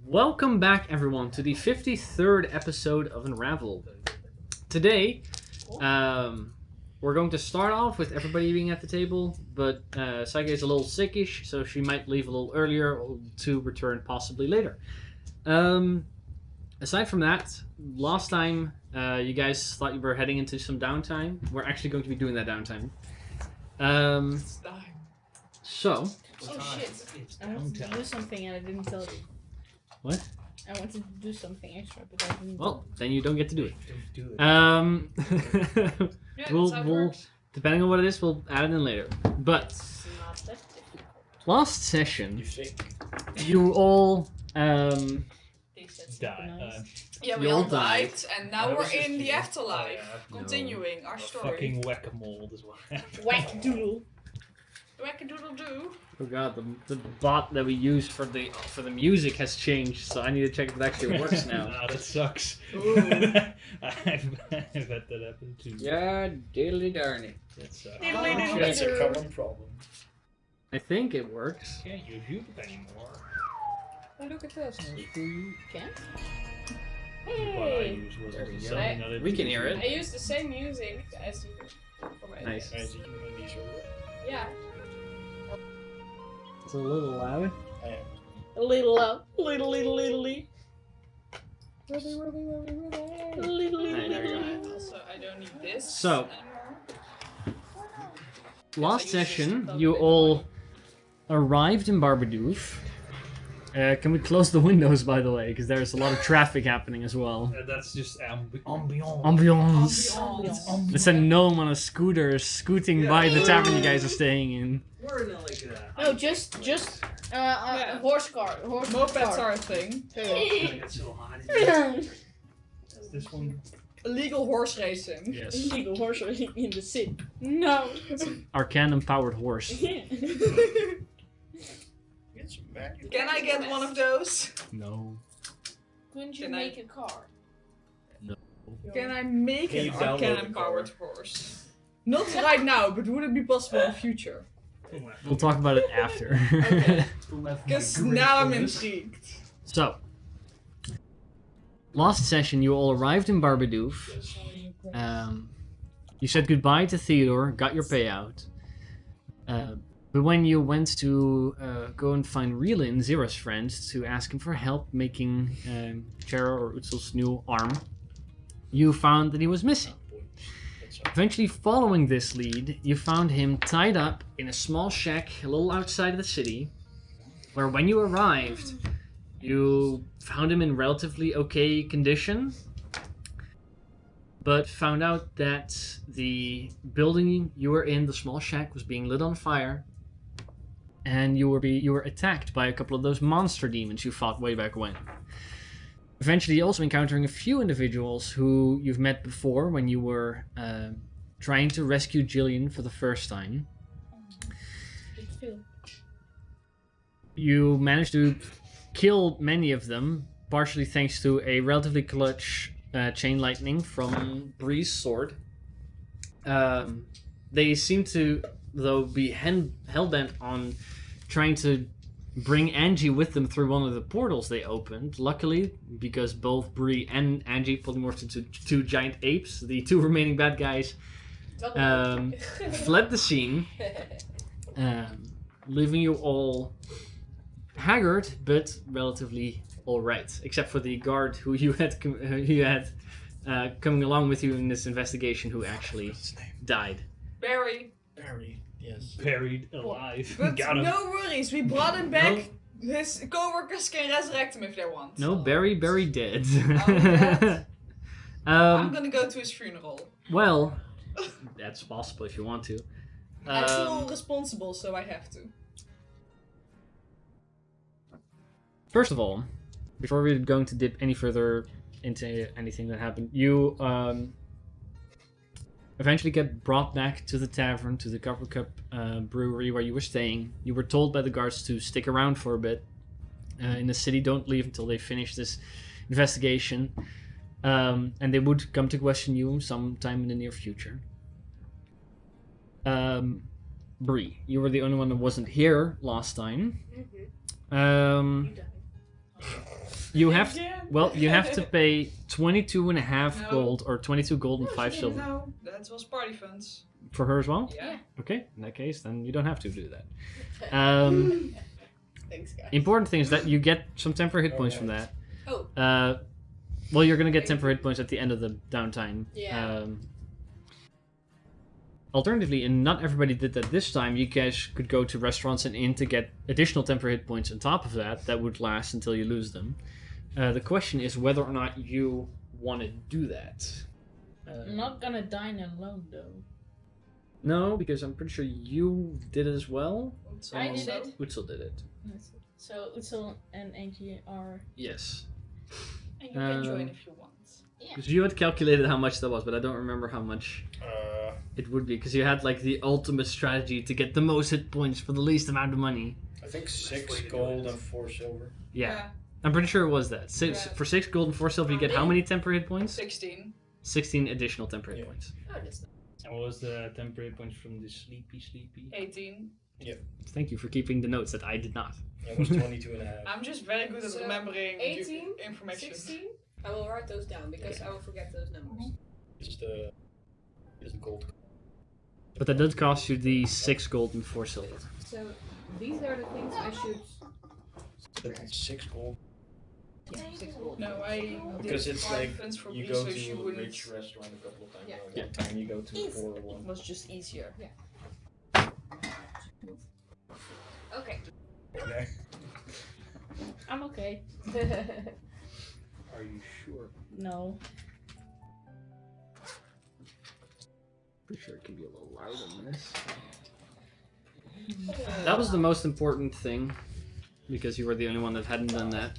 Welcome back, everyone, to the 53rd episode of Unravel. Today, we're going to start off with everybody being at the table, but Saige is a little sickish, so she might leave a little earlier to return possibly later. Aside from that, last time you guys thought you were heading into some downtime. We're actually going to be doing that downtime. So... Oh shit! I wanted to do something and I didn't tell you. What? I wanted to do something extra, but I didn't. Well, then you don't get to do it. Don't do it. Yeah, we'll depending on what it is, we'll add it in later. But It's not that difficult. last session, You think? you all They said super Die. nice. Yeah, You we all all died, and now That we're was just in the you. afterlife, Oh, yeah. continuing our story. Fucking whack-a-mole as well. Whack doodle. Whack-a-doodle-doo. oh god, the bot that we use for the music has changed, so I need to check if it actually works now. Nah, that sucks. Ooh. I've had that happen too. Yeah, diddly darny. That sucks. Diddly That's a common problem. I think it works. Can't use YouTube anymore. Oh, look at this. Can't? What I Hey! used was There we also go. something that We can hear it. I use the same music as you for my Nice. As you on these server. Yeah. It's a little loud. A little little. Also, I don't need this So- anymore. Last session, you all arrived in Barbadoof. Can we close the windows, by the way? Because there's a lot of traffic happening as well. That's just ambiance. Ambiance. Ambiance. It's a gnome on a scooter scooting by the tavern you guys are staying in. We're in like a... No, just Yeah. a horse car. A horse Mopeds car. are a thing. It's so hot in here. Is this one? Illegal horse racing. Yes. Illegal horse racing in the city. No. Arcanum-powered horse. Can I get one of those? No. Couldn't you Can I- make a car? Can I make Can an you download the Arcanum-powered horse? Not right now, but would it be possible in the future? We'll talk about it after. Okay. Because now I'm intrigued. So, last session you all arrived in Barbadoof. You said goodbye to Theodore, got your payout. But when you went to go and find Relin, Zira's friend, to ask him for help making Chera or Utzel's new arm, you found that he was missing. Eventually, following this lead, you found him tied up in a small shack a little outside of the city, where when you arrived, you found him in relatively okay condition, but found out that the building you were in, the small shack, was being lit on fire, and you were attacked by a couple of those monster demons you fought way back when. Eventually also encountering a few individuals who you've met before when you were trying to rescue Jillian for the first time. You managed to kill many of them, partially thanks to a relatively clutch chain lightning from Bree's sword. They seem to, though, be hell-bent on trying to bring Angie with them through one of the portals they opened. Luckily, because both Bree and Angie polymorphed into two giant apes, the two remaining bad guys fled the scene, leaving you all haggard but relatively alright, except for the guard who you had coming along with you in this investigation, who actually died. Barry. Buried. Yes. Buried alive. But Got him. no worries, we brought him back. His co-workers can resurrect him if they want. No, Barry dead. God. I'm um, gonna go to his funeral. well, that's possible if you want to. I feel responsible, so I have to. First of all, before we're going to dip any further into anything that happened, you eventually get brought back to the tavern, to the Copper Cup brewery where you were staying. You were told by the guards to stick around for a bit in the city. Don't leave until they finish this investigation. And they would come to question you sometime in the near future. Bree, you were the only one that wasn't here last time. You died. You have Again? you have to pay 22.5 No. gold or 22 gold and 5 silver No, that was party funds. for her as well. Yeah. Okay, in that case, then you don't have to do that. Thanks, guys. Important thing is that you get some temporary hit points from that. Oh. Well, you're gonna get temporary hit points at the end of the downtime. Yeah. Alternatively, and not everybody did that this time, you guys could go to restaurants and inn to get additional temporary hit points on top of that. That would last until you lose them. The question is whether or not you want to do that. I'm not gonna dine alone though. No, because I'm pretty sure you did it as well. I did it. Utsil did it. So Utsil and Angie are. Yes. And you can join if you want. Because you had calculated how much that was, but I don't remember how much it would be. Because you had like the ultimate strategy to get the most hit points for the least amount of money. I think 6 gold and 4 silver. Yeah. I'm pretty sure it was that. For 6 gold and 4 silver, you get how many temporary hit points? 16. 16 additional temporary hit points. Oh, that's not. And what was the temporary points from the sleepy? 18. Thank you for keeping the notes that I did not. It was 22 and a half. I'm just very good at So, remembering 18, information. 16? I will write those down because I will forget those numbers. It's the gold. But that did cost you the 6 gold and 4 silver. So these are the things I should. 6 gold. Yeah, 6 gold. No, I Because did it's party like funds for you me, go so to she a wouldn't. rich restaurant a couple of times. Yeah. One time you go to a poor one. It was just easier. Okay. Yeah. I'm okay. Are you sure? No. Pretty sure it can be a little louder than this. That was the most important thing. Because you were the only one that hadn't done that.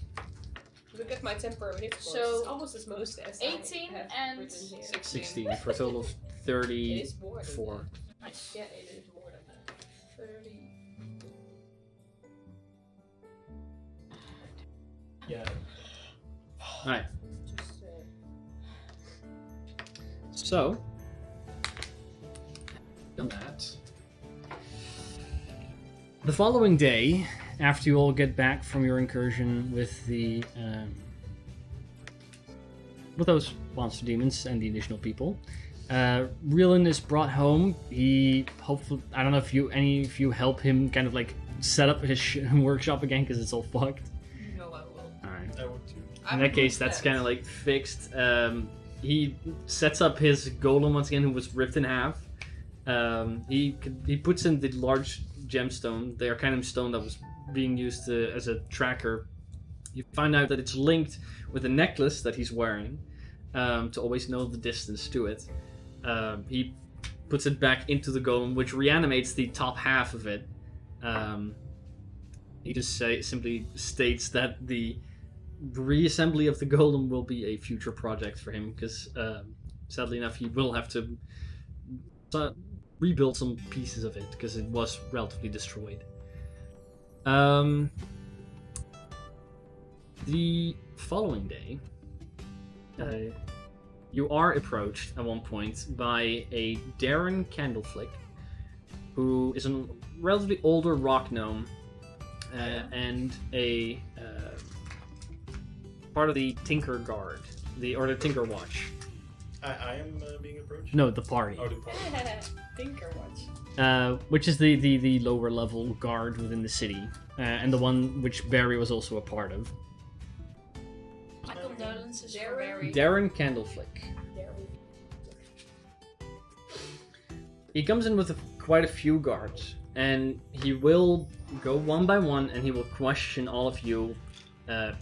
Look at my temporary hit points. So, It's almost as most as 18 I have and written here. 16 for a total of It 34. is more than that. Yeah, it is more than that. 30. Yeah. Alright, Just, so. Done that. The following day, after you all get back from your incursion with the with those monster demons and the additional people, Reelin is brought home. He hopefully, I don't know if any of you help him kind of like set up his workshop again because it's all fucked. No, I will. All right. I would too. In that case, that's kind of like fixed. He sets up his golem once again, who was ripped in half. He puts in the large gemstone, the Arcanum stone that was being used as a tracker. You find out that it's linked with a necklace that he's wearing to always know the distance to it. He puts it back into the golem, which reanimates the top half of it. He just simply states that the reassembly of the golem will be a future project for him because sadly enough he will have to rebuild some pieces of it because it was relatively destroyed. The following day, you are approached at one point by a Darren Candleflick, who is a relatively older rock gnome and a part of the Tinker Guard, or the Tinker Watch. I am being approached? No, the party. Oh, the party. Tinker Watch. Which is the lower level guard within the city, and the one which Barry was also a part of. My condolences for Darren? Barry. Darren Candleflick. there we He comes in with quite a few guards, and he will go one by one, and he will question all of you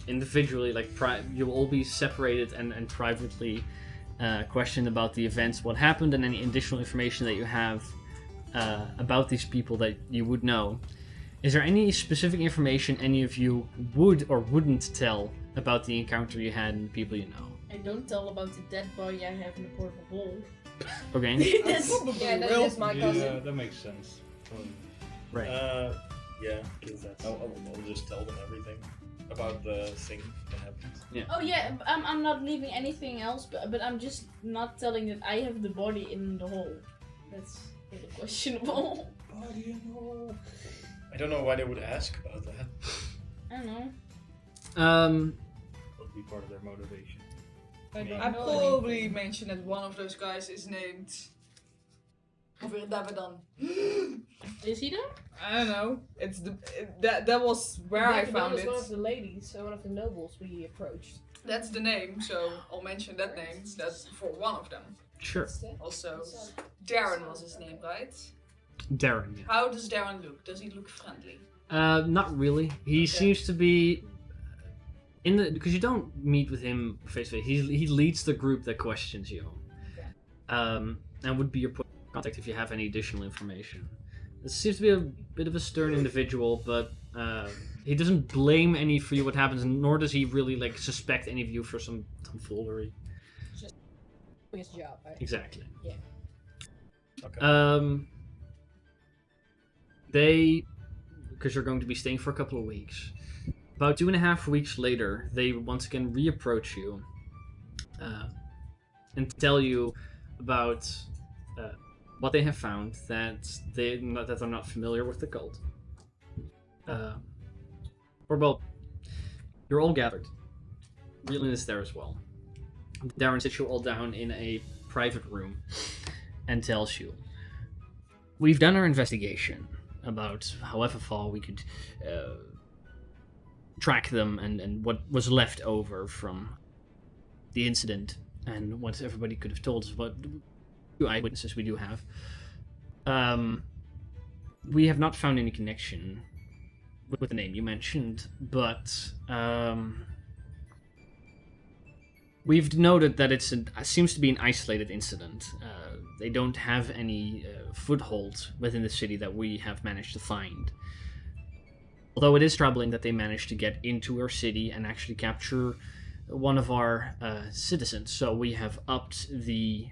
individually. Like you'll all be separated and privately questioned about the events, what happened, and any additional information that you have about these people that you would know. Is there any specific information any of you would or wouldn't tell about the encounter you had and the people you know? I don't tell about the dead body I have in the portable hole. Okay. That's Yeah, that is my cousin. Yeah, that makes sense. Right. Yeah. Because that's I'll just tell them everything about the thing that happened. Oh yeah, I'm not leaving anything else, but I'm just not telling that I have the body in the hole. That's a little questionable. I don't know why they would ask about that. I don't know. be part of their motivation. I know probably anything. mentioned that one of those guys is named... Hoeveel hebben we dan? Is he there? I don't know. It's that was where I That found was it. one of the ladies, one of the nobles we approached. That's the name, so I'll mention that name. That's for one of them. Sure. Also, Darren was his name, right? Darren, yeah. How does Darren look? Does he look friendly? Not really. He seems to be in the because you don't meet with him face to face. He leads the group that questions you. Okay. And would be your point of contact if you have any additional information. It seems to be a bit of a stern individual, but he doesn't blame any for you what happens, nor does he really like suspect any of you for some tomfoolery. Just doing his job, right? Exactly. Yeah. Okay. They, because you're going to be staying for a couple of weeks. About 2.5 weeks later, they once again reapproach you and tell you about what they have found, that they're not familiar with the cult. Or well, you're all gathered. Reelin is there as well. Darren sits you all down in a private room and tells you, "We've done our investigation about however far we could track them and what was left over from the incident and what everybody could have told us about the eyewitnesses we do have. We have not found any connection with the name you mentioned, but we've noted that it seems to be an isolated incident. They don't have any foothold within the city that we have managed to find. Although it is troubling that they managed to get into our city and actually capture one of our citizens. So we have upped the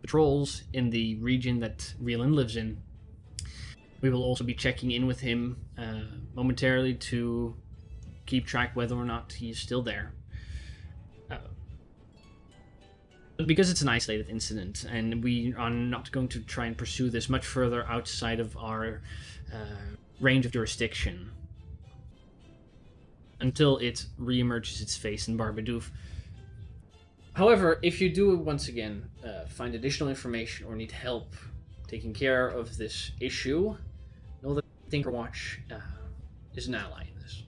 patrols in the region that Reelin lives in. We will also be checking in with him momentarily to keep track whether or not he is still there. But because it's an isolated incident, and we are not going to try and pursue this much further outside of our range of jurisdiction until it reemerges its face in Barbadoof. However, if you do once again find additional information or need help taking care of this issue, know that Thinker Watch is an ally in this.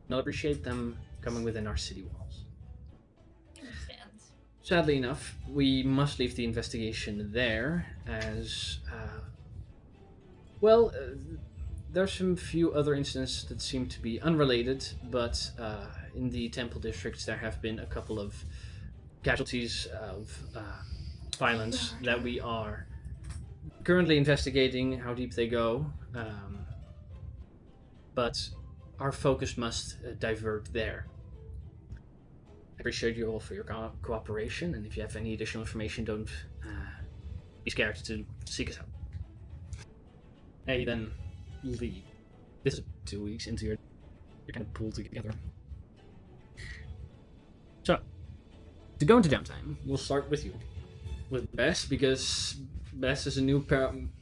And I'll appreciate them coming within our city walls. Sadly enough, we must leave the investigation there, as, there's some few other incidents that seem to be unrelated, but in the temple districts there have been a couple of casualties of violence that we are currently investigating how deep they go, but our focus must divert there. I appreciate you all for your cooperation, and if you have any additional information, don't be scared to seek us out. Hey, then leave. This is 2 weeks into your kind of pool together. So, to go into downtime, we'll start with you. With Bess, because Bess is a new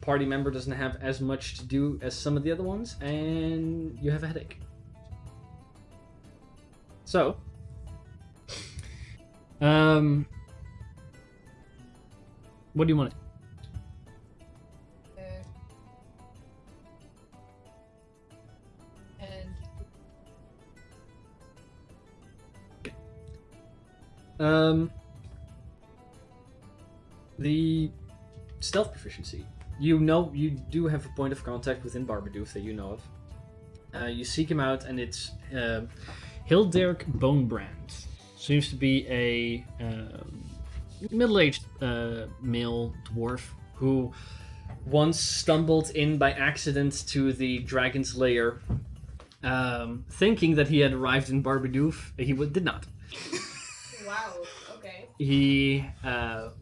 party member, doesn't have as much to do as some of the other ones, and you have a headache. So, what do you want to do? The stealth proficiency. You know, you do have a point of contact within Barbadoof that you know of. You seek him out, and it's Hilderic Bonebrand. Seems to be a middle-aged male dwarf who once stumbled in by accident to the dragon's lair, thinking that he had arrived in Barbadoof. He did not. Wow, okay. He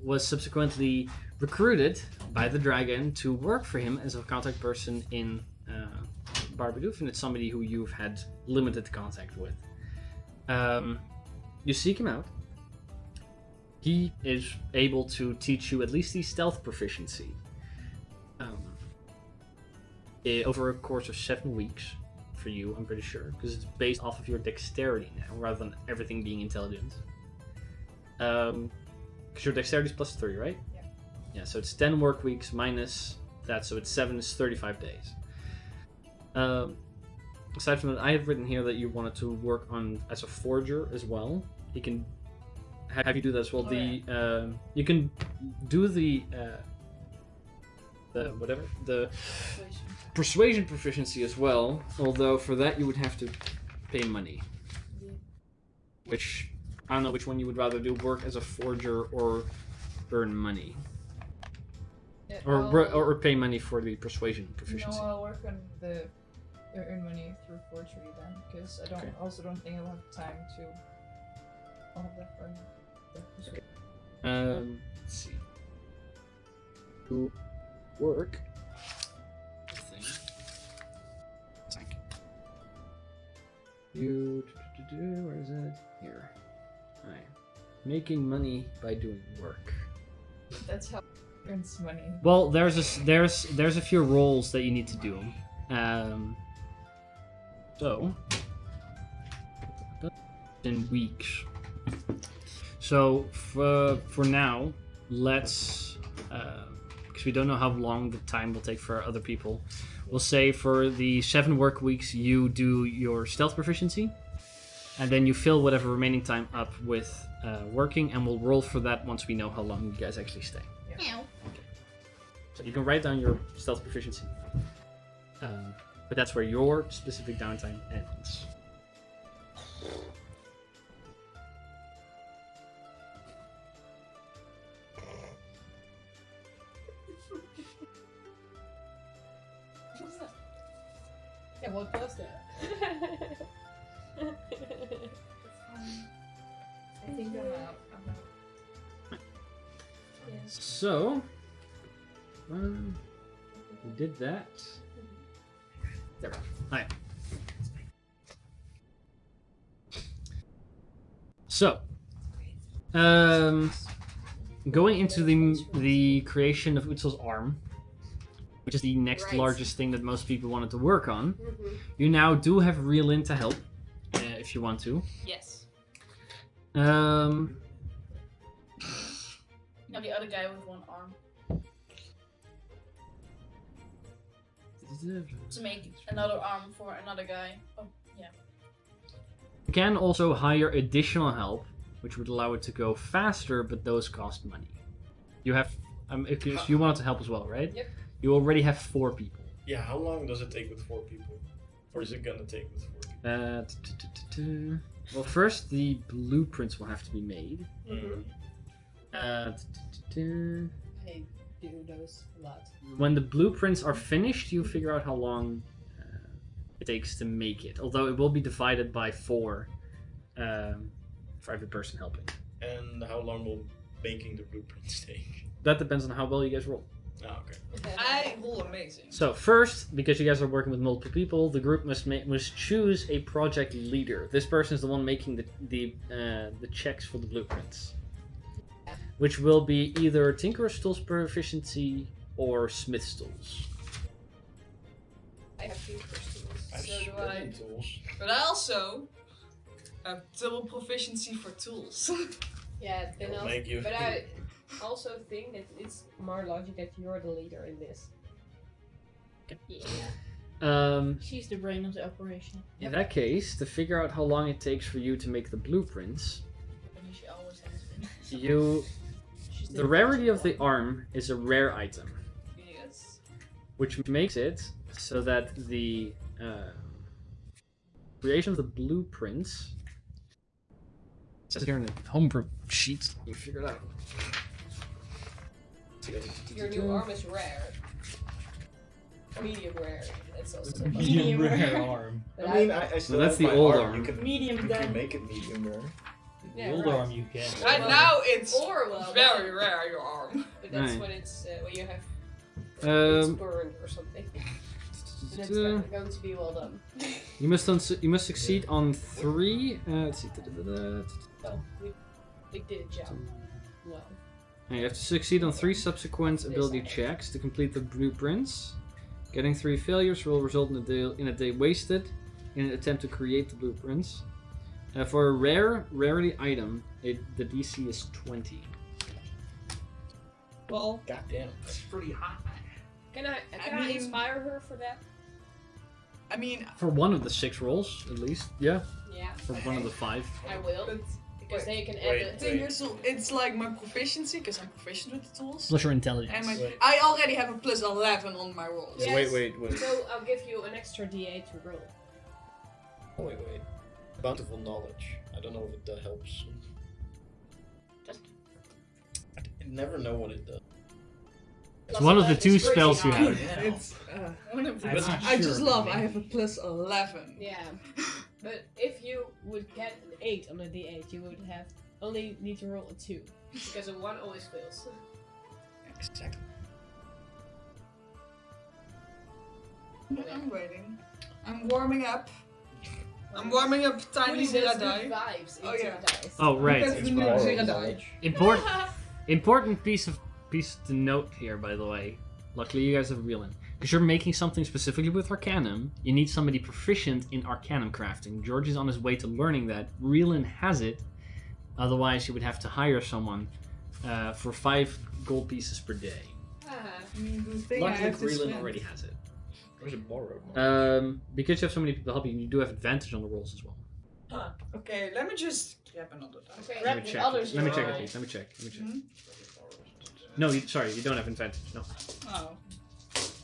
was subsequently recruited by the dragon to work for him as a contact person in Barbadoof, and it's somebody who you've had limited contact with. You seek him out. He is able to teach you at least the stealth proficiency over a course of 7 weeks for you, I'm pretty sure, because it's based off of your dexterity now, rather than everything being intelligence. Because your dexterity is +3, right? Yeah. Yeah, so it's 10 work weeks minus that, so it's 7 is 35 days. Aside from that, I have written here that you wanted to work on as a forger as well. You can have you do that as well. You can do the persuasion proficiency as well. Although for that you would have to pay money. Yeah. Which I don't know which one you would rather do: work as a forger or earn money, Yeah, or pay money for the persuasion proficiency. No, I'll work on the earn money through forgery then, because I don't don't think I'll have time to. I'll have that for. Let's see. To work. Where is it? Here. Alright. Making money by doing work. That's how it earns money. Well, there's a few roles that you need to do. So in weeks. So for now, let's because we don't know how long the time will take for other people. We'll say for the 7 work weeks, you do your stealth proficiency, and then you fill whatever remaining time up with working, and we'll roll for that once we know how long you guys actually stay. Meow. So you can write down your stealth proficiency, but that's where your specific downtime ends. Yeah, what was that? I think I'm out. So, we did that. There. Hi. So, going into the creation of Utzel's arm, which is the next largest thing that most people wanted to work on, you now do have Reelin to help, if you want to. Yes. Um, Now the other guy with one arm. To make another arm for another guy. Oh, yeah. You can also hire additional help, which would allow it to go faster, but those cost money. You have, if you wanted to help as well, right? Yep. You already have 4 people. Yeah, how long does it take with 4 people? Or is it gonna take with 4 people? Well, first the blueprints will have to be made. I do those a lot. When the blueprints are finished, you figure out how long it takes to make it. Although it will be divided by 4 for every person helping. And how long will making the blueprints take? That depends on how well you guys roll. Oh, okay. I roll amazing. So first, because you guys are working with multiple people, the group must choose a project leader. This person is the one making the checks for the blueprints, which will be either Tinker's Tools proficiency or Smith's Tools. I have Tinker's Tools. I have So do I. scribbling tools. But I also have double proficiency for tools. Yeah, then I'll I'll. make you- But I also think that it's more logic that you're the leader in this. Yeah. She's the brain of the operation. In that case, to figure out how long it takes for you to make the blueprints, And she always has been. She's the rarity of the arm is a rare item, Yes. which makes it so that the creation of the blueprints. It says here in the homebrew sheet. You figure it out. Your new arm is rare. Medium rare. That's also. Medium rare arm. But I mean, I still that's have the my old arm. arm. You can, Medium you done. can make it medium rare. Yeah, the old right. arm you can. Right now it's Or well, very rare, your arm. But that's Right. when it's when you have it's Um, burned or something. And it's going to be well done. You must succeed on 3. Let's see. Well, we did a job. Well. You have to succeed on 3 subsequent ability checks to complete the blueprints. Getting 3 failures will result in a day wasted. in an attempt to create the blueprints. For a rarity item, the DC is 20. Well, Goddamn, that's pretty high. Can I mean- inspire her for that? I mean, For one of the 6 rolls, at least. Yeah. Yeah, For one of the 5. I will. but Because they can Wait, add the thing is, it's like my proficiency, because I'm proficient with the tools. Plus your intelligence. And Wait. I already have a plus 11 on my rolls. Yeah. Wait. So I'll give you an extra D8 to roll. Wait. Bountiful knowledge. I don't know if that helps. I never know what it does. It's one of the 2 It's pretty spells you high. have. It's, I'm not I sure just of the love, name. I have a plus 11. Yeah. But if you would get an 8 on a D8, you would have only need to roll a 2. Because a 1 always fails. Exactly. I'm waiting. I'm warming up. I'm warming up tiny Putting those Zira good die. vibes into Oh, yeah. the dice. Oh, right. That's the new Zira die. Important piece to note here, by the way. Luckily, you guys have Reelin. Because you're making something specifically with Arcanum, you need somebody proficient in Arcanum crafting. George is on his way to learning that. Reelin has it. Otherwise, you would have to hire someone for 5 gold pieces per day. The thing I Luckily, have to Reelin spend. already has it. Or is it borrowed? Because you have so many people helping you do have advantage on the rolls as well. Okay, let me just grab another die. Okay, Let grab me the check. others. Let me you check roll. it, please. Let me check. Hmm? No, sorry, you don't have advantage. No. Oh.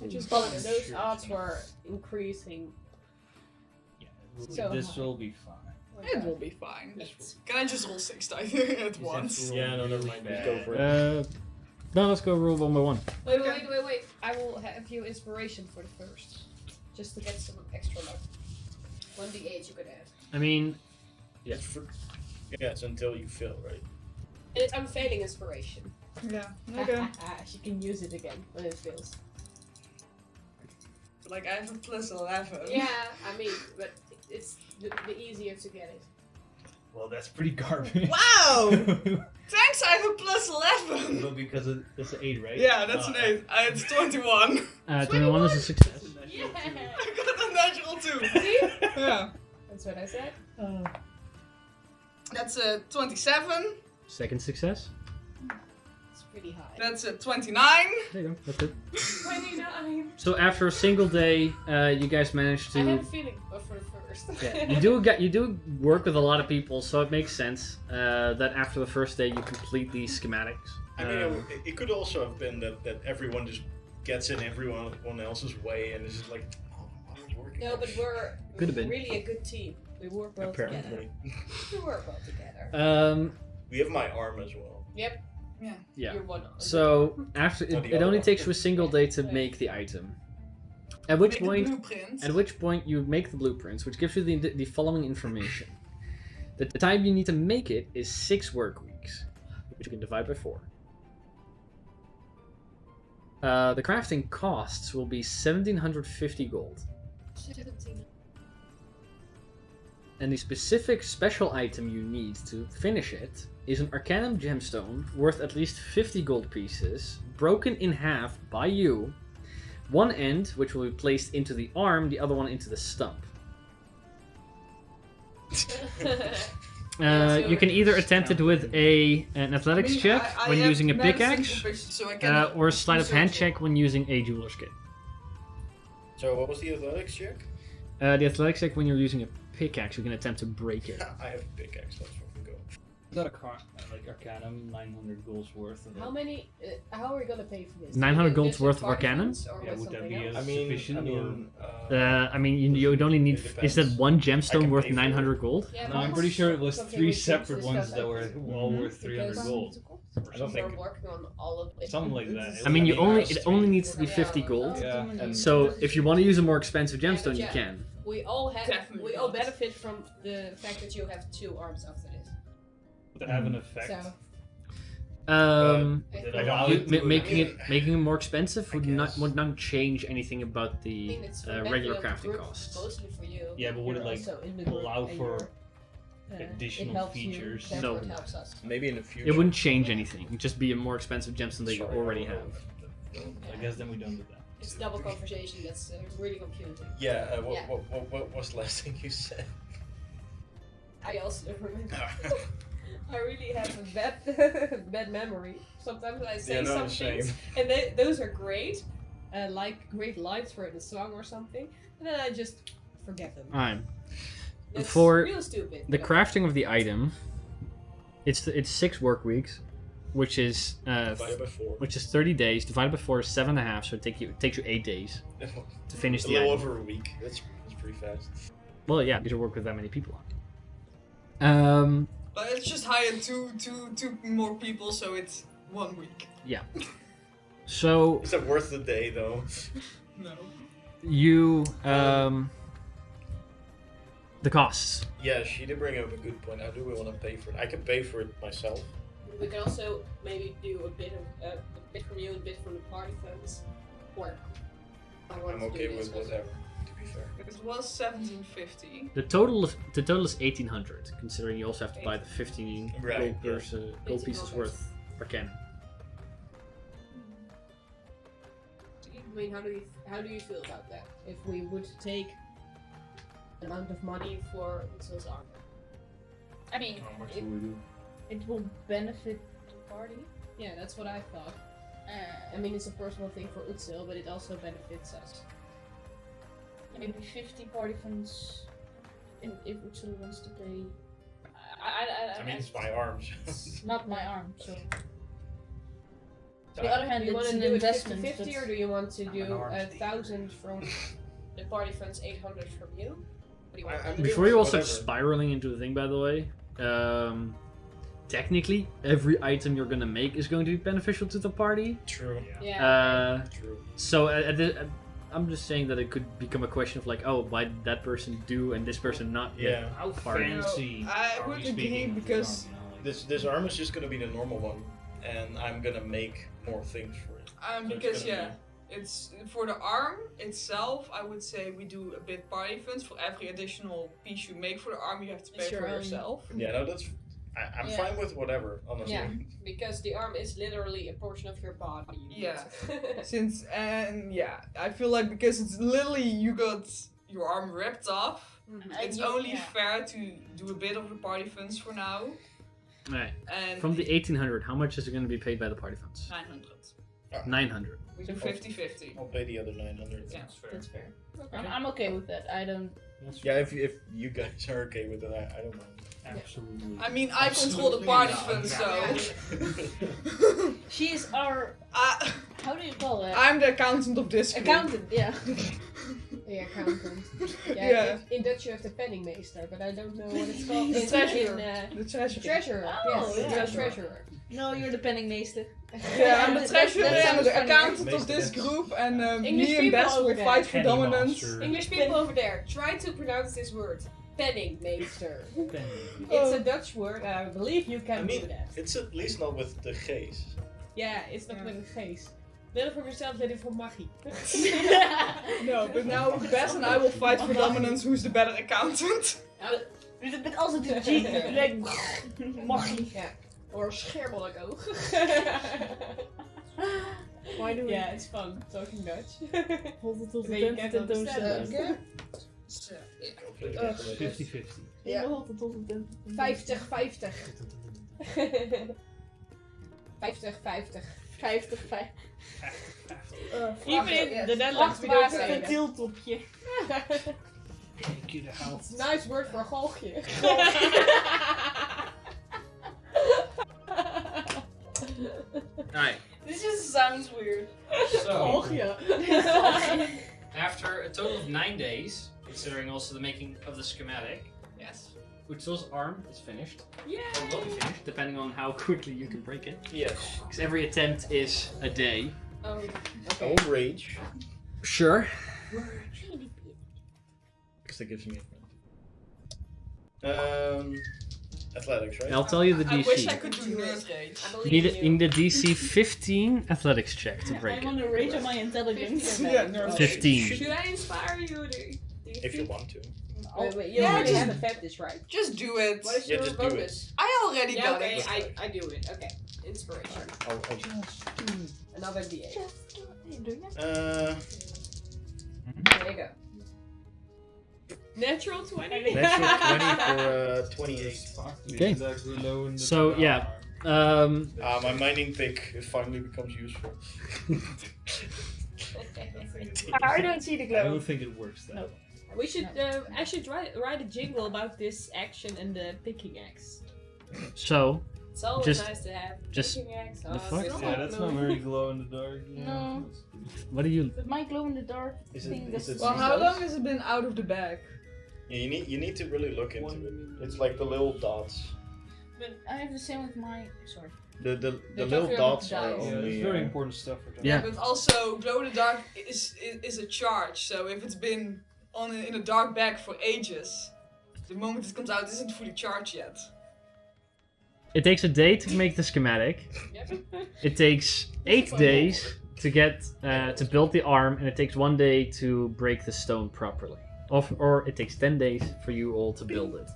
Just those odds were increasing. Yeah, So this high. will be fine. It will be fine. Can I just roll 6 dice at once? Yeah, no, never mind. Just go for it. No, let's go roll 1 by 1. Wait. I will have you inspiration for the first. Just to get some extra luck. 1d8 you could add. I mean, Yeah, it's until you fill, right? And it's unfailing inspiration. Yeah. Okay. She can use it again when it fails. Like I have a plus 11. Yeah, I mean, but it's the easier to get it. Well, that's pretty garbage. Wow! Thanks, I have a plus 11. But because it's an 8, right? Yeah, that's an 8. It's 21. 21 is a success. Yeah! I got a natural 2. See? Yeah. That's what I said. That's a 27. Second success. It's pretty high. That's a 29. There you go. That's it. 29! So after a single day, you guys managed I have to. a feeling for the first. Yeah, you do work with a lot of people, so it makes sense that after the first day you complete these schematics. I mean, it could also have been that everyone just gets in everyone else's way and is just like, oh, it's working. No, but we're Could have been. really a good team. We work well together. Apparently. We work well together. We have my arm as well. Yep. Yeah. Yeah. You're one. So after Oh, the it other only one. takes you a single day to make the item. At which Make the point, blueprint. you make the blueprints, which gives you the following information: the time you need to make it is 6 work weeks, which you can divide by 4. The crafting costs will be 1,750 gold, 17. and the specific special item you need to finish it is an Arcanum gemstone worth at least 50 gold pieces, broken in half by you. One end, which will be placed into the arm, the other one into the stump. You can either attempt it with an athletics check when using a pickaxe, or a sleight of hand check when using a jeweler's kit. So what was the athletics check? The athletics check when you're using a pickaxe, you can attempt to break it. I have a pickaxe. Let's fucking go. Is that like Arcanum, 900 gold's worth of it? How many? How are we gonna pay for this? 900 With gold's just worth of apartments Arcanum? or Yeah, with would that something be else? a- Sufficient I mean, you would only need. It Is that depends. one I gemstone can worth pay for 900 gold? Yeah, No, but I'm pretty sure it was something 3 we should separate ones discuss that were after. all worth 300 Because gold. I don't think. We're working on all of it. Something like that. I mean, It only needs to be 50 gold. Yeah. And So if you want to use a more expensive gemstone, you yeah. can. We all have. Definitely We all not. benefit from the fact that you have 2 arms after this. Would have an effect. So. Did I allow You- it to- making it more expensive would I not guess. would not change anything about the mean, it's for regular benefit of the crafting group, costs. Mostly for you. Yeah, but would You're it, like, also in the group allow and for you're, additional it helps features? You, therefore No. it helps us. maybe in the future. It wouldn't change anything. It'd just be a more expensive gemstone that you Sorry, already I have. I guess then we don't do that. It's double conversation. That's really confusing. Yeah, what was the last thing you said? I also don't remember. I really have a bad memory. Sometimes I say some things, and those are great, like great lines for a song or something, and then I just forget them. Alright. That's For real stupid. the crafting of the item, it's 6 work weeks, which is Divided by 4. which is 30 days. Divided by 4 is 7.5, so it takes you 8 days to finish A the little item. over a week. That's pretty fast. Well, yeah, you should work with that many people on. But it's just hire two more people, so it's 1 week. So Is that worth the day though? No. you the costs. Yeah, she did bring up a good point. How do we want to pay for it? I can pay for it myself. We can also maybe do a bit from you and a bit from the party funds. Or I'm okay with whatever. To be fair. It was 1750. The total is 1,800, considering you also have to buy the 15 Right, gold, yeah. gold pieces worth per cannon. I mean, how do you feel about that? If we would take amount of money for Utsil's armor? I mean, How much will we do? it will benefit the party. Yeah, that's what I thought. I mean, it's a personal thing for Utsil, but it also benefits us. Maybe 50 party funds if Ursula wants to pay. I mean, it's my arms. It's not my arm, so. So On the other hand, Do you want it's to an do it investment. 50-50, or do you want to do an arm 1,000 from the party funds, 800 from you? What do you want to do? Before you all start Whatever. spiraling into the thing, by the way, technically, every item you're gonna make is going to be beneficial to the party. True. Yeah. True. So I'm just saying that it could become a question of like, oh, why did that person do and this person not? Yeah. How Party. fancy I are would we agree speaking because- from, you know, like- This arm is just gonna be the normal one, and I'm gonna make more things for it. So it's Because gonna yeah, it's for the arm itself. I would say we do a bit party funds for every additional piece you make for the arm. You have to pay It's your for own. yourself. Yeah, no, that's. I'm Yeah. fine with whatever, honestly. Yeah. Because the arm is literally a portion of your body. Yeah. I feel like because it's literally you got your arm ripped off. It's only fair to do a bit of the party funds for now. Right. And From the 1,800, how much is it going to be paid by the party funds? 900. 900. We do 50-50. I'll pay the other 900. Yeah. That's fair. That's fair. I'm okay with that. I don't. That's Yeah, if you guys are okay with it, I don't mind. absolutely. I mean, I control the party funds, so She's our. How do you call it? I'm the accountant of this group. Accountant, yeah. Yeah, accountant. Yeah. In Dutch you have the penningmeester, but I don't know what it's called. The treasurer. In, The treasurer. treasurer. Oh, yes, yeah. the treasurer. No, you're the penningmeester. Yeah, I'm the treasurer That and the sounds funny. accountant of this group, and English me and people Bess over will there. fight for Penny dominance. monster. English people over there, try to pronounce this word. Penningmeester. Penny. It's a Dutch word, and I believe you can I mean, do that. it's at least not with the G's. Yeah, it's not with a face. Little for yourself, little for Maggie. No, but now Bess and I will fight for dominance. Who's the better accountant? But also the G. Like. Maggie. Ja. Or schermelijk oog. Why do we? Yeah, it's fun talking Dutch. Hold it tot Nee, je kent het tentoonstelling. So, Completely Uh, calculated. 50-50. Ja, hold het tot de 50-50. 50-50. 50. Even in the Netherlands we don't Wachtwater say een that. tiltopje. Kijk je de helft. Nice word voor galgje. Alright. This just sounds weird. So, Galgje. after a total of 9 days, considering also the making of the schematic, yes. Utsil's arm is finished. Yeah. Or will be finished, depending on how quickly you can break it. Yes. Because every attempt is a day. Oh, okay. Old rage. Sure. Because that gives me a friend. Athletics, right? I'll tell you the I wish I DC. could do nerd rage. I You believe need, in you need a DC 15 athletics check to break I'm it. on a rage on my intelligence. Yeah, nerd 15. Should I inspire you? Do you If you want to. Wait, you Yeah, already just- have advantage, right? Just do it. What is Yeah, your just do it. bonus? I already Yeah, got okay, it. I do it. Okay. Inspiration. I'll Another D8. Are you doing it? There you go. Natural 20? Natural 20 for 28. Okay. So yeah, My mining pick finally becomes useful. I don't see the I glow. don't think it works that No. way. We should actually write a jingle about this action and the picking axe. so It's always Just- nice to have just- picking axe. the fuck? Yeah, that's not very glow in the dark. No. what do you? But my glow in the dark Is it- thing is doesn't. it- Well, how long has it been out of the bag? Yeah, you need to really look into it. It's like the little dots. But I have the same with my. Sorry. The They're little talking dots about are dice. Yeah, only. it's very important stuff for that. Yeah. But also, glow in the dark is a charge. So if it's been in a dark bag for ages, the moment it comes out, it isn't fully charged yet. It takes a day to make the schematic. It takes 8 days to get to build the arm, and it takes 1 day to break the stone properly. Or it takes 10 days for you all to build it.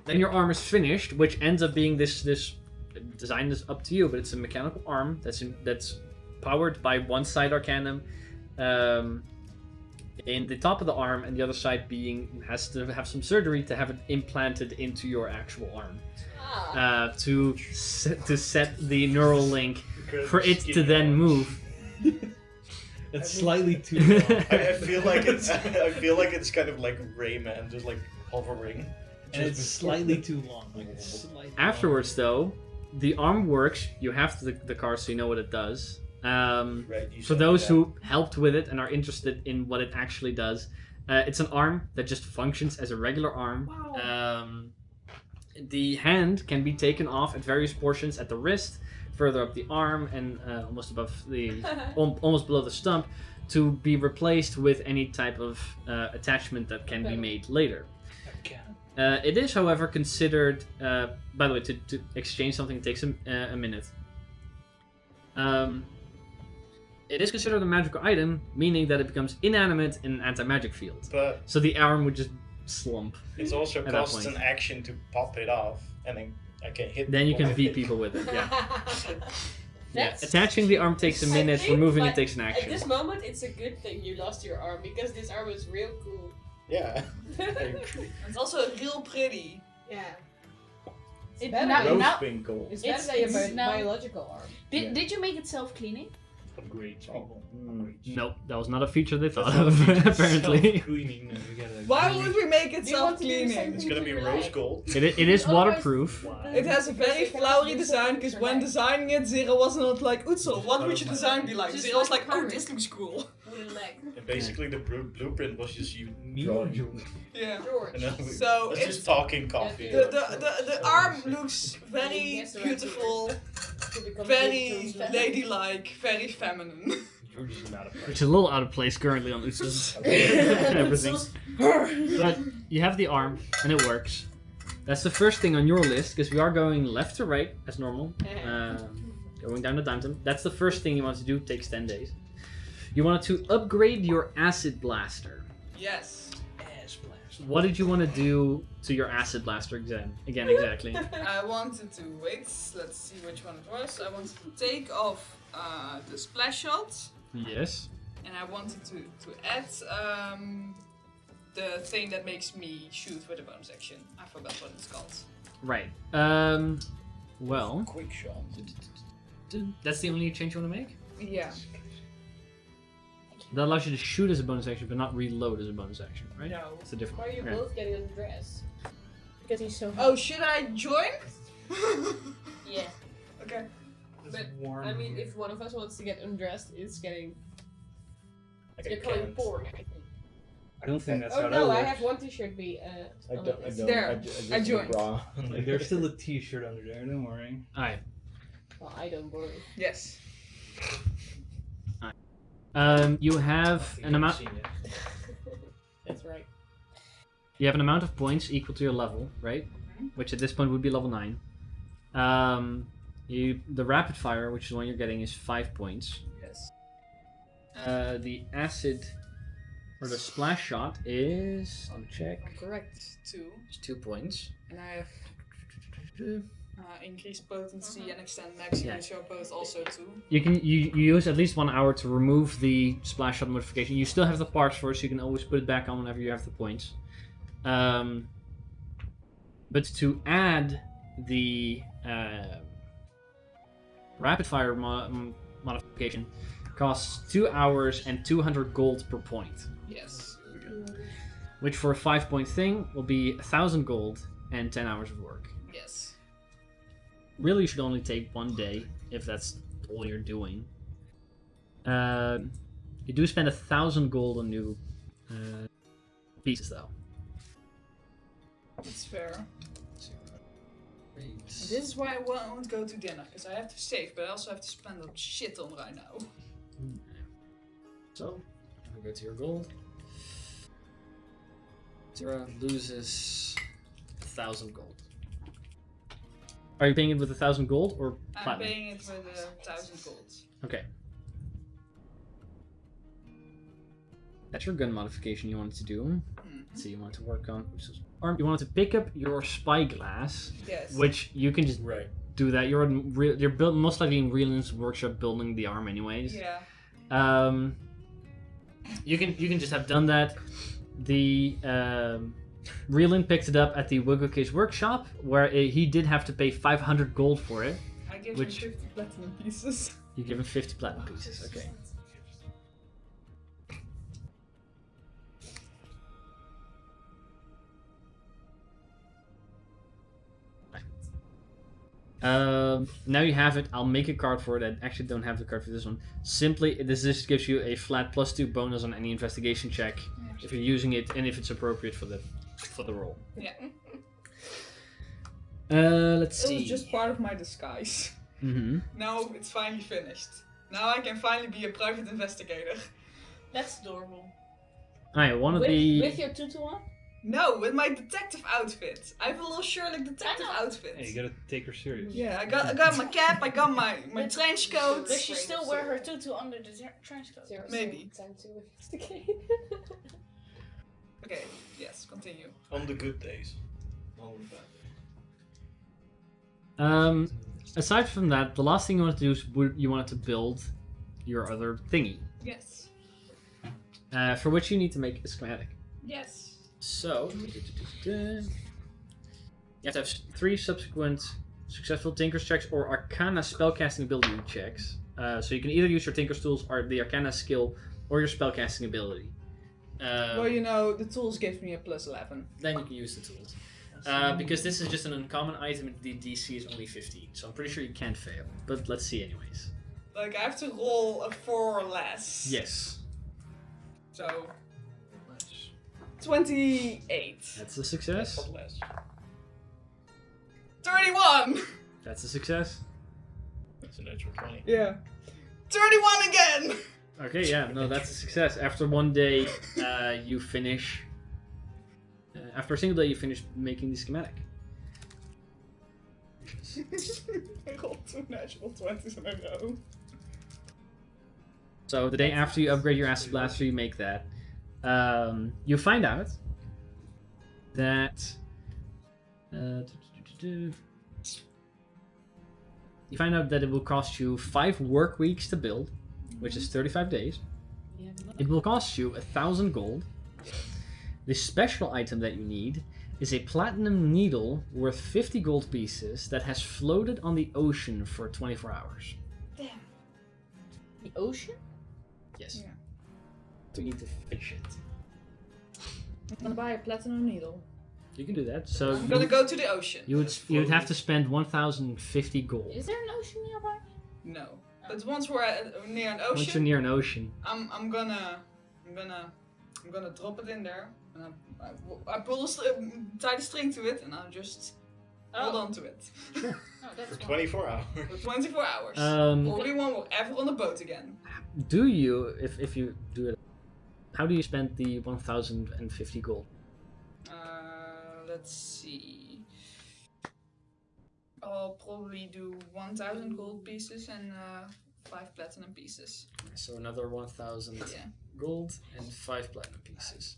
Then your arm is finished, which ends up being this design is up to you, but it's a mechanical arm that's powered by one side arcanum, in the top of the arm, and the other side has to have some surgery to have it implanted into your actual arm. To set the neural link for it to then move. It's slightly too long. I feel like it's kind of like Rayman, just like hovering. And it's slightly too long. Like it's slightly Afterwards, though, the arm works. You have the car, so you know what it does. Right, you For said those that. who helped with it and are interested in what it actually does, it's an arm that just functions as a regular arm. The hand can be taken off at various portions at the wrist, further up the arm, and almost above almost below the stump, to be replaced with any type of attachment that can be made later. It is, however, considered. By the way, to exchange something takes a minute. It is considered a magical item, meaning that it becomes inanimate in an anti-magic field. But So the arm would just slump. it also At that costs point. an action to pop it off, and then I can hit. Then you people can with beat it. people with it. Yeah. That's- Attaching the arm takes a minute. think, Removing like, it takes an At action. this moment, it's a good thing you lost your arm because this arm is real cool. Yeah. I agree. It's also real pretty. Yeah. It, better now, Rose now, pink gold. It's It's- better than it's your now- biological arm. did you make it self-cleaning? Upgrades people. Nope, that was not a feature they thought That's not a of. feature. Apparently, Cleaning. You gotta Why clean would we make it Do you want to do self-cleaning? something? It's gonna be rose gold. it is waterproof. It has a very flowery design, because when designing it, Zero was not like, Utso, what would your design be like? Just Zero was like like, oh, Harry. this looks cool. Wooden leg. And basically, the blueprint was just you Me drawing. or June? Yeah. And then we, So let's it's just talking coffee. the arm looks very beautiful, very ladylike, very feminine. George is not a Which is a little out of place currently on Utsa's everything. But you have the arm, and it works. That's the first thing on your list, because we are going left to right, as normal. Going down the timetable. That's the first thing you want to do, takes 10 days. You want to upgrade your acid blaster. Yes. ass blast. What did you want to do to your acid blaster again exactly? I wanted to wait. Let's see which one it was. I wanted to take off the splash shot, Yes. and I wanted to add the thing that makes me shoot with a bonus action. I forgot what it's called. Right. Well, Quick shot. that's the only change you want to make? Yeah. That allows you to shoot as a bonus action, but not reload as a bonus action, right? No. It's a different Why are you yeah. both getting undressed? Because he's so. Oh, should I join? Yeah. Okay. But, warm. I mean, if one of us wants to get undressed, it's getting Like I becoming can't. porn. I don't think that's Oh how no, that I works. have one t-shirt be I on don't. the I list. don't. There, just I a joined. bra. Like, there's still a t-shirt under there, don't worry. Alright. Well, I don't worry. Yes. You have an amount. Seen it. That's right. You have an amount of points equal to your level, right? Which at this point would be level 9. The rapid fire, which is the one you're getting, is 5 points. Yes. The acid or the splash shot is. Let me check. Correct. 2. It's 2 points. And I have Increase potency and extend max Yeah. use your both also too. You use at least 1 hour to remove the splash shot modification. You still have the parts for it, so you can always put it back on whenever you have the points. But to add the rapid fire modification costs 2 hours and 200 gold per point, Yes. which for a 5-point thing will be 1,000 gold and 10 hours of work. Yes. Really should only take 1 day if that's all you're doing. You do spend 1,000 gold on new pieces though. It's fair. This is why I won't go to dinner, because I have to save, but I also have to spend a shit on right now. So, I'll go to your gold. Zero loses 1,000 gold. Are you paying it with 1,000 gold or I'm platinum? paying it with 1,000 gold. Okay. That's your gun modification you wanted to do. So you want to work on, or you want to pick up your spyglass, Yes. which you can just Right. do that. You're most likely in Reelin's workshop building the arm anyways. Yeah. You can just have done that. The Reelin picked it up at the Wigglecase workshop, where he did have to pay 500 gold for it. I give Which- him 50 platinum pieces. You give him 50 platinum pieces. Okay. Now you have it. I'll make a card for it. I actually don't have the card for this one. Simply, this just gives you a flat +2 bonus on any investigation check if you're using it and if it's appropriate for the roll. Yeah. Let's It see. was just part of my disguise. Mm-hmm. Now it's finally finished. Now I can finally be a private investigator. That's adorable. Alright, one of With the. your tutu on? No, with my detective outfit. I have a little Sherlock detective outfit. Hey, you gotta take her serious. Yeah, I got my cap, I got my trench coat. Does she still wear her tutu under the trench coat? Maybe. Time to investigate. Okay, yes, continue. On the good days. Not on the bad days. Aside from that, the last thing you want to do is you want to build your other thingy, Yes. for which you need to make a schematic. Yes. So, you have to have 3 subsequent successful Tinker's checks or Arcana spellcasting ability checks. So you can either use your Tinker's tools or the Arcana skill or your spellcasting ability. Well, you know, the tools give me a +11. Then you can use the tools. Because this is just an uncommon item, the DC is only 15, so I'm pretty sure you can't fail. But let's see anyways. Like, I have to roll a 4 or less. Yes. So, 28. That's a success. Or less. 31! That's a success. That's a natural 20. Yeah. 31 again! Okay, yeah, no, that's a success. After 1 day, you finish. After a single day, you finish making the schematic. I rolled 2 natural 20s in a row. So the day after you upgrade your acid blaster, you make that. You find out that it will cost you 5 work weeks to build, which is 35 days. It will cost you 1,000 gold. The special item that you need is a platinum needle worth 50 gold pieces that has floated on the ocean for 24 hours. The ocean? Yes. Yeah. So you need to fish it. I'm gonna buy a platinum needle. You can do that. So I'm gonna go to the ocean. you would have to spend 1,050 gold. Is there an ocean nearby? No. But once we're near an Once you're ocean, near an ocean, I'm gonna drop it in there, and I pull tie the string to it, and I'll just hold on to it Oh, that's For fine. 24 hours. for 24 hours. um, Everyone will ever on the boat again. do you, if you do it, how do you spend the 1,050 gold? Let's see. I'll probably do 1,000 gold pieces and 5 platinum pieces. So another 1,000 Yeah. gold and 5 platinum pieces.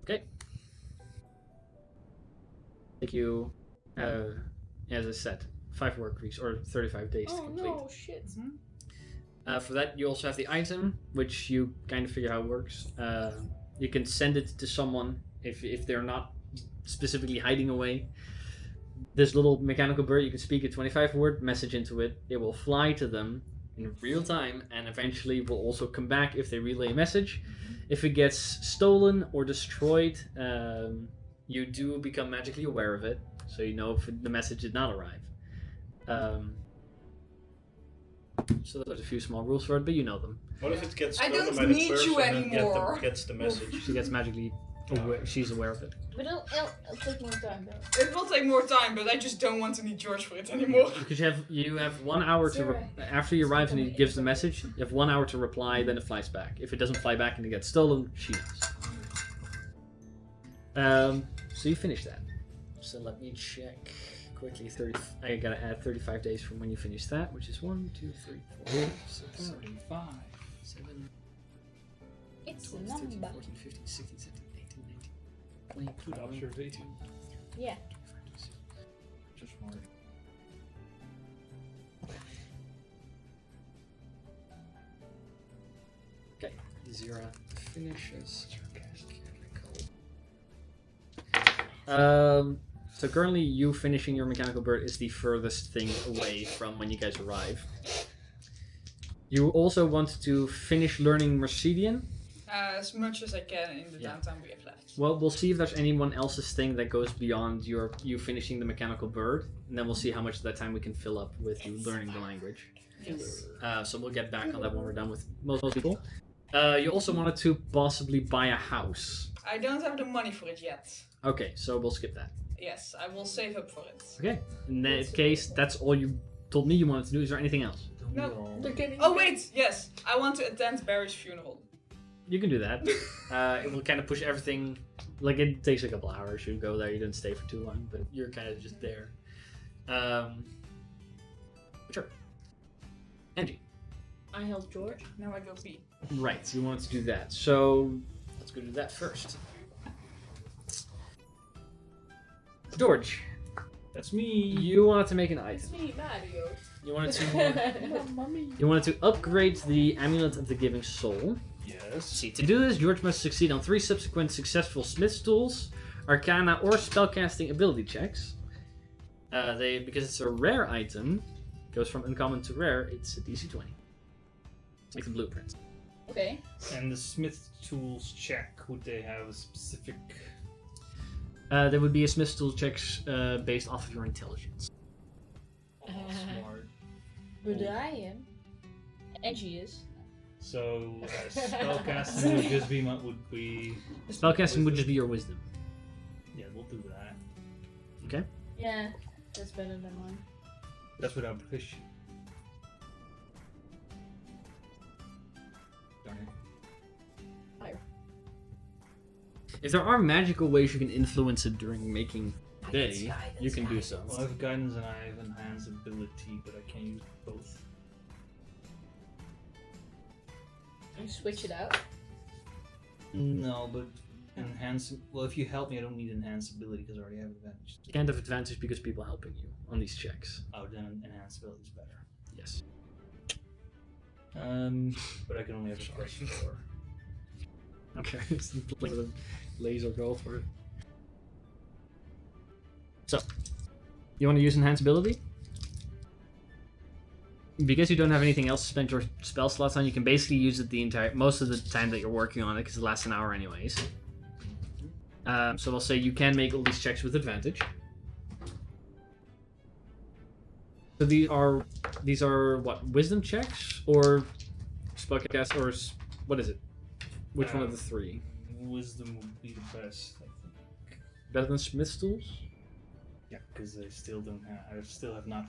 Okay. take you, as I said, 5 work weeks or 35 days to Oh complete. no, shit. For that, you also have the item, which you kind of figure how it works. You can send it to someone if they're not specifically hiding away. This little mechanical bird, you can speak a 25-word message into it. It will fly to them in real time, and eventually will also come back if they relay a message. If it gets stolen or destroyed, you do become magically aware of it, so you know if the message did not arrive. So there's a few small rules for it, but you know them. What if it gets I stolen don't by the need you person and anymore. gets the message? She gets magically aware. She's aware of it. But it'll take more time though. It will take more time, but I just don't want to need George for it anymore. Because you have 1 hour to after he arrives and he gives the message. You have 1 hour to reply, then it flies back. If it doesn't fly back and it gets stolen, she knows. So you finish that. So let me check quickly. I gotta add 35 days from when you finish that, which is 1, 2, 3, 4, 6, 35. 7, It's a 12, 13, number. 14, 15, 16, 17, 18, 19, 20, Good observation. Yeah. Just smart. Okay, Zira finishes. So currently you finishing your mechanical bird is the furthest thing away from when you guys arrive. You also want to finish learning Mercedian. As much as I can in the Yeah. downtime we have left. Well, we'll see if there's anyone else's thing that goes beyond you finishing the mechanical bird, and then we'll see how much of that time we can fill up with you learning the language. Yes. So we'll get back on that when we're done with most people. You also wanted to possibly buy a house. I don't have the money for it yet. Okay, so we'll skip that. Yes, I will save up for it. Okay, in that case, that's all you told me you wanted to do. Is there anything else? No. They're getting Oh wait, yes, I want to attend Barry's funeral. You can do that. It will kind of push everything. Like, it takes a couple hours. You go there, you didn't stay for too long, but you're kind of just there. Sure. Angie. I help George. Now I go pee. Right, you wanted to do that. So, let's go do that first. George, That's me. you wanted to make an It's item. me, Mario. You wanted to upgrade the Amulet of the Giving Soul. Yes. See, to do this, George must succeed on 3 subsequent successful Smith's tools, Arcana, or Spellcasting ability checks. Because it's a rare item, goes from uncommon to rare, it's a DC 20. It's like the blueprint. Okay. And the Smith tools check, would they have a specific... There would be a Smith's tools checks based off of your intelligence. Smart. But I am. Angie is. So, spellcasting would just be would be... Spellcasting would just be your wisdom. Yeah, we'll do that. Okay? Yeah, that's better than mine. That's without proficiency. Darn it. If there are magical ways you can influence it during making day, you can do so. Well, I have guidance and I have enhanced ability, but I can't use both. You switch it out. No, but enhance. Well, if you help me, I don't need enhanced ability because I already have advantage. You can't have advantage because people are helping you on these checks. Oh, then enhanced ability is better. Yes. But I can only have a question for. Okay, play with a laser goal for it. So, you want to use enhanced ability? Because you don't have anything else to spend your spell slots on, you can basically use it most of the time that you're working on it, because it lasts an hour anyways. So we'll say you can make all these checks with advantage. So these are what, wisdom checks or spellcast, or what is it? Which one of the 3? Wisdom would be the best, I think. Better than Smith's tools? Yeah, because I still don't have. I still have not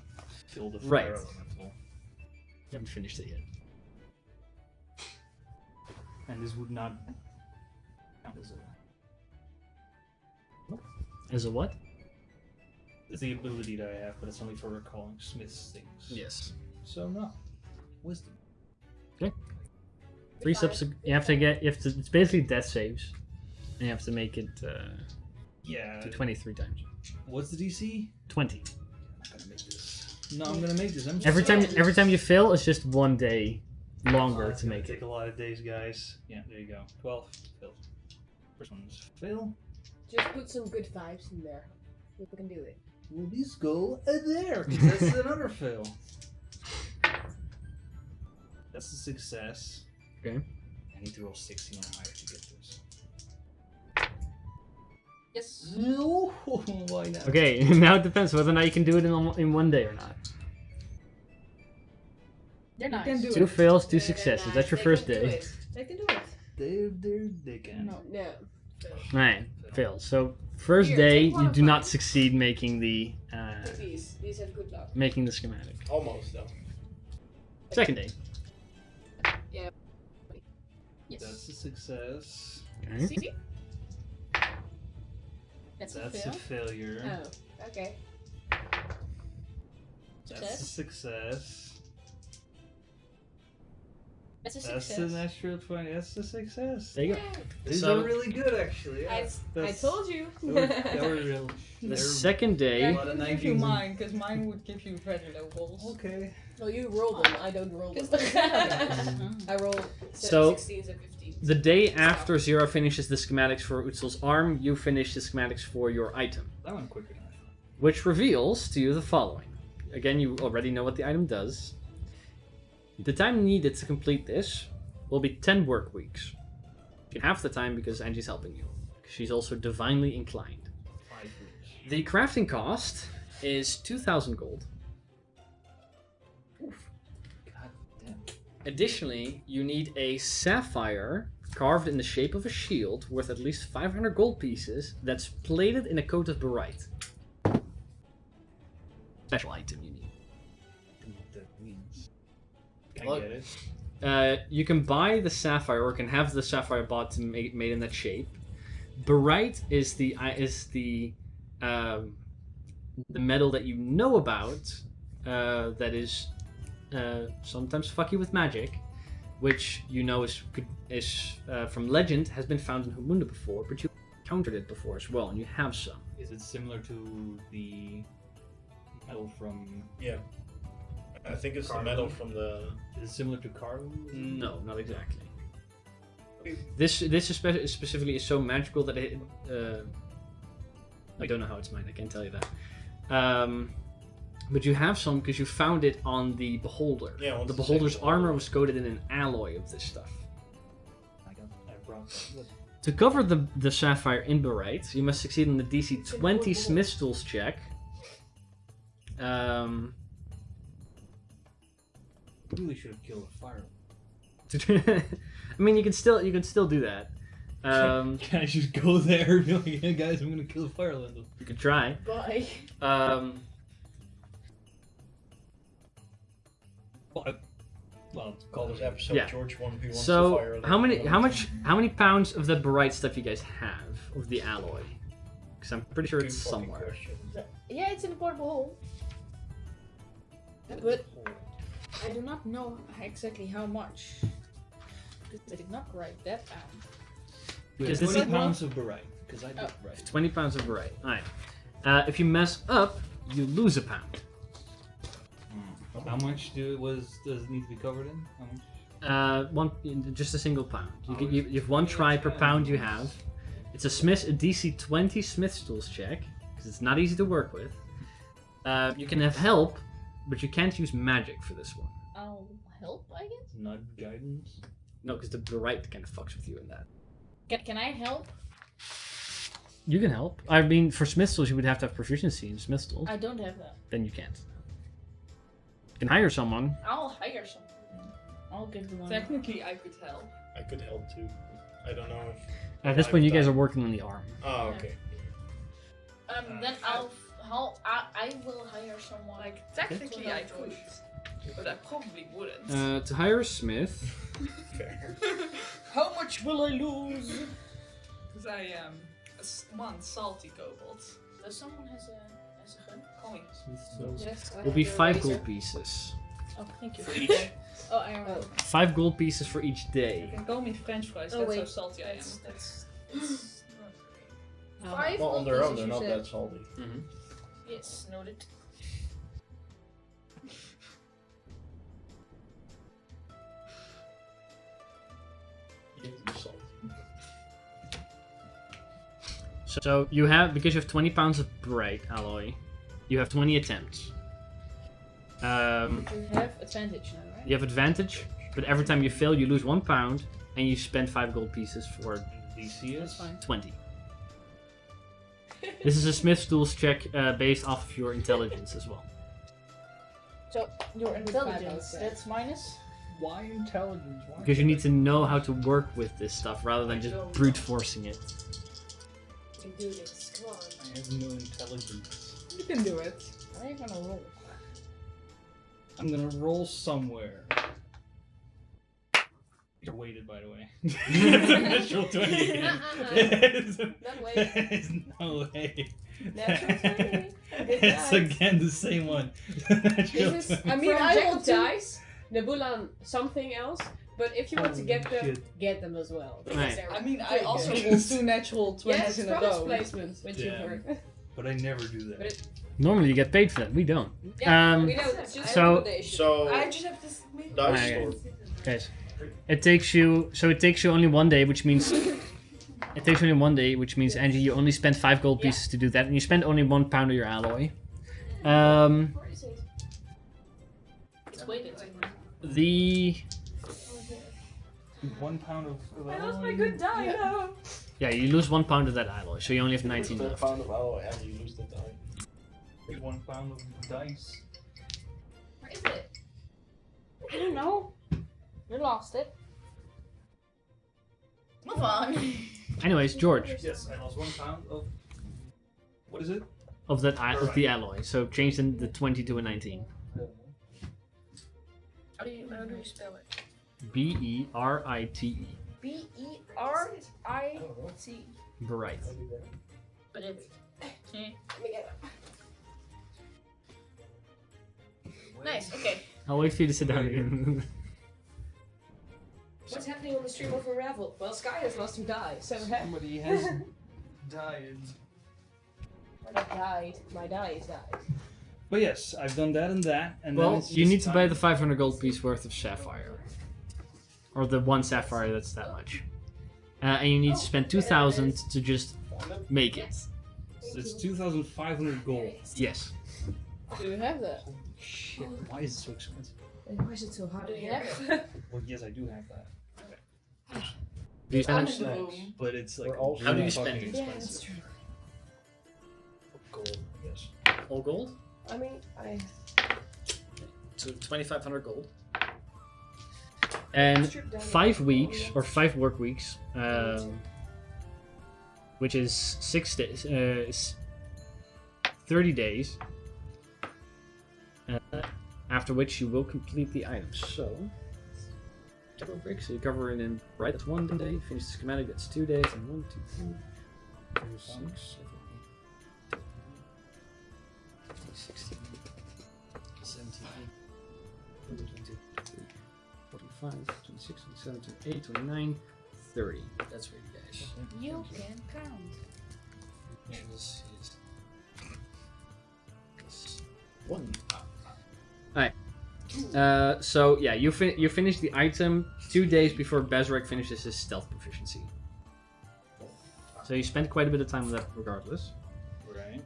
filled the fire Right. elemental. You haven't finished it yet. And this would not count as a. As a what? It's the ability that I have, but it's only for recalling Smith's things. Yes. So no, wisdom. 3 subs. You have to. It's basically death saves. And you have to make it Yeah. to 23 times. What's the DC? 20. I'm not gonna make this. No, I'm gonna make this. I'm Every time you fail, it's just 1 day longer It's to gonna make take it. a lot of days, guys. Yeah, there you go. 12 failed. First one's fail. Just put some good vibes in there. People can do it. Will these go there? 'Cause that's another fail. That's a success. Okay. I need to roll 16 or higher to get this. Yes. No, why not? Okay, now it depends whether or not you can do it in 1 day or not. They're nice. can do 2 it. fails, 2 Yeah, they're successes. nice. That's your They first can do day. it. They can do it. They can. No. No. Right, fails. So first Here, day take one you of do not mine. succeed making the These have good luck. making the schematic. Almost though. Second day. Yes. That's a success. Okay. See? That's a That's fail. a failure. Oh, okay. That's a Success. success. That's a That's success. a natural 20. That's a success. There you go. These So- are really good, actually. Yeah. I That's- told you. They were real. The They're- second day. Yeah, A lot of I give you 19s. mine, because mine would give you very low rolls. Okay. Well, you roll them. I don't roll them. I roll So- 16s and 15s. The day after Zero finishes the schematics for Utzel's arm, you finish the schematics for your item, That went quicker than I thought. which reveals to you the following. Again, you already know what the item does. The time needed to complete this will be 10 work weeks. Half the time because Angie's helping you. She's also divinely inclined. 5 weeks. The crafting cost is 2,000 gold. God damn. Additionally, you need a sapphire carved in the shape of a shield worth at least 500 gold pieces that's plated in a coat of barite. Special item you need. I don't know what that means. Well, I get it. You can buy the sapphire or can have the sapphire bought to make made in that shape. Barite is the metal that you know about that is sometimes fucky with magic, which you know is from legend has been found in Humunda before, but you encountered it before as well, and you have some. Is it similar to the metal from? Yeah. I think it's the Carbon. metal from the. Is it similar to carbon? No, not exactly. This specifically is so magical that it. I don't know how it's mined. I can't tell you that. But you have some because you found it on the beholder. Yeah, The beholder's armor was coated in an alloy of this stuff. I brought that. Good. To cover the sapphire in barite, you must succeed on the DC 20 Smith's Tools check. Really should have killed a fire. I mean, you can still do that. Can I just go there and be like, yeah, guys, I'm gonna kill a fire landlord? You could try. Bye. Well, Call this episode Yeah. George 1v1 So Fire. how many pounds of the barite stuff you guys have of the alloy? Because I'm pretty sure it's somewhere. Yeah, it's in the portable hole. But I do not know exactly how much. Because I did not write that down. Because There's this 20 is pounds of barite. Because I did Oh. right. 20 pounds of barite. Alright. If you mess up, you lose a pound. How much does it need to be covered in? How much? Just a single pound. Oh, You have one try per pound you have. It's a DC 20 Smith's Tools check because it's not easy to work with. You can have help, but you can't use magic for this one. I'll help, I guess. Not guidance. No, because the barite kind of fucks with you in that. Can I help? You can help. I mean, for Smith's Tools, you would have to have proficiency in Smith's Tools. I don't have that. Then you can't. You can hire someone. I'll hire someone. I'll give the money. Technically, I could help. I could help too. I don't know if. At this point, you guys are working on the arm. Oh, okay. Then I will hire someone. Like, technically, I could. But I probably wouldn't. To hire a smith. Fair. How much will I lose? Because I am one salty kobold. Does someone has a gun? Coming. Yes, I Will be have a 5 razor. gold pieces. Oh, thank you. For each. Oh, I remember. 5 gold pieces for each You day. can call me French fries, Oh, that's wait. how salty I am. That's 5 Well, on gold their own, pieces, they're you not said. that salty. Mm-hmm. Yes, noted. You have to be salty. So you have, because you have 20 pounds of bright alloy, you have 20 attempts. You have advantage now, right? You have advantage, but every time you fail, you lose 1 pound, and you spend 5 gold pieces for DC That's is? fine. 20. This is a Smith's Tools check based off of your intelligence as well. So your With intelligence, 5 that's minus. Why intelligence? Why Because you need to know how to work with this stuff rather than just brute forcing it. You can do this. Come on. I have no intelligence. You can do it. Where are you gonna roll? I'm gonna roll somewhere. You're weighted, by the way. Natural 20 again. Not weighted. There's no way. Natural 20. It's again the same one. Natural This is, 20. I mean, From I Jack will to- dice, Nebula something else, but if you want to get them, shit. get them as well. because Right. they're I mean, I pretty also good. rolled 2 natural 20s Yes, in a product row. placement, which you've Damn. heard. But I never do that. But it, Normally you get paid for that, we don't. yeah, we know, it's just so- a recommendation. So, I just have this. dice Okay. store. Guys, it takes you only 1 day, which means it takes you only 1 day, which means Angie, you only spend 5 gold Yeah. pieces to do that, and you spend only 1 pound of your alloy. Where is it? It's weighted. The 1 pound of I lost my good die, no! yeah, you lose 1 pound of that alloy, so you only have 19 1 left. pound of alloy and you lose the die. 1 pound of dice. Where is it? I don't know. You lost it. Move on. Anyways, George, Yes, I lost 1 pound of. What is it? of of the alloy, so change the 20 to a 19. How do you spell it? B-E-R-I-T-E. B-E-R-I-T. Bright. But it's. Let me get it. Nice, okay. I'll wait for you to sit down again. What's happening on the stream of Unravel? Well, Sky has lost 2 die, so Somebody has died. I died. My die is died. But yes, I've done that and that, and then Well, it's you just need to buy time. the 500 gold piece worth of sapphire. Or the 1 sapphire that's that much. And you need to spend 2,000 to just make it. It's 2,500 gold. Yes. Do you have that? Shit, why is it so expensive? Why is it so hard to Yeah. have? Well, yes, I do have that, Do you spend Snacks. but it's like We're all- How do you really spend fucking it? Yeah, expensive. that's true. Gold, I guess. all gold? I mean, I. So 2,500 gold. And 5 weeks, or 5 work weeks, which is 6 days, 30 days, after which you will complete the item. So, double break, so you cover it in right, that's 1 day, finish the schematic, that's 2 days, and 1, 2, 3, 4, 6, 7, 8, 16, 17, 18, 22, 23, 25, 26, 27, 28, 29, 30. That's right, guys. You can count. This is 1. Alright. So, yeah, you finish the item 2 days before Bezrek finishes his stealth proficiency. So you spent quite a bit of time on that regardless. Right.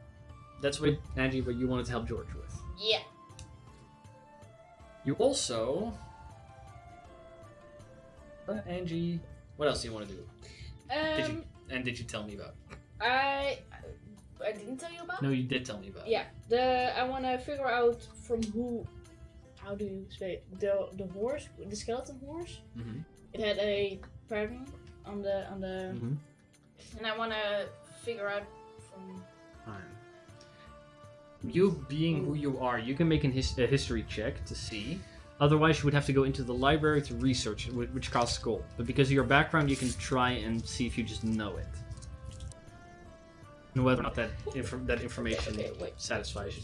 That's what, Angie, what you wanted to help George with. Yeah. You also... Angie... What else do you want to do? Did you tell me about? I didn't tell you about. No, you did tell me about. Yeah. I want to figure out from who. How do you say it? The horse, the skeleton horse? Mm-hmm. It had a pattern on the Mm-hmm. and I want to figure out from. You being who you are, you can make a history check to see. Otherwise, you would have to go into the library to research it, which costs gold. But because of your background, you can try and see if you just know it. And whether or not that information Okay, wait. satisfies you.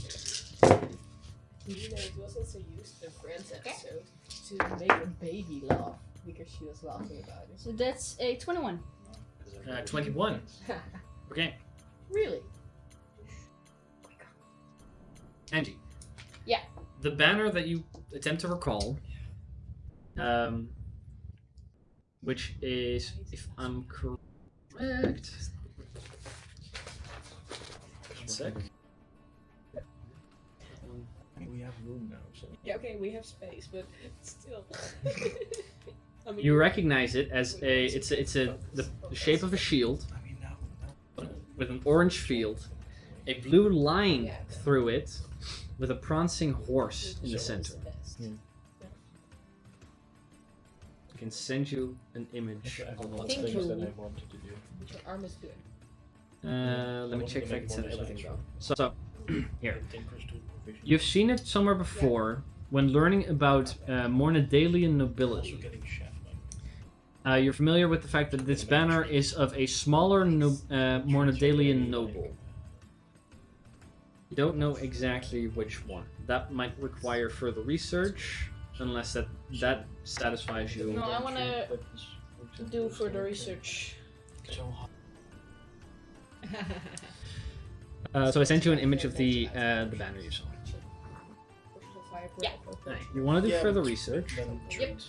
You know, it was also used in Friends episode to make a baby laugh because she was laughing about it. So that's a 21. 21. Okay. Really? Angie. Yeah. The banner that you attempt to recall, which is, if I'm correct, 1 sec. We have room now, so. Yeah, okay, we have space, but still. I mean, You recognize it as the shape of a shield I mean, now. with an orange field, a blue line through it, with a prancing horse in the center. Yeah. I can send you an image. Thank you. But your arm is good. Let me check if I can send everything though. So here, you've seen it somewhere before when learning about Mornadalian nobility. You're familiar with the fact that this banner is of a smaller Mornadalian noble. You don't know exactly which one. That might require further research, unless that satisfies you. No, I want to do further research. So I sent you an image of the banner you saw. Yeah. Right, you want to do further research. Yep.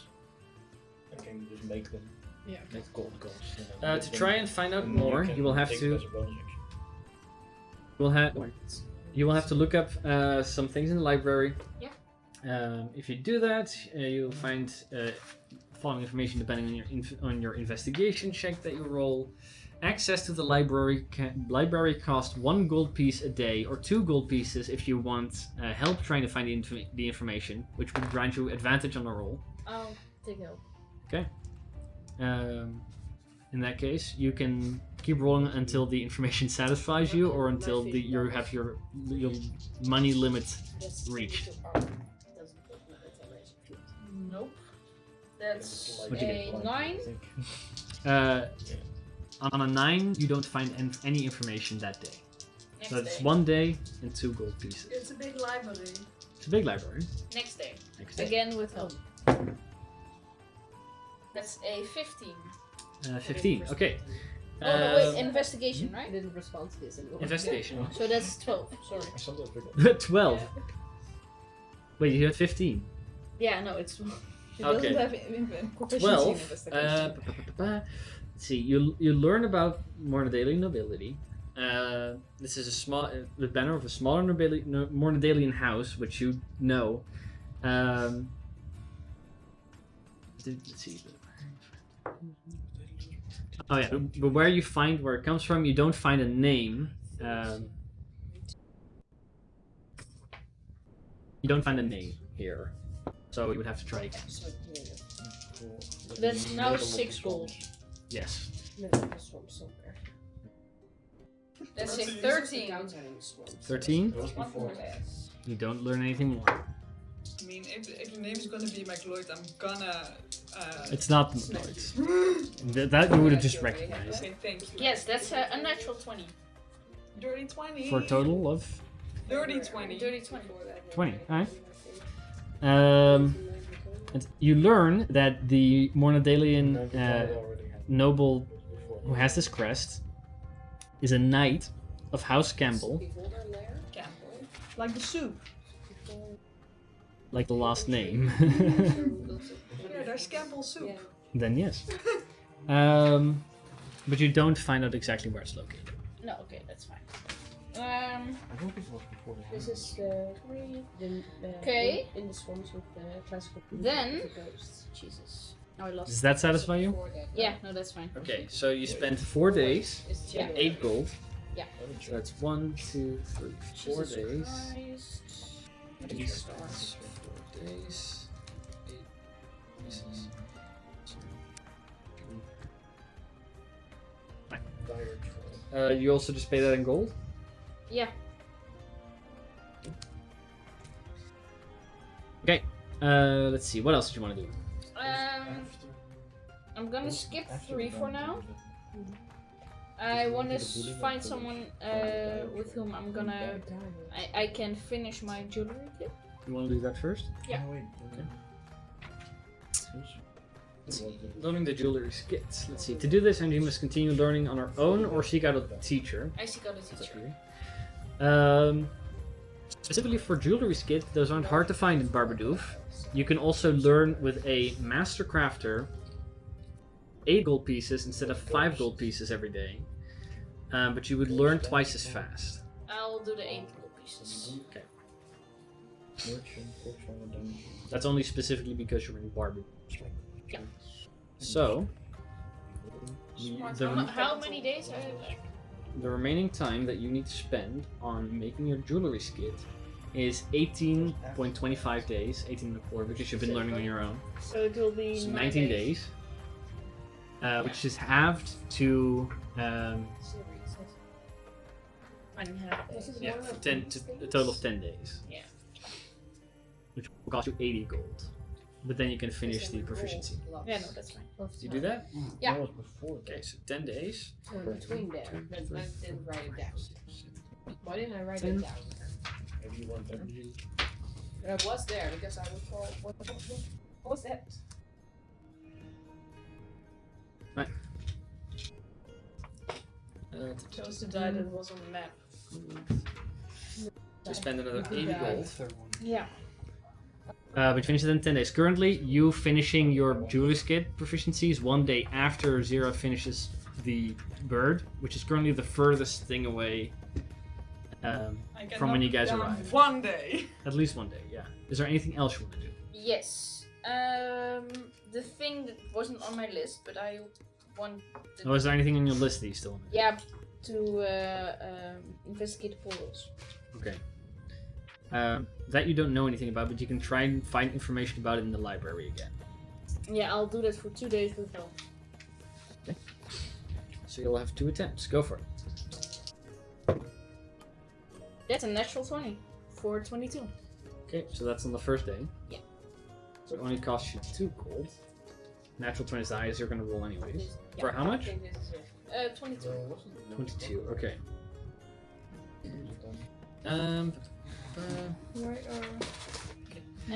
I can just make them. Yeah. Make gold costs. To try and find out more, you will have to. You will have to look up some things in the library. Yeah. If you do that, you'll find following information depending on your investigation check that you roll. Access to the library costs 1 gold piece a day, or 2 gold pieces if you want help trying to find the information, which would grant you advantage on the roll. I'll take help. Okay. In that case, you can keep rolling until the information satisfies you, or until you have your money limit reached. Nope. That's What'd you a 9. On a 9, you don't find any information that day. Next So it's day. 1 day and 2 gold pieces. It's a big library. It's a big library. Next day. Next day. Again with help. That's a 15. 15. Okay. Oh, no, wait, investigation, I right? didn't respond to this anymore. Investigation. So that's 12. Sorry. I sometimes forget. 12. Wait, you had 15. Yeah, no, it's 12. It Okay. doesn't have proficiency 12. in investigation. Let's see. You learn about Mornadalian nobility. This is the banner of a smaller Mornadalian house, which you know. Let's see. Oh yeah, but where it comes from, you don't find a name. You don't find a name here, so you would have to try again. That's now 6 gold. Yes. That's a 13. 13. It was before. You don't learn anything more. I mean, if the name is gonna be McLeod, I'm gonna. It's not Lloyd's. That you would have just recognized. Okay, thank you. Yes, that's a natural 20. Dirty 20. For a total of Dirty 20. Dirty 20. 20. Alright. You learn that the Mornadalian noble who has this crest is a knight of House Campbell, Campbell. Like the soup. like the last name. Yeah, there's Campbell soup. Then yes. But you don't find out exactly where it's located. No, okay, that's fine. I don't think it was before the This is the Okay. in the swamps with the classical Then- the ghosts. Jesus. Oh, I lost. Does that satisfy you? Yeah, no, that's fine. Okay, so you spend 4 days, It's Yeah. 8 gold. Yeah. So that's 1, 2, 3, 4 Jesus days. Christ. 8 stars, 4 days. 8 pieces. You also just pay that in gold? Yeah. Okay. Let's see. What else do you want to do? I'm gonna skip 3 for now. I want to find someone with whom I'm gonna. I can finish my jewelry clip. You want to do that first? Yeah. Oh, wait. Okay. Learning the jewelry skits. Let's see. To do this, MG must continue learning on her own or seek out a teacher. I seek out a teacher. Specifically for jewelry skits, those aren't hard to find in Barbadoof. You can also learn with a master crafter 8 gold pieces instead of 5 gold pieces every day. But you would learn twice as fast. I'll do the 8 gold pieces. Okay. That's only specifically because you're in Barbadoof. Yeah. So, How many days are there? the remaining time that you need to spend on making your jewelry skit is 18.25 days, 18 and a quarter, because you've been learning on your own. So it will be So 19 days. Which is halved to I didn't have a total of 10 days. Yeah. Which will cost you 80 gold. But then you can finish the proficiency. Yeah, no, that's fine. Do you do that? Yeah. That was before. Okay, so 10 days. So in between there, but I didn't write it down. Why didn't I write it down? Maybe you want energy. It was there because I recall what was that? Chose the die that was on the map. So spend another 80 gold. Yeah. But finish it in 10 days. Currently, you finishing your jewelry skit proficiency is 1 day after Zero finishes the bird, which is currently the furthest thing away from when you guys arrive. 1 day. At least 1 day, yeah. Is there anything else you want to do? Yes. The thing that wasn't on my list, but I want. Or is there anything on your list that you still want to do? Yeah, to investigate the portals. Okay. That you don't know anything about, but you can try and find information about it in the library again. Yeah, I'll do that for 2 days with help. Okay. So you'll have 2 attempts. Go for it. That's a natural 20 for 22. Okay, so that's on the first day. Yeah. So it only costs you 2 gold. Natural 20 is the highest you're going to roll anyways. Yeah. For how I much? think this is it. 22. 22, okay. And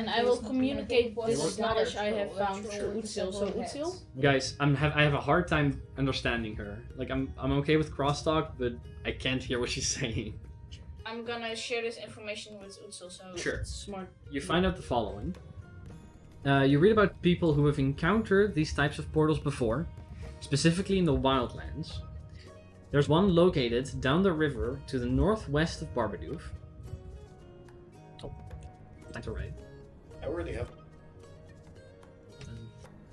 I will communicate this knowledge I have found through Utsil. So Utsil? Guys, I have a hard time understanding her. Like, I'm okay with crosstalk, but I can't hear what she's saying. I'm gonna share this information with Utsil, so Sure. it's smart. You find out the following. You read about people who have encountered these types of portals before, specifically in the Wildlands. There's one located down the river to the northwest of Barbadoof. Oh, time to write. I already have.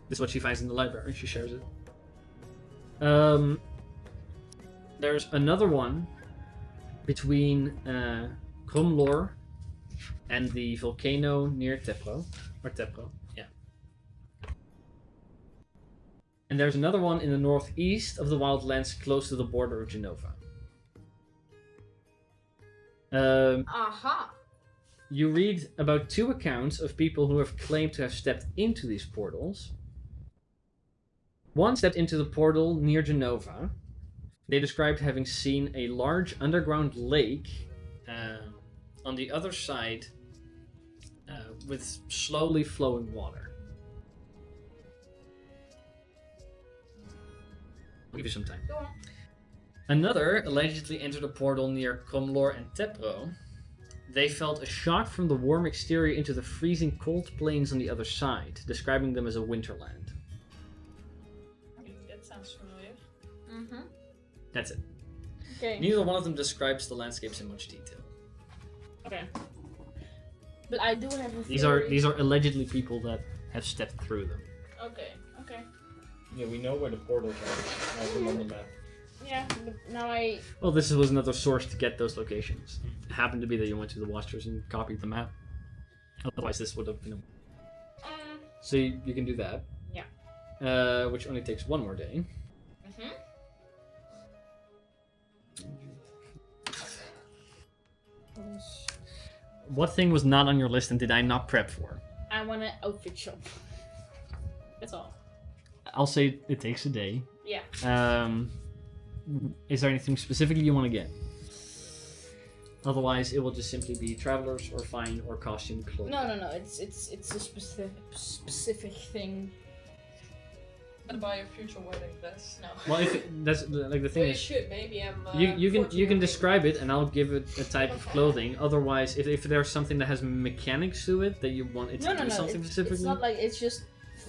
This is what she finds in the library. She shares it. There's another one between Kromlor and the volcano near Tepro. Or Tepro, yeah. And there's another one in the northeast of the Wildlands close to the border of Genova. Aha! You read about 2 accounts of people who have claimed to have stepped into these portals. One stepped into the portal near Genova. They described having seen a large underground lake on the other side with slowly flowing water. I'll give you some time. Go on. Another allegedly entered a portal near Kromlor and Tepro. They felt a shock from the warm exterior into the freezing cold plains on the other side, describing them as a winterland. That sounds familiar. Mm-hmm. That's it. Okay. Neither one of them describes the landscapes in much detail. Okay. But I do have a These theory. are allegedly people that have stepped through them. Okay. Okay. Yeah, we know where the portals are. I have them on the map. Yeah. But now I. Well, this was another source to get those locations. It happened to be that you went to the Watchers and copied the map. Otherwise, this would have been. So you can do that. Yeah. Which only takes 1 more day. Mhm. What thing was not on your list and did I not prep for? I want an outfit shop. That's all. I'll say it takes a day. Yeah. Is there anything specifically you want to get? Otherwise, it will just simply be travelers or fine or costume clothing. No. It's a specific thing. And buy a future wedding dress. No. Well, if that's like the thing Well, you is, should. Maybe I'm. you can 14 describe it, and I'll give it a type of clothing. Otherwise, if there's something that has mechanics to it that you want it to do something specifically, it's not like it's just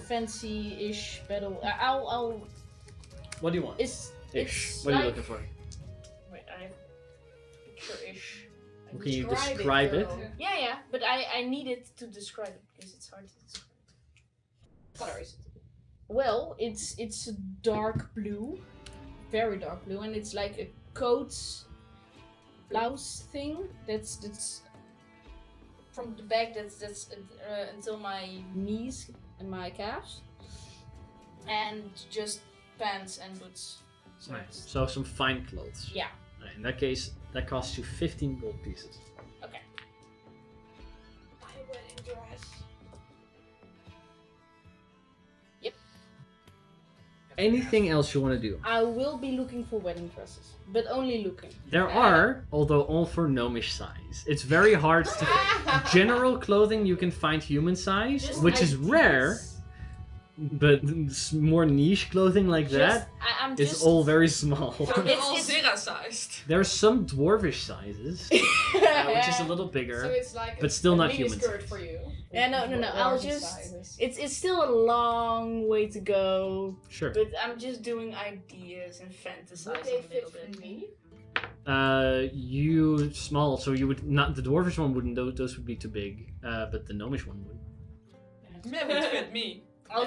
fancy-ish battle. I'll. what do you want? It's What are you like- looking for? Wait, I have picture-ish. Can you Describe it, describe it? though. Yeah, but I needed to describe it because it's hard to describe. What color is it? Well, it's a dark blue, very dark blue, and it's like a coat blouse thing. That's from the back. That's until my knees and my calves, and just pants and boots. So Nice. it's- So some fine clothes. Yeah. Right, in that case, that costs you 15 gold pieces. Okay. My wedding dress. Anything else you want to do? I will be looking for wedding dresses, but only looking. There are, although all for gnomish size. It's very hard to. General clothing you can find human size, Just which is ideas. rare, but more niche clothing like that I'm is just all very small. So they're It's- all it's- Zera-sized. There are some dwarvish sizes, which is a little So bigger. it's like But still a not mini human skirt size. for you. Yeah, no. I'll Larger just. sizes. It's still a long way to go, Sure. but I'm just doing ideas and Would fantasizing they a fit little bit. for me? You small, so you would not. The dwarvish one wouldn't. Those would be too big. But the gnomish one would. That would fit me. I'll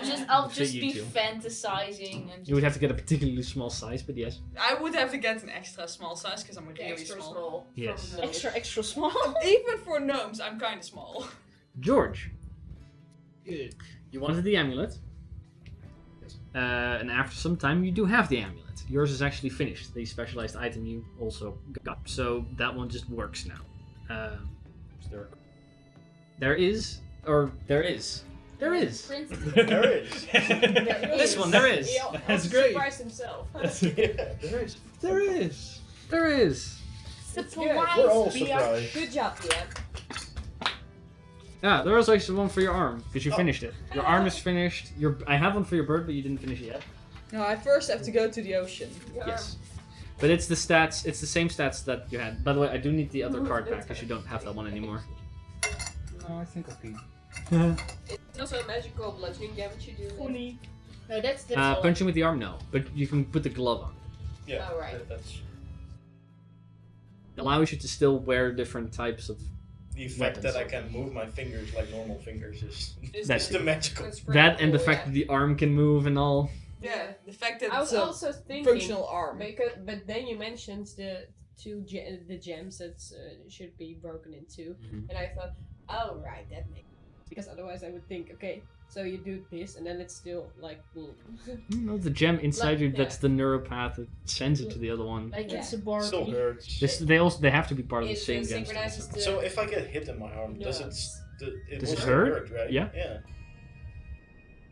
Fit just you be too. fantasizing and. You would have to get a particularly small size, but yes. I would have to get an extra small size because I'm really Extra small. small. Yes. extra small. Even for gnomes, I'm kind of small. George, Good. you wanted the amulet. And after some time, you do have the amulet. Yours is actually finished. The specialized item you also got. So that one just works now. There is. There is. There is. This one, there is. He That's also great. surprised himself. There is. There is. We're all surprised. Good job, yeah. Yeah, there was also one for your arm because you finished it. Your arm is finished. I have one for your bird, but you didn't finish it yet. No, I first have to go to the ocean. Yes. But it's the stats. It's the same stats that you had. By the way, I do need the other card back because you don't have that one anymore. No, I think I'll keep. It's also a magical bludgeoning damage you do. Funny. No, that's all. Punching with the arm, no. But you can put the glove on. Yeah, Oh, right. that's It allows you to still wear different types of. the fact that I Weapons. can move my fingers like normal fingers is That's the magical. It's pretty That and the cool, fact that the arm can move and all. Yeah, the fact that I was it's a also thinking, functional arm. but then you mentioned the the gems that should be broken in two, Mhm. and I thought, oh right, that makes because otherwise I would think, okay, so you do this and then it's still like, No, the gem inside Like, you, that's the neuropath that sends it to the other one. Like it's a Still Barbie. hurts. They have to be part of the it same gem. synchronizes the. So if I get hit in my arm, does it? Neurons. It Does will it still hurt? right? Yeah. Yeah.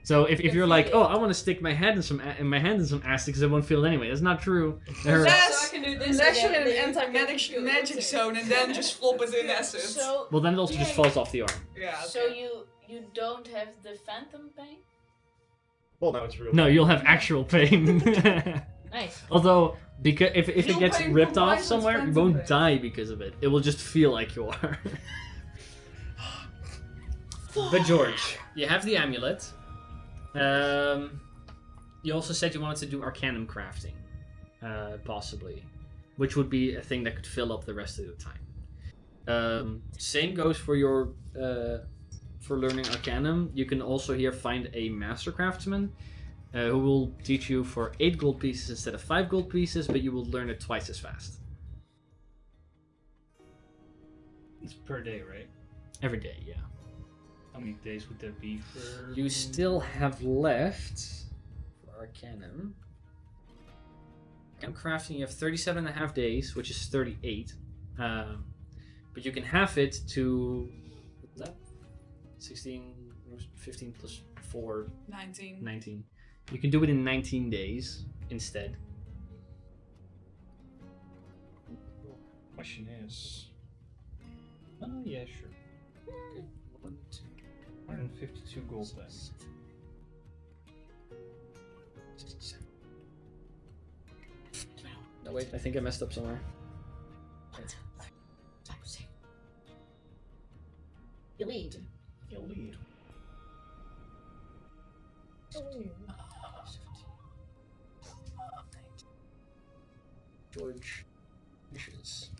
So if can you're feel like, it. oh, I want to stick my head in my hand in some acid because I won't feel it anyway. That's not true. It hurts. Yes! So I can do this Unless and you're in then an you can anti-magic feel magic it. zone and then just flop it in acid. So Well, then it also just falls off the arm. Yeah. Okay. so you don't have the phantom pain? Well, now it's real. No, you'll have actual pain. Nice. Although, because if it Real gets pain ripped combined off with somewhere, you phantom won't pain. die because of it. It will just feel like you are. But George, you have the amulet. You also said you wanted to do arcanum crafting, possibly, which would be a thing that could fill up the rest of the time. Same goes for your for learning arcanum. You can also here find a master craftsman who will teach you for 8 gold pieces instead of 5 gold pieces, but you will learn it twice as fast It's per day, right? every day. Yeah. How many days would that be for? You still have left for Arcanum. Arcanum crafting, you have 37.5 days, which is 38. But you can half it to what's that? 16, 15 plus 4, 19. 19. You can do it in 19 days instead. Question is. Oh yeah, sure. 1, 2, 152 gold then. No, wait, I think I messed up somewhere. You lead. You'll lead. George wishes.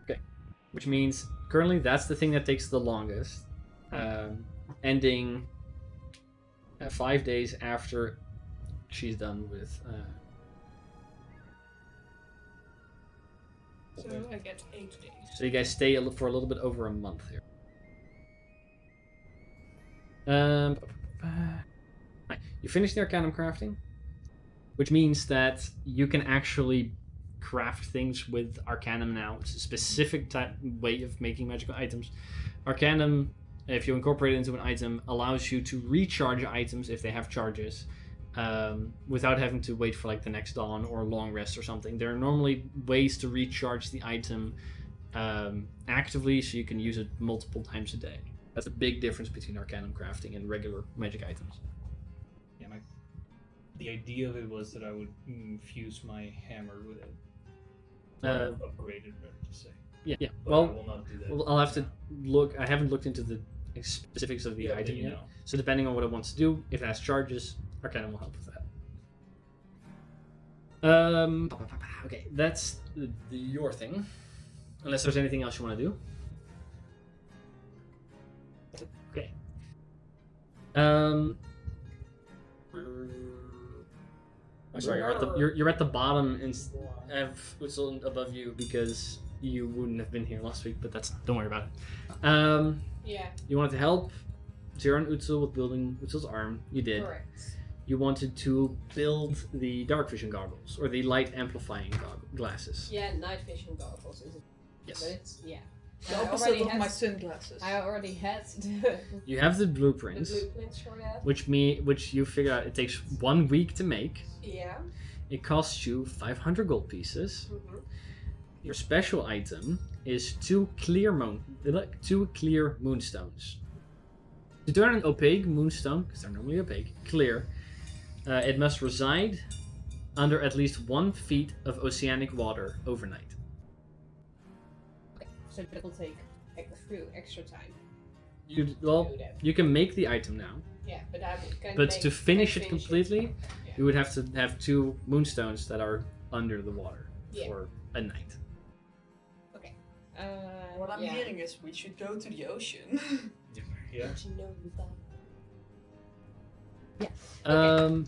Okay, which means currently that's the thing that takes the longest, ending 5 days after she's done with. So I get 8 days. So you guys stay for a little bit over a month here. Right, you finish the Arcanum crafting, which means that you can actually craft things with Arcanum now. It's a specific type way of making magical items. Arcanum, if you incorporate it into an item, allows you to recharge items if they have charges, without having to wait for like the next dawn or a long rest or something. There are normally ways to recharge the item actively, so you can use it multiple times a day. That's a big difference between Arcanum crafting and regular magic items. Yeah, the idea of it was that I would fuse my hammer with it. Upgrade it, better to say. Yeah. But I will Well, not do that. I'll have to look. I haven't looked into the specifics of the Yeah, item you yet. know. So depending on what it wants to do, if it has charges, Arcanum will help with that. Okay, that's your thing. Unless there's anything else you want to do. Okay. I'm sorry, you're at the bottom and I have Utsul above you because you wouldn't have been here last week, but don't worry about it. Yeah, You wanted to help Zero and Utsul with building Utsul's arm. You did. correct. You wanted to build the dark vision goggles or the light amplifying glasses. Yeah, night vision goggles is it? Yes. But it's, yeah. The I opposite already of had- my sunglasses. I already had the You have the blueprints, blueprints for that. which you figure out it takes 1 week to make. Yeah. It costs you 500 gold pieces. Mm-hmm. Your special item is two clear moonstones. To turn an opaque moonstone, because they're normally opaque, clear, it must reside under at least 1 feet of oceanic water overnight. Okay. So that will take a few extra time. You to do that. you can make the item now, Yeah, but I can but make, to finish can it completely, Yeah. you would have to have 2 moonstones that are under the water Yeah. for a night. What I'm yeah. hearing is we should go to the ocean. Yeah. Don't you know that?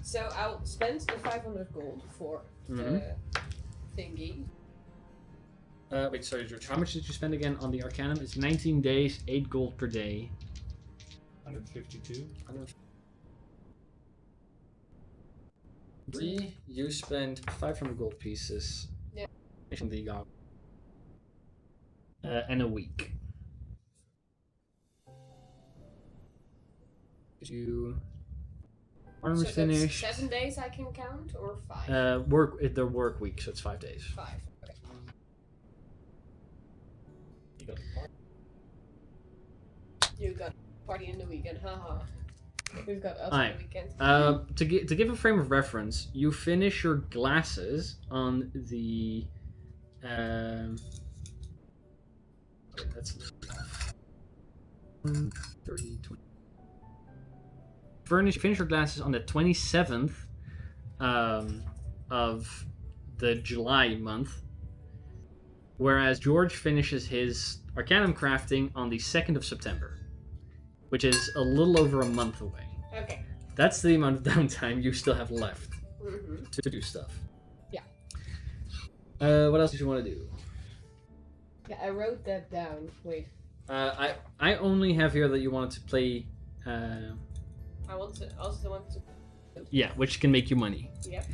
So I'll spend the 500 gold for the thingy. Wait, sorry, George. How much did you spend again on the Arcanum? It's 19 days, 8 gold per day. 152. You spend 500 gold pieces. Yeah. From the gog. And a week. You armor So that's finished. 7 days I can count, or 5? Their work week, so it's 5 days. 5. Okay. You got party in the weekend, haha. We've got us Alright. on the weekend. To give a frame of reference, you finish your glasses on the. That's 30, 20. Finish your glasses on the 27th of the July month, whereas George finishes his Arcanum crafting on the 2nd of September, which is a little over a month away. Okay. That's the amount of downtime you still have left Mm-hmm. to do stuff. Yeah. What else did you want to do? Yeah, I wrote that down. Wait. I only have here that you wanted to play. I also want to. Yeah, which can make you money. Yep.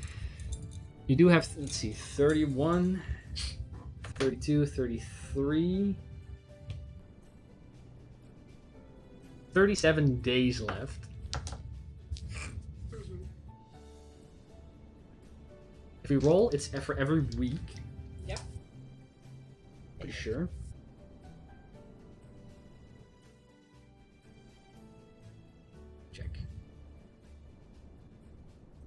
You do have, let's see, 31, 32, 33, 37 days left. Mm-hmm. If we roll, it's for every week. Yep. Pretty sure. Check.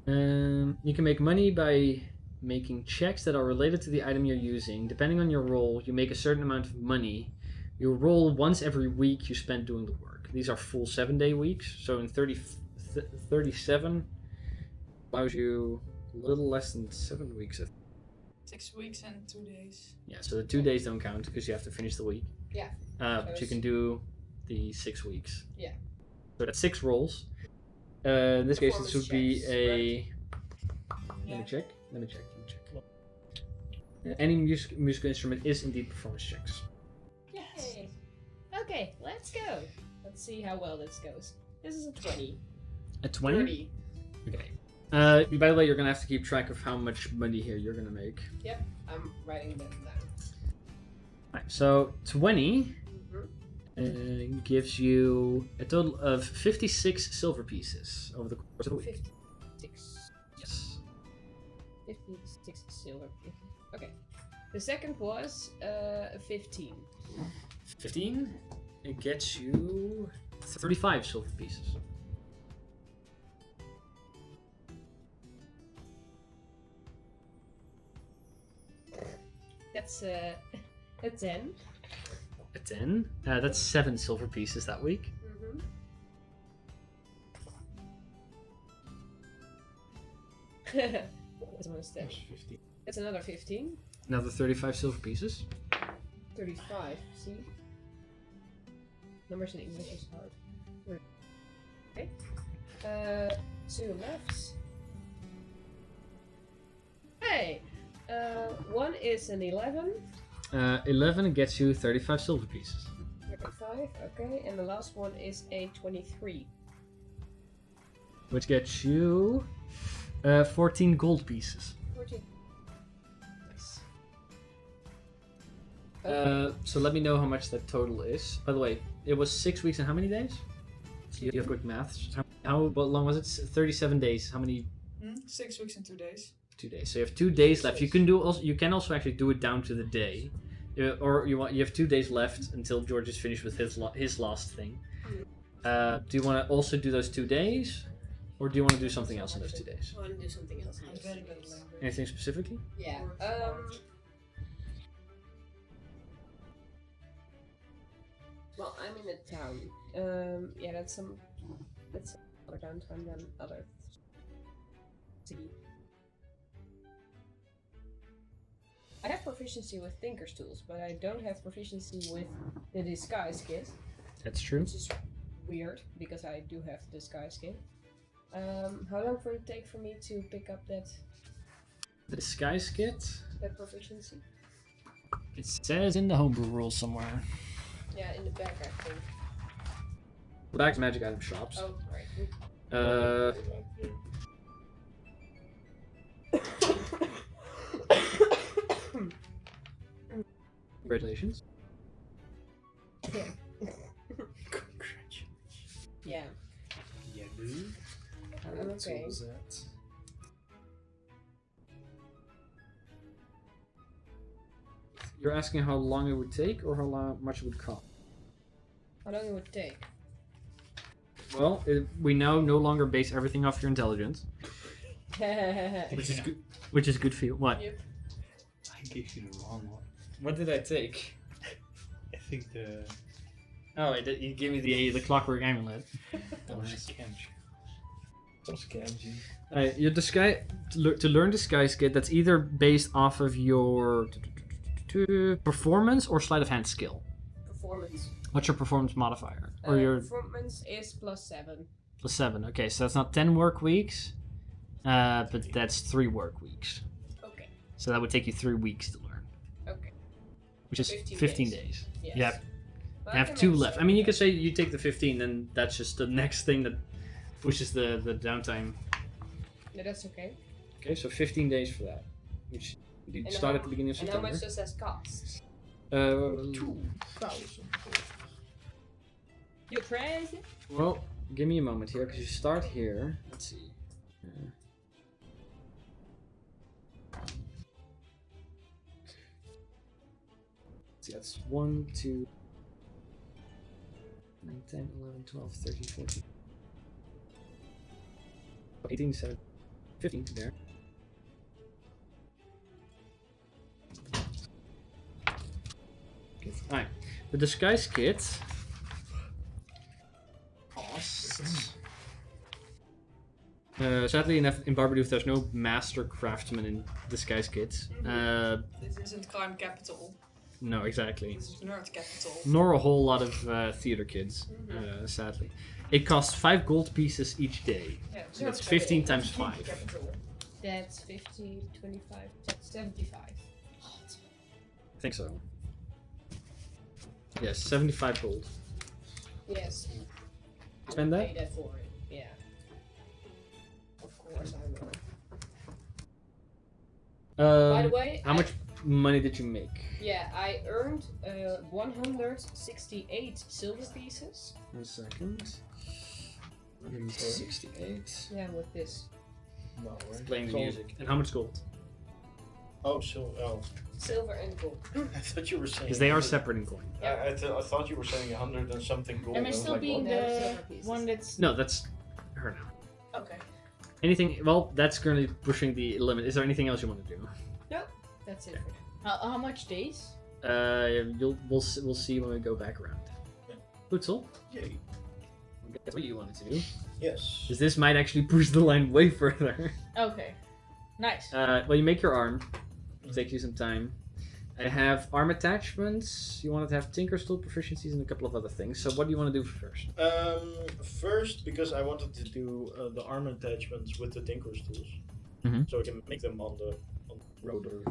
You can make money by making checks that are related to the item you're using. Depending on your role, you make a certain amount of money. You roll once every week you spend doing the work. These are full 7-day weeks, so in 37 allows you a little less than 7 weeks. 6 weeks and 2 days. Yeah, so the 2 days don't count because you have to finish the week. Yeah. But you can do the 6 weeks. Yeah. So that's 6 rolls. In this case, this would be Performance a. Yeah. Let me check. Any musical instrument is indeed performance checks. Yay. Okay, let's go. Let's see how well this goes. This is a 20. A 20? 30. Okay. By the way, you're gonna have to keep track of how much money here you're gonna make. Yep, I'm writing them down. Right, so 20 Mm-hmm. gives you a total of 56 silver pieces over the course of the week. 56. Yes. 56 silver pieces. Okay. The second was 15. 15, it gets you 35 silver pieces. That's a 10. A 10, that's 7 silver pieces that week. Mm-hmm. That's one step. 50. That's another 15. Another 35 silver pieces. 35. See? Numbers in English is hard. Okay. 2 left. Hey! One is an 11. 11 gets you 35 silver pieces. 35, okay. And the last one is a 23. Which gets you 14 gold pieces. 14. Nice. So let me know how much that total is. By the way, it was 6 weeks and how many days? You have quick maths. How long was it? 37 days. How many? 6 weeks and 2 days. 2 days. So you have 2 days left. You can do also. You can also actually do it down to the day, or you have 2 days left until George is finished with his last thing. Do you want to also do those 2 days, or do you want to do something else in those 2 days? I want to do something else. I'm very bad at language. Anything specifically? Yeah. Well, I'm in a town. Yeah, that's other downtime than other city. I have proficiency with Tinker's tools, but I don't have proficiency with the disguise kit, That's true. which is weird because I do have the disguise kit. How long will it take for me to pick up that The disguise kit. proficiency? It says in the homebrew rules somewhere. Yeah, in the back, I think. Back to magic item shops. Oh, right. Congratulations. Yeah. Congratulations. Yeah. Yeah, dude. Okay. What was that? You're asking how long it would take, or how much it would cost? How long it would take? Well, we now no longer base everything off your intelligence, which is good. Which is good for you. What? Yep. I gave you the wrong one. What did I take? I think the Oh, you gave me the clockwork amulet. that was a scam. Some scam, G. Your disguise to learn disguise kit. That's either based off of your performance or sleight of hand skill. Performance. What's your performance modifier? Or your Performance is +7. +7. Okay, so that's not 10 work weeks, but that's 3 work weeks. Okay. So that would take you 3 weeks to learn, Okay. which is 15 15 days. days. Yes. Yep. Well, I have 2 left. I mean, you could say you take the 15, then that's just the next thing that pushes the downtime. Yeah, that's okay. Okay, so 15 days for that, which you And start how- at the beginning of And how September. much does that cost? 2,000. You're crazy. Well, give me a moment here, because you start here. Let's see. See, that's 1, 2, 9, 10, 11, 12, 13, 14, 18, 17, 15 there. Alright. The disguise kit costs. Sadly enough, in Barbadoof, there's no master craftsman in disguise kits. This isn't crime capital. No, exactly. This is nerd capital. Nor a whole lot of theater kids, sadly. It costs 5 gold pieces each day. Yeah, So that's 15 times 5. That's 50, 25, that's 75. I think so. Yes, 75 gold. Yes. Spend that? Pay that for it. Yeah. Of course I will. By the way, How much money did you make? Yeah, I earned 168 silver pieces. 1 second. 168. Yeah, with this. No, right? Playing the So- music. And how much gold? Oh, so Silver and gold. I thought you were saying. Because they are 100. separate in coin. I thought you were saying 100 and something gold. Am I was still like, being what? No, the silver pieces. one that's... No, that's her now. Okay. Anything? Well, that's currently pushing the limit. Is there anything else you want to do? That's it. How much days? We'll see when we go back around. Utzel, Yay. that's what you wanted to do. Yes. Because this might actually push the line way further. Okay. Nice. Well, you make your arm. It'll take you some time. I have arm attachments. You wanted to have Tinker's tool proficiencies and a couple of other things. So what do you want to do first? First, because I wanted to do the arm attachments with the Tinker's tools, Mhm. so I can make them on the road or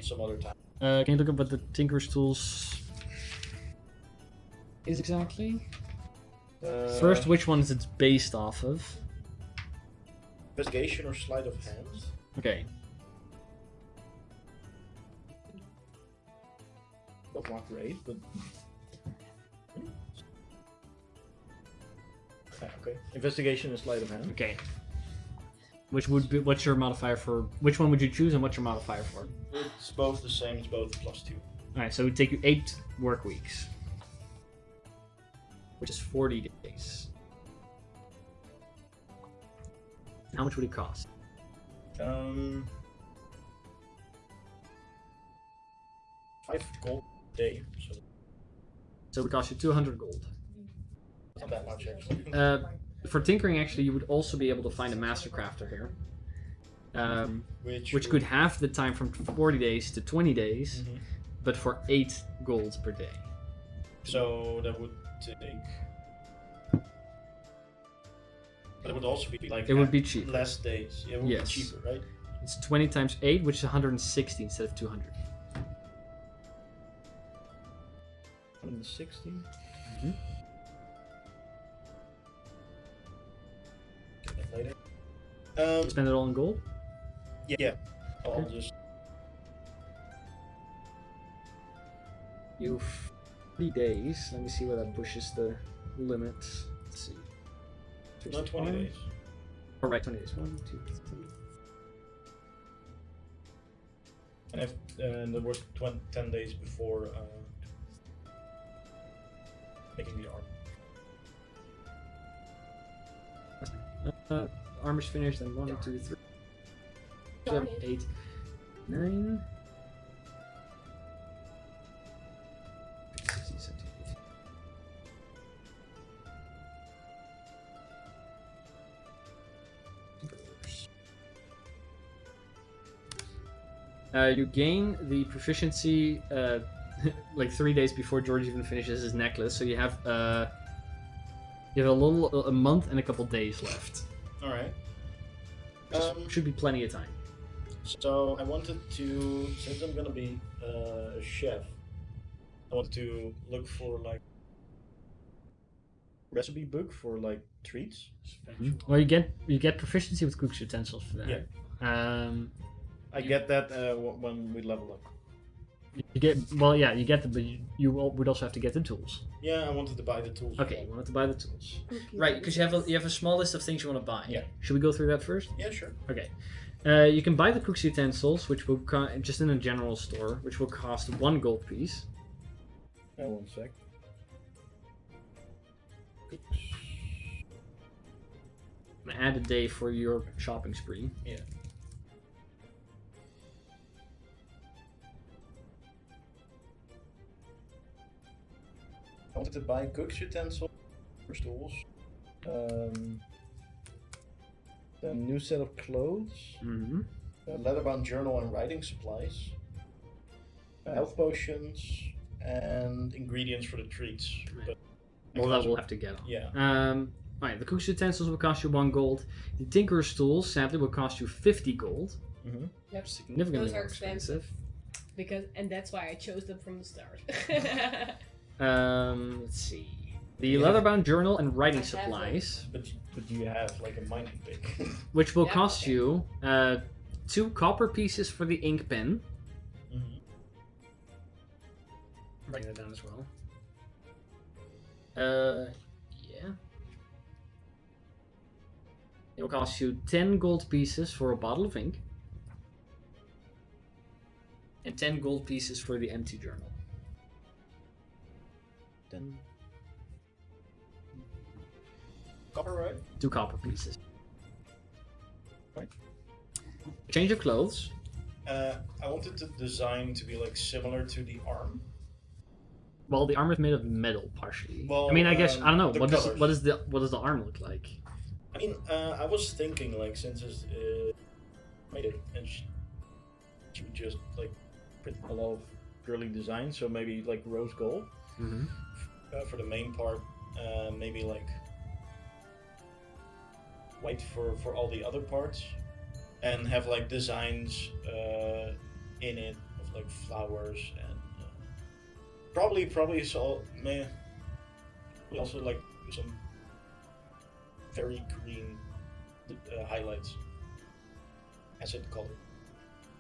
some other time. Can you look up what the Tinker's tools is exactly? First, which one is it based off of? Investigation or sleight of hand. Okay. That's not great, but okay. Investigation and sleight of hand. Okay. What's your modifier for? Which one would you choose, and what's your modifier for? It's both the same. It's both +2. All right, so it would take you 8 work weeks, which is 40 days. How much would it cost? 5 gold a day. So So it would cost you 200 gold. not that much actually. For tinkering, actually, you would also be able to find a master crafter here, which could halve the time from 40 days to 20 days, Mhm. but for 8 gold per day. So that would take. But it would also be like. It would be cheap. Less days. Yeah, it would Yes. be cheaper, right? It's 20 times 8, which is 160 instead of 200. 160. Mhm. Get that later. Spend it all in gold? Yeah. I'll just. You 3 days. Let me see where that pushes the limit. Let's see. Not 20 days. Oh, right, 20 days. 1, 2, 3. And there was 10 days before making the arm. Armor's finished, and 1, 2, 3, 7, 8, 9. 16, 17, 18. You gain the proficiency like 3 days before George even finishes his necklace, so you have a month and a couple days left. All right. Should be plenty of time. So I wanted to, since I'm gonna be a chef, I wanted to look for like recipe book for like treats. Well, you get proficiency with cook's utensils for that. Yeah. I get that when we level up. You get them, but you would also have to get the tools. Yeah, I wanted to buy the tools. Okay, you wanted to buy the tools, right? Because you have a small list of things you want to buy. Yeah. Should we go through that first? Yeah, sure. Okay. You can buy the cook's utensils, which will just in a general store, which will cost 1 gold piece. 1 sec. I'm gonna add a day for your shopping spree. Yeah. I wanted to buy cook's utensils, stools, a new set of clothes, Mm-hmm. a leather-bound journal and writing supplies, health potions, and ingredients for the treats. But Well, that we'll have to get on. yeah. Alright, the cook's utensils will cost you 1 gold. The tinker's tools, sadly, will cost you 50 gold. Mm-hmm. Yep. Significantly Those more are expensive. And that's why I chose them from the start. Let's see. The leather-bound journal and writing I have supplies, But you have like a mining pick. which will Yeah, cost okay. you 2 copper pieces for the ink pen. Mm-hmm. Write that down as well. Yeah. It will cost you 10 gold pieces for a bottle of ink. And 10 gold pieces for the empty journal. Then copper, right? 2 copper pieces. Right. Change of clothes. I wanted the design to be like similar to the arm. Well, the armor is made of metal, partially. Well, I mean, I guess I don't know. the What colors. does the arm look like? I mean, I was thinking like since it's made it and she would just like print a lot of girly designs, so maybe like rose gold Mm-hmm. for the main part, maybe like white for all the other parts, and have like designs in it of like flowers and probably so man. We also like some very green highlights as it color.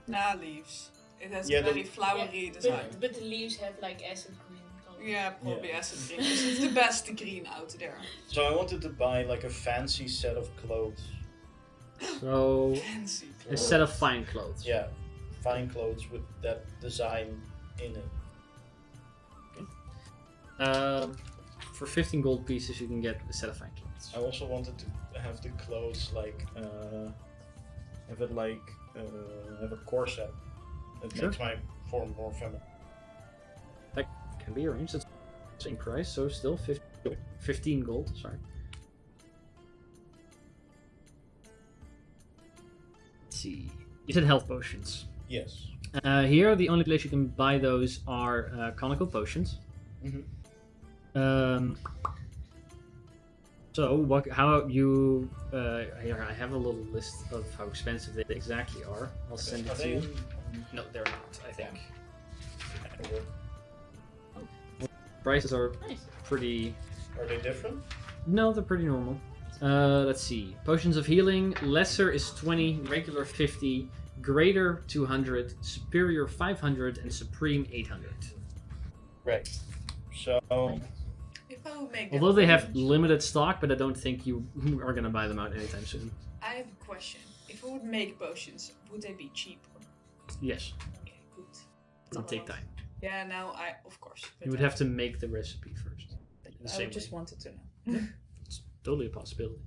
Nah, leaves. It has Yeah, a very the- flowery design. But the leaves have like acid green color. Yeah, probably Yeah. acid green. 'Cause it's the best green out there. So I wanted to buy like a fancy set of clothes. So Fancy. a set of fine clothes. Yeah, fine clothes with that design in it. For 15 gold pieces, you can get a set of fine clothes. I also wanted to have the clothes like have it like have a corset that Sure. makes my form more feminine. Can be arranged. It's the same price, so still 15 gold. Sorry. Let's see. You said health potions. Yes. Here, the only place you can buy those are conical potions. Mhm. So, how you? Here, I have a little list of how expensive they exactly are. I'll send Are it to they you. in- No, they're not. I think or prices are Nice. pretty. are they different? No, they're pretty normal. Let's see. Potions of healing. Lesser is 20, regular 50, greater 200, superior 500, and supreme 800. Right. So If I would make Although they have potions- limited stock, but I don't think you are gonna buy them out anytime soon. I have a question. If I would make potions, would they be cheaper? Yes, Okay, good. it would take time. Yeah, now of course. You would have to make the recipe first. In the I same just way. wanted to know. It's totally a possibility.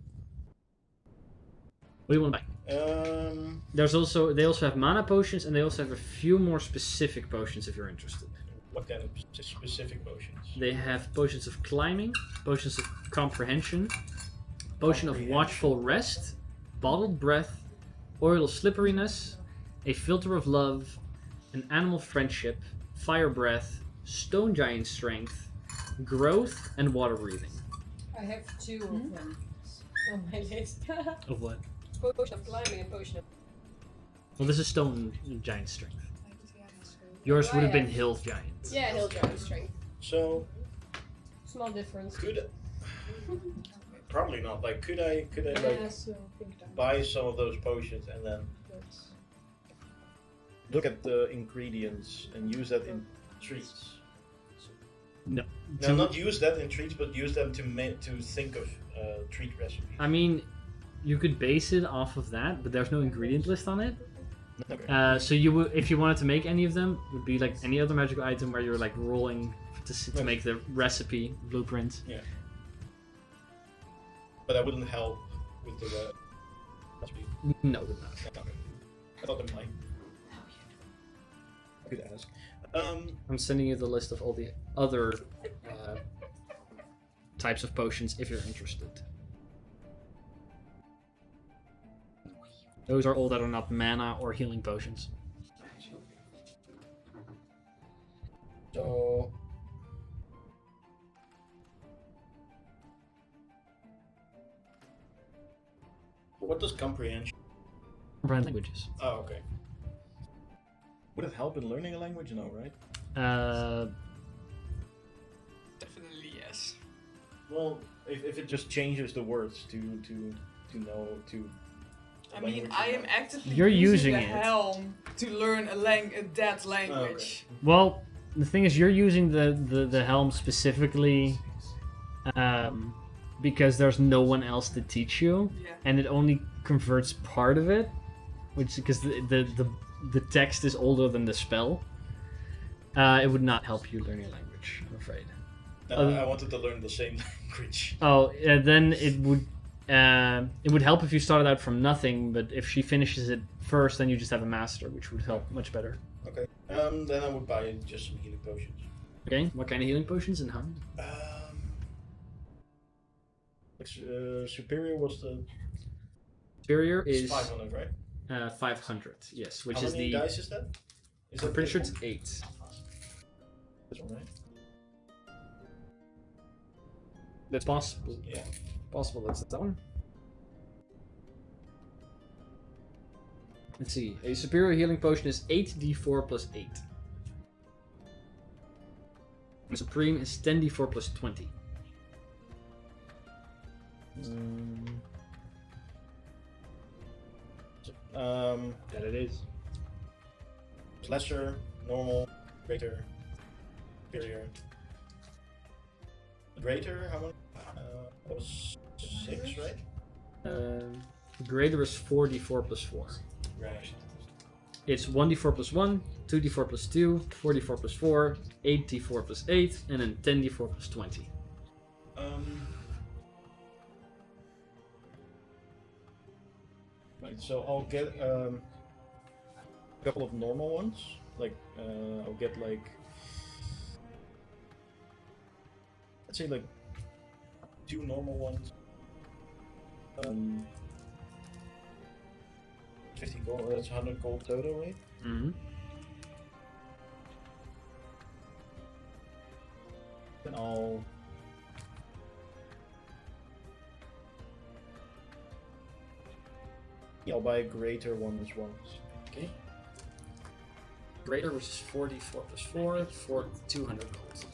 What do you want to buy? They also have mana potions, and they also have a few more specific potions if you're interested. what kind of specific potions? They have potions of climbing, potions of comprehension, potion of watchful rest, bottled breath, oil of slipperiness, a filter of love, an animal friendship, fire breath, stone giant strength, growth, and water breathing. I have 2 of them on my list. Of what? Potion of climbing and potion of... Well, this is stone giant strength. Yours would have been hill giant. Yeah, hill giant strength. So Small difference. could probably not. Like could I like Yeah, so think that. buy some of those potions and then look at the ingredients and use that in treats? No. No, not use that in treats, but use them to think of treat recipes. I mean, you could base it off of that, but there's no ingredient list on it. Okay. So you would, if you wanted to make any of them, it would be like any other magical item where you're like rolling to make the recipe blueprint. But that wouldn't help with the recipe? No, it would not. Okay. I thought it might. I could ask. I'm sending you the list of all the other types of potions if you're interested. Those are all that are not mana or healing potions. So. What does comprehension? Comprehend languages. Oh, okay. Would it help in learning a language? No, right? Definitely yes. Well, if it just changes the words to know to. I mean, I am actively You're using the it. helm to learn a dead language. Well, the thing is, you're using the helm specifically because there's no one else to teach you, Yeah. and it only converts part of it, which because the text is older than the spell. It would not help you learn your language, I'm afraid. I wanted to learn the same language. Oh, then it would help if you started out from nothing, but if she finishes it first, then you just have a master, which would help much better. Okay. Then I would buy just some healing potions. Okay, what kind of healing potions and how? Superior was the Superior is 500, right? 500, yes, which How is many the. dice is that? Is I'm that pretty sure this it's 8. one? This one, right? That's possible. Yeah. Possible that's that one. Let's see. A superior healing potion is 8d4 plus 8. The supreme is 10d4 plus 20. That it is. Lesser, normal, greater, superior. Greater, how much? That was 6, right? Greater is 4d4 plus 4. Right. It's 1d4 plus 1, 2d4 plus 2, 4d4 plus 4, 8d4 plus 8, and then 10d4 plus 20. Right, so I'll get a couple of normal ones. Like, I'll get like, let's say like 2 normal ones. 50 gold, that's 100 gold total, right? Mm-hmm. Then I'll buy a greater one as well. Okay. Greater, which is 4d4 plus 4, for 200 gold.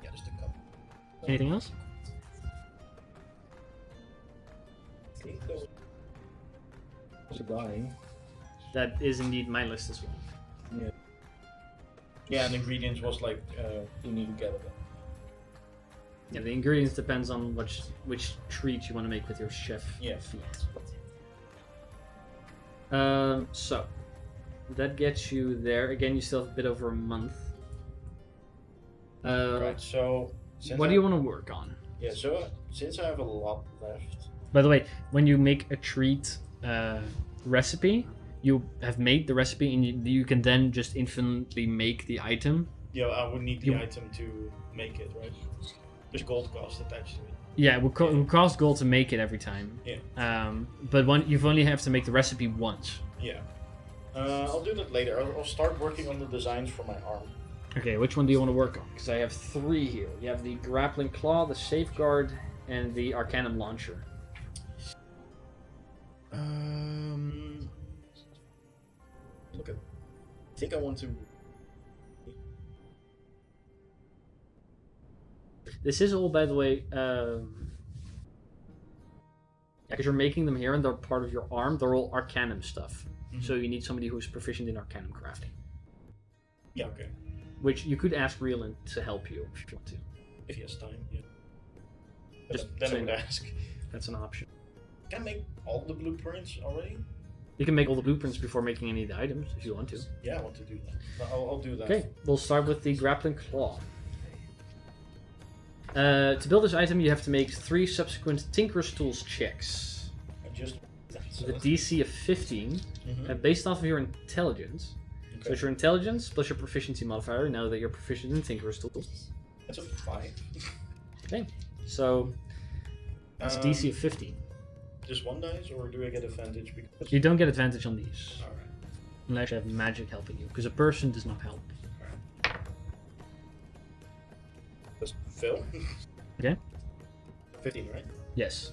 Yeah, just a couple. Anything else? Okay, those are buying. That is indeed my list as well. Yeah. Yeah, and ingredients was like you need to get it. Yeah, the ingredients depends on which treat you want to make with your chef feat. So that gets you there. Again, you still have a bit over a month. Right. So What do you want to work on? Yeah. So since I have a lot left. By the way, when you make a treat recipe, you have made the recipe, and you can then just infinitely make the item. Yeah, I would need the item to make it, right? There's gold cost attached to it. Yeah, it will cost gold to make it every time. Yeah. But you've only have to make the recipe once. Yeah. I'll do that later. I'll start working on the designs for my arm. Okay, which one do you want to work on? Because I have 3 here. You have the grappling claw, the safeguard, and the arcanum launcher. Look at. I think I want to. This is all, by the way, because you're making them here and they're part of your arm. They're all arcanum stuff. Mm-hmm. So you need somebody who's proficient in arcanum crafting. Yeah. Okay. Which you could ask Reelan to help you if you want to. If he has time, yeah. Just then I would ask. That's an option. Can I make all the blueprints already? You can make all the blueprints before making any of the items if you want to. Yeah, I want to do that. I'll do that. Okay, we'll start with the grappling claw. To build this item, you have to make 3 subsequent Tinker's Tools checks. I just. With a DC of 15, based off of your intelligence. Okay. So it's your intelligence plus your proficiency modifier, now that you're proficient in Tinker's Tools. That's a 5. Okay, so it's a DC of 15. Just 1 dice, or do I get advantage? Because... You don't get advantage on these, Alright. unless you have magic helping you, because a person does not help. Just fail. Okay. 15, right? Yes.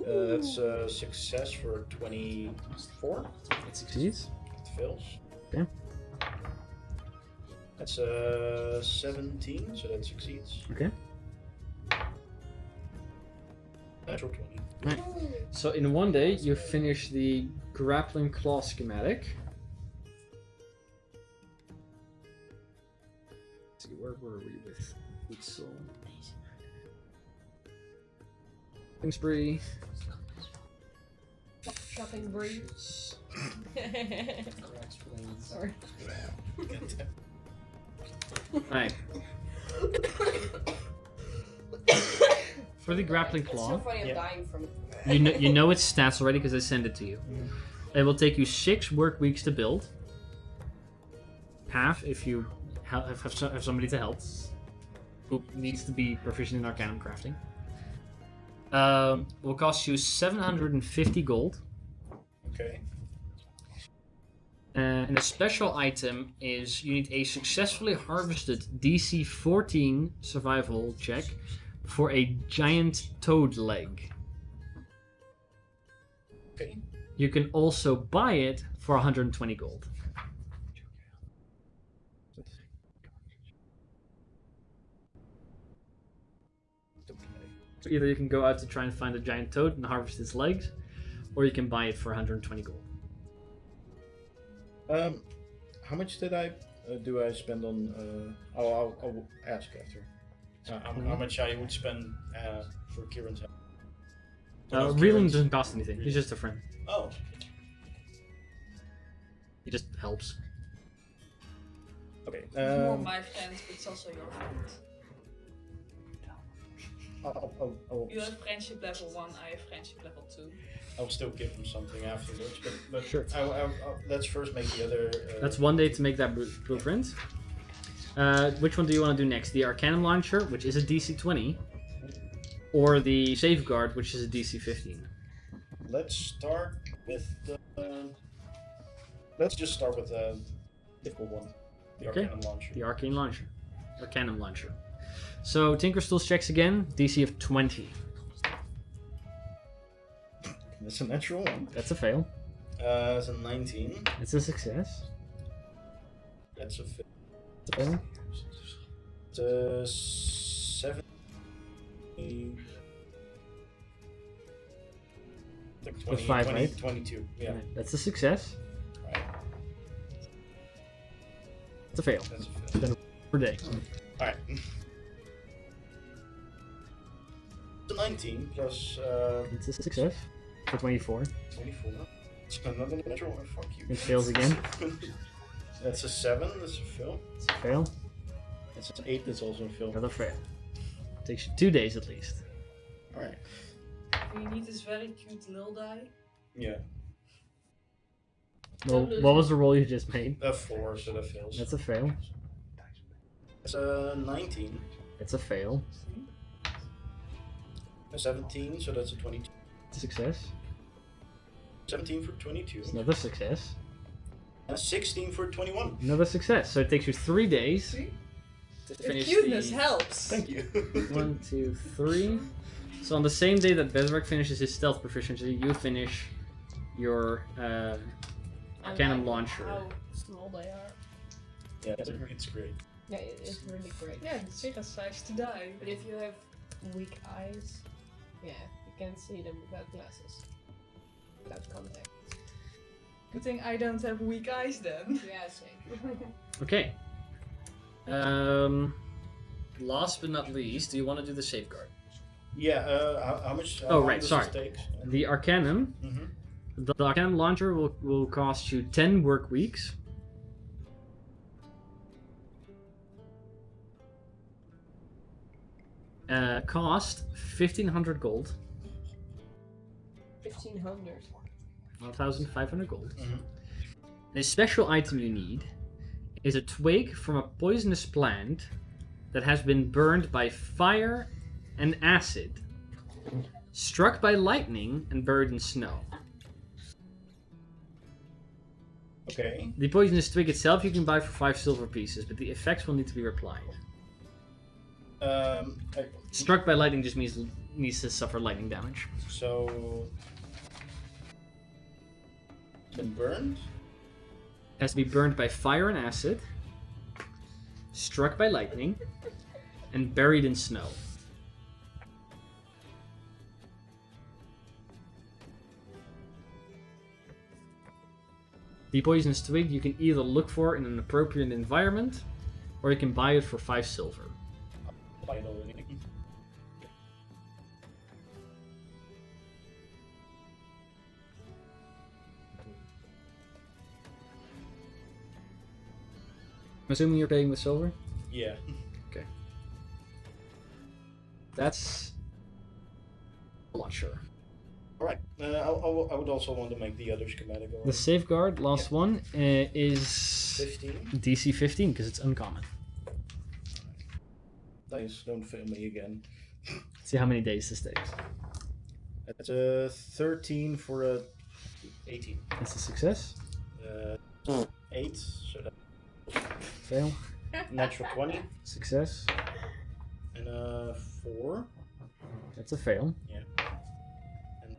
That's a success for 24. It succeeds. It fails. Okay. That's 17, so that succeeds. Okay. Natural 20. Right. So in 1 day, you finish the grappling claw schematic. Let's see, where were we with Utsul? Shopping spree. Shopping breed. Sorry. Right. For the grappling It's so claw, funny, I'm Yeah. dying from. you know its stats already because I sent it to you. It will take you 6 work weeks to build. Half if you have somebody to help who needs to be proficient in Arcanum crafting. Will cost you 750 gold. Okay. And a special item is you need a successfully harvested DC 14 survival check for a giant toad leg. Okay. You can also buy it for 120 gold. So either you can go out to try and find a giant toad and harvest its legs, or you can buy it for 120 gold. How much did I do I spend on? I'll ask after. How much I would spend for Kieran's help? Reeling doesn't cost anything. He's just a friend. Oh. He just helps. Okay. More my friends, but it's also your friend. You have friendship level 1, I have friendship level 2. I'll still give him something afterwards, but Sure. let's first make the other. That's 1 day to make that blueprint. Which one do you want to do next? The Arcanum Launcher, which is a DC 20, or the Safeguard, which is a DC 15? Let's start with the. Let's just start with the difficult one. The Okay. Arcanum Launcher. The Arcane Launcher. Arcanum Launcher. So, Tinker's Tools checks again, DC of 20. That's a natural one. That's a fail. That's a 19. It's a success. That's a fail. It's a fail. It's a 7. Like 20, With 5, 20, right? 22. Yeah. Right, that's a success. Right. It's a fail. That's a fail. Per day. Alright. The 19 plus It's a success. For 24. 24. It's another natural one. Fuck you. It fails again. That's a 7. That's a fail. It's a fail. That's an 8. That's also a fail. Another fail. Takes you 2 days at least. Alright. You need this very cute little die. Yeah. Well, what was the roll you just made? A 4, so that fails. That's a fail. That's a 19. It's a fail. A 17, so that's a 22. It's a success. 17 for 22. It's another success. And a 16 for 21. Another success. So it takes you 3 days See? to The finish cuteness the... helps. Thank you. 1, 2, 3. So on the same day that Bezrek finishes his stealth proficiency, you finish your Arcanum Launcher. How small they are. Yeah, it's great. Yeah, it's really great. Yeah, it's big size to die. But if you have weak eyes, yeah, you can't see them without glasses. Without contact. Good thing I don't have weak eyes then. Yeah, same. Okay. Last but not least, do you want to do the Safeguard? Yeah, how much Oh, long right, does sorry. this take? The Arcanum. Mm-hmm. The Arcanum Launcher will cost you 10 work weeks. Cost 1,500 gold. 1,500. 1,500 gold. Mhm. A special item you need is a twig from a poisonous plant that has been burned by fire and acid, struck by lightning, and buried in snow. Okay. The poisonous twig itself you can buy for 5 silver pieces, but the effects will need to be replied. Struck by lightning just means needs to suffer lightning damage. So. Been burned? Has to be burned by fire and acid, struck by lightning, and buried in snow. The poisonous twig you can either look for in an appropriate environment, or you can buy it for 5 silver. Buy it already. I'm assuming you're paying with silver? Yeah. That's... I'm not sure. Alright. I would also want to make the other schematic. The safeguard, last one, is 15. DC 15 because it's uncommon. Nice, don't fail me again. See how many days this takes. That's a 13 for a 18. That's a success. 8, so that Fail. natural 20. Success. And a 4. That's a fail. Yeah. And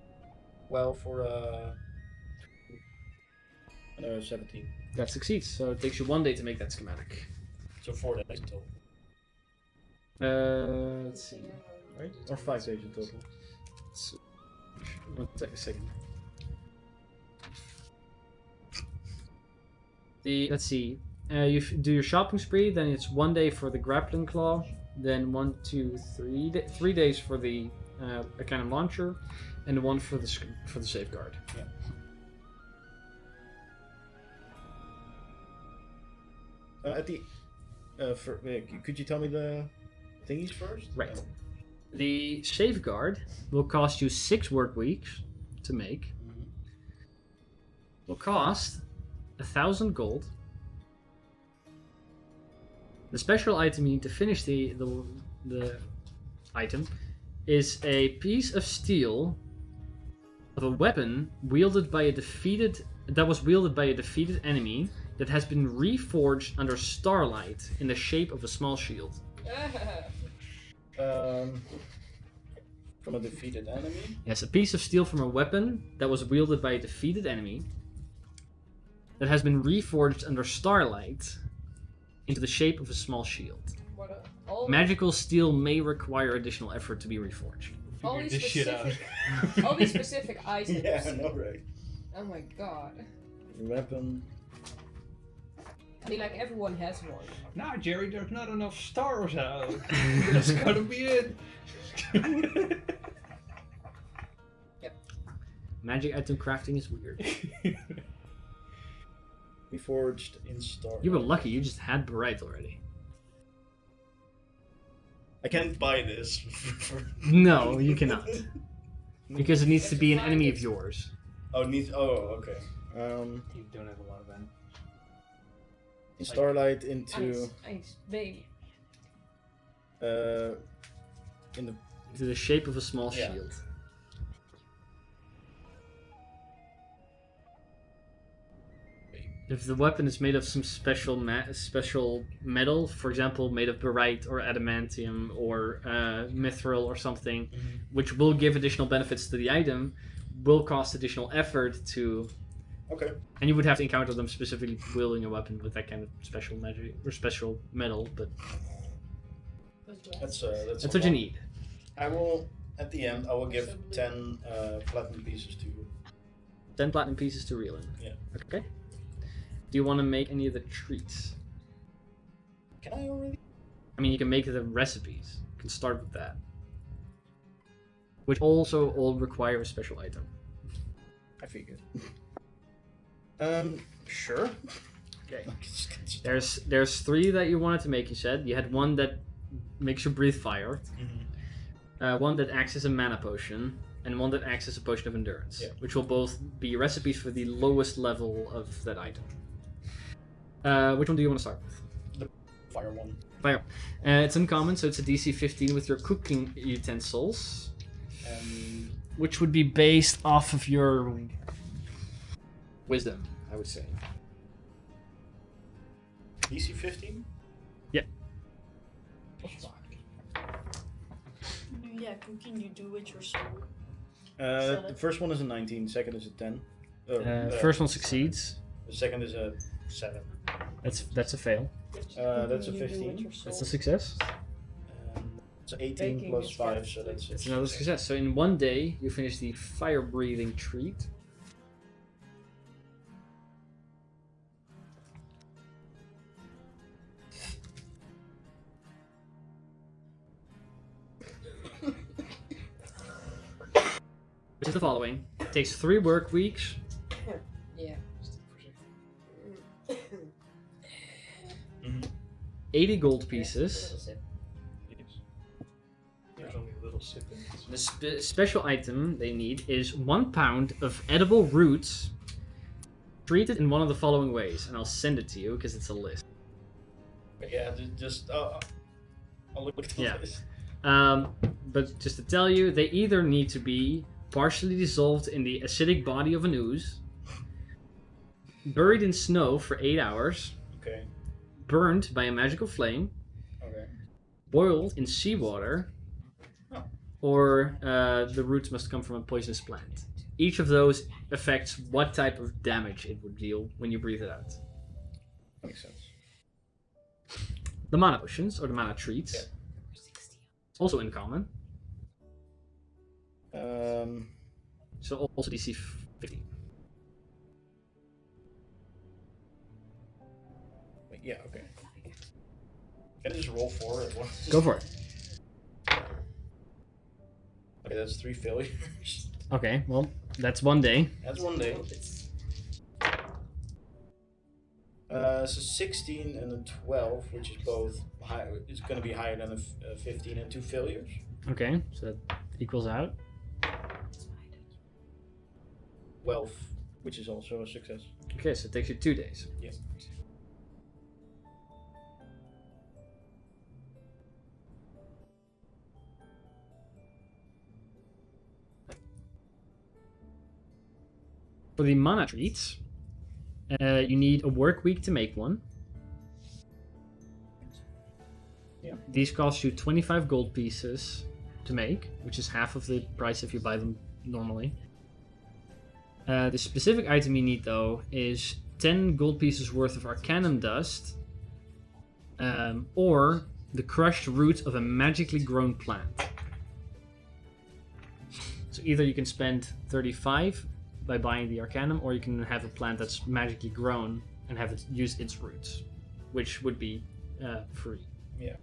12 for a 17. That succeeds. So it takes you 1 day to make that schematic. So 4 days in total. Let's see. Right? Or 5 days in total. Take a second. Let's see. You do your shopping spree, then it's 1 day for the grappling claw, then 3 days for the cannon launcher, and 1 for the safeguard. Yeah. Could you tell me the thingies first? Right. The safeguard will cost you 6 work weeks to make. Will cost 1,000 gold. The special item you need to finish the item is a piece of steel of a weapon wielded by a defeated enemy that has been reforged under starlight in the shape of a small shield. From a defeated enemy? Yes, a piece of steel from a weapon that was wielded by a defeated enemy that has been reforged under starlight into the shape of a small shield. Magical steel may require additional effort to be reforged. All these this shit out. specific, all these specific items. Yeah, I know, right? Oh my god. Weapon. I mean, like everyone has one. Nah, Jerry, there's not enough stars out. That's gotta be it. Magic item crafting is weird. Reforged in star. You were lucky, you just had Bright already. I can't buy this. No, you cannot. Because it needs to be an enemy of yours. Oh, okay. You don't have a lot of them. In starlight into Nice, baby. in the Into the shape of a small Yeah. shield. If the weapon is made of some special metal, for example, made of barite or adamantium or mithril or something, which will give additional benefits to the item, will cost additional effort to... Okay. And you would have to encounter them specifically wielding a weapon with that kind of special magic or special metal, but That's that's what you need. I will at the end. I will give 10 platinum pieces to you. 10 platinum pieces to reel in. Yeah. Okay. Do you want to make any of the treats? Can I already? I mean, you can make the recipes. You can start with that. Which also all require a special item. I figured. Sure. Okay. There's 3 that you wanted to make, you said. You had one that makes you breathe fire. one that acts as a mana potion, and one that acts as a potion of endurance, which will both be recipes for the lowest level of that item. Which one do you want to start with? The fire one. Fire. It's uncommon, so it's a DC 15 with your cooking utensils, which would be based off of your wisdom, I would say. DC 15? Yeah. Yeah, cooking you do with your soul. The first one is a 19, second is a 10. First one succeeds. The second is a 7. That's a fail. That's a 15. That's a success. It's 18 plus 5, so that's It's another success. So in one day, you finish the fire-breathing treat. Which is the following. It takes 3 work weeks. Yeah. 80 gold pieces. There's only a little sip in it. The special item they need is 1 pound of edible roots treated in one of the following ways. And I'll send it to you because it's a list. Yeah, just I'll look at the list. But just to tell you, they either need to be partially dissolved in the acidic body of an ooze, buried in snow for 8 hours, Okay. burned by a magical flame, Okay. boiled in seawater, or the roots must come from a poisonous plant. Each of those affects what type of damage it would deal when you breathe it out. Makes sense. The mana potions, or the mana treats, also in common. So also DC 15. Yeah, okay. Can I just roll 4 at once? Go for it. Okay, that's 3 failures. Okay, well, that's one day. That's one day. So 16 and a 12, which is both high. It's going to be higher than a 15 and 2 failures. Okay, so that equals out. 12, which is also a success. Okay, so it takes you 2 days. Yeah. For the mana treats, you need a work week to make one. Yeah. These cost you 25 gold pieces to make, which is half of the price if you buy them normally. The specific item you need, though, is 10 gold pieces worth of Arcanum dust, or the crushed root of a magically grown plant. So either you can spend 35 by buying the Arcanum, or you can have a plant that's magically grown and have it use its roots, which would be free. Yeah.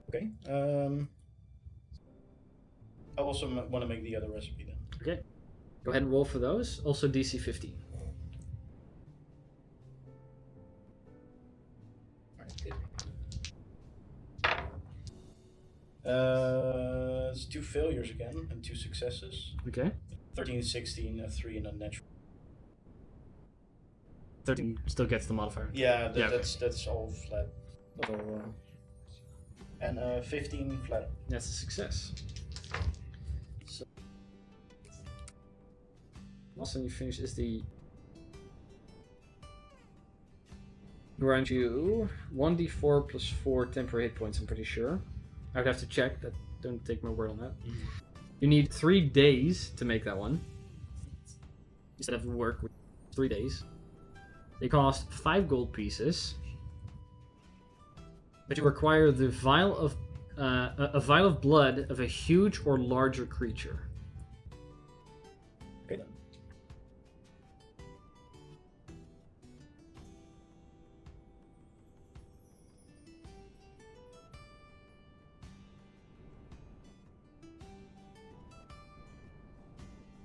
Okay. I also want to make the other recipe then. Okay. Go ahead and roll for those. Also DC 15. It's 2 failures again and 2 successes. Okay. 13, 16, a 3, and a natural. 13 still gets the modifier. Yeah, Yeah, okay. that's all flat. And 15 flat. That's a success. So, last one you finish is the grant you 1d4 plus 4 temporary hit points. I'm pretty sure. I'd have to check. That don't take my word on that. You need 3 days to make that one. Instead of work with 3 days. They cost 5 gold pieces. But you require the vial of a vial of blood of a huge or larger creature. Okay then.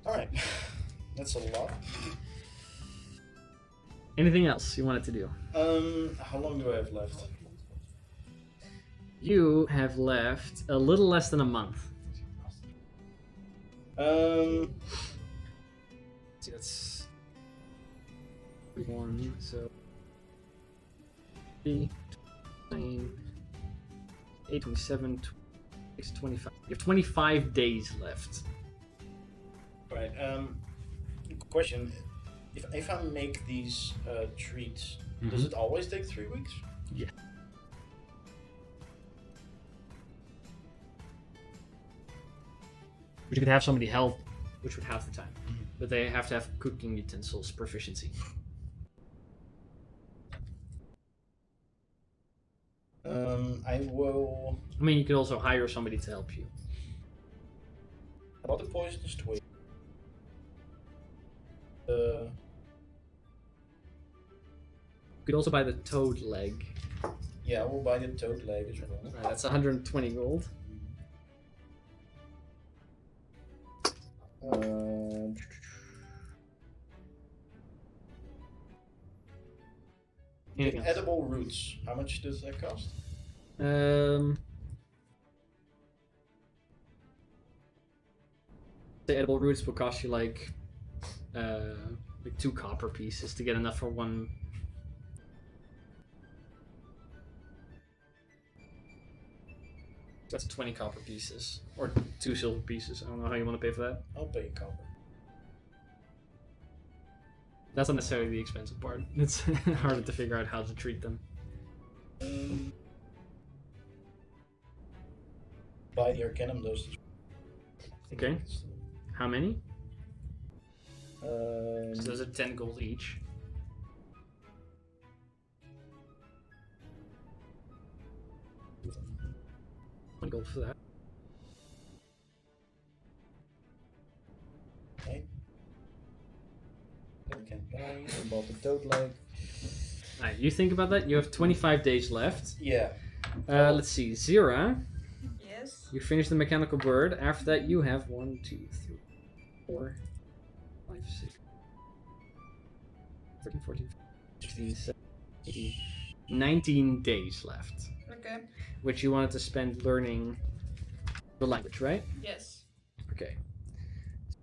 All right, that's a lot. Anything else you wanted to do? How long do I have left? You have left a little less than a month. See, that's 1, so 3, 9, 8, 27, 26, 25. You have 25 days left. Right. Question: if I make these treats, does it always take 3 weeks? Yeah. But you could have somebody help, which would half the time. But they have to have cooking utensils proficiency. I will. I mean, you could also hire somebody to help you. About the poisonous twig. You could also buy the toad leg. Yeah, I will buy the toad leg as well. Right, that's 120 gold. Anything else? Edible roots. How much does that cost? The edible roots will cost you like 2 copper pieces to get enough for 1. That's 20 copper pieces, or 2 silver pieces. I don't know how you want to pay for that. I'll pay copper. That's not necessarily the expensive part. It's harder to figure out how to treat them. Buy the Arcanum doses. Okay. How many? Um, So those are 10 gold each. One gold for that. okay. Okay. About the toad leg. Alright, you think about that. You have 25 days left. Yeah. Let's see. Zira, Yes. you finish the mechanical bird. After that, you have 1, 2, 3, 4, 5, 6, 13, 14, 15, 16, 18, 19 days left. Okay. Which you wanted to spend learning the language, right? Yes. Okay.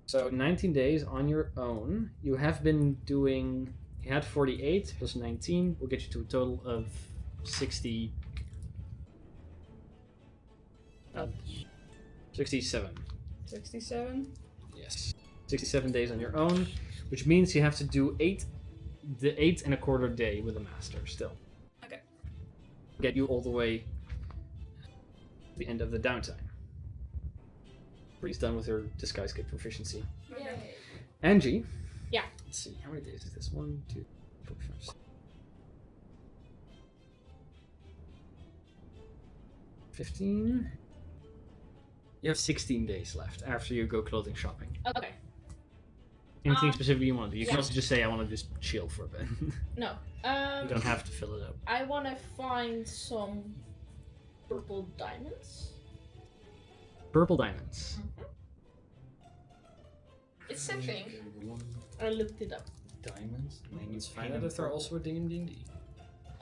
So 19 days on your own. You have been doing. You had 48 plus 19 will get you to a total of 60. 67. 67. Yes. 67 days on your own, which means you have to do 8 and a quarter day with a master still. Okay. Get you all the way to the end of the downtime. Bree's done with her disguise kit proficiency. Okay. Angie. Yeah. Let's see, how many days is this? 1, 2, 4, 5, 6. 15. You have 16 days left after you go clothing shopping. Okay. Anything specific you want to do? You can yeah. also just say, I want to just chill for a bit. No. You don't have to fill it up. I want to find some purple diamonds. Purple diamonds. It's a thing. I looked it up. Diamonds? Let's find out if they're also a thing in D&D.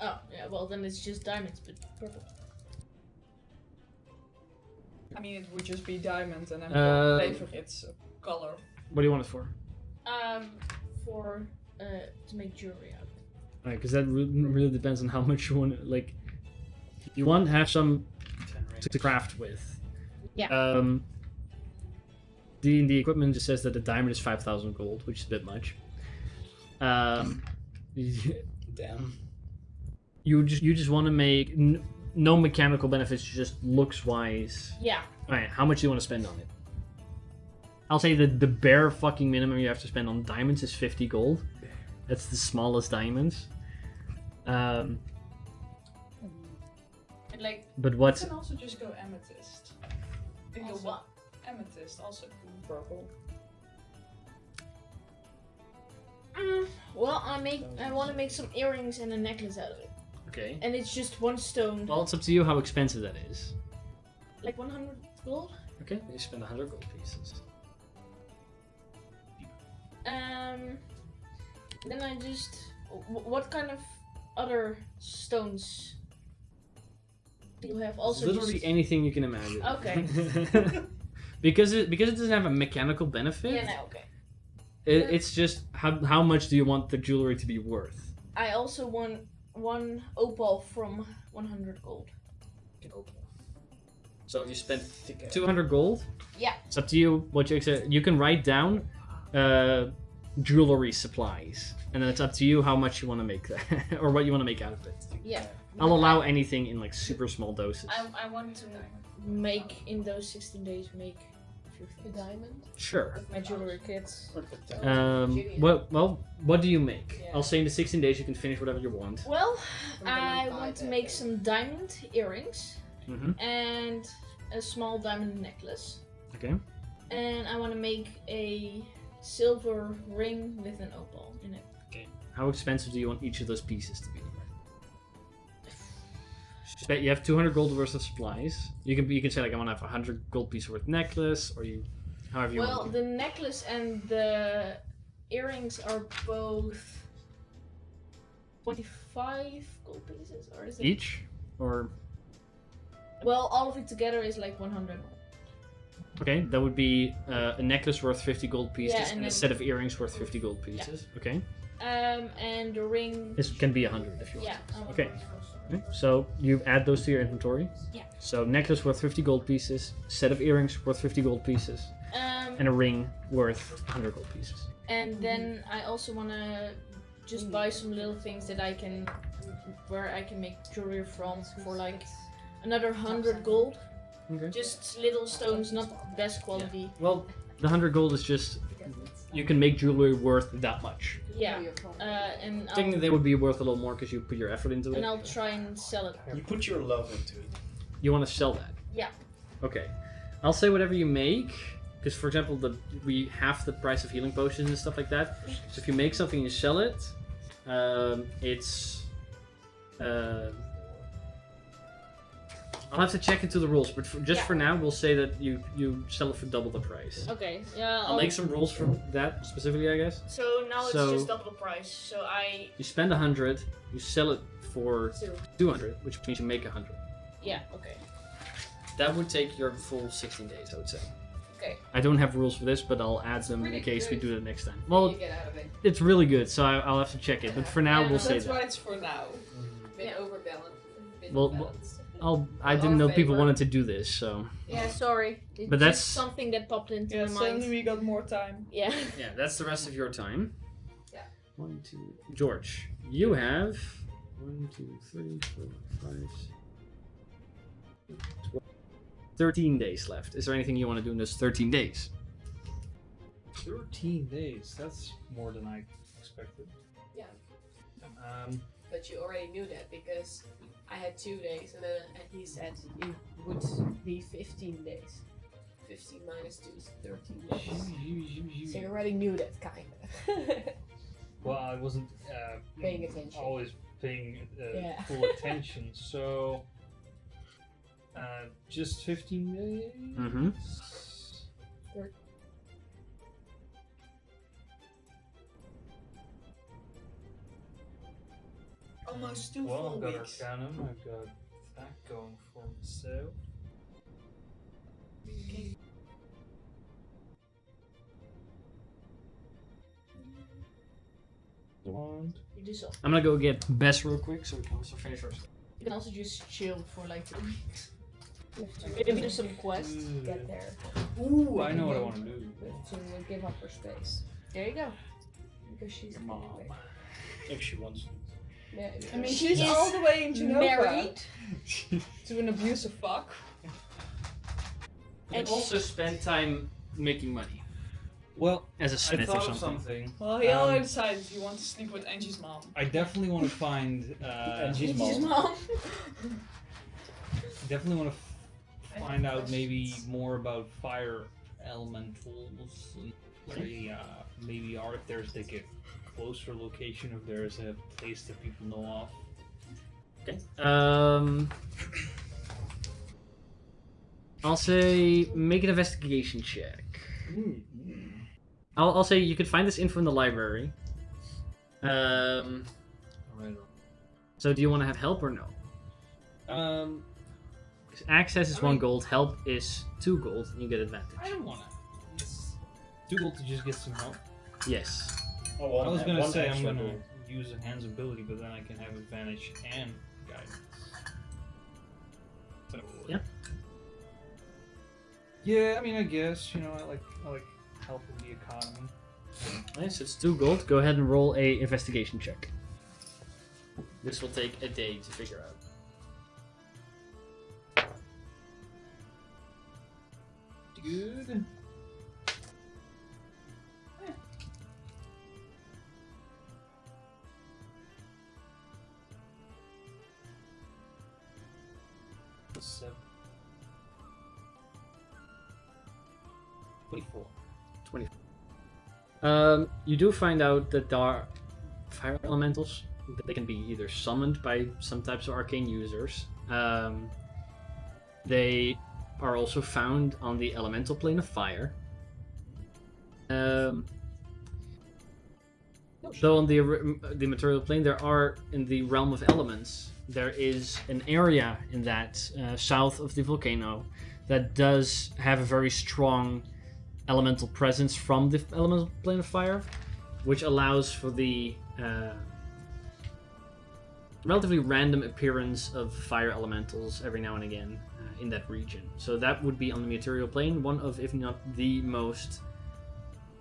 Oh, yeah, well then it's just diamonds, but purple. I mean, it would just be diamond and then favorites color. What do you want it for? For to make jewelry out. Alright, because that really depends on how much you want to, like, you want to have some to craft with. Yeah. D&D equipment just says that the diamond is 5,000 gold, which is a bit much. Damn. You just want to make no mechanical benefits, just looks wise. Yeah. Alright, how much do you want to spend on it? I'll say that the bare fucking minimum you have to spend on diamonds is 50 gold. That's the smallest diamonds. And like. But You what's can also just go amethyst. You go Also- what? Amethyst, also cool. Purple. Well, I want to make some earrings and a necklace out of it, okay? and it's just 1 stone, Well, it's up to you how expensive that is. like 100 gold. Okay, you spend 100 gold pieces. Then I just what kind of other stones do you have? Also, Literally just... anything you can imagine. Okay. because it doesn't have a mechanical benefit. Yeah, no, okay. It's just how much do you want the jewelry to be worth? I also want 1 opal from 100 gold. So you spent 200 gold. Yeah. It's up to you what you accept. You can write down jewelry supplies, and then it's up to you how much you want to make that, or what you want to make out of it. Yeah. I'll allow anything in like super small doses. I want to make in those 16 days make a few A things. diamond. Sure. My jewelry kits. What do you make? Yeah. I'll say in the 16 days you can finish whatever you want. Well, I'm gonna I buy want to that make then. some diamond earrings Mm-hmm. and a small diamond necklace. Okay. And I want to make a silver ring with an opal in it. How expensive do you want each of those pieces to be? You have 200 gold worth of supplies. You can say like I want to have 100 gold piece worth necklace, or you, however you Well, want. the necklace and the earrings are both 25 gold pieces, or is it? Each, or Well, all of it together is like 100. okay, that would be a necklace worth 50 gold pieces Yeah, and and a then- set of earrings worth 50 gold pieces. Okay, And the ring. this can be 100 if you want. Yeah. Okay. Okay, so you add those to your inventory. Yeah. So necklace worth 50 gold pieces, set of earrings worth 50 gold pieces, and a ring worth 100 gold pieces. And then I also want to just buy some little things that where I can make jewelry from for like another 100 gold. Okay. Just little stones, not the best quality. Well, the 100 gold is just you can make jewelry worth that much. Yeah. And I think they would be worth a little more because you put your effort into it. I'll try and sell it. You put your love into it. You want to sell that? Yeah. Okay. I'll say whatever you make, because for example, we half the price of healing potions and stuff like that. So if you make something and you sell it, it's. I'll have to check into the rules, but for now, we'll say that you sell it for double the price. Okay. Yeah. I'll make some rules for that specifically, I guess. So now So- it's just double the price. So I. You spend 100, you sell it for So, 200, which means you make 100. yeah. Okay. That would take your full 16 days, I would say. Okay. I don't have rules for this, but I'll add them in Pretty case we good. do it next time. Well, Well, you get out of it. it's really good, so I'll have to check it. But for now, Yeah, we'll say That's that. why it's for now. Bit Yeah. overbalanced. Bit Well, balanced. I didn't know people favor. wanted to do this, so Yeah. Sorry. It's But that's- just something that popped into Yeah, my suddenly mind. we got more time. Yeah. yeah, that's the rest of your time. Yeah. 1, 2, George, you have 1, 2, 3, 4, 5, 12, 13 days left. Is there anything you want to do in those 13 days? 13 days. That's more than I expected. Yeah. But you already knew that because I had 2 days and then he said it would be 15 days. 15 minus 2 is 13 days. So you already knew that, kind of. Well, I wasn't Paying attention. always paying Yeah. full attention, so just 15 days. Mm-hmm. Almost 2 Well, full I've got weeks. Arcanum, I've got that going for myself. One. You do so. I'm gonna go get Bess real quick, so we can also finish ours. You can also just chill for like 2 weeks. Maybe do some quests. Get there. Ooh, I know what I want to do. We have to give up her space. There you go. Because she's Your mom. If she wants to. Yeah, I mean, She she's is all the way in Genova Married. to an abusive fuck. And also spend time making money Well, as a I smith or thought of something. something. Well, he already decided he wants to sleep with Angie's mom. I definitely want to find. Angie's His mom. mom. Definitely want to find out maybe more about fire elementals. And maybe or if there's like a closer location, if there's a place that people know of. Okay. I'll say make an investigation check. I'll say you could find this info in the library. Alright. So do you want to have help or no? Access is I 1 mean- gold, help is 2 gold, and you get advantage. I don't wanna. It's too cool to just get some help. Yes. Oh, I was gonna one say I'm extra gonna gold. use Enhance ability, but then I can have advantage and guidance. So, Yeah. Yeah, I mean, I guess I like helping the economy. Nice, it's 2 gold. Go ahead and roll a investigation check. This will take a day to figure out. Good. Seven. 24. 20. You do find out that there are fire elementals. They can be either summoned by some types of arcane users. They are also found on the elemental plane of fire. Though on the material plane, there are in the realm of elements. There is an area in that south of the volcano that does have a very strong elemental presence from the elemental plane of fire, which allows for the relatively random appearance of fire elementals every now and again in that region. So that would be on the material plane, one of, if not the most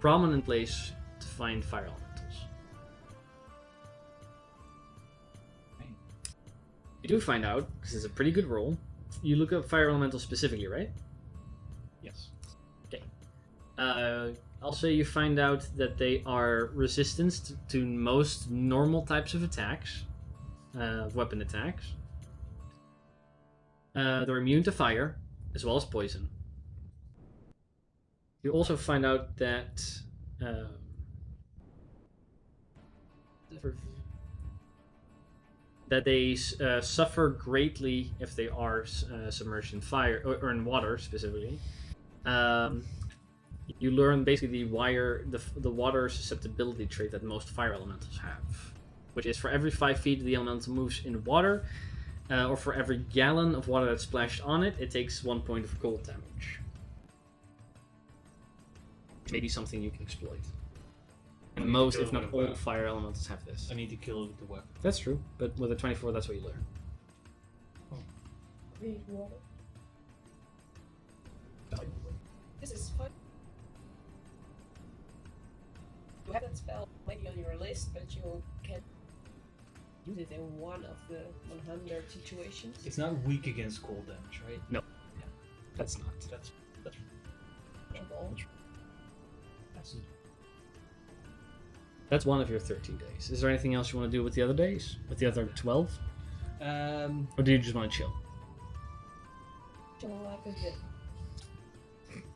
prominent place to find fire elementals. You do find out, because it's a pretty good roll, you look up fire elementals specifically, right? Yes. I'll say you find out that they are resistant to most normal types of attacks, weapon attacks. They're immune to fire, as well as poison. You also find out that they suffer greatly if they are submerged in fire or in water specifically. You learn basically the water susceptibility trait that most fire elementals have, which is for every 5 feet the elemental moves in water, or for every gallon of water that's splashed on it, it takes 1 point of cold damage. Maybe something you can exploit. And most, if not all, fire elementals have this. I need to kill it with the weapon. That's true, but with a 24, that's what you learn. Read water. This is fun. You have that spell maybe on your list, but you can use it in one of the 100 situations. It's not weak against cold damage, right? No. That's not. That's That's one of your 13 days. Is there anything else you want to do with the other days? With the other 12? Or do you just want to chill? Chill like a bit.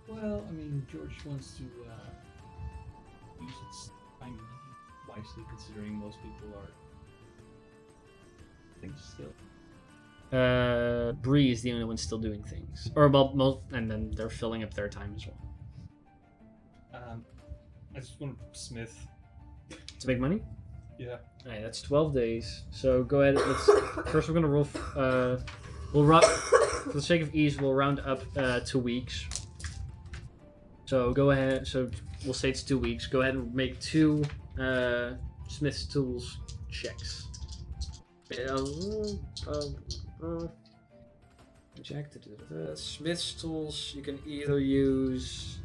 Well, I mean, George wants to use its time wisely, considering most people are things still. Bree is the only one still doing things, or well, most, and then they're filling up their time as well. I just want to smith. To make money? Yeah. Alright, that's 12 days. So go ahead. First, we're gonna roll. We'll round for the sake of ease. We'll round up 2 weeks. So go ahead. So we'll say it's 2 weeks. Go ahead and make 2 Smith's tools checks. Check to Smith's tools. You can either use.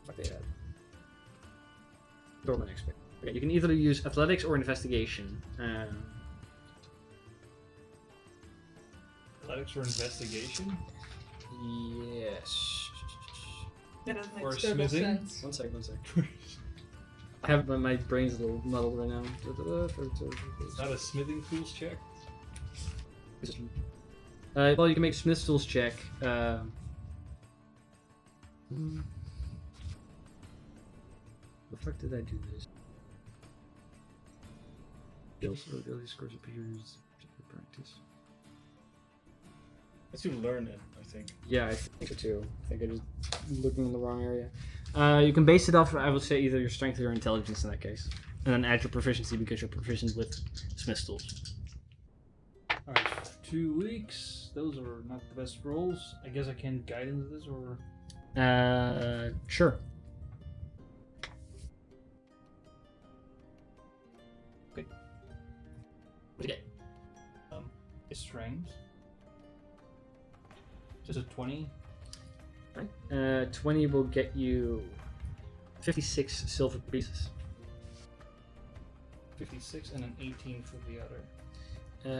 Fuck they had. Dorman expert. Okay, you can either use athletics or investigation. Athletics or investigation? Yes. Yeah, that Or makes total smithing? sense. One sec. I have my brain's a little muddled right now. It's not a smithing tools check? Well, you can make Smith's tools check. The fuck did I do this? Skills or ability scores appears practice. Let's you learn it, I think. Yeah, I think so too. I think I just looking in the wrong area. You can base it off, I would say, either your strength or your intelligence in that case. and then add your proficiency because you're proficient with smith tools. Alright, 2 weeks. Those are not the best rolls. I guess I can guide into this, or... Sure. Okay. Okay. Strength. Just a 20. 20 will get you 56 silver pieces. 56 and an 18 for the other.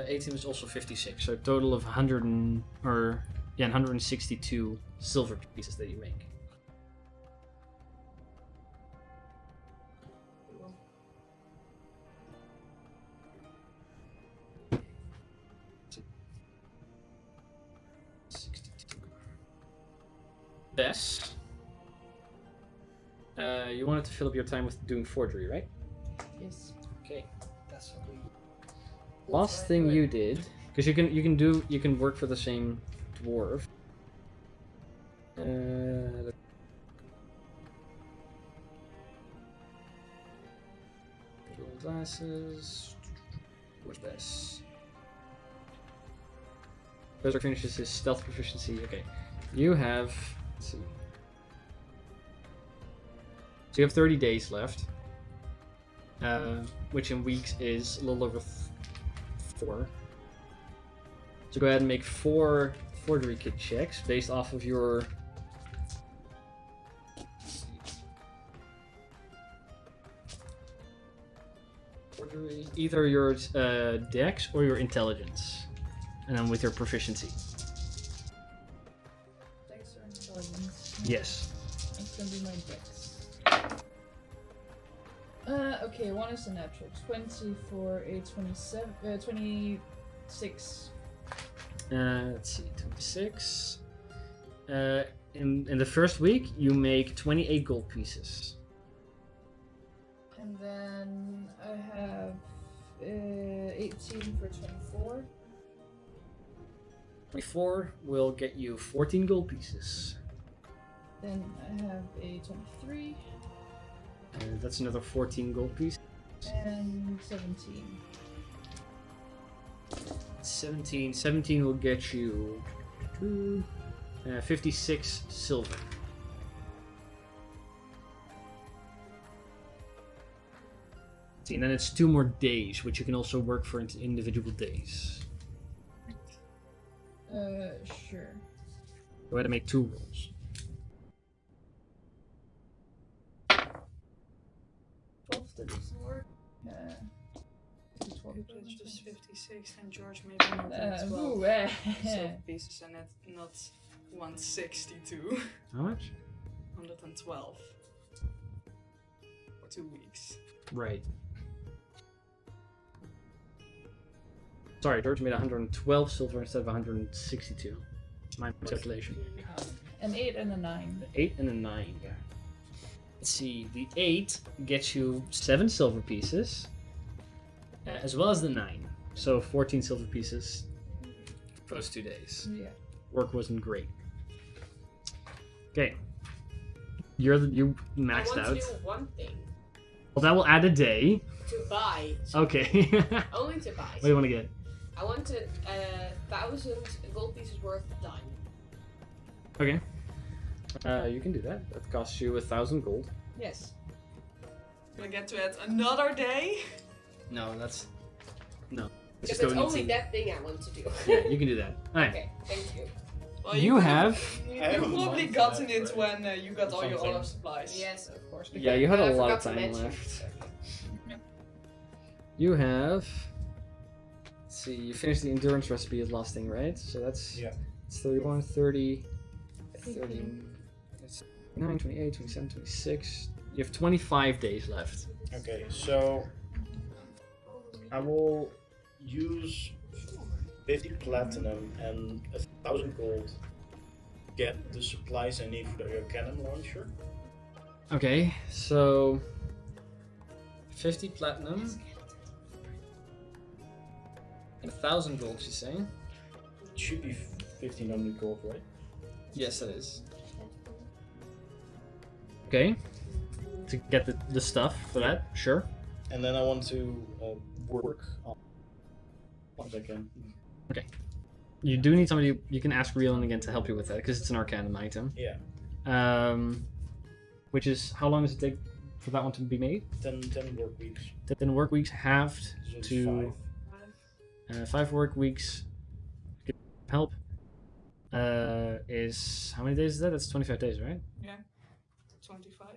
18 is also 56, so a total of 162 silver pieces that you make. Bess, you wanted to fill up your time with doing forgery, right? Yes. Okay. That's what we... Last thing you did, because you can work for the same dwarf. Little glasses. Where's Bess? Berserk finishes his stealth proficiency. Okay, you have. Let's see. So you have 30 days left, which in weeks is a little over 4. So go ahead and make 4 forgery kit checks based off of your. Forgery, either your dex or your intelligence, and then with your proficiency. Dex or intelligence? Yes. It's gonna be my dex. Okay, one is a natural 20 for a 26. Let's see, 26. In the first week, you make 28 gold pieces. And then I have 18 for 24. 24 will get you 14 gold pieces. Then I have a 23 That's another 14 gold pieces. and 17. 17 will get you 56 silver. See, and then it's 2 more days, which you can also work for individual days. Sure. Go ahead and make 2 rolls. 12 that doesn't work. 12 It's just 56 and George maybe more than 12 silver pieces and not 162. How much? 112 for 2 weeks. Right. Sorry, George made 112 silver instead of 162. My calculation. An 8 and a 9. 8 and a 9. Let's see, the 8 gets you 7 silver pieces, as well as the 9. So 14 silver pieces for those 2 days. Yeah. Work wasn't great. Okay. You maxed I want out. to do one thing. Well, that will add a day. To buy. Okay. Only to buy. What do you want to get? I want 1,000 gold pieces worth of dime. Okay. You can do that. That costs you 1,000 gold. Yes. Gonna get to it another day? No, that's no. Because it's only that thing I want to do. Yeah, you can do that. All right. Okay, thank you. Well, You have. You I have a probably month gotten left, it right? when you got all your Something. other supplies. Yes, of course. Yeah, you had a I lot of forgot to time mention. left. You have. Let's see. You finished the endurance recipe as last thing, right? So that's. Yeah. It's 31, 30, 30. That's 29, 28, 27, 26. You have 25 days left. Okay, so I will use 50 platinum and 1,000 gold to get the supplies I need for your cannon launcher. Okay, so 50 platinum and 1,000 gold, she's saying. It should be 1,500 gold, right? Yes, it is. Okay. To get the stuff for that, sure. And then I want to work on once I can. You do need somebody. You can ask Reelin again to help you with that because it's an Arcanum item. Yeah. Which is how long does it take for that one to be made? 10 work weeks. 10 work weeks halved So it's to 5 work weeks. Help is how many days is that? That's 25 days, right? 25.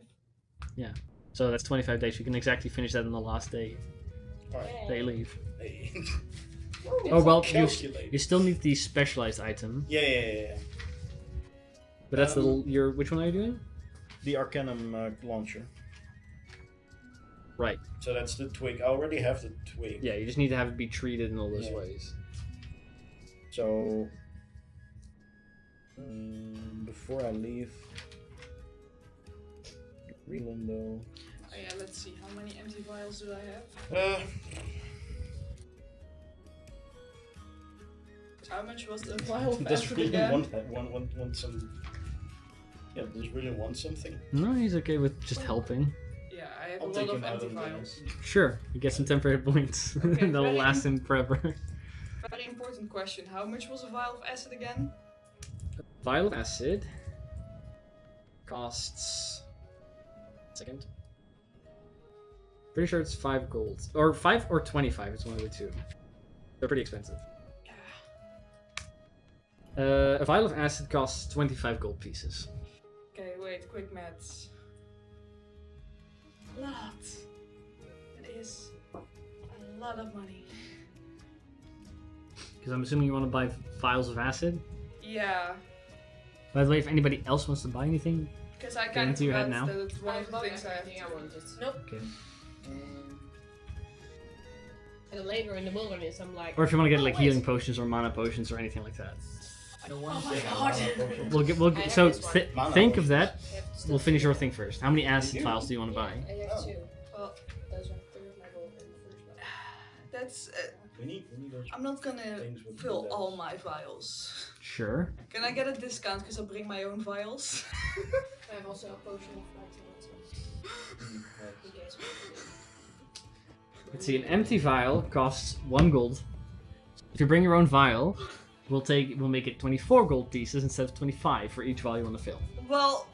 So that's 25 days. You can exactly finish that on the last day Alright. they leave. Hey. Oh well, Calculate. you still need the specialized item, Yeah. but that's your. Which one are you doing? The Arcanum launcher. Right. So that's the twig. I already have the twig. Yeah, you just need to have it be treated in all those Yeah. ways. So before I leave, Reelin though. Oh yeah, let's see. How many empty vials do I have? How much was the vial of Does acid really again? want some? Yeah, does really want something? No, he's okay with just helping. Yeah, I have I'll a take lot him of out empty of vials. Sure, you get some temporary points. Okay, That'll very last him forever. Very important question. How much was a vial of acid again? Vial of acid costs. Second. Pretty sure it's 5 gold, or 5 or 25. It's one of the two. They're pretty expensive. A vial of acid costs 25 gold pieces. Okay, wait, quick maths. Lot. It is a lot of money. Because I'm assuming you want to buy vials of acid. Yeah, By the way, if anybody else wants to buy anything, because I Get kind of into your head forgot now. that it's one of the things I have everything I to wanted. Nope. okay. And then later in the wilderness, I'm like, Or if you want to get like wait. healing potions or mana potions or anything like that. Oh my god. We'll I have so this one. Mana think of potions. that. I have to We'll still- finish your thing first. How many acid You do? vials do you want to buy? I have Oh. 2. Well, Those are 3 of my gold and the first one. that's. We need those. I'm not gonna Things with fill the all my vials. Sure. Can I get a discount because I bring my own vials? I have also a potion of light. In case Let's see. An empty vial costs 1 gold. If you bring your own vial, we'll make it 24 gold pieces instead of 25 for each vial you want to fill. Well,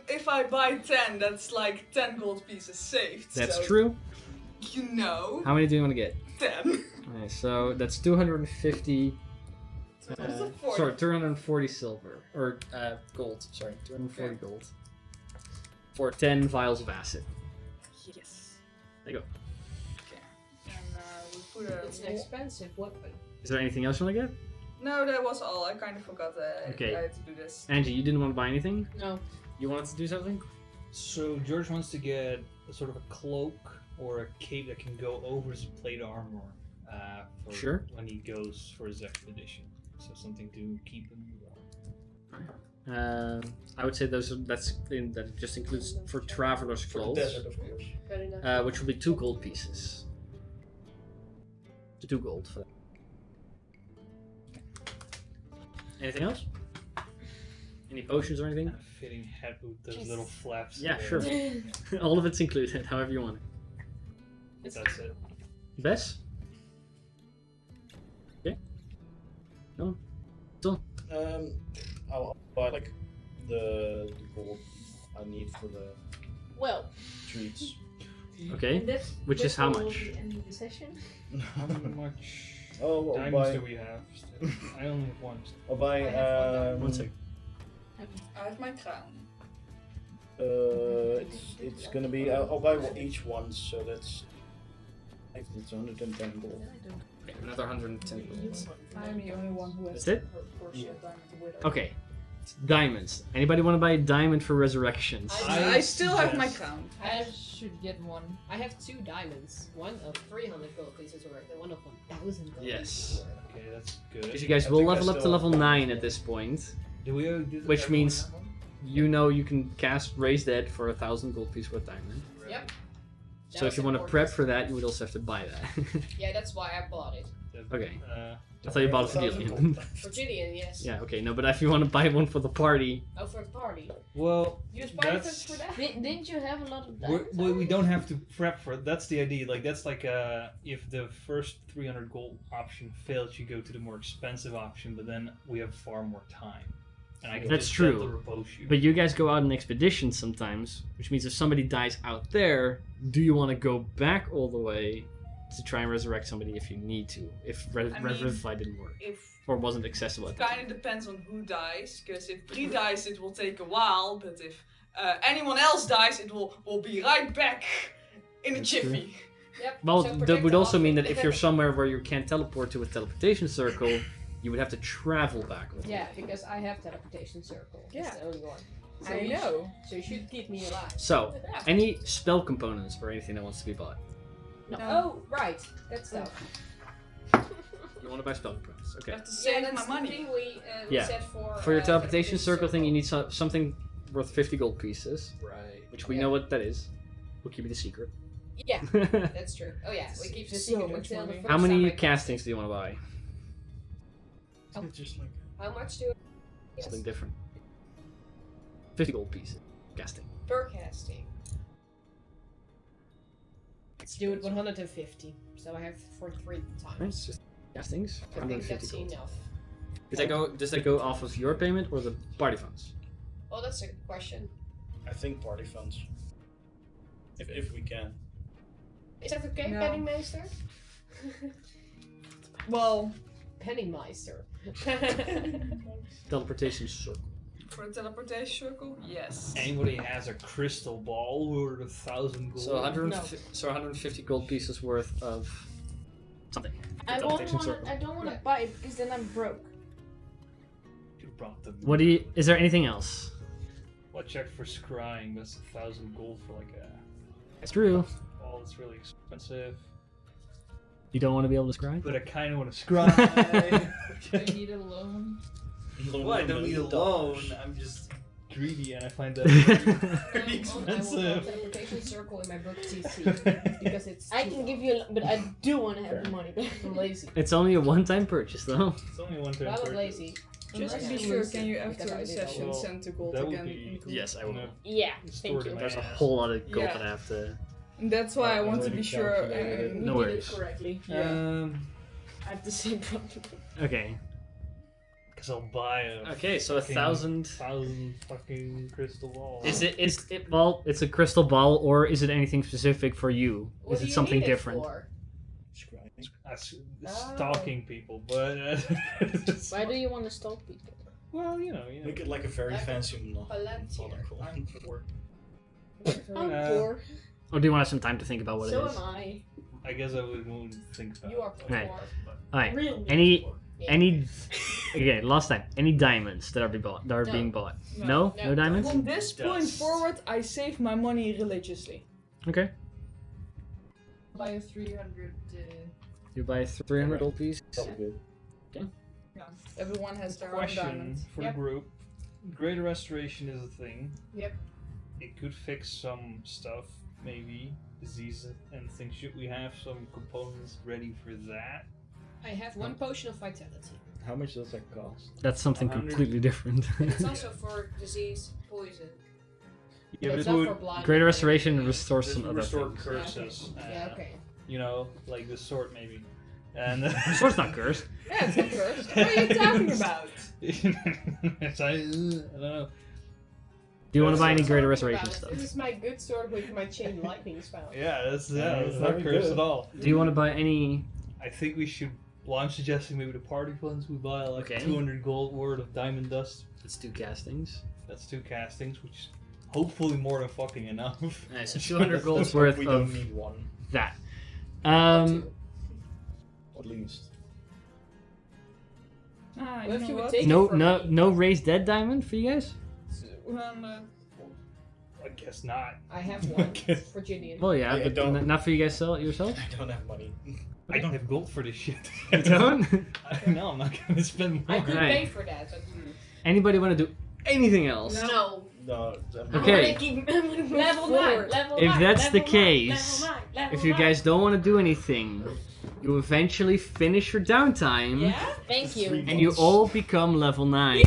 if I buy 10, that's like 10 gold pieces saved. That's so, true. You know, How many do you want to get? 10. Alright, so that's 250. That's a 40. Sorry, 240 silver or gold. Sorry, 240 gold for 10 vials of acid. Yes. There you go. Okay. And we put a. It's an expensive weapon. Is there anything else you want to get? No, that was all. I kind of forgot that Okay. I had to do this. Angie, you didn't want to buy anything? No. You wanted to do something? So George wants to get a sort of a cloak or a cape that can go over his plate armor for Sure. when he goes for his expedition. So something to keep him warm. I would say that just includes for traveler's For the clothes, desert, of course. Good enough. which will be 2 gold pieces. 2 gold for that. Anything else? Any potions or anything? And a fitting hat with those Yes. little flaps. Yeah, there. sure. All of it's included, however you want it. That's it. Bess? Okay. No? I'll buy like the gold I need for the Well, treats. Okay. and that's, Which that's is how all much? the end of the session. How much Oh, I'll diamonds buy. do we have? Still? I only have one. Still. I'll buy. I have one 1 sec. I have my crown. It's gonna be. I'll buy each one, so that's. It's 110 gold. Okay, another 110 gold. I'm the only one who has That's it? her portion of diamond with her. Okay. Diamonds. Anybody want to buy a diamond for resurrections? I still have my suggest- crown. I should get one. I have 2 diamonds. One of 300 gold pieces worth and one of 1,000 gold Yes. pieces worth. Okay, that's good. Because you guys I will think I level up to still level have 9 at this point. Do we? Which means- You know you can cast Raise Dead for 1,000 gold piece worth diamond. Yep. So if you want to prep for that, you would also have to buy that. Yeah, that's why I bought it. Okay. I thought you bought it for 1,000 Julian. gold. For Gideon, yes. Yeah, okay, no, but if you want to buy one for the party, Oh, for the party. Well, Use that's... Barbadoofi'n for that. Didn't you have a lot of We're, diamonds? we don't have to prep for it. That's the idea. Like that's like if the first 300 gold option fails, you go to the more expensive option. But then we have far more time, and I can That's just true. gently repose you. but you guys go out on expeditions sometimes, which means if somebody dies out there, do you want to go back all the way to try and resurrect somebody if you need to, if Revivify didn't work If or wasn't accessible at it the kind time? of depends on who dies, because if Bree dies, it will take a while. But if anyone else dies, it will be right back in a That's true. jiffy. Yep. Well, so that protect would the also mean off- that if you're somewhere where you can't teleport to a teleportation circle, you would have to travel back. all the Yeah, way. because I have teleportation circle. Yeah. That's the only one. I know. So you should keep me alive. So, any spell components or anything that wants to be bought? No. No. Oh, right. That's stuff. You want to buy spell components? I Okay. have to save that's my money. the thing we Yeah. said for. For your teleportation circle thing, circle. you need something worth 50 gold pieces, right. which we Yeah. know what that is. We'll keep it a secret. Yeah, that's true. Oh yeah, we keep the So secret much until the money. first How time I many cast castings do you want to buy? It's just like it. How much do? Yes. Something different. 50 gold pieces. Casting. Per casting. Let's do it 150. So I have for 3 times. Nice. Just castings. I think 150 that's gold. enough. Does that go off of your payment or the party funds? Well, that's a good question. I think party funds. If we can. Is that okay, No. Penningmeister? Well, Penningmeister. Teleportation circle. for the teleportation circle, yes. Anybody has a crystal ball worth 1,000 gold? So 150 gold pieces worth of something. I Teleportation don't circle. want to buy it because then I'm broke. You brought them. What do you? Is there anything else? Well, check for scrying. That's 1,000 gold for like a That's true. ball. It's really expensive. You don't want to be able to scry? But I kind of want to scry. I need a loan. Well, I don't need a loan. I'm just greedy, and I find that very I will expensive. teleportation circle in my book CC because it's. I too can long. give you, but I do want to have the money back. I'm lazy. It's only a one-time purchase, though. It's only one turn. I'm not per- lazy. Just to Yeah. be sure, can you Because after I the did all session well, send to gold that would again? be- Yes, I will. No, Yeah, store thank them you. There's a ass. whole lot of gold Yeah. that I have to. That's why I I've want to already be sure. calculated it. We No did worries. it correctly. Um. I have the same problem. Okay. Because I'll buy a Okay. So fucking 1,000. 1,000 fucking crystal balls. Is it? Well, it's a crystal ball, or is it anything specific for you? What Is do it you something need it different? for? Scrying. That's Oh. stalking people, but Why do you want to stalk people? well, you know. Make it like a very fancy Palantir. monocle. I'm poor. I'm Uh, poor. Or do you want to have some time to think about what So it is? am I. I guess I won't think about. You are poor. Right. Alright. Real Any- poor. Yeah. Any? Okay. Last time. Any diamonds that are No. being bought? No. No. No. No diamonds. From this point Dust. forward, I save my money religiously. Okay. Buy a 300. You buy 300 gold pieces. Probably. Yeah. Everyone has their own Question diamond. for Yep. the group: Greater Restoration is a thing. Yep. It could fix some stuff, maybe diseases and things. Should we have some components ready for that? I have 1 potion of vitality. How much does that cost? That's something 100. completely different. It's also for disease, poison. Yeah, but it's it not would for blind. Greater Restoration restores this some would other restore things. curses. Yeah, okay. You know, like the sword maybe. And The sword's not cursed. Yeah, it's not cursed. What are you talking about? It's, I don't know. Do you want to buy any Talking Greater about Restoration it. stuff? This is my good sword with my chain lightning spell. Yeah, that's it's not very cursed good. at all. Do you want to buy any? I think we should. Well, I'm suggesting maybe the party funds we buy like Okay. 200 gold worth of diamond dust. Let's do castings. That's 2 castings, which is hopefully more than fucking enough. Nice. So 200 gold's Let's hope worth we don't of need one, that. at least. Ah, Well, if you you know would what? take No, it from no, me. no raised dead diamond for you guys. I guess not. I have one Okay. for Gideon. Well, yeah, I but don't- not for you guys sell it yourself. I don't have money. I don't have gold for this shit. You don't? No, I'm not gonna spend I more. could Right. pay for that, but Anybody want to do anything else? no. No. Okay. Level 9. Level 9. If that's the level 9, case, level 9, level if you 9. guys don't want to do anything, you eventually finish your downtime, Yeah? Thank you. and you all become level 9.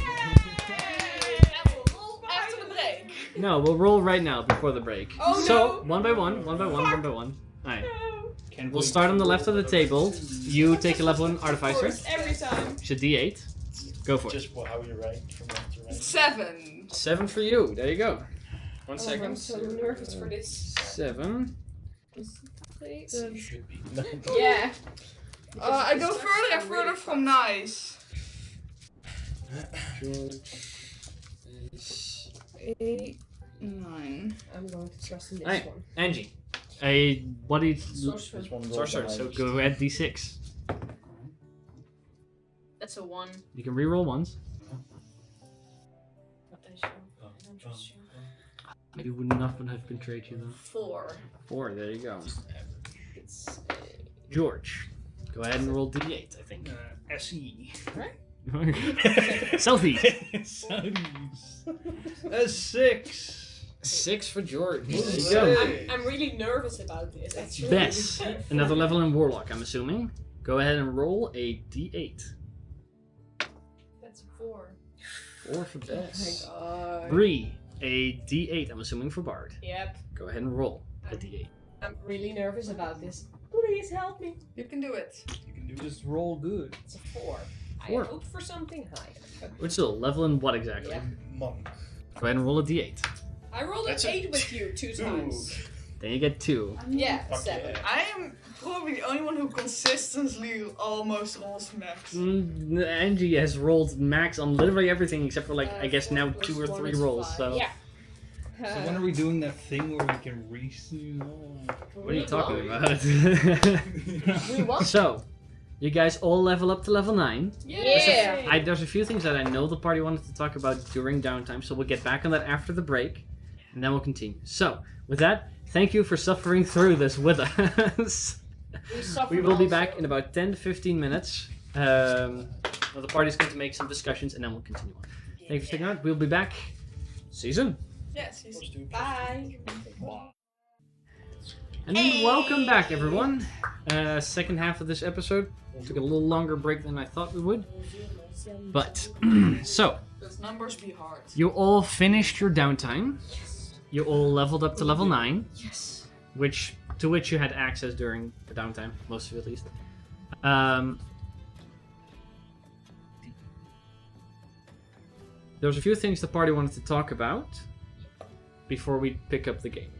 After the break. No, we'll roll right now before the break. Oh, So, no. one by one, one by one, one by one. Alright. Can't We'll wait start on the to left of the table. You take a level 1 Of artificer. course, every time. It's a d8. Go for it. Just how you rank from left to right. 7. 7 for you. There you go. 1 Oh, second. I'm so nervous for this. 7. Should be. Yeah. I go further and further from nice. George. 8, 9. I'm going to trust in this Alright. one. Angie. A body Sorcerer. This one rolled sorcerer, the so highest. go add d6. That's a 1. You can reroll once. Maybe would not have betrayed you though. 4. 4, there you go. It's George. Go ahead and roll d8, I think. SE. Selfie. Saudis. A 6. 6 for George. There you Hey. go. I'm really nervous about this. That's really Bess. Another level in Warlock, I'm assuming. Go ahead and roll a d8. That's 4. 4 for Bess. God. Bree. A d8, I'm assuming for Bard. Yep. Go ahead and roll a d8. I'm really nervous about this. Please help me. You can do it. You can do just roll good. It's a 4. I 4. hope for something higher. Which is a level in what exactly? Yep. Monk. Go ahead and roll a d8. I rolled That's an a 8 with you 2 times. Then you get 2. Yeah, Fuck 7. yeah. I am probably the only one who consistently almost rolls max. Angie has rolled max on literally everything except for like I guess 4 now plus 2 or 1 3 is rolls. 5. So Yeah. So when are we doing that thing where we can what are you talking about? We want. So you guys all level up to level 9. Yeah. There's a few things that I know the party wanted to talk about during downtime, so we'll get back on that after the break, and then we'll continue. So with that, thank you for suffering through this with us. We will be back in about 10 to 15 minutes. Well, the party's going to make some discussions, and then we'll continue on. Thank you for sticking out. We'll be back. See you soon. Yes, Bye. And welcome back, everyone. Second half of this episode. Took a little longer break than I thought we would. But, so, Those numbers be hard. you all finished your downtime. You all leveled up to level 9. Yes. To which you had access during the downtime, most of you at least. There's a few things the party wanted to talk about before we pick up the game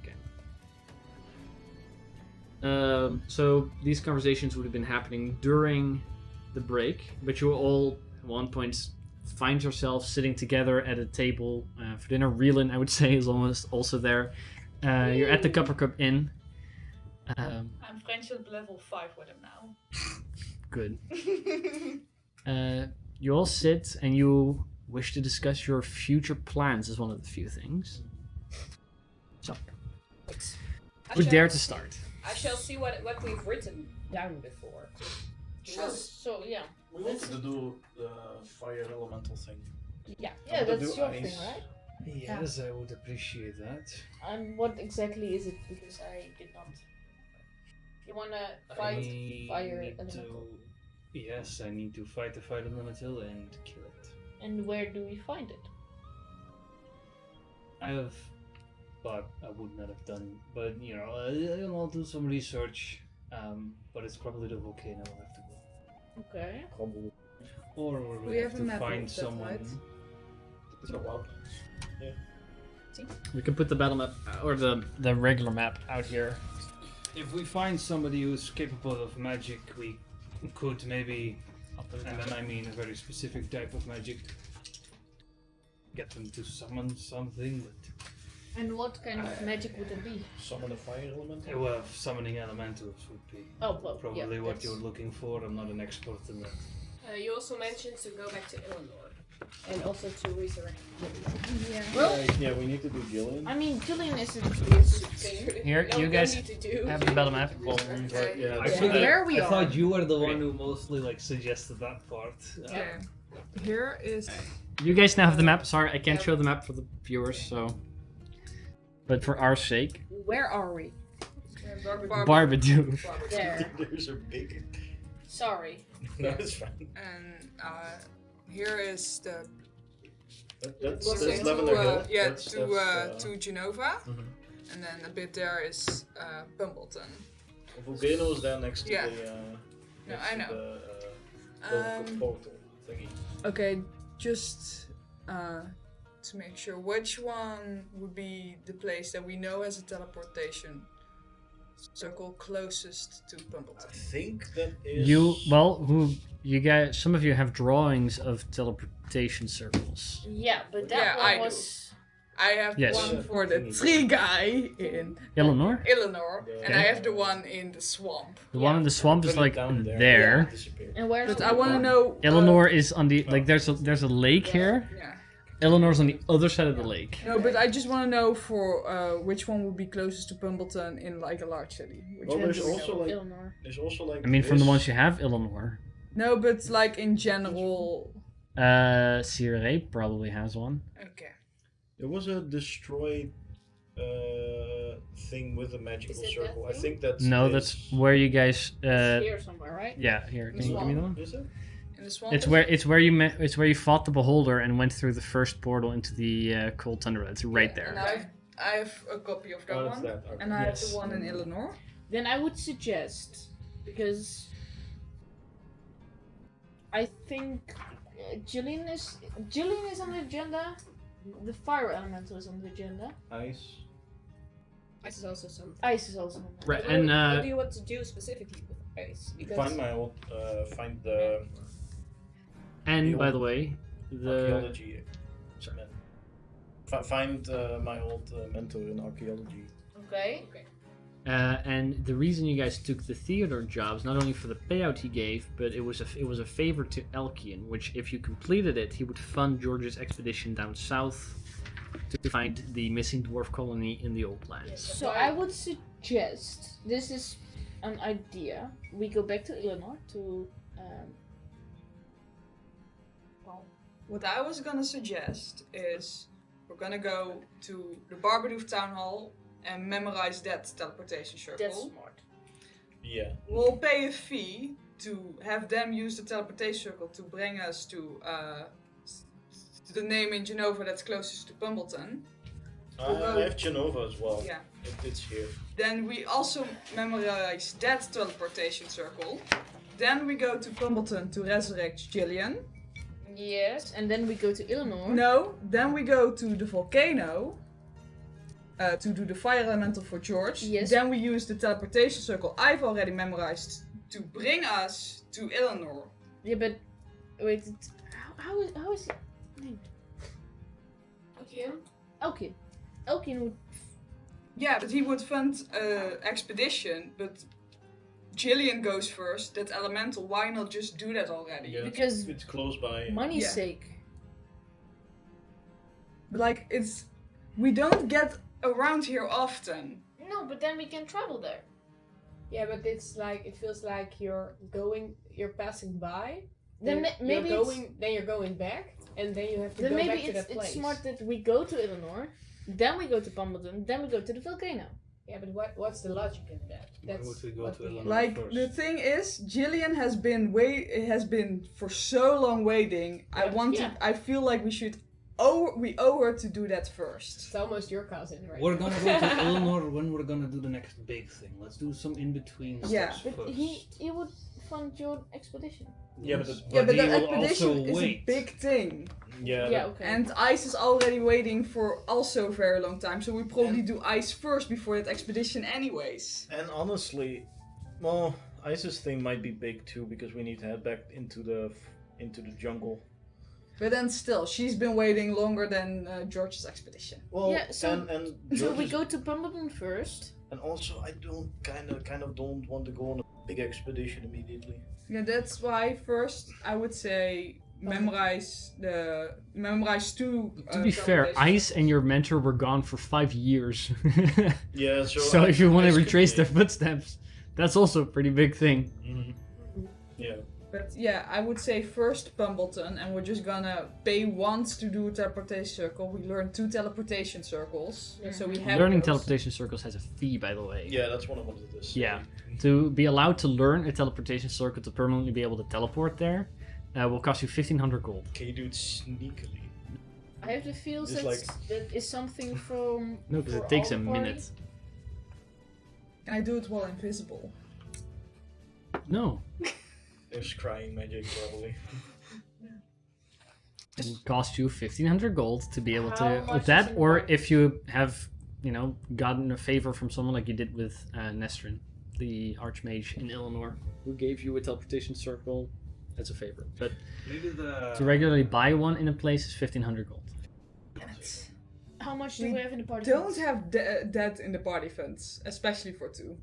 again. So these conversations would have been happening during the break, but you all at one point find yourself sitting together at a table for dinner. Reelin, I would say, is almost also there. You're at the Cupper Cup Inn. I'm friendship level 5 with him now. Good. You all sit and you wish to discuss your future plans as one of the few things. So, who dare to start? I shall see what we've written down before. Sure. So yeah. We wanted to do the fire elemental thing. Yeah. Yeah, to that's do your ice. thing, right? Yes, I would appreciate that. And what exactly is it? Because I did not. You wanna fight fire need elemental? Yes, I need to fight the fire elemental and kill it. And where do we find it? I have thought I would not have done, but you know, I'll do some research. But it's probably the volcano I'll have to go. Okay. Probably. Or we'll We have have a to map find of that, someone. right? So what? We can put the battle map or the regular map out here. If we find somebody who's capable of magic, we could maybe, and then I mean a very specific type of magic, get them to summon something. But And what kind of magic would it be? Summon the fire elemental? well, summoning elementals would be Oh, well, probably yeah, what that's- you're looking for. I'm not an expert in that. You also mentioned to go back to Illinois. And also to resurrect. Yeah. Well, Yeah, we need to do Gillian. I mean, Gillian is a thing. Here, No, you no guys need to do. have the battle map. Okay. Yeah, I that's think There we I are. thought you were the one who mostly like suggested that part. Okay. Here is You guys now have the map. Sorry, I can't show the map for the viewers, so. But for our sake, Where are we? Barbadoof. There. There's a big. Sorry. No, it's fine. And here is the That's looking Lavender Hill. to That's, to Genova, mhm. and then a bit there is Pumbleton. Volcano is there next to Yeah. the. No, next I to know. The portal thingy. Okay, just to make sure, which one would be the place that we know has a teleportation circle closest to I Pumbleton? think that is. You guys, some of you have drawings of teleportation circles. Yeah, but that Yeah, one I do. was. I have Yes. one for the tree guy in Eleanor? Eleanor, Yeah. and I have the one in the swamp. The one in the swamp Put is it like down there. there. Yeah, disappeared. And where's But I want to know. Eleanor is on the like. There's a lake here. Yeah. Eleanor's on the other side of the lake. No, but I just want to know for which one would be closest to Pumbleton in like a large city. Which Well, one there's do we also know? like. Eleanor. There's also like. I mean, from the this- ones you have, Eleanor. No, but like in general. Sierra probably has one. Okay. There was a destroyed thing with a magical Is it circle. that I thing? think that's. No, this. that's where you guys. Here somewhere, right? Yeah, here. Can you give me the one? Is it? In the swamp. It's where you it's where you fought the beholder and went through the first portal into the cold tundra. It's right And there. I have a copy of that Oh, that's one, that. Okay. and I have Yes. the one in Eleanor. Then I would suggest, because I think Jillian is on the agenda. The fire elemental is on the agenda. Ice. Ice is also something. Ice is also on the Right, What- and what do you want to do specifically with ice? Because Find my old. Find the and by the way, the archaeology. Sorry. Find my old mentor in archaeology. Okay. and the reason you guys took the theater jobs not only for the payout he gave, but it was a favor to Elkian, which if you completed it, he would fund George's expedition down south to find the missing dwarf colony in the old lands. So I would suggest, this is an idea. We go back to Eleanor to. What I was gonna suggest is we're gonna go to the Barbadoof town hall and memorize that teleportation circle. That's smart. Yeah. We'll pay a fee to have them use the teleportation circle to bring us to the name in Genova that's closest to Pumbleton. I have Genova as well. Yeah. It's here. Then we also memorize that teleportation circle. Then we go to Pumbleton to resurrect Jillian. Yes, and then we go to Eleanor. No, then we go to the volcano to do the fire elemental for George. Yes. Then we use the teleportation circle I've already memorized to bring us to Eleanor. Yeah, but wait, how is it named? okay. Elkin. Elkin would. Yeah, but he would fund expedition, but Jillian goes first. That elemental, why not just do that already? Yeah. Because It's close by. money's Yeah. sake. But like, we don't get around here often. No, but then we can travel there. Yeah, but it's like it feels like you're passing by. Then maybe you're going back, and then you have to then go maybe back to that place. it's smart that we go to Eleanor, then we go to Pumbleton, then we go to the volcano. Yeah, but what's the logic in that? Why would we go what to we- Eleanor? Like first. the thing is, Jillian has been for so long waiting. Yeah. I feel like we owe her to do that first. It's almost your cousin, right? We're now. gonna go to Eleanor when we're gonna do the next big thing. Let's do some in between Yeah. steps But first. he would fund your expedition. Yeah, but Yeah, but he the will expedition also is wait. a big thing. yeah. Yeah, okay. And Ice is already waiting for also a very long time, so we probably do Ice first before that expedition anyways. And honestly, well, Ice's thing might be big too because we need to head back into the jungle. But then still, she's been waiting longer than George's expedition. Well, Yeah, so- and So we George's- go to Pumbleton first. And also, I don't kind of don't want to go on a big expedition immediately. Yeah, that's why first I would say memorize two. To be fair, Ice and your mentor were gone for 5 years. Yeah, so. So if you want to Ice could retrace be- their footsteps, that's also a pretty big thing. Mhm. Yeah. But yeah, I would say first Pumbleton, and we're just gonna pay once to do a teleportation circle. We learn 2 teleportation circles, so we have Learning those. teleportation circles has a fee, by the way. Yeah, that's what I wanted to say. Yeah. To be allowed to learn a teleportation circle to permanently be able to teleport there will cost you 1,500 gold. Can you do it sneakily? I have the feels Just that is something from. No, because for it takes all a the party. minute. Can I do it while invisible? No. There's crying magic, probably. It will cost you 1,500 gold to be able How to much with is that, in or gold? if you have, gotten a favor from someone like you did with Nestrin, the Archmage in Illinois, who gave you a teleportation circle as a favor. But Maybe the to regularly buy one in a place is 1,500 gold. How much do We we have in the party? Don't have that in the party funds, especially for 2.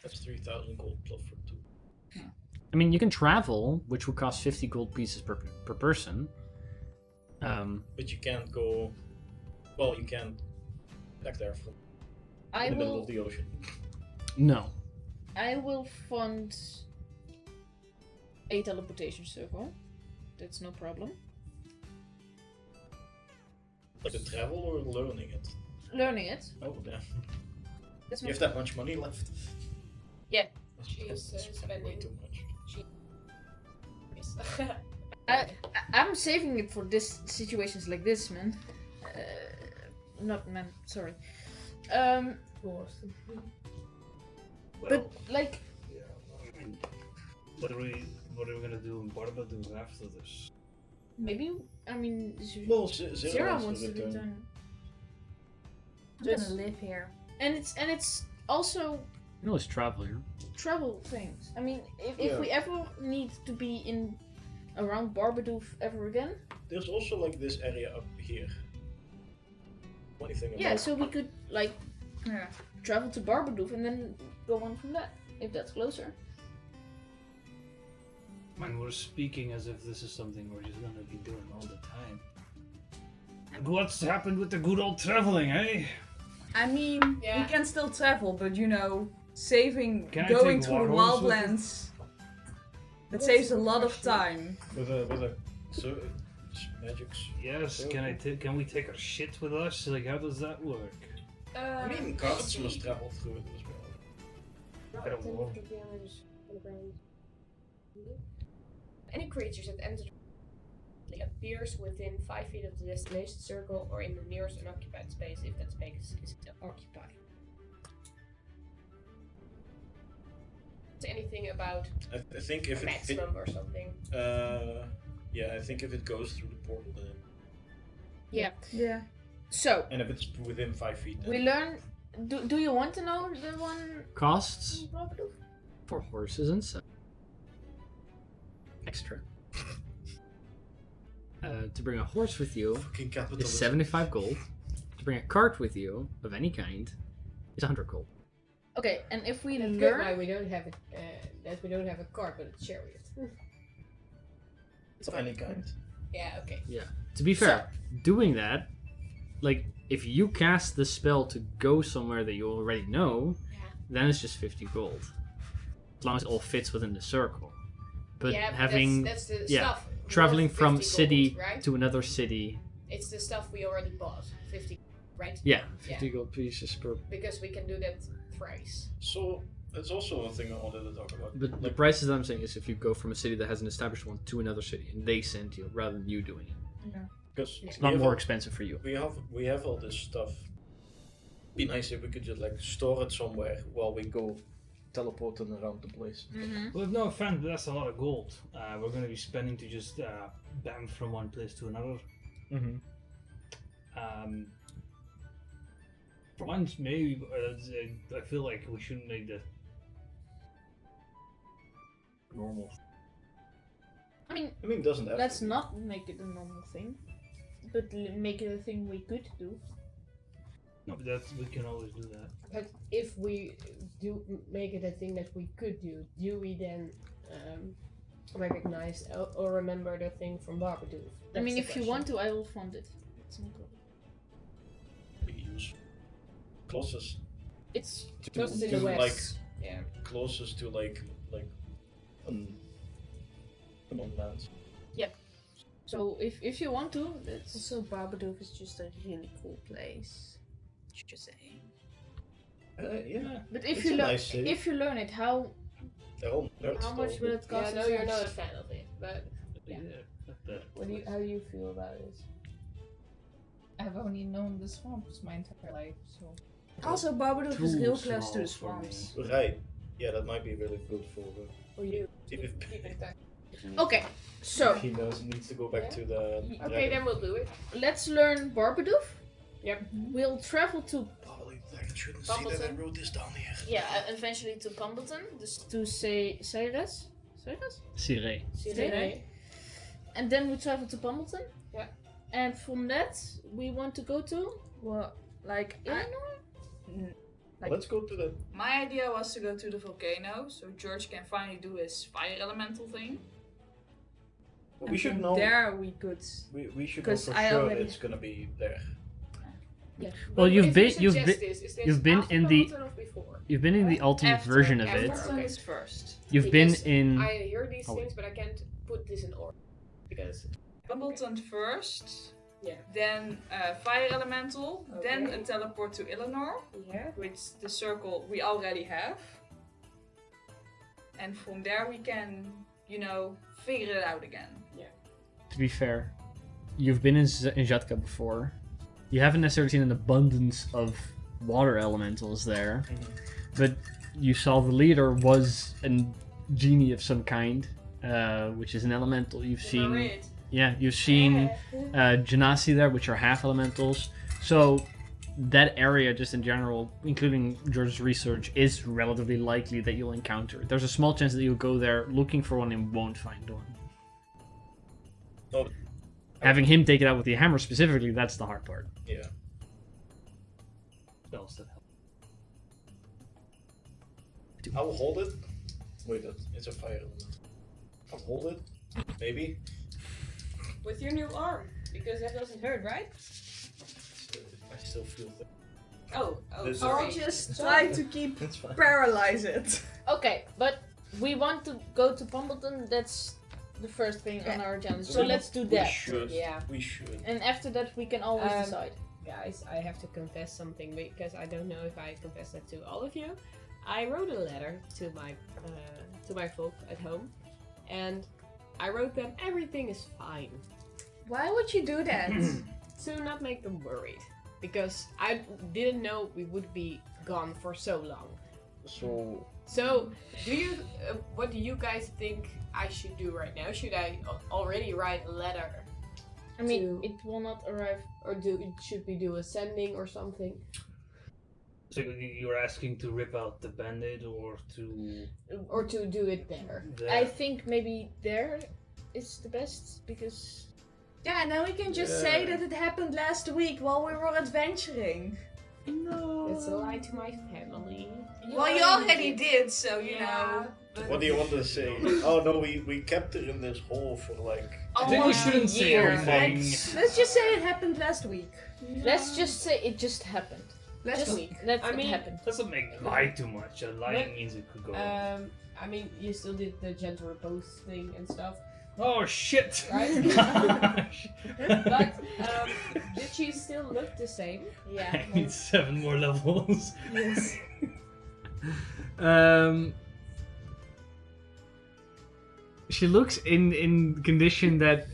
That's 3,000 gold plus for 2. I mean, you can travel, which will cost 50 gold pieces per person. But you can't go. Well, you can't back there from I in the middle will. of the ocean. No. I will fund a teleportation circle. That's no problem. Like the travel or learning it? Learning it. Oh, damn. That's You no have that much money left? Yeah. She's That's way spending. too much. I'm saving it for this situations like this, man. Not man. Sorry. But like, what are we gonna do in Barbadoof after this? maybe I mean Well, Zira Zira wants to return. I'm Just- gonna live here. And it's also You can always travel here. travel things. I mean, if Yeah. we ever need to be in around Barbadoof ever again, There's also like this area up here. What do you think about yeah. So we could like Yeah. travel to Barbadoof and then go on from that if that's closer. Man, we're speaking as if this is something we're just gonna be doing all the time. And what's happened with the good old traveling, eh? I mean, Yeah. we can still travel, but saving Can I going take through the Warhorse with wildlands. That saves a lot of time. with a so magics? Yes. Can we take our shit with us? Like, how does that work? I mean, cards must travel through it as well. I don't know. Any creatures that enter appears within 5 feet of the destination circle or in the nearest unoccupied space if that space is occupied. Is anything about I think if a it maximum or something? yeah, I think if it goes through the portal, then Yeah. Yeah. So and if it's within 5 feet, then we learn. Do you want to know the one? Costs in Barbadoof? for horses and stuff. Extra. To bring a horse with you fucking is capitalism. 75 gold. To bring a cart with you of any kind is 100 gold. Okay, and if we That's good learn, why we don't have it. That we don't have a cart, but a chariot. Of any kind. Yeah. Okay. To be fair, doing that, like, if you cast the spell to go somewhere that you already know, Yeah. then it's just 50 gold. As long as it all fits within the circle. But yeah, but having that's the yeah, stuff. traveling worth from 50 city gold, right? to another city, It's the stuff we already bought. 50, right? yeah, 50 gold pieces per. Because we can do that thrice. So that's also a thing I wanted to talk about. But the prices that I'm saying is if you go from a city that has an established one to another city and they send you rather than you doing it. Because It's not more expensive for you. we have all this stuff. Be nice if we could just like store it somewhere while we go teleporting around the place. Well, no offense, but that's a lot of gold. We're gonna be spending to just bounce from one place to another. Mm-hmm. For once, maybe I feel like we shouldn't make that normal. I mean, I mean, it doesn't have let's to be. not make it a normal thing, but make it a thing we could do. No, but that's we can always do that. But if we do make it a thing that we could do we then recognize or remember the thing from Barbadoof? I mean, if you want to, I will fund it. It's no problem. We use closest It's Closest in to the like west. Yeah. closest to like on lands. So if you want to, it's Also, Barbadoof is just a really cool place. Just saying. Yeah. but It's if you a learn nice city. if you learn it, how Nerds much though. will it Yeah, cost? no, in you're not a cents? fan of it, but how do you feel about it? I've only known the swamps my entire life, so. Also, Barbadoof Too is real close to the small for me. swamps. Right. Yeah, that might be really good for For you. if Keep in touch. Okay, so he needs to go back Yeah. to the. Okay, dragon. then we'll do it. let's learn Barbadoof. Yep. We'll travel to Probably I shouldn't say that I Bumbleton. wrote this down here. eventually to Pumbleton, to say Ceres, Siree. Siree. And then we travel to Pumbleton. Yeah. And from that we want to go to Well, like, Illinois. Let's go to the. my idea was to go to the volcano, so George can finally do his fire elemental thing. We And should from know. there we could. We should know 'cause for I sure already- it's gonna be there. Yeah. Well, But you've if been- you you've suggest been- this, is this you've been after in the- Pumbleton or before? You've been in the ultimate After- version of after. it. Pumbleton Okay. is first. You've been Because in. I hear these Oh, things, but I can't put this in order because Pumbleton first. Yeah. Then fire elemental. Then Okay. a teleport to Eleanor, yeah. which the circle we already have. And from there we can, figure it out again. To be fair, you've been in Zatka before. You haven't necessarily seen an abundance of water elementals there, but you saw the leader was a genie of some kind, which is an elemental. You've seen, you've seen Genasi there, which are half elementals. So that area, just in general, including George's research, is relatively likely that you'll encounter. There's a small chance that you'll go there looking for one and won't find one. Oh. Having him take it out with the hammer specifically, that's the hard part. Yeah. Spells that help. I will hold it. Wait, it's a fire element. I'll hold it. Maybe. With your new arm, because that doesn't hurt, right? I still feel that. Oh, This- sorry. I'll just Sorry. try to keep It's fine. paralyze it. Okay, but we want to go to Pumbleton. That's the first thing on our agenda. So let's do We that. should. Yeah. We should. And after that, we can always decide. Guys, I have to confess something because I don't know if I confessed that to all of you. I wrote a letter to my folk at home, and I wrote them everything is fine Why would you do that? to not make them worried, because I didn't know we would be gone for so long. So, what do you guys think I should do right now? Should I already write a letter? I mean, to- it will not arrive. Or should we do a sending or something? So you're asking to rip out the bandit or to... Or to do it there? I think maybe there is the best because Yeah, and then we can just say that it happened last week while we were adventuring. No. It's a lie to my family. Well, you already did, so you know. What do you want to say? Oh no, we kept her in this hole for like. I think we shouldn't say everything. Let's just say it happened last week. let's just say it just happened. Last Just week. that I it mean- happened. Doesn't make lie too much. Lying But, means it could go. I mean, you still did the gentle repose thing and stuff, Oh shit! right? Gosh. But did she still look the same? Yeah. I need 7 more levels. Yes. She looks in condition that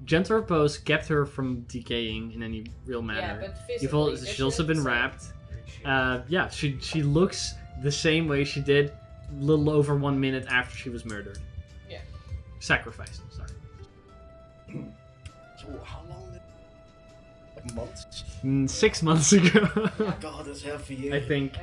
gentle repose kept her from decaying in any real Yeah, manner. but You've physically, she's also been wrapped. She looks the same way she did a little over 1 minute after she was murdered. Yeah. Sacrificed. Sorry. So how long? Like months? 6 months ago, God, that's half a year. I think.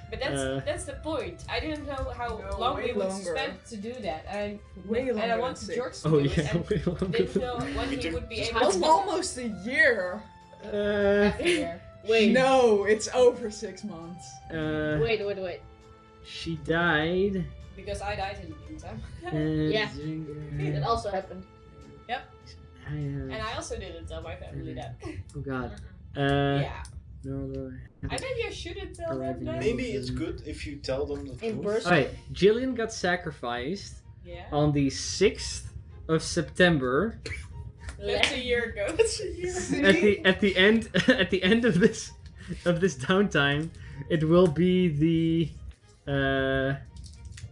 But that's the point. I didn't know how No, long way we would longer. spend to do that, and Way and I longer wanted than George 6. to Oh do it, yeah, and way longer didn't than know when Me he too. would be Just able It's to almost a year. half a year. Wait. No, it's over 6 months. Wait. She died. Because I died in the meantime. Yeah. That also happened. And I also didn't tell my family that. Oh god. Yeah. No. I maybe I shouldn't tell them that. Maybe it's good if you tell them the In truth. person. Alright, Jillian got sacrificed Yeah. on the 6th of September. That's a year ago. At the end of this downtime, it will be the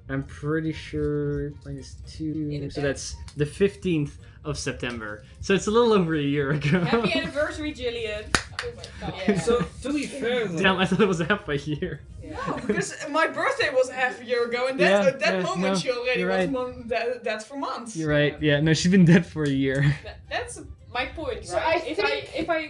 I'm pretty sure -2, so that's the 15th of September. So it's a little over a year ago. Happy anniversary, Jillian. Oh my god. Yeah. So to be fair, though, Damn, I thought it was half a year. No, because my birthday was half a year ago, and that Yeah, at that yeah, moment no, she already you're was right. that's for months. You're right. Yeah, no, she's been dead for a year. That's my point, So right? I If I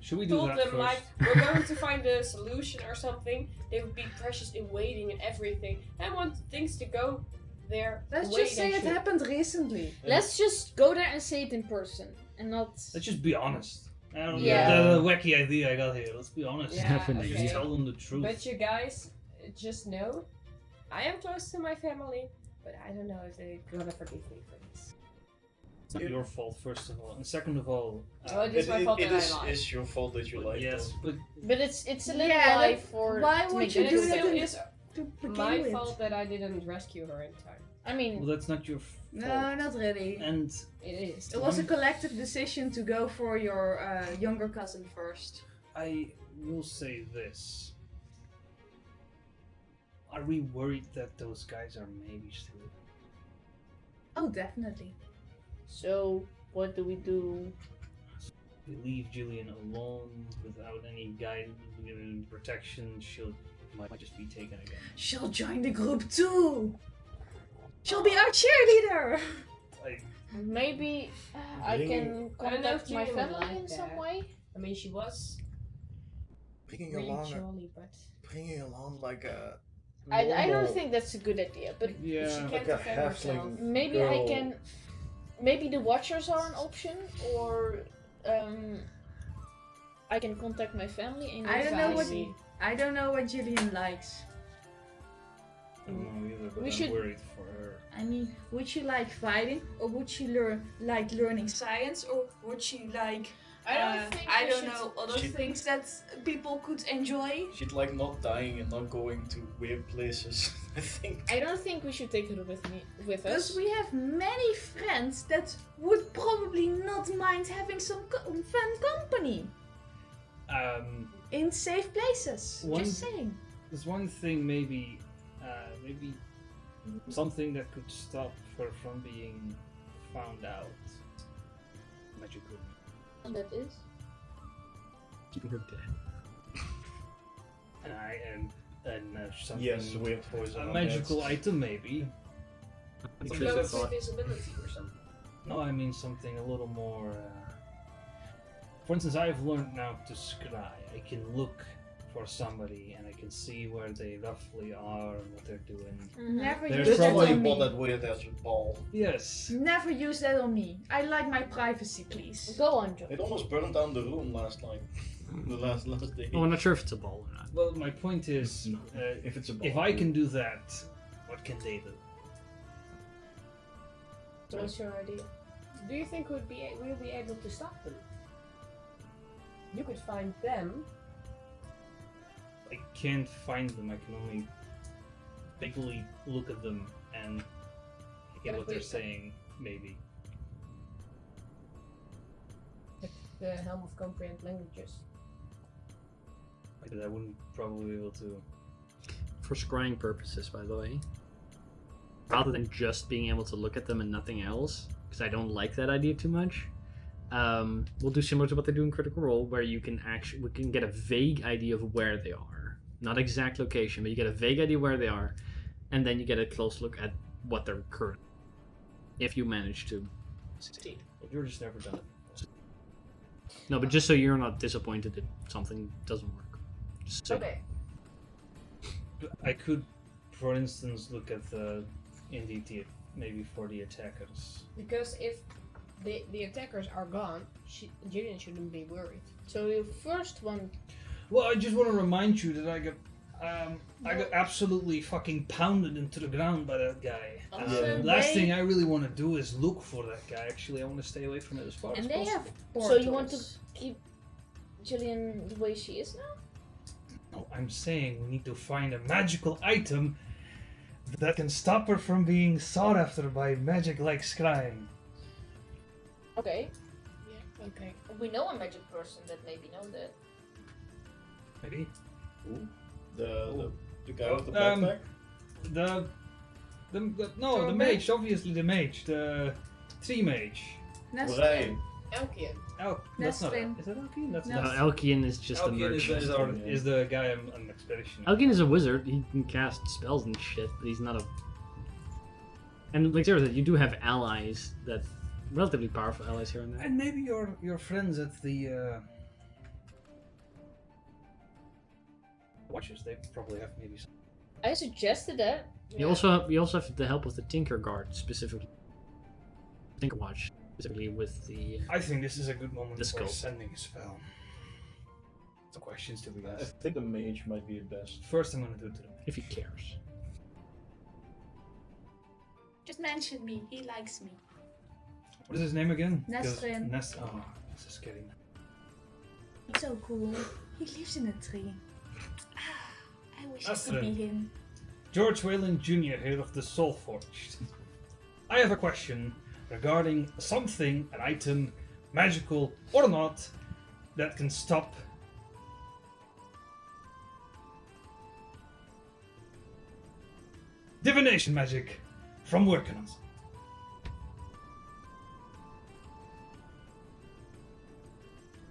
should we do told that them first? like we're going to find a solution or something, they would be precious in waiting and everything. I want things to go there. Let's the way just say they it should. happened recently. Let's just go there and say it in person and not. Let's just be honest. I don't Yeah. know the wacky idea I got here. Let's be honest. Yeah, Definitely. Just okay. tell them the truth. But you guys just know, I am close to my family, but I don't know if they're gonna forgive me for this. It's not your fault, first of all, and second of all. Oh, it is my fault it that I lied. is your fault that you like. Yes, but But it's a little Yeah, lie but for. why to would make you it do It good. that still in- is To begin my with. fault that I didn't rescue her in time. I mean, well, that's not your fault. No, not really. And It is. It was a collective decision to go for your younger cousin first. I will say this. Are we worried that those guys are maybe still? Oh, definitely. so what do we do? We leave Jillian alone without any guidance and protection. She'll might just be taken again. She'll join the group too. She'll be our cheerleader. Like, Maybe I Bring- can I don't know if contact my Julian would family like in some that. way. I mean, she was Bringing really along, jolly, but like a. I don't normal- think that's a good idea, but she yeah. can't Like a defend herself. halfling. maybe I Girl. can. Maybe the Watchers are an option, or I can contact my family and I don't know what advise- I don't know what Jillian likes. I don't know either, but We I'm should- worried for her. I mean, would she like fighting, or would she like learning science, or would she like I don't think I we don't should- know other She- things that people could enjoy? She'd like not dying and not going to weird places. I think. I don't think we should take her with Because us. we have many friends that would probably not mind having some fun company in safe places. One- Just saying. There's one thing maybe something that could stop her from being found out. Magical. And that is. Keeping her dead. And something. Yes, weird voice. A magical item maybe. Some Because kind I of thought- invisibility or something. No, I mean something a little more. For instance, I've learned now to scry. I can look for somebody and I can see where they roughly are and what they're doing. Never There's use that Probably on bought me. that weird ass ball. Yes. Never use that on me. I like my privacy, please. Go on, John. It almost burned down the room last night. The last day. Oh, I'm not sure if it's a ball or not. Well, my point is, No. If it's a ball. if I can do that, what can they do? So what's your idea? Do you think we'll be able to stop them? You could find them. I can't find them. I can only visually look at them and get Yeah, what they're but- saying. Maybe. With the helm of comprehend languages. But I wouldn't probably be able to. For scrying purposes, by the way. Rather than just being able to look at them and nothing else, because I don't like that idea too much. We'll do similar to what they do in Critical Role, where we can get a vague idea of where they are, not exact location, but you get a vague idea where they are, and then you get a close look at what they're current. If you manage to succeed. Well, you're just never done it. No, but just so you're not disappointed that something doesn't work. Just so Okay. I could, for instance, look at the NDT maybe for the attackers. Because if the attackers are gone, Jillian shouldn't be worried. So your first one. Well, I just want to remind you that I got absolutely fucking pounded into the ground by that guy. Also, Last they- thing I really want to do is look for that guy. Actually, I want to stay away from it as far as And they possible. have portals. So you want to keep Jillian the way she is now? No, I'm saying we need to find a magical item that can stop her from being sought after by magic like scrying. Okay. Yeah, okay. We know a magic person that maybe know that. Maybe. Ooh. The guy with the Um, backpack? The mage, obviously the mage, the tree mage. Right. Elkian. That's not. Nesrin. Is that Elkian? That's No, not. Elkian is just a Elkian is, merchant. is the guy on expedition. Elkian is a wizard. He can cast spells and shit, but he's not a. And like Sarah said, you do have allies that relatively powerful allies here and there. And maybe your friends at the watches. They probably have maybe some. I suggested that. You also have the help of the Tinker Guard specifically. Tinker Watch specifically with the. I think this is a good moment The for skull. sending a spell. The questions to be I asked. think the mage might be the best. First, I'm gonna do it to the If he cares. Just mention me. He likes me. What is his name again? Nesrin. Oh, this is getting. He's so cool. He lives in a tree. I wish I could Nesrin. be him. George Whalen Jr. here of the Soulforged. I have a question regarding something, an item, magical or not, that can stop divination magic from working on something.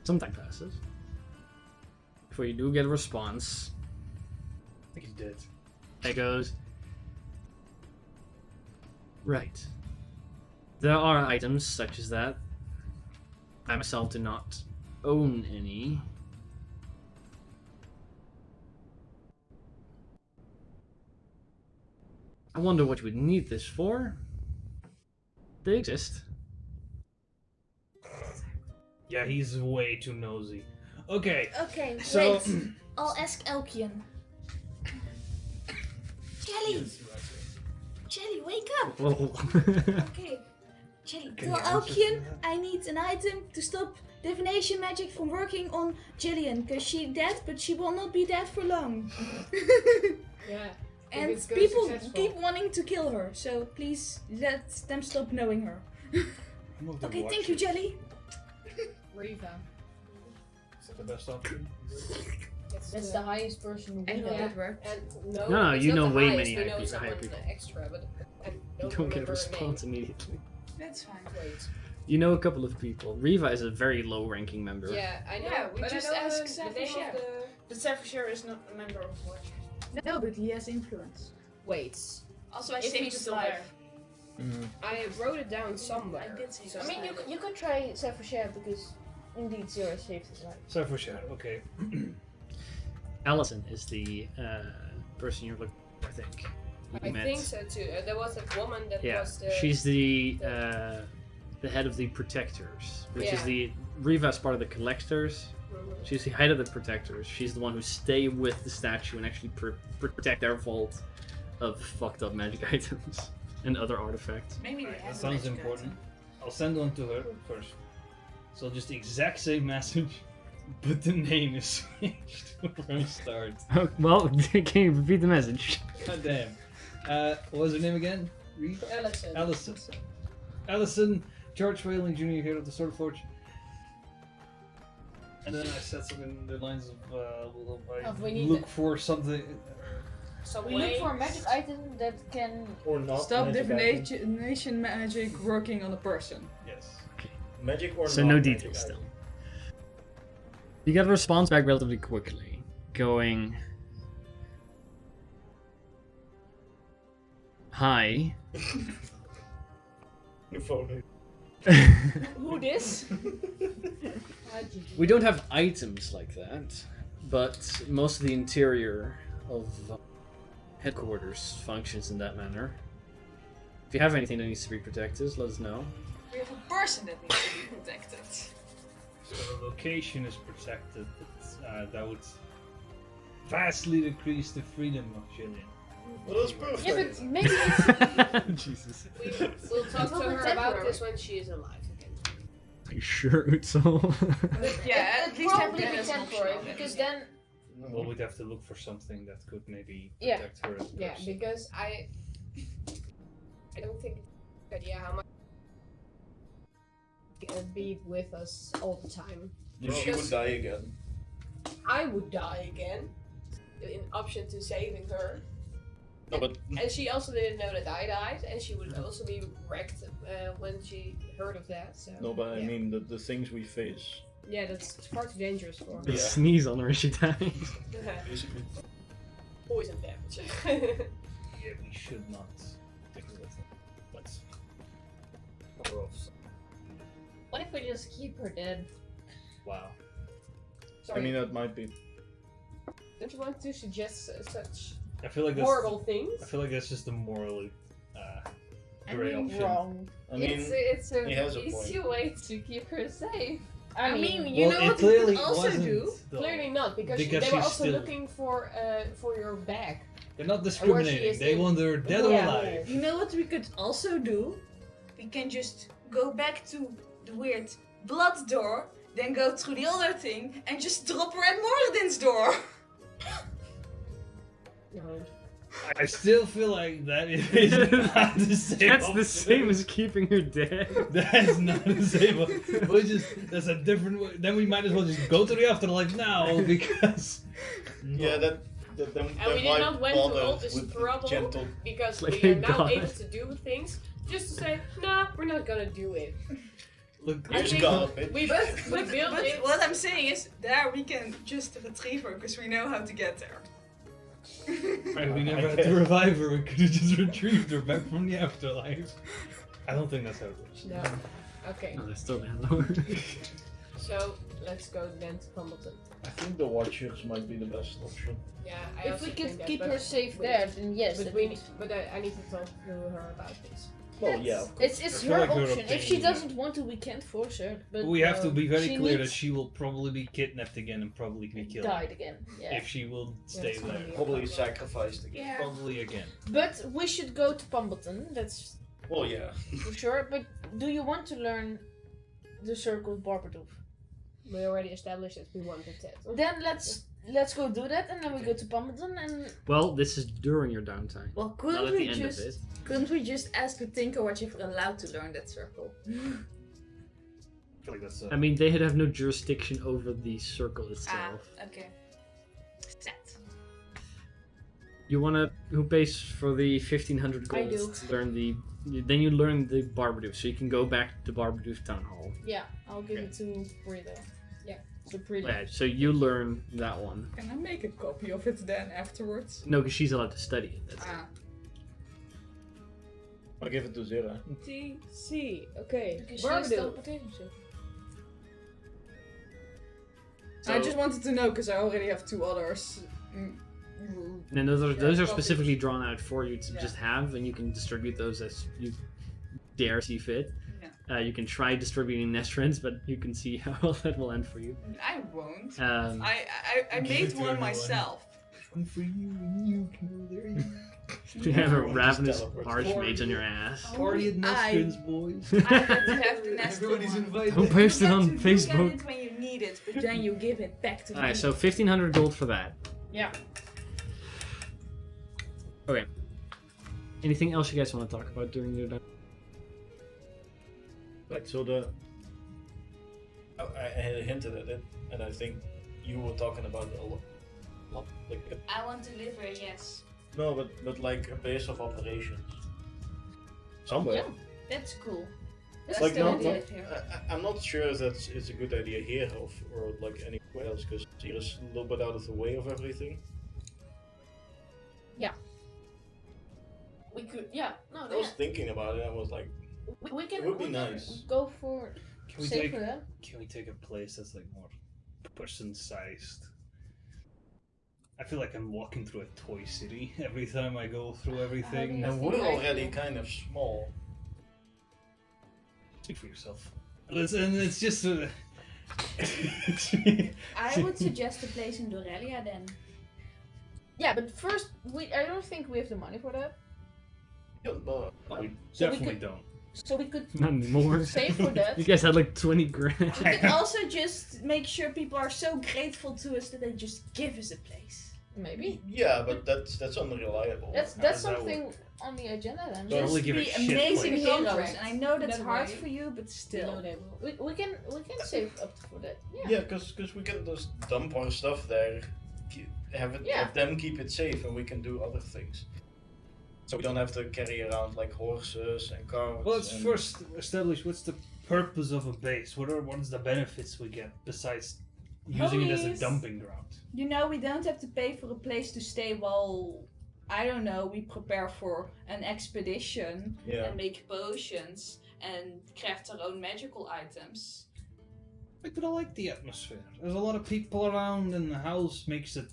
Some time passes before you do get a response. I think he's dead. It goes. Right. There are items such as that. I myself do not own any. I wonder what you would need this for. They exist. Yeah, he's way too nosy. Okay, Okay, so wait. I'll ask Elkian. Jelly! Jelly, wake up! Well, Okay. Jelly, Can tell you answer Elkian that? I need an item to stop divination magic from working on Jillian, because she's dead, but she will not be dead for long. Yeah. And it's gonna people successful. keep wanting to kill her, so please let them stop knowing her. Okay, thank you, Jelly. Riva. Is that the best option? That's the highest person we I know know. that works. And No, it's you not know the way highest, many we know high someone people. extra, but I you don't don't get a remember her response name. immediately. That's fine. Wait. You know a couple of people. Riva is a very low-ranking member. Yeah, I know. Yeah, we but just I know asked the Seth name Share. of the... The Savashare is not a member of Watch. No, but he has influence. Wait. Also, I If saved he's his still life. I wrote it down somewhere. I did say So I mean, you could try Savashare because indeed Zero saved his life. So for sure, okay. Allison is the person you're looking for, I think. You I met. think so too. There was that woman that Yeah, was the... she's the head of the Protectors, which is Yeah. the Riva's part of the Collectors. Mhm. She's the head of the Protectors. She's the one who stay with the statue and actually protect their vault of fucked up magic items and other artifacts. Maybe they Alright, have that sounds a magic important. I'll send one to her first. So just the exact same message, but the name is switched from start. Oh, well, can you repeat the message? God damn. What was her name again? Reva? Allison. Allison. Allison, George Whalen Jr. here of the Sword Forge. And then I said something in the lines of we need look for something. Some We way. look for a magic item that can. Or not. Stop magic item. divination magic working on a person. Yes. Magic or So not no magic details item. still. You get a response back relatively quickly, going, "Hi." The phone. Who this? We don't have items like that, but most of the interior of headquarters functions in that manner. If you have anything that needs to be protected, let us know. We have a person that needs to be protected. So the location is protected, but that would vastly decrease the freedom of Jillian. Well, that's perfect. Yeah, but maybe it's Jesus. We'll talk to Well, her but about temporary. this when she is alive again. Are you sure, Utsul? Yeah, It'd at least have probably that be as an temporary option. because then Well, we'd have to look for something that could maybe Yeah. protect her as a Yeah, person. because I I don't think it's a good idea how much be with us all the time. If she would die again. I would die again. An option to saving her. No, but And she also didn't know that I died, and she would also be wrecked when she heard of that. So. no, but I yeah. mean the things we face. Yeah, that's far too dangerous for They her. Yeah. sneeze on her and she dies. Basically. Poison damage. Yeah, we should not take it with them. Let's cover off. What if we just keep her dead? Wow. Sorry, I mean that might be. don't you want to suggest such I feel like that's. horrible things? I feel like that's just a morally I gray mean, option. wrong. I mean It's he has a a easy point. way to keep her safe. I mean, you Well, know it what we clearly could also wasn't, do? though. Clearly not, because, Because they were she's also still- looking for your bag. They're not Or where discriminating. she is They in- want her dead or Yeah. alive. You know what we could also do? We can just go back to the weird blood door, then go through the other thing, and just drop her at Moradin's door. I still feel like that is not the same. That's the option. same as keeping her dead. That's not the same. That's a different way. Then we might as well just go to the afterlife now because. Yeah, that then And we did not went through all this with trouble gentle. because Like we are a now god. able to do things. Just to say, nah, we're not gonna do it. Look, I Here's think God, bitch. we built But it. what I'm saying is, there we can just retrieve her, because we know how to get there. right, we never had to revive her. We could have just retrieved her back from the afterlife. I don't think that's how it works. No. Okay, No, they're still landlord. so let's go then to Pumbleton. I think the Watchers might be the best option. Yeah, I If also we think could that, keep but her safe we- there, then yes. But that we would- need, but I need to talk to her about this. Well, yeah, of course. It's I feel her like her option. If she opinion, doesn't want to, we can't force her. But We have to be very she clear that needs- she will probably be kidnapped again and probably be killed. died again. Yeah. If she will stay it's gonna there. be- Probably sacrificed again. Yeah. Probably again. But we should go to Pumbleton. That's Well, yeah. for sure. But do you want to learn the circle of Barbadoof? We already established that we wanted that. Then let's go do that, and then we go to Pumbleton. And Well, this is during your downtime. Well, Not couldn't at we the end just of it. couldn't we just ask the Tinkerwatch if we're allowed to learn that circle? I feel like that's. I mean, they have no jurisdiction over the circle itself. Okay. Set. You wanna who pays for the 1500 I gold do. to learn the? Then you learn the Barbadoof, so you can go back to Barbadoof Town Hall. yeah, I'll give it to Brita. Yeah, so Brita. Yeah, so you learn that one. Can I make a copy of it then afterwards? No, because she's allowed to study it. That's it. Ah. I'll give it to Zira. C. Okay. Because she's Barbadoof. teleportation. I just wanted to know because I already have two others. And then those are specifically drawn out for you to Yeah. just have, and you can distribute those as you dare see fit. You can try distributing nest friends, but you can see how well that will end for you. I won't. I Give it made to one everyone. myself. One for you and you can go there. You have a Everyone just ravenous teleports. archmage on your ass. Party at I- Nestrins, boys. I had to have the nest Everybody's one. invited. Don't post it You on get to look Facebook. at it when you need it, but then you give it back to me. Alright, so 1500 gold for that. Yeah. Okay. Anything else you guys want to talk about during your time? Like, so I had hinted at it, and I think you were talking about a lot like I want to live here, yes. no, but like a base of operations. Somewhere. Yeah. That's cool. That's Like still not, an not idea here. I'm not sure if it's a good idea here or like anywhere else because Zira's a little bit out of the way of everything. We could, yeah, no, I was thinking about it. I was like, we can. It would be we can nice. Go for Can we safe take? for that. Can we take a place that's like more person-sized? I feel like I'm walking through a toy city every time I go through everything. Yeah. and we're already kind of small. Speak for yourself. Listen, it's just. I would suggest a place in Dorelia then. Yeah, but first, I don't think we have the money for that. Yeah, but we So we definitely could- don't. So we could Not anymore. save for that. You guys had like 20 grand. We could also just make sure people are so grateful to us that they just give us a place. Maybe. Yeah, but that's unreliable. That's does that something on the agenda then. So only Just give a be shit amazing place. heroes, Contract. and I know that's That hard way. for you, but No, still. they will. We can save up for that. Yeah. Yeah, because we can just dump our stuff there, have them keep it safe, and we can do other things. So we don't have to carry around like horses and cars. Well, let's and- first establish what's the purpose of a base. What is the benefits we get besides using it as a Homies. dumping ground? You know, we don't have to pay for a place to stay while, I don't know, we prepare for an expedition Yeah. and make potions and craft our own magical items. But I like the atmosphere. There's a lot of people around, and the house makes it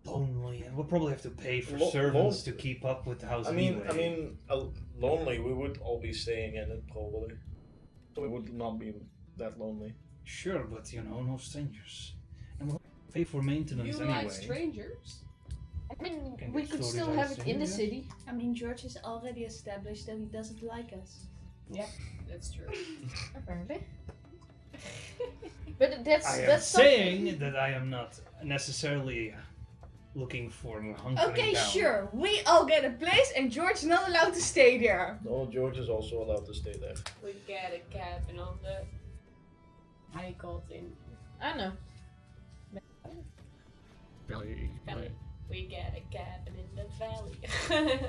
lonely. And we'll probably have to pay for servants to keep up with the house anyway. Lonely. We would all be staying in it probably, so it would not be that lonely. Sure, but no strangers. And we'll pay for maintenance You anyway. like strangers? I mean, Can we get could stories still out have of it in the Syria. city. I mean, George has already established that he doesn't like us. That's true. Apparently. But that's I am that's saying that I am not necessarily looking for hunkering Okay, down. sure. We all get a place, and George's not allowed to stay there. No, George is also allowed to stay there. We get a cabin on the. How do you call it in? I know. Valley. We get a cabin in the valley.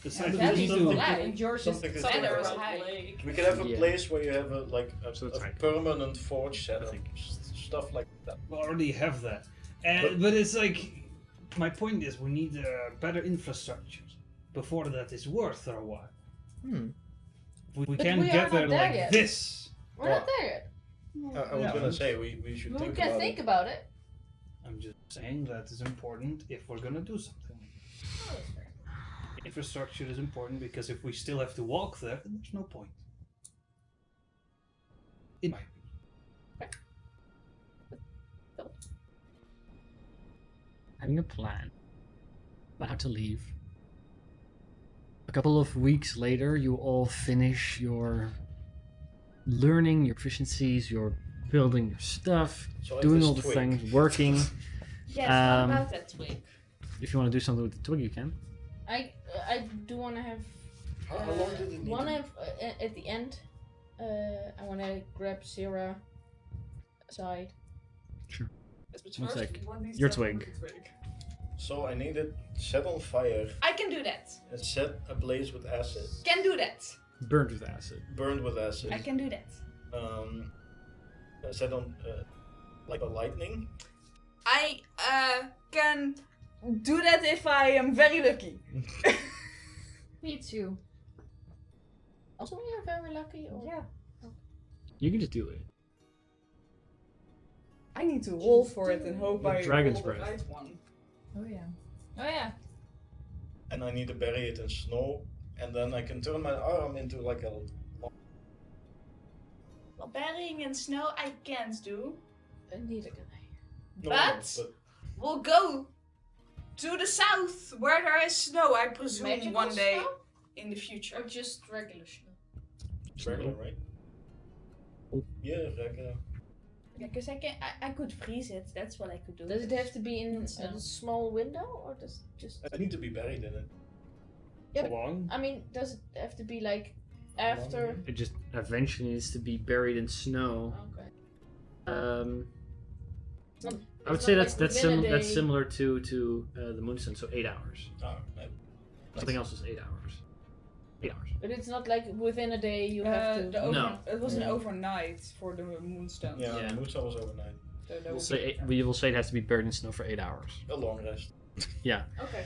Besides, That'd we be need to- fly. And George is Something to better think as about. high. We could have a Yeah. place where you have a So it's high. permanent forge setup, think. stuff like that. We already have that. But it's like, my point is, we need better infrastructure before that is worth our while. We But can't we are get not there there like yet. this. We're not there yet. I was Yeah. gonna say we should We think can about think it. about it. I'm just saying that is important if we're gonna do something. Infrastructure is important because if we still have to walk there, then there's no point. It might be. Having a plan about how to leave. A couple of weeks later, you all finish your learning, your proficiencies, your building your stuff, So doing this all the twig. things, working. Yes, Um, what about that twig? If you want to do something with the twig, you can. I do want to have. How long did it need? One at the end. I want to grab Sarah aside. But One first, sec. we want these Your stuff twig. for the twig. So I need it set on fire I can do that. and set ablaze with acid, Can do that. Burned with acid. burned with acid. I can do that. Set on like a lightning. I can do that if I am very lucky. Me too. Also, when you're very lucky. Or... Yeah. You can just do it. I need to roll for it and hope The I dragon's roll the breath. right one. Oh yeah. Oh yeah. And I need to bury it in snow, and then I can turn my arm into like a. Well, burying in snow I can't do. Neither can I. No, But- We'll go to the south where there is snow, I presume, Magical one day snow? in the future. Or just regular snow. it's regular, right? Yeah, regular. Yeah, because I could freeze it. That's what I could do. Does it have to be in Snow. a small window, or does it just? I need to be buried in it. Yeah, How long? I mean, does it have to be like after? It just eventually needs to be buried in snow. Okay. I would It's say not that's like within a that's day. similar to the Moonstone, so 8 hours. Oh, Something else is 8 hours. 8 hours. But it's not like within a day you have to. No. It was an Yeah. overnight for the moonstone. Yeah, Yeah. the moonstone was overnight. So that We'll would say we will say it has to be buried in snow for 8 hours. A long rest. Okay.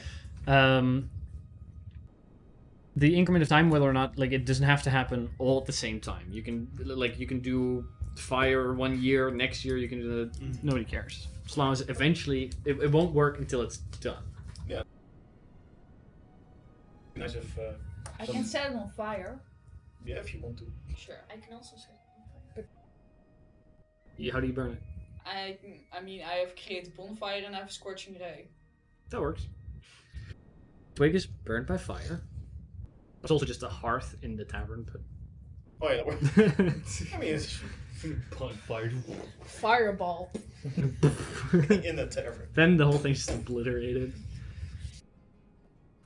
The increment of time, whether or not it doesn't have to happen all at the same time. You can do fire 1 year, next year you can do the, nobody cares. As long as eventually it won't work until it's done. Nice if. I some- can set it on fire. Yeah, if you want to. Sure, I can also set it on fire. How do you burn it? I mean, I have created bonfire and I have scorching ray. That works. Twig is burned by fire. It's also just a hearth in the tavern, but Oh yeah, I mean, it's Fired. Fireball. in the tavern. Then the whole thing's just obliterated.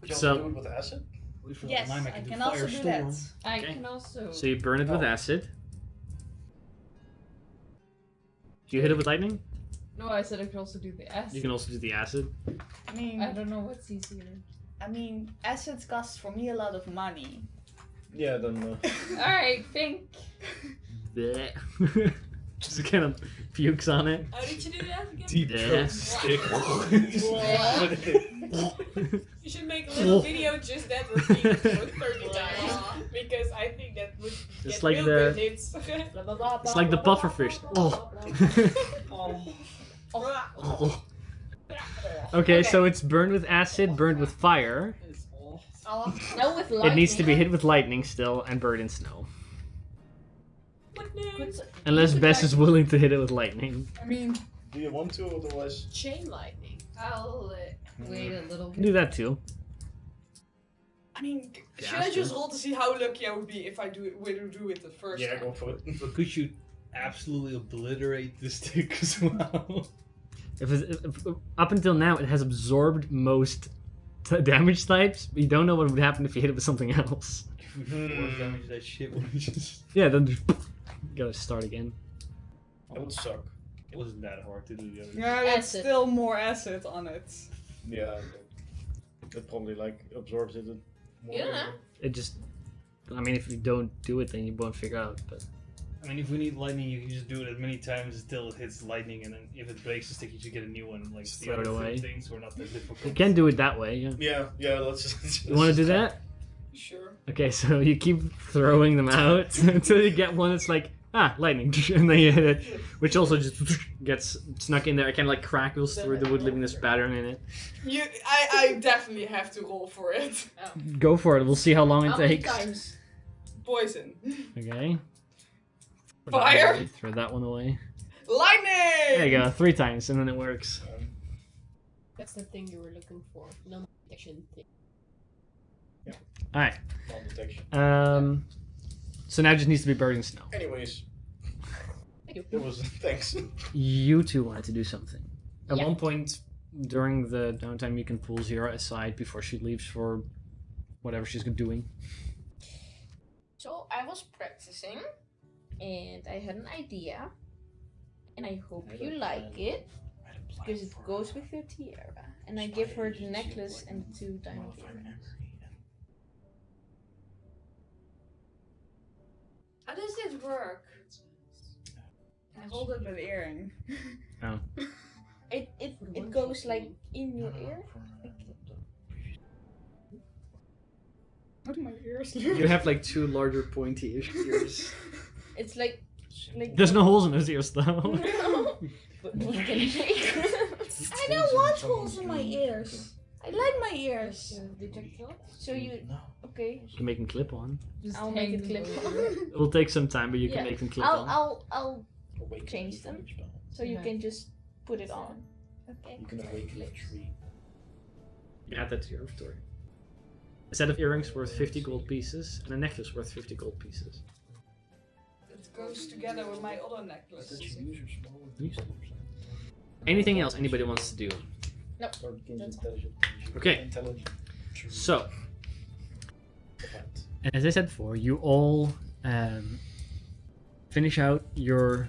Would you So- also do it with acid? Wait for Yes, the time I do can also do that. Firestorm. I Okay. can also. So you burn it with acid. Do you hit it with lightning? No, I said I could also do the acid. You can also do the acid. I mean, I don't know what's easier. acid costs for me a lot of money. Yeah, then. Alright, pink. Blech. Just kind of pukes on it. How did you do that again? Deep Yeah. throat stick. You should make a little video just that repeated for 30 times. Because I think that would It's get like real the- good hits. It's like the pufferfish. Oh. Okay, so it's burned with acid, burned with fire. Now with lightning. It needs to be hit with lightning still, and burned in snow. Unless Bess is willing to hit it with lightning. I mean, Do you want to, otherwise? Chain lightning. I'll wait a little You can do bit. that too. should I just roll to see how lucky I would be if I do it the first Yeah, time? go for it. But could you absolutely obliterate the stick as well? If up until now, it has absorbed most damage types. But you don't know what would happen if you hit it with something else. If we force damage that shit would just... Yeah, then just gotta start again. That would suck. It wasn't that hard to do the other. Yeah, that's Acid. still more acid on it. Yeah, it probably like absorbs it more. Yeah. It just, I mean, if you don't do it, then you won't figure out. But I mean, if we need lightning, you can just do it as many times until it hits lightning, and then if it breaks the stick, you just get a new one. Like Just the throw it other away. things were not that difficult. you can do it that way. Yeah. Yeah, let's just. You want to do that? Sure. Okay, so you keep throwing them out until you get one that's like, lightning, and then you hit it, which also just gets snuck in there. It kind of like crackles through the wood, leaving this pattern in it. I definitely have to roll for it. Go for it. We'll see how long it How many takes. times? Poison. Okay. Fire. Throw that one away. Lightning! There you go. 3 times, and then it works. That's the thing you were looking for. Non-detection thing. All right. Non-detection. So now it just needs to be buried in snow. Anyways, Thank you. there was thanks. You two wanted to do something. At Yeah. one point during the downtime, you can pull Zira aside before she leaves for whatever she's doing. So I was practicing, and I had an idea, and I hope you like it, because it goes with your tiara. And I give her the necklace and the 2 diamond earrings. How does it work? I hold up an earring. It goes like in your ear. What do my ears You have like 2 larger pointy ears. It's like There's no holes in his ears though. but we can make. I don't want holes in my ears. I like my ears. Detect thoughts? So you okay? You can make them clip on. Just I'll make hang it clip them on. over. It will take some time, but you can Yeah. make them clip on. I'll change them so you Okay. can just put it on. Okay. You can awaken a tree. You add that to your inventory. A set of earrings worth 50 gold pieces, and a necklace worth 50 gold pieces. It goes together with my other necklace. Anything else anybody wants to do? Okay. So, as I said before, you all finish out your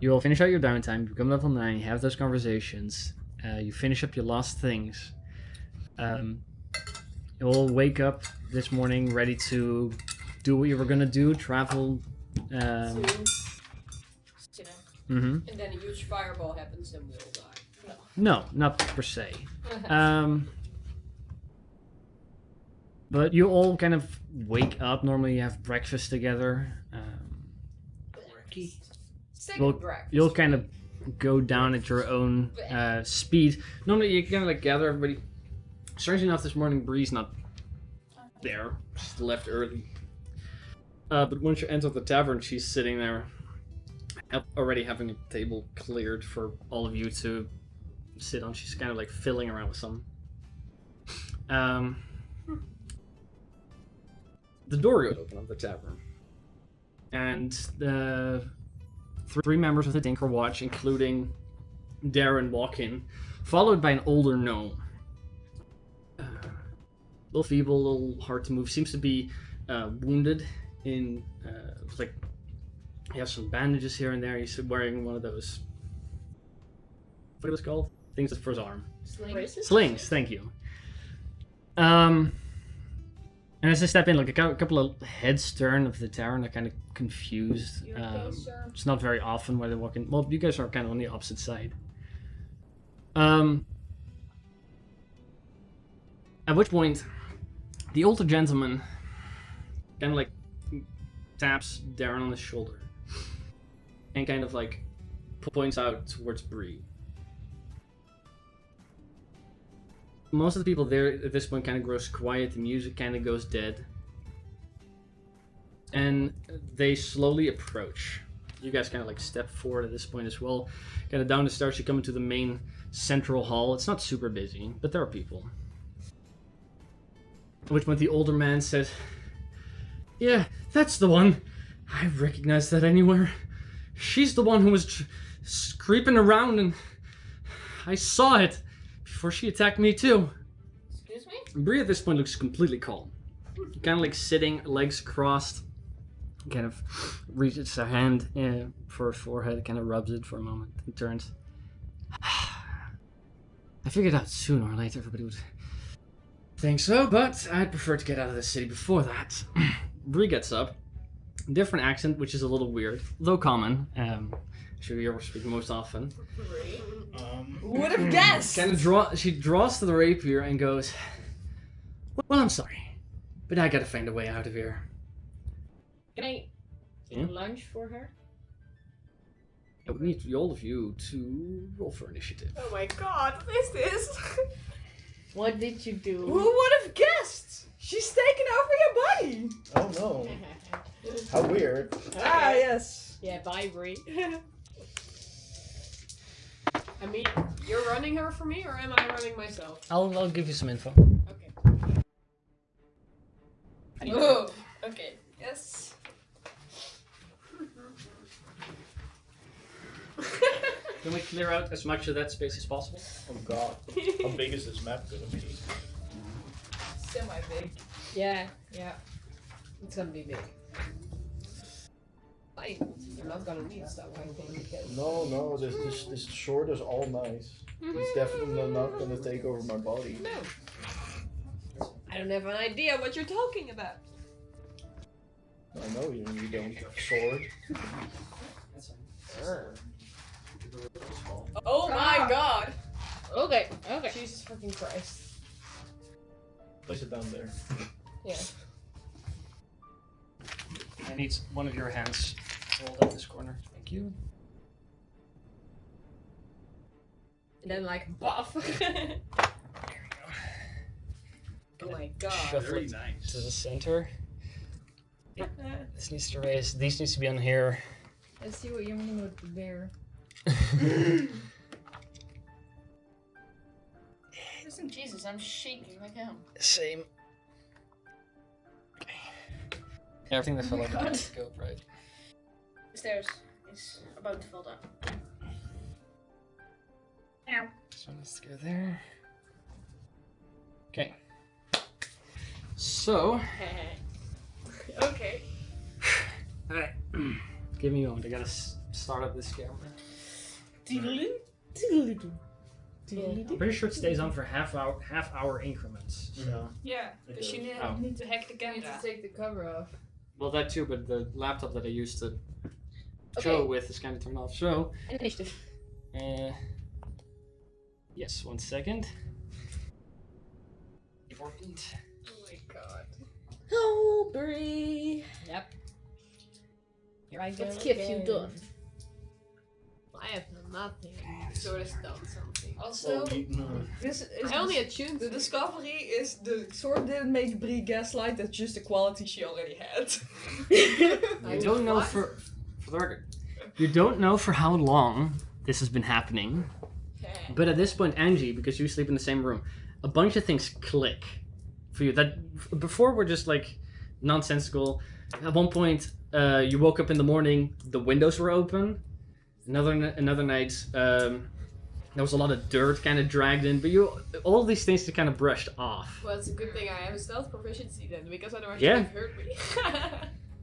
you all finish out your downtime, become level 9, you have those conversations, you finish up your last things. You all wake up this morning ready to do what you were gonna do, travel. And then a huge fireball happens and we all die. No, not per se. But you all kind of wake up. Normally, you have breakfast together. You'll kind of go down at your own speed. Normally, you kind of like gather everybody. Strangely enough, this morning Bree's not there. She's left early. But once you enter the tavern, she's sitting there, already having a table cleared for all of you to sit on. She's kind of like fiddling around with some The door goes open of the tavern, and the 3 members of the Dinker Watch, including Darren, walk in, followed by an older gnome. A little feeble, a little hard to move. Seems to be wounded in, like, he has some bandages here and there. He's wearing one of those, what are those called? Things for his arm. Slings, thank you. And as I step in, like a couple of heads turn of the tavern, are kind of confused. It's not very often where they walk in. Well, you guys are kind of on the opposite side. At which point, the older gentleman kind of like taps Darren on the shoulder and kind of like points out towards Bree. Most of the people there at this point kind of grows quiet, the music kind of goes dead. And they slowly approach. You guys kind of like step forward at this point as well. Kind of down the stairs, you come into the main central hall. It's not super busy, but there are people. At which point the older man says, "Yeah, that's the one. I recognize that anywhere. She's the one who was creeping around and I saw it. Before she attacked me too." Excuse me? Bree at this point looks completely calm. Kind of like sitting, legs crossed. Kind of reaches her hand for her forehead, kind of rubs it for a moment, and turns. "I figured out sooner or later everybody would think so, but I'd prefer to get out of the city before that." Bree gets up. Different accent, which is a little weird, though common. Should we ever speak most often? Who would have guessed? Kind of she draws to the rapier and goes, "Well, I'm sorry, but I gotta find a way out of here." Can I Yeah? lunch for her? I would need all of you to roll for initiative. Oh my god, what is this? What did you do? Who would have guessed? She's taken over your body. Oh no. How weird. Ah, yes. Yeah, bye, Brie. I mean, you're running her for me, or am I running myself? I'll give you some info. Okay. Oh, okay. Yes. Can we clear out as much of that space as possible? Oh god. How big is this map gonna be? Semi-big. Yeah. It's gonna be big. You're not gonna need stuff, I think. Because... No, this sword is all nice. It's definitely not gonna take over my body. No. I don't have an idea what you're talking about. I know you don't. Sword. Oh my god! Okay. Jesus fucking Christ. Place it down there. Yeah. I need one of your hands to hold up this corner. Thank you. And then like buff. There Oh my god. Shuffle Very it nice. to the center. This needs to raise. These needs to be on here. Let's see what you're meaning with the bear. Listen, Jesus, I'm shaking like hell. Same. Okay. Everything that fell out of the scope, right? The stairs is about to fall down. Ow. So let's go there. Okay. So. Okay. Alright. Give me a moment. I gotta start up this camera. I'm pretty sure it stays on for half hour increments. So. Yeah, because you need to hack the You need camera. to take the cover off. Well, that too, but the laptop that I used to show with is kind of turned off. So. Initiative. Yes, 1 second. Important. Oh my god. Oh, Bree. Yep. Here I go. What have you again. done? I have nothing. Sort of done something. Also, this is I only attuned the to discovery is the sword didn't make Brie gaslight. That's just a quality she already had. You don't know for the record. You don't know for how long this has been happening. But at this point, Angie, because you sleep in the same room, a bunch of things click for you that before were just like nonsensical. At one point, you woke up in the morning, the windows were open. Another night, there was a lot of dirt kind of dragged in, but all these things are kind of brushed off. Well, it's a good thing I have a stealth proficiency then, because otherwise Yeah. you would hurt me.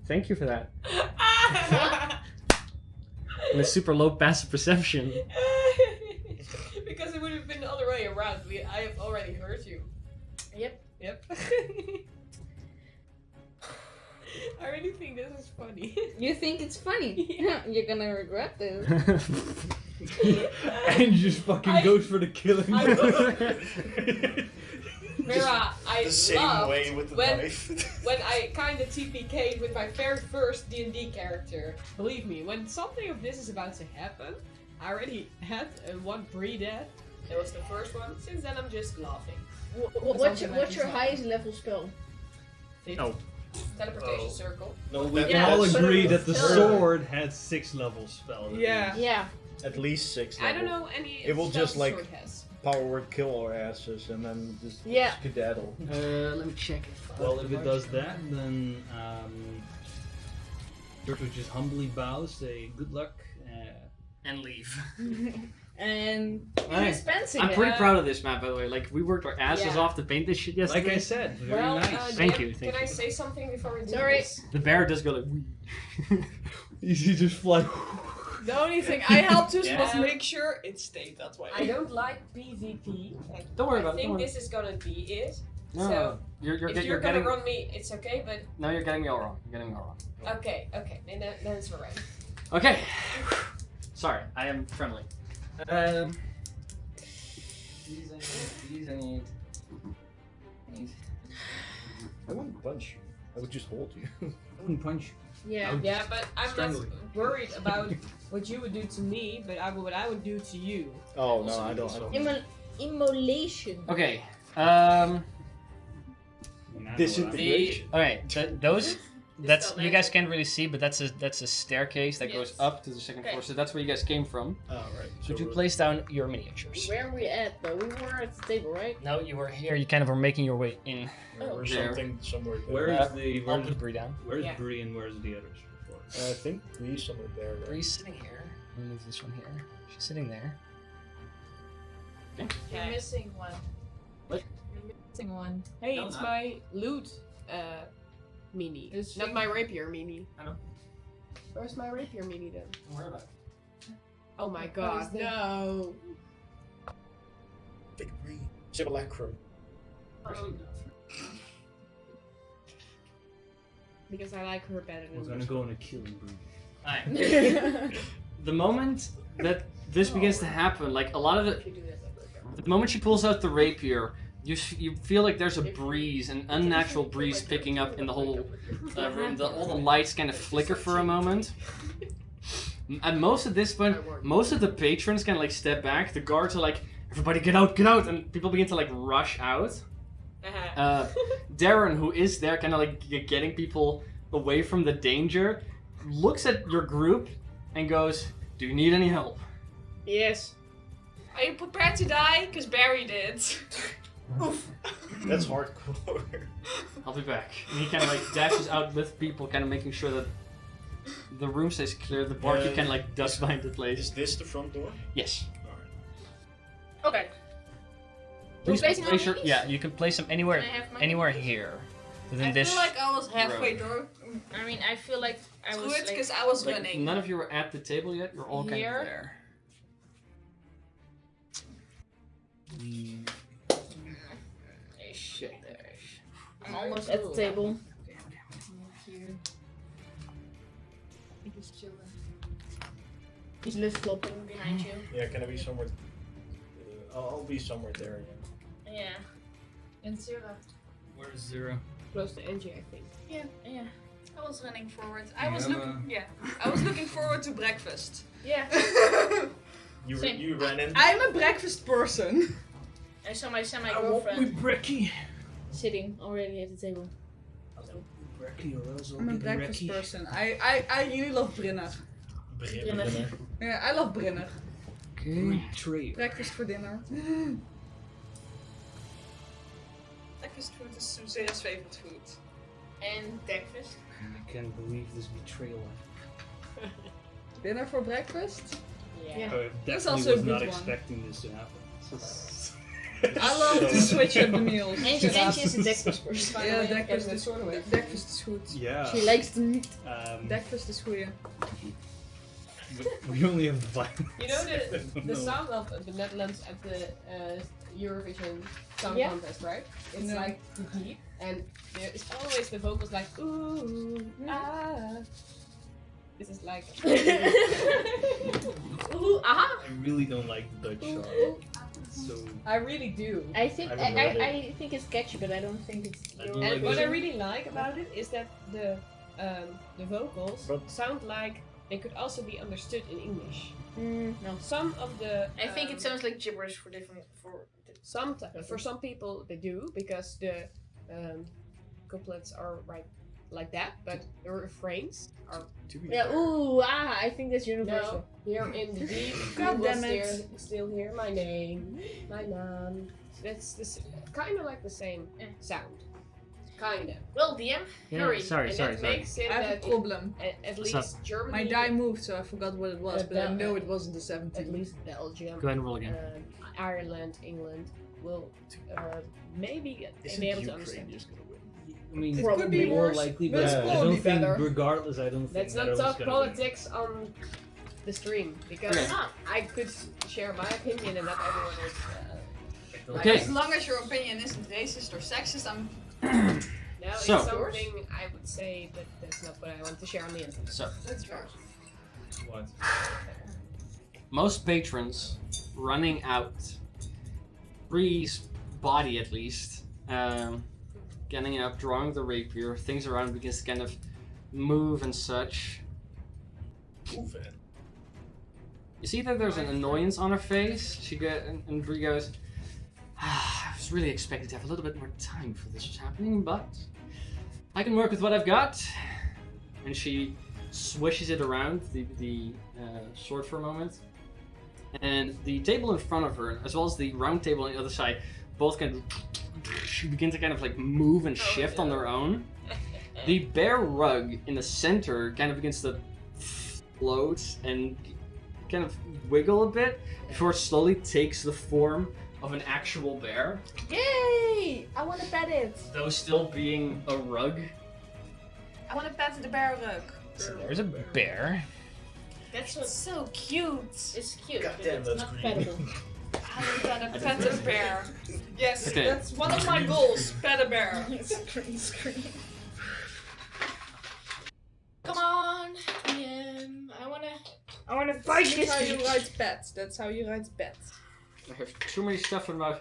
Thank you for that. And a super low passive perception. Because it would have been the other way around. I have already hurt you. Yep. Yep. I really think this is funny. You think it's funny? Yeah. You're gonna regret this. And just fucking goes for the killing. Mira, I The same loved way with the when, knife. when I kind of TPK'd with my very first D&D character. Believe me, when something of this is about to happen, I already had one pre-death. That was the first one. Since then, I'm just laughing. What's your highest level spell? 50. Oh. Teleportation circle. No, We that- can all that's agree sort of that the a third. sword had 6 level spells. Yeah. Yeah. At least 6 I don't know any. It will spells just, like- sword has. Power word kill our asses and then just Yeah. skedaddle. Let me check. Well, if it does that, then George would just humbly bow, say good luck. And leave. And Alright. dispensing I'm it. pretty proud of this map, by the way. Like, we worked our asses Yeah. off to paint this shit yesterday. Like I said, very Well, nice. Thank Dan, you, thank Can I you. say something before we do Sorry. this? The bear does go like, wee. You just fly. The only thing I helped us Yeah. was make sure it stayed that way. I don't like PvP. Don't worry I about it. think Don't worry. this is gonna be it. No, so, no, you're if get- you're getting. gonna run me, it's okay, but No, you're getting me all wrong. You're getting me all wrong. okay, then it's alright. Okay. Sorry, I am friendly. These I need. I wouldn't punch you. I would just hold you. I wouldn't punch. Yeah. Yeah, but I'm Strangle not you. worried about what you would do to me, but what I would do to you. Oh no, I don't. Immolation. Okay. Disintegration. Okay. Those. That's you guys can't really see, but that's a staircase that goes Yes. up to the second floor. So that's where you guys came from. Oh right. So you place down your miniatures. Where are we at though? We were at the table, right? No, you were here. You kind of were making your way in. or there. somewhere there. Where is the I'll put Bree down. where's Yeah. Bree and where's the others? I think we somewhere there. Right? Bree's sitting here. Let me move this one here. She's sitting there. You're missing one. What? You're missing one. Hey, No, it's not. my loot mini. Is Not she- my rapier mini. I know. Where's my rapier mini then? Don't worry about it. Oh my god, the- no. Big green. Simulacrum. Because I like her better We're than gonna go on a killing breed. Alright. The moment that this begins to happen, like a lot of If you do that, the moment she pulls out the rapier, you feel like there's a breeze, an unnatural breeze picking up in the whole room. All the lights kind of flicker for a moment. And most of this point, most of the patrons kind of like step back. The guards are like, "Everybody get out, and people begin to like rush out. Darren, who is there, kind of like getting people away from the danger, looks at your group and goes, "Do you need any help?" Yes. Are you prepared to die? Because Barry did. That's hardcore. I'll be back. And he kind of like dashes out with people, kind of making sure that the room stays clear. The barkeep kind of like ducks behind the place. Is this the front door? Yes. Okay. Please placing place our your, minis? yeah, you can place them anywhere, Can I have my anywhere minis? here. Within I this. feel like I was halfway row. through. I mean, I feel like I Through was it like, because I was Like, running. none of you are at the table yet. You're all kind Here? of there. shit. I'm almost at the table. He's left flopping behind you. Yeah, can I be somewhere? I'll be somewhere there again. Yeah. And Sarah. Where's Zero? Close to Angie, I think. Yeah. I was running forward. I was looking- I was looking forward to breakfast. Yeah. Same. You ran in. I'm a breakfast person. I saw my girlfriend Brekkie. sitting already at the table. Brekkie or else I'll I'm a get breakfast Brekkie. person. I really love Brinner. Beginnen. Yeah, I love Brinner. Okay. Trade. Breakfast for dinner. Breakfast food is Suzea's favorite food. And breakfast. I can't believe this betrayal. Dinner for breakfast? Yeah. I That's definitely also a was not good one. expecting this to happen. I love to switch up the meals. And she's a breakfast person. Yeah, breakfast breakfast is breakfast is good. Yeah. She likes the meat. Breakfast is good. We only have 5. You know I don't the know. sound of the Netherlands at the Eurovision Song Yeah. Contest, right? It's No. like deep, and there is always the vocals like ooh ah. This is like Ooh, aha! I really don't like the Dutch song. So I really do. I think I haven't heard it. I think it's catchy, but I don't think it's. I your don't And like what I it. really like about it is that the vocals But- sound like they could also be understood in English. No. Some of the I think it sounds like gibberish for different for. for some people they do because the couplets are like that, but the refrains are Yeah. Ooh, ah! I think that's universal. no. Here in the deep, God you damn will it. still hear my name, my name. That's kind of like the same sound, kind of. Well, DM, Yeah, hurry. sorry. And that makes it I have a that problem. at What's least Germany, My die moved, so I forgot what it was, but I Bel- know it wasn't the at 17. least Belgium, Go ahead and roll again. Ireland, England will maybe Isn't be able to Ukraine understand. just gonna win? I mean, It could be more worse, likely, but but it's I probably don't think, better. regardless, I don't think Let's not Netherlands talk gonna politics on the stream because Okay. I could share my opinion and not everyone is. Okay. As long as your opinion isn't racist or sexist, I'm. Now So- it's something I would say, but that's not what I want to share on the internet. So, That's fair. win. What? most patrons running out. Bree's body, at least, getting up, drawing the rapier, things around begins to kind of move and such. Move it. You see that there's an annoyance on her face. And Bree goes, I was really expected to have a little bit more time for this was happening, but I can work with what I've got. And she swishes it around the sword for a moment. And the table in front of her, as well as the round table on the other side, both kind of begin to kind of like move and shift on their own. The bear rug in the center kind of begins to float and kind of wiggle a bit before it slowly takes the form of an actual bear, Yay! I want to pet it. though still being a rug. I want to pet the bear rug. So there's a bear. That's what So cute. is cute. God but damn, it's that's not green. pettable. I want to pet a bear. Yes, Okay. that's one of my goals. Pet a bear. Screen. Come on, DM. I wanna fight That's this how you bitch. write pet. That's how you write pet. I have too many stuff in my. too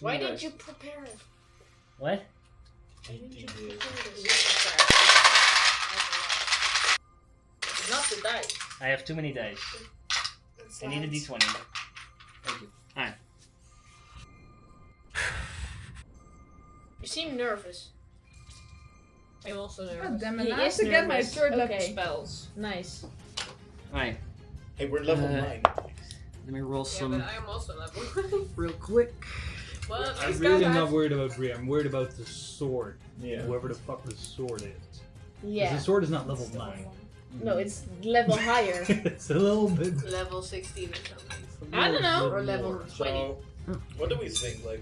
Why many did dice. you prepare it? What? Why didn't you 18 days. prepare this? Not the dice. I have too many dice. I need a d20. Thank you. Alright. You seem nervous. I'm also God nervous. damn it! He I have is to get my nervous. third level Okay. spells. Nice. Alright. Hey, we're level 9. Let me roll Yeah, some but I am also level. real quick. Well, I'm these really guys not have- worried about Bree. I'm worried about the sword. Yeah. Whoever the fuck the sword is. 'Cause Yeah. the sword is not level 9. No, it's level higher. It's a little bit. Level 16 or something. I don't know. Or level 20. So, what do we think? Like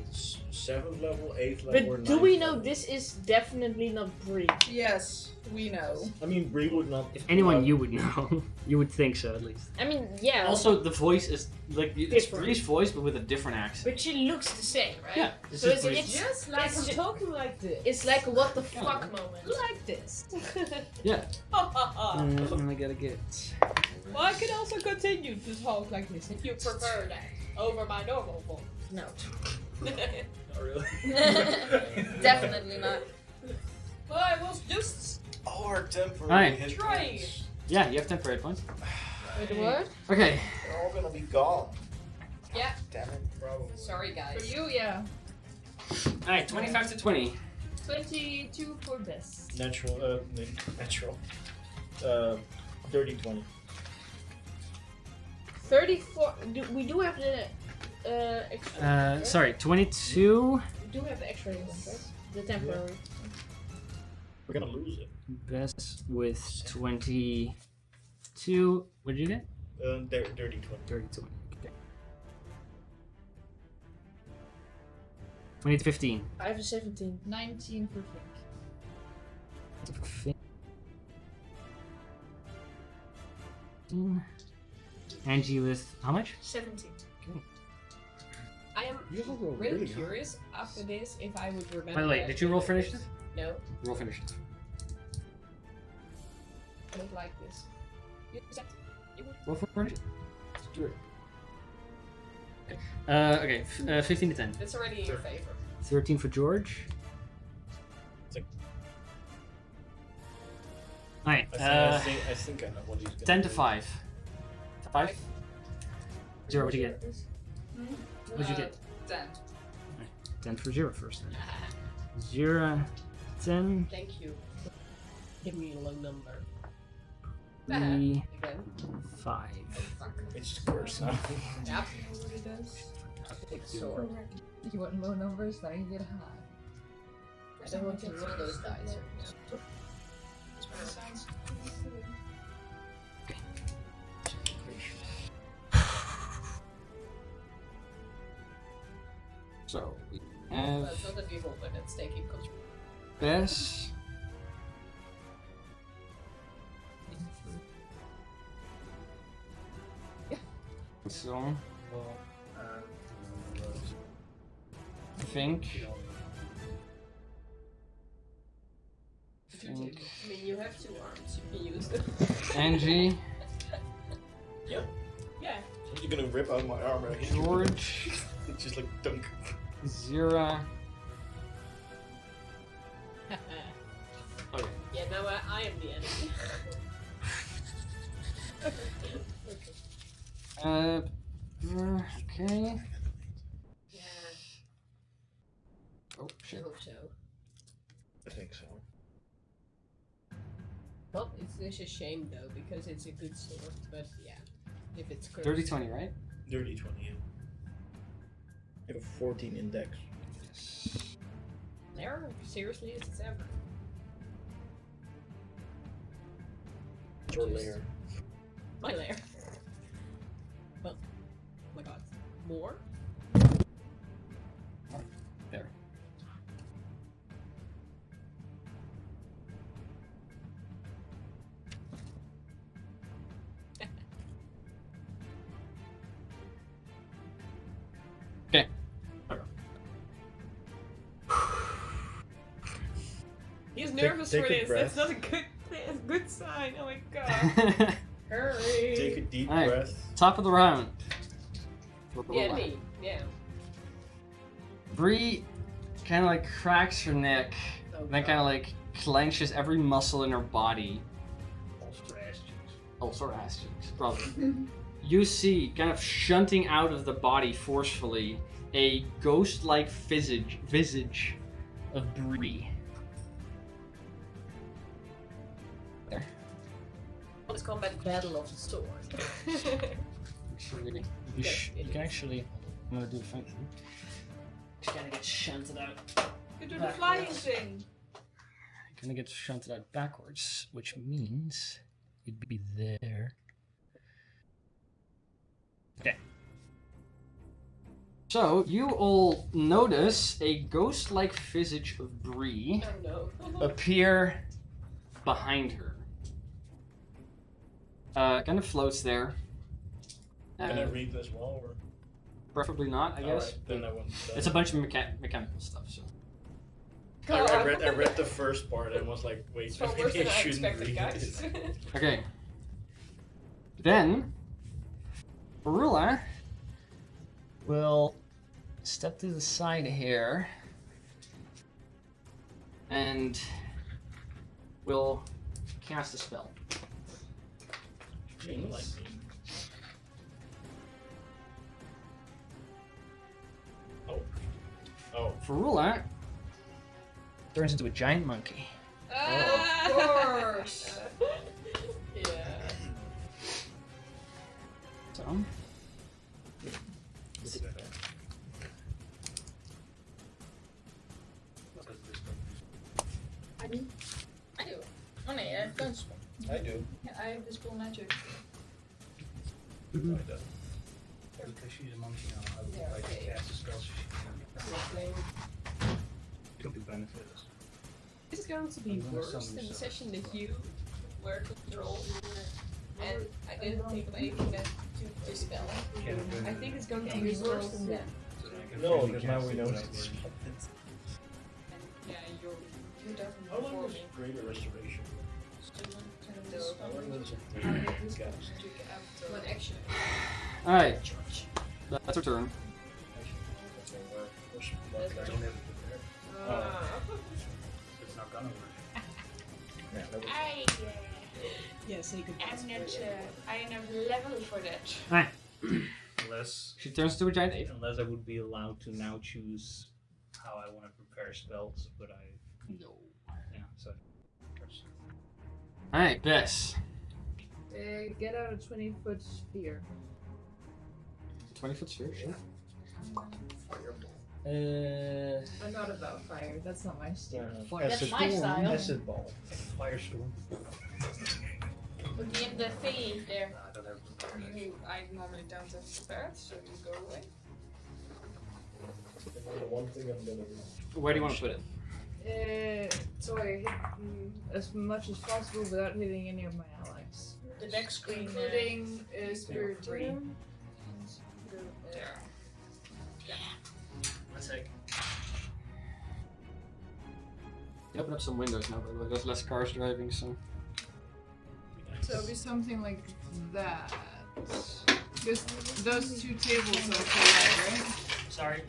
7th level, 8th level, But or do 9th we know level? this is definitely not Bree? Yes, we know. I mean, Bree would not. If anyone you would know. You would think so, at least. I mean, yeah. Also, the voice is like it's Different. Bree's voice, but with a different accent. But she looks the same, right? Yeah, this So is it's, Bree's. it's Just like It's I'm ju- talking like this. it's like a what the fuck moment. like this. Yeah. Well, And I gotta get. I can also continue to talk like this if you prefer that over my normal voice. No. Not really. Definitely not. Well, I was just Oh, our temporary Alright. hit Trying points. Yeah, you have temporary points. Wait, what? Okay. They're all gonna be gone. Yeah. Damn it. Probably. sorry guys. For you, yeah. Alright, 25 to 20. 22 for best. Natural. Natural. 30, 20. 34. We do have the. Extra, right? Sorry, 22 do have the extra one, right? The temporary. We're gonna lose it. Best with 22. What did you get? Dirty 20. Dirty 20. Okay. 20 to 15. I have a 17. 19 for Fink. Angie with how much? 17. Okay. I am You have a roll really really high. curious after this if I would remember. By the way, did you roll for initiative? No, Roll for initiative. I don't like this. You accept? You would? Roll for initiative. Do it. Okay. 15 to 10. That's already in your favor. 13 for George. Alright. I think I know what he's gonna 10 to do. 5. 5? Zero, what'd you get? What'd you get? 10. 10 for Zero first. Then. 0, 10, Thank you. Give me a low number. 3, Again. 5. It's just cursed now. Yep. What it does. Sword. You want low numbers, now you get high. I don't want to roll those dice. So, we have That's not a evil, but it's taking control. Bess. So, Fink. I mean, you have 2 arms. You can use them. Angie. Yeah. You're gonna rip out my arm right here. George. It's just like dunk. Zira. Okay. Yeah, now I am the enemy. Okay. Yeah, Oh, I shit. hope so. I think so. Well, it's a shame though, because it's a good sword, but yeah, if it's cursed. 30 20, right? Dirty 20, yeah. You have a 14 index. There, seriously, it's ever. It's your lair. My lair. Well, oh my god. More? There. Okay. He's nervous take for a this. breath. That's not a good sign. Oh my god. Hurry. Take a deep Alright. breath. Top of the round. Yeah, me. Yeah. Bree kind of like cracks her neck, Oh, and then kind of like clenches every muscle in her body. Also ass cheeks, probably. You see, kind of shunting out of the body forcefully, a ghost-like visage of Bree. There. Let's combat battle of the sword. Actually, Yes, you it can is. actually. I'm gonna do a function. Just gotta get shunted out. You do the flying thing. Gonna get shunted out backwards, which means you'd be there. Okay. So you all notice a ghost-like visage of Bree Oh no. appear behind her. Kind of floats there. Can I read this well, or? Preferably not, I guess. Alright, then I won't. It's a bunch of mechanical stuff. So. I read the first part and was like, wait, It's far worse maybe than I I shouldn't expected, read guys. it. Okay. Then, Arula will step to the side here and will cast a spell. Chain lightning. Oh. Farula turns into a giant monkey. Of course. Yeah. So, do? Yeah, I have Dispel Magic. Mhm. Like that. Because she's a monkey now, I would Yeah, like okay. to cast a spell so she can do benefits. It's going to be I'm gonna worse summon than the yourself. session that you were control, and I didn't think of anything that to dispel. I think it's going to be worse than that. No, because now we know And yeah, you're definitely How long was performing. Greater Restoration? So, How long was it? this Okay. magic after. One action. Alright, that's our turn. I don't have it prepared. It's not gonna work. Yeah, that was Yeah, say goodbye. I'm not level for that. Alright, Unless she turns to a giant ape. Unless I would be allowed to now choose how I want to prepare spells, but I No. yeah. So Alright, Bess. Get out a 20-foot sphere. 20-foot sphere, sure. I'm not about fire. That's not my style. That's my style. acid ball, firestorm. Put me in the thingy there. I don't have. I normally don't have prepared, so you go away. the one thing I'm gonna do. Where do you want to put it? So I hit as much as possible without hitting any of my allies. The next screen. Including Spirit 3. There. Let's take. You open up some windows now, by the way. There's less cars driving, so. So it'll be something like that. Because those two tables also light, right? Sorry.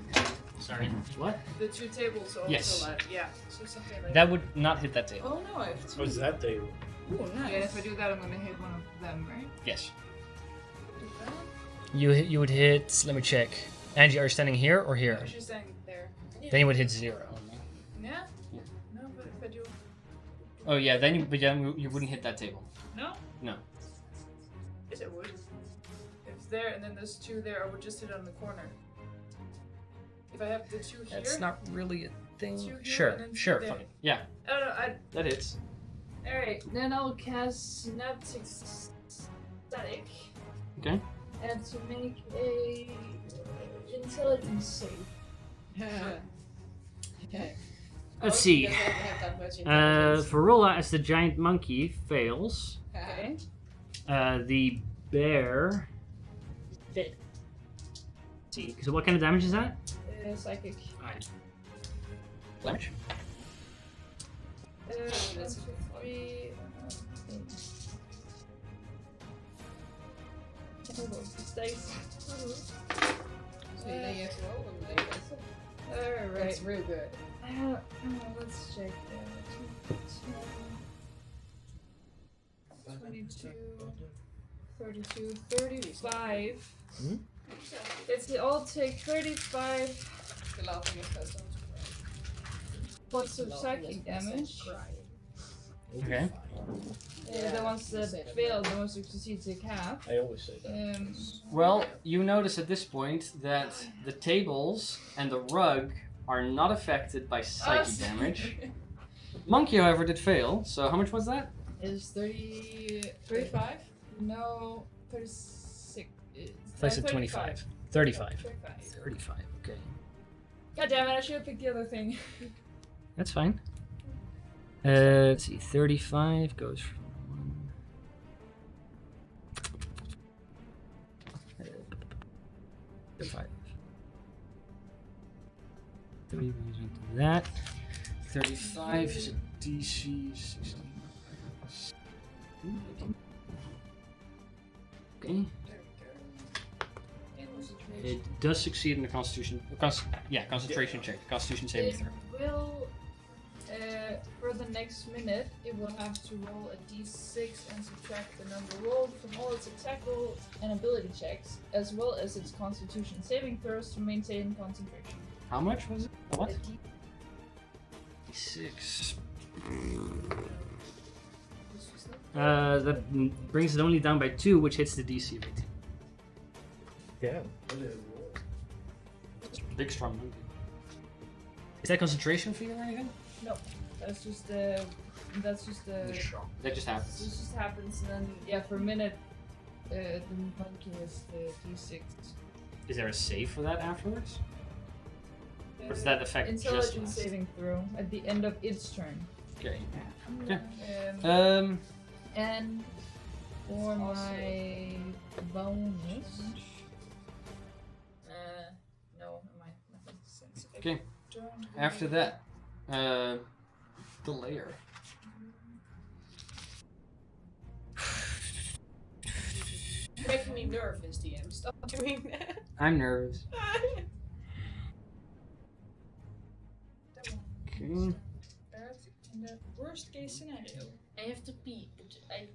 Sorry. What? The two tables also Yes. light. Yeah. So something like That would not hit that table. Oh no, I have two. What's that table? Oh, nice. Yeah, if I do that, I'm gonna hit one of them, right? Yes. Do that. You would hit. Let me check. Angie, are you standing here or here? Oh, she's standing there. Then you would hit 0. Yeah? Yeah. No, but if I do. Oh yeah, then you wouldn't hit that table. No? No. Yes, it would. If it's there and then there's two there, I would just hit on the corner. If I have the two here. That's not really a thing. Two here and Sure, then sure, there. fine. Yeah, Oh no, that hits. Alright, then I'll cast Synaptic Static. Okay. And to make a intelligence save. Let's He see. doesn't have that much intelligence. Varula as the giant monkey fails. Okay. The bear. Dead. See. So what kind of damage is that? Psychic. Alright. Damage. That's That's 3. Dice. So then you have to roll them. Alright. That's real good. Let's check. 22, 32, 35. Hmm? It's all take 35 The laughing effect. points of psychic damage. Okay. The ones that fail, the ones that succeed take half. I always say that. Well, you notice at this point that the tables and the rug are not affected by psychic damage. Monkey, however, did fail. So how much was that? Is 35? No, 36. Place at 25. 35. 35. 35, okay. God damn it, I should have picked the other thing. That's fine. Let's see, 35 goes from 1. 5. 30 goes into that. 35 is a DC 16. Okay. It does succeed in the Constitution. Concentration check. Constitution saving It throw. will, for the next minute, it will have to roll a d6 and subtract the number rolled from all its attack rolls and ability checks, as well as its Constitution saving throws to maintain concentration. How much was it? What? A D- 6. That brings it only down by 2, which hits the DC of 18. Yeah. Big strong monkey. Is that concentration for you or anything? No. That's just the. The shock. That just happens. This just happens, and then yeah, for a minute, the monkey has the D6. Is there a save for that afterwards? Or does that affect just intelligence last? saving throw at the end of its turn? Okay. And for my bonus. No, my nothing sense. Okay. After that, the layer. You're making me nervous, DM. Stop doing that. I'm nervous. Okay. In the worst case scenario. I have to pee, but I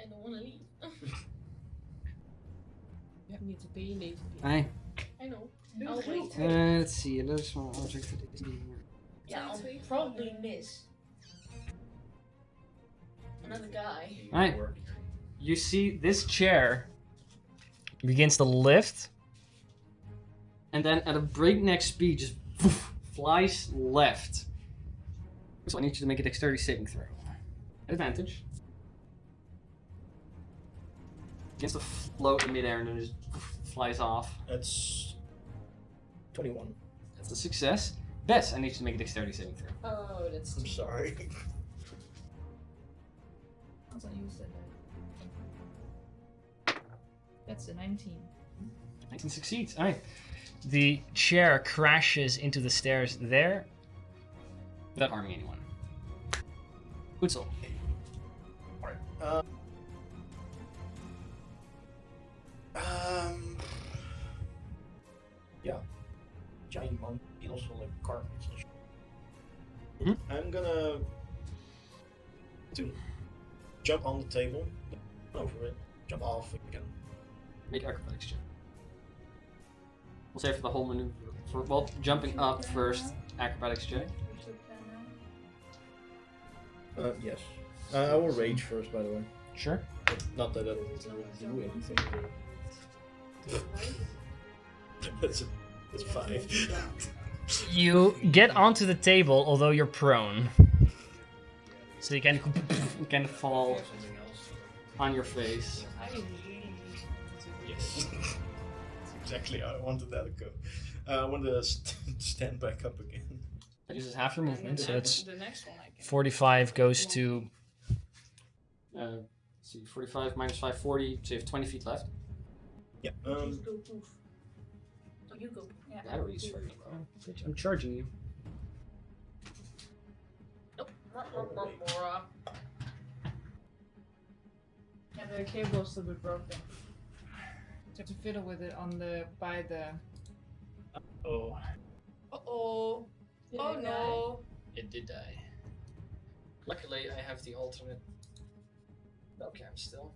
don't want to leave. You need to pee, you need to pee. Aye. I know. I'll wait. Let's see. Another small object that is Yeah, I'll probably miss. Another guy. Alright. You see this chair begins to lift, and then at a breakneck speed just flies left. So I need you to make a dexterity saving throw. Advantage. Begins to float in midair and then just flies off. That's 21. That's a success. Bess, I need you to make a dexterity saving throw. Oh, that's I'm sorry. Once I used it. That's a 19. 19 succeeds. Alright. The chair crashes into the stairs there without harming anyone. Utzel. Alright. Yeah. Giant monkey, also like carpets and shit. I'm gonna jump on the table, over it, jump off again. Make acrobatics check. We'll say for the whole maneuver. For jumping up first, acrobatics check. Yes. I will rage first, by the way. Sure. Not that it will do anything. That's 5. You get onto the table, although you're prone. So you can fall on your face. Yes. That's exactly how I wanted that to go. I want to stand back up again. That uses half your movement, so it's the next one I can. 45 goes to... see, 45 minus 5, 40, so you have 20 feet left. Yeah. Just go poof. So you go. Yeah. Batteries for you, bro. Bitch, I'm charging you. Nope. Yeah, the cable is still a bit broken. You have to fiddle with it by the. Oh. Uh-oh. Oh no. It did die. Luckily, I have the alternate webcam still.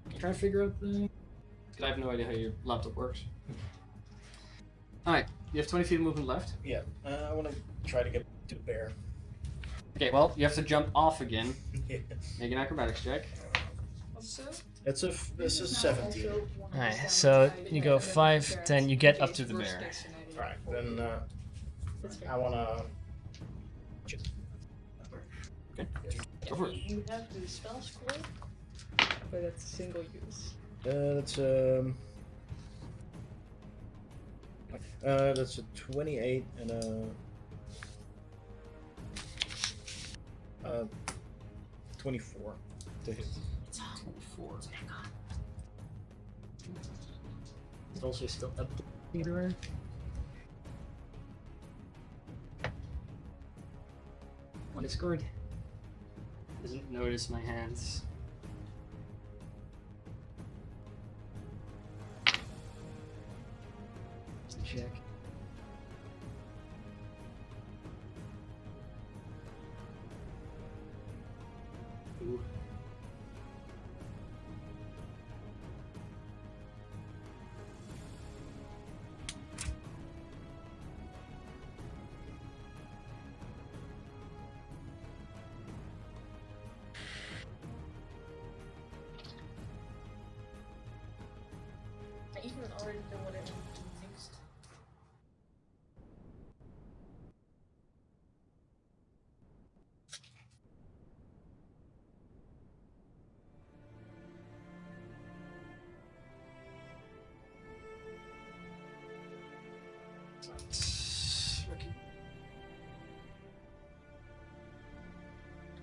Can you try to figure out the... Because I have no idea how your laptop works. Alright, you have 20 feet of movement left. Yeah. I want to try to get to the bear. Okay, well, you have to jump off again. Yeah. Make an acrobatics check. Also, This is 17. Alright, so you go 5, 10, you get up to the bear. Alright, then I wanna. Okay, go for it. You have the spell score. but that's single use. That's a 28 and a 24 to hit. 24. It's also still up to Peter. What is scored? Doesn't notice my hands. Just check. Ooh. I even already know what I want to do next.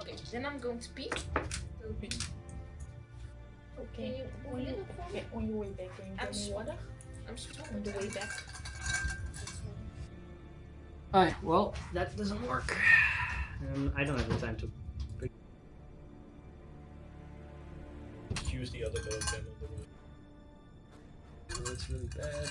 Okay, then I'm going to peek. Okay, one little for me. On your way back, can you I'm get me water? I'm swatter. On the way back. Alright, well, that doesn't work. I don't have the time to. Use the other bow again on the way. Oh, it's really bad.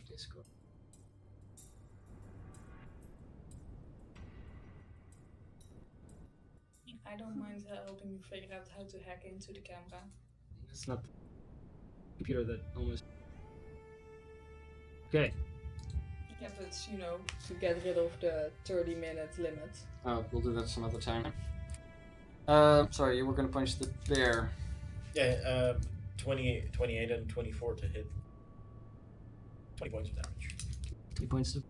Discord. I don't mind helping you figure out how to hack into the camera. It's not the computer that almost. Okay. Yeah, but you know, to get rid of the 30-minute limit. Oh, we'll do that some other time. Sorry, you were gonna punch the bear. Yeah, 28 and 24 to hit. 20 points of damage. 3 points to.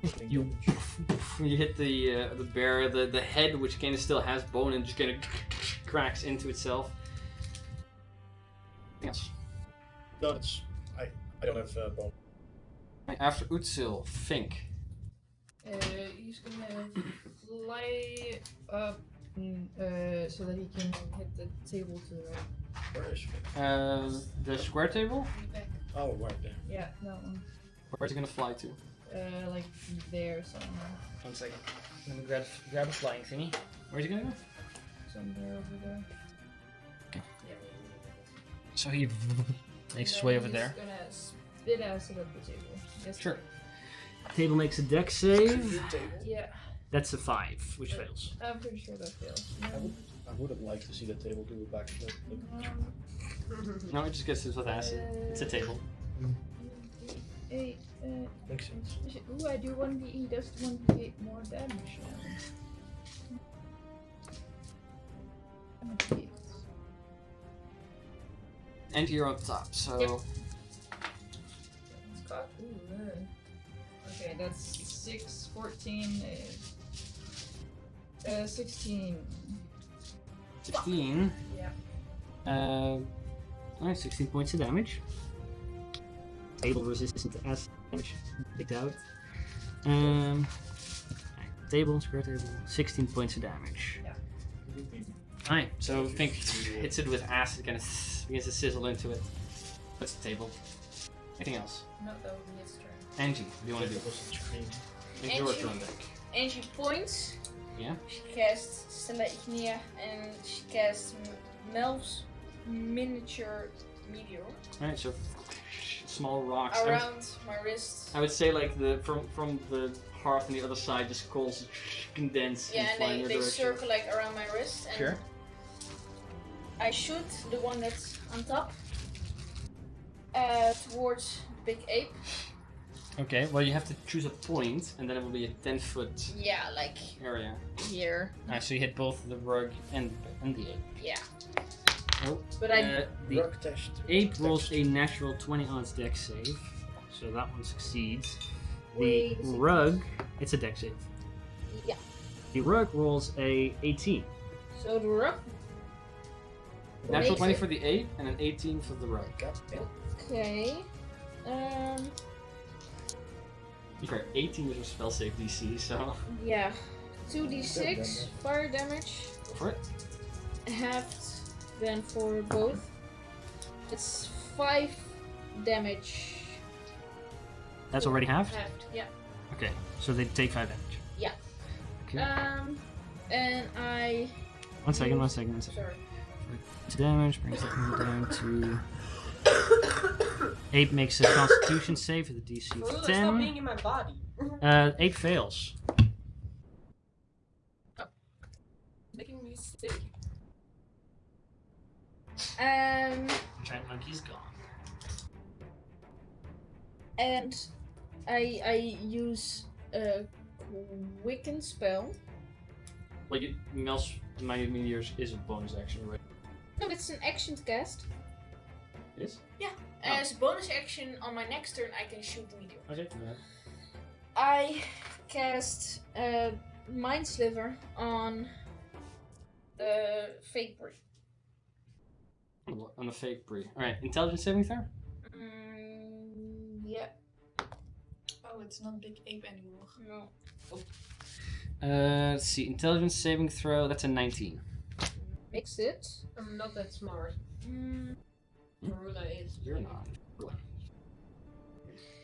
Piercing You damage. you hit the bear, the head, which kind of still has bone and just kind of cracks into itself. Yes. No, it's I don't have bone. After Utsil, Fink. He's gonna fly up so that he can hit the table to the Where is Fink? The square table. back. Oh, right there. Yeah, that one. Where's it gonna fly to? Like there somewhere. 1 second. Let me grab a flying thingy. Where's he gonna go? Somewhere over there. So he makes his And way then over there. He's gonna spit acid at the table. Yes. Sure. Table makes a deck save. Good table. Yeah, That's a 5, which fails. I'm pretty sure that fails. I would have liked to see the table do a backflip. No, it just gets this with acid. It's a table. 8, Makes sense. ooh, I do 1d8, does 1d8 more damage now. 1d8. And you're on top, so. Yep. Scott, okay, that's 6, 14, 16. 16. Yeah. Alright, 16 points of damage. Table resistant to acid damage. Picked out. Table, square table, 16 points of damage. Yeah. Alright, so Fink hits it with acid, kind of begins to sizzle into it. Puts the table. Anything else? No, that would be his turn. Angie, what do you want to do? It's your Angie. turn deck. Angie points. Yeah? She casts Stella Ignia and she casts Melv's miniature meteor Alright, so small rocks. around my wrist. I would say like the from the hearth on the other side, just coals condense Yeah, and fly in and your they direction. circle like around my wrist. And Sure. I shoot the one that's on top towards the big ape. Okay, well you have to choose a point, and then it will be a 10-foot Yeah, like area. here. Alright, so you hit both the rug and the ape. Yeah. Oh, But I the Rock test. ape rolls a natural 20 on its deck save, so that one succeeds. The Wait a second. rug, it's a deck save. Yeah. The rug rolls a 18. So the rock. Natural Makes 20 it- for the ape, and an 18 for the rug. Okay. Okay, 18 is your spell save DC, so Yeah. 2d6 fire damage. go for it. Halved then for both. It's 5 damage. That's already halved? Halved, yeah. Okay, so they take 5 damage. Yeah. Okay. And I. One second. Sorry. Sorry. 2 damage brings it down to. Ape makes a Constitution save with a DC Fruit, of stop being 10. in my body. 8 fails. Making me sick. Giant monkey's gone. And I use a Quicken spell. Well, my meteors is a bonus action, right? No, it's an action to cast. It is? Yeah. Oh. As a bonus action on my next turn, I can shoot the meteor. Okay. I cast Mind Sliver on the fake Brie. On the fake Brie. Alright, intelligence saving throw? Yeah. Oh, it's not Big Ape anymore. No. Let's see. Intelligence saving throw, that's a 19. Makes it. I'm not that smart. Marula is. You're not.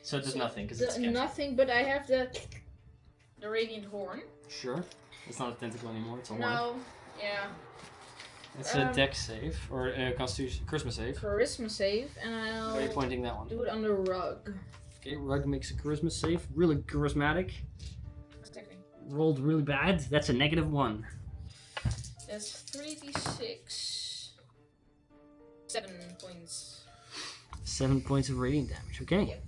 So it does nothing, because it's nothing, but I have the Radiant Horn. Sure. It's not a tentacle anymore, it's a horn. No. Yeah. It's a dex save, or a constitution, charisma save. Charisma save, and I'll Where are you pointing that one? do it on the rug. Okay, Rug makes a charisma save. Really charismatic. Okay. Rolled really bad. That's a -1. That's 3d6. 7 points. 7 points of radiant damage. Okay. Yeah.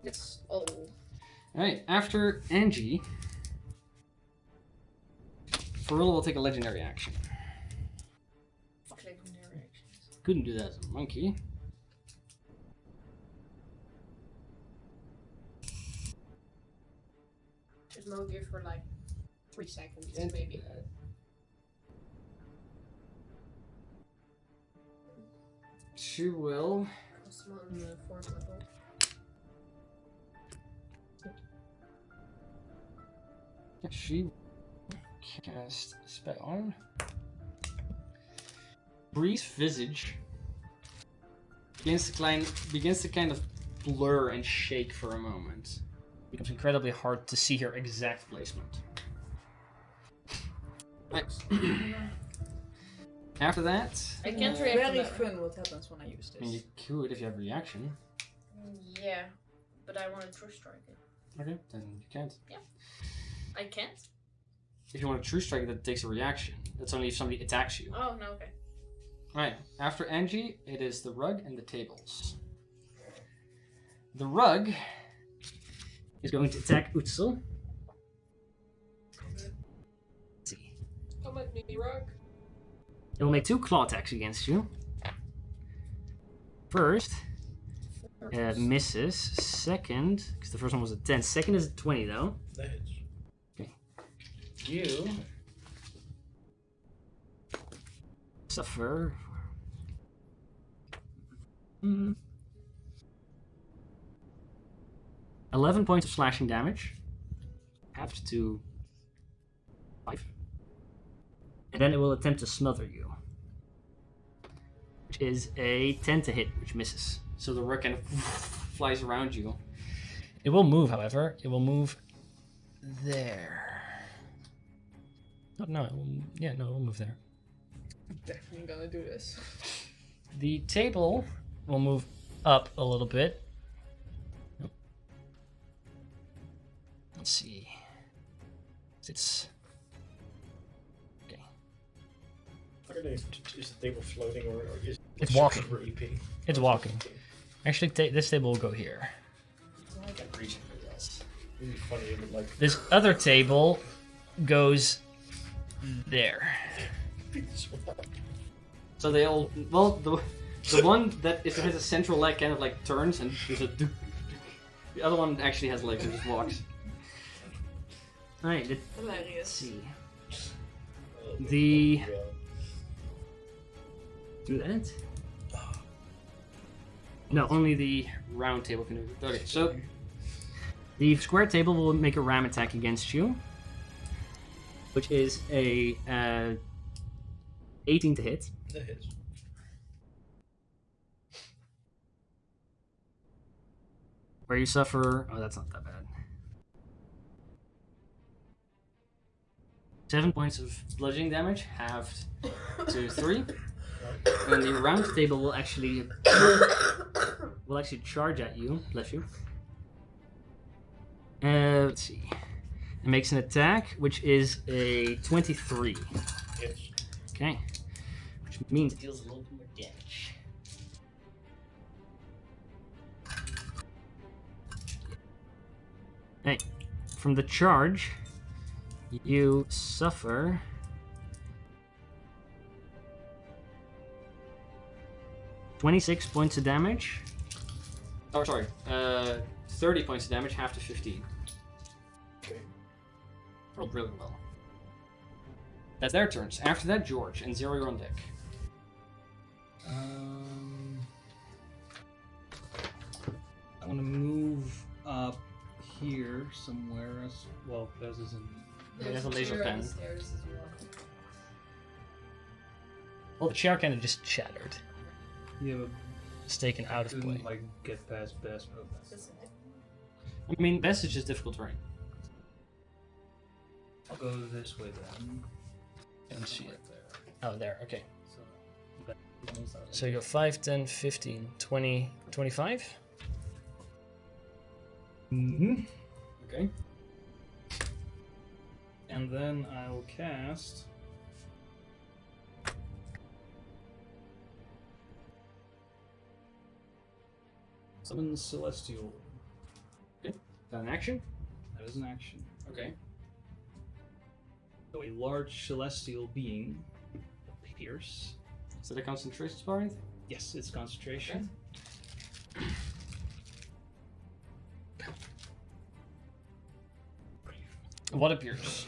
That's all. Alright, after Angie, Farilla will take a legendary action. Fuck legendary actions. Couldn't do that as a monkey. Just no give for like 3 seconds, And- maybe. She will. Small on the 4th level. She cast a spell. Bree's visage begins to kind of blur and shake for a moment. It becomes incredibly hard to see her exact placement. Right. After that, I can't react to Very that. fun what happens when I use I mean, you this. could if you have reaction. Yeah, but I want to true strike it. Okay, then you can't. I can't? If you want to true strike it, that takes a reaction. That's only if somebody attacks you. Oh, no, okay. Alright, after Angie, it is the rug and the tables. The rug is going to attack Utsul. Let's see. Come at me, Rug. It will make 2 claw attacks against you. First, misses. Second, because the first one was a 10. Second is a 20, though. That hits. You suffer 11 points of slashing damage, halved to 5, and then it will attempt to smother you, which is a 10 to hit, which misses. So the rook kind of flies around you. It will move, however. It will move there. Oh, no, it will, yeah, no, it will move there. I'm definitely gonna do this. The table will move up a little bit. Nope. Let's see. It's okay. I don't know if is the table floating or is It's walking. super EP? It's walking. Actually, this table will go here. I can reach it for this. It'd be funny if it like This other table goes there. So they all the one that if it has a central leg kind of like turns and there's a the other one actually has legs and just walks. Alright, let's Hilarious. see. The do that? No, only the round table can do it. Okay, so the square table will make a ram attack against you, which is a 18 to hit. that hits. Where you suffer. Oh, that's not that bad. 7 points of bludgeoning damage, halved to 3. And the round table will actually charge at you. Bless you. Let's see. It makes an attack, which is a 23. Hits. Okay. Which which means it deals a little bit more damage. Hey, from the charge, you suffer 26 points of damage. Oh, sorry, 30 points of damage, half to 15. Okay. Rolled really well. That's their turns. After that, George and Zero, you're on deck. I want to move up here somewhere. Well, Bez is in. There's a laser chair pen. on the stairs as well. Well, the chair kind of just shattered. Yeah, but It's taken out of play. couldn't like get past Bez. I mean, best is just difficult terrain. I'll go this way then. Can't see Right it. there. Oh, there, okay. So, Bez is out. So you go 5, 10, 15, 20, 25? Mm-hmm. Okay. And then I will cast. Summon Celestial. Is that an action? That is an action. Okay. So a large celestial being appears. Is that a concentration spell or anything? Yes, it's concentration. What appears?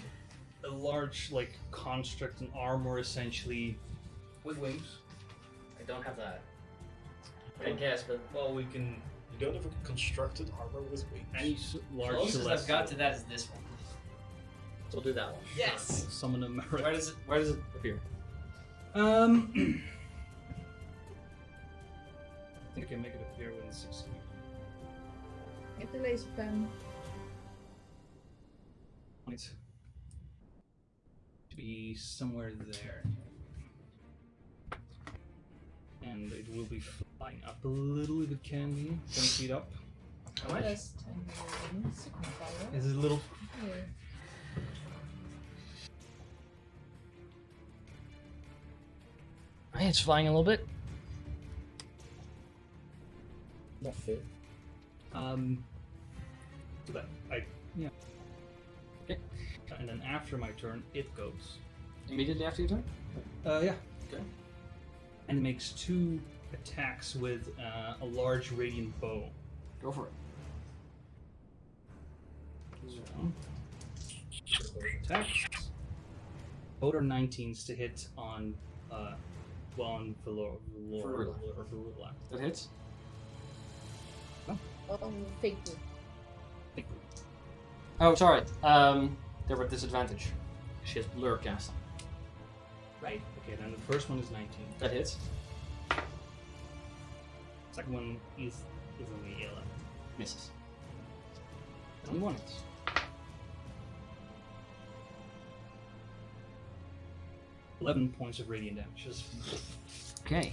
A large, like, construct and armor, essentially, with wings. I don't have that. I guess, but Well, we can. You don't have a constructed armor with wings. Any large closest celestial. I've got to that is this one. So we'll do that one. Yes! Summon a merit. Where does it appear? I think I can make it appear within 6 feet. Get the laser pen. Point. To be somewhere there. And it will be flying up a little if it can be. 10 feet up. How much? Plus 10 million signifier. Is it a little. Here. Hey, it's flying a little bit. Not fair. So that yeah. Okay. And then after my turn, it goes. Immediately after your turn? Yeah. Okay. And it makes 2 attacks with a large radiant bow. Go for it. So, attacks. Both are 19s to hit on Varula. Varula. That hits? Fake wood. Oh, sorry. They're with disadvantage. She has Blur cast on. Right. Okay, then the first one is 19. That hits. Second one is only 11. Misses. Only one hits. $11 points of radiant damage. Just Okay.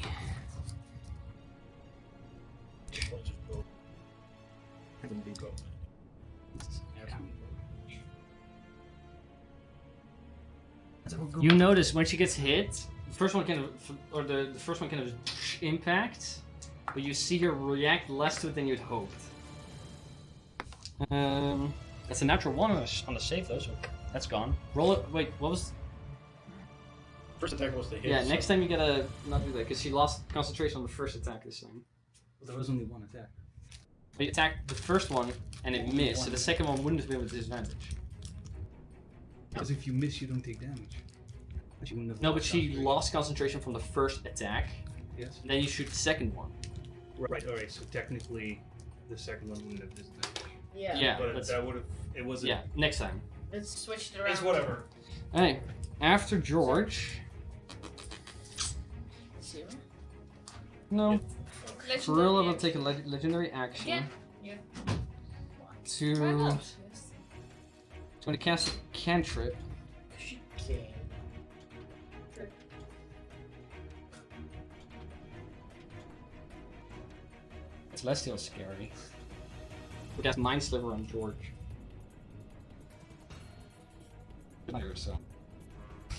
Points of both. Wouldn't be both. You notice when she gets hit, the first one kind of impact, but you see her react less to it than you'd hoped. That's a natural 1 on the save though, so that's gone. Roll it. Wait, what was? First attack was the hit. Yeah, next time you gotta not do that because she lost concentration on the first attack this time. there was only one attack. But you attacked the first one and it missed, so the second one wouldn't have been with disadvantage. Because if you miss, you don't take damage. But you wouldn't have No, but lost she concentration. lost concentration from the first attack, Yes. and then you shoot the second one. Right. All right. So technically, the second one wouldn't have disadvantage. Yeah. Yeah, But that's, that would have. It was. yeah. Next time. Let's switch it around. It's whatever. Hey, after George. Zero. No. Legendary Varilla will action. take a legendary action Yeah. Yeah. to. Why not? It's going to cast a cantrip. She can. Celestial scary. We cast Mind Sliver on George. So.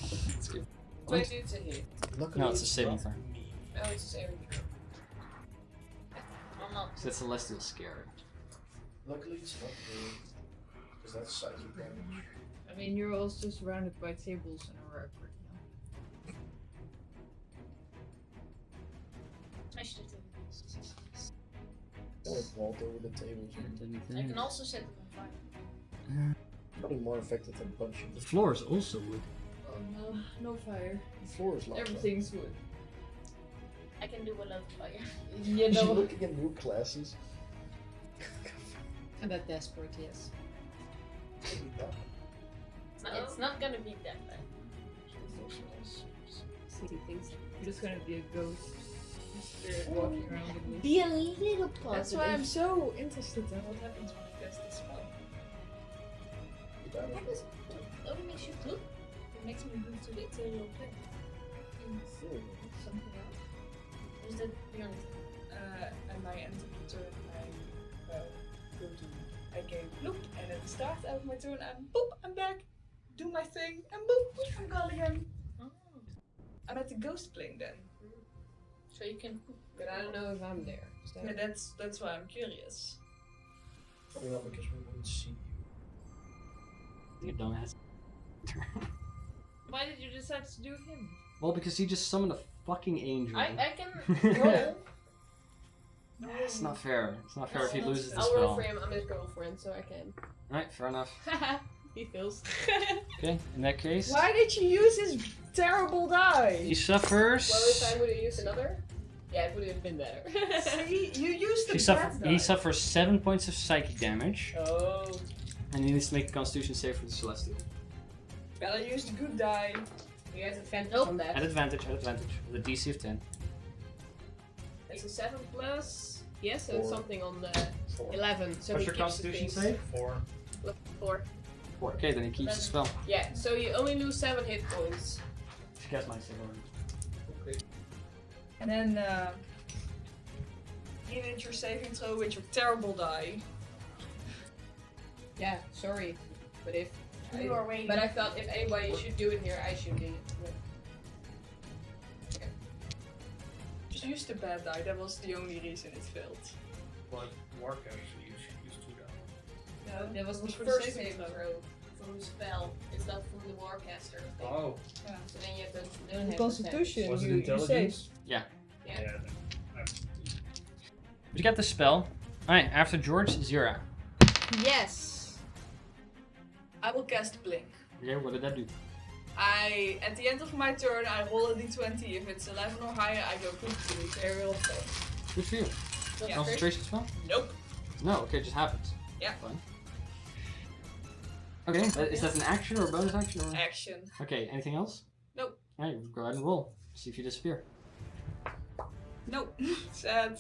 Let's give. 20, it's a hit. Luckily, No, it's a saving not throw. me. Oh, it's a saving throw. I'm not. So that's celestial scare. Luckily, it's not me. Because that's psychic damage. I mean, you're also surrounded by tables and a rug right now. Smash the table. Don't vault over the tables. I can also set them on fire. Probably more effective than punching. The floor is also wood. Oh no, no fire. The floor is lava. Everything's wood. I can do a lot of fire. You Are you know. looking at new classes? I'm that desperate, yes. It's not gonna be that bad. See things. You're just gonna be a ghost. Spirit walking around with me. Be a little positive. That's why I'm so interested in what happens when I cast this spell. What happens? It only makes you look. It makes me move to the ethereal plane. Something else. Is that the only thing? And my end of the turn, I go to. I go bloop, and at the start of my turn, I'm back, do my thing, and boop, I'm gone again. Oh. I'm at the ghost plane then. So you can. But I don't know if I'm there. Is that- Yeah, that's why I'm curious. Probably not because we wouldn't see you. You dumbass. Why did you decide to do him? Well, because he just summoned a fucking angel. I can roll. It's not fair. It's not fair if he loses the I'll roll spell. for him. I'm his girlfriend, so I can. Right, fair enough. He feels. Okay, in that case, Why did you use his terrible die? he suffers. Well, this time would have used another? Yeah, it would have been better. See, you used the He suffers 7 points of psychic damage, Oh. and he needs to make a Constitution save for the Celestial. Well, I used a good die. He has advantage Nope. on At that. advantage, with a DC of 10. It's a 7 plus. Yes, so it's 4. something on the 4. 11. So What's he your keeps the Constitution things. save? 4. 4. 4. Okay, then he keeps the spell. Yeah, so you only lose 7 hit points. She gets my save already. And then, you did your saving throw with your terrible die. Yeah, sorry. But if. You are waiting. But I thought if anybody should do it here, I should do it. Okay. Just used the bad die, that was the only reason it failed. But Warcraft, so you should use 2 down. No, that was the For the first saving saving throw. throw from the spell. It's not from the Warcaster thing. Oh, So then you have to don't have Constitution, was it you intelligence? saved. Yeah. Yeah. Yeah. Then, But you got the spell. Alright, after George, Zira. Yes. I will cast Blink. Okay, what did that do? At the end of my turn, I roll a d20. If it's 11 or higher, I go quick to the aerial plane. Good for you. Yeah. Concentration spell? Nope. No, okay, it just happens. Yeah. Fine. Okay, is that an action or a bonus action? Or... Action. Okay, anything else? Nope. Alright, go ahead and roll. See if you disappear. Nope. Sad.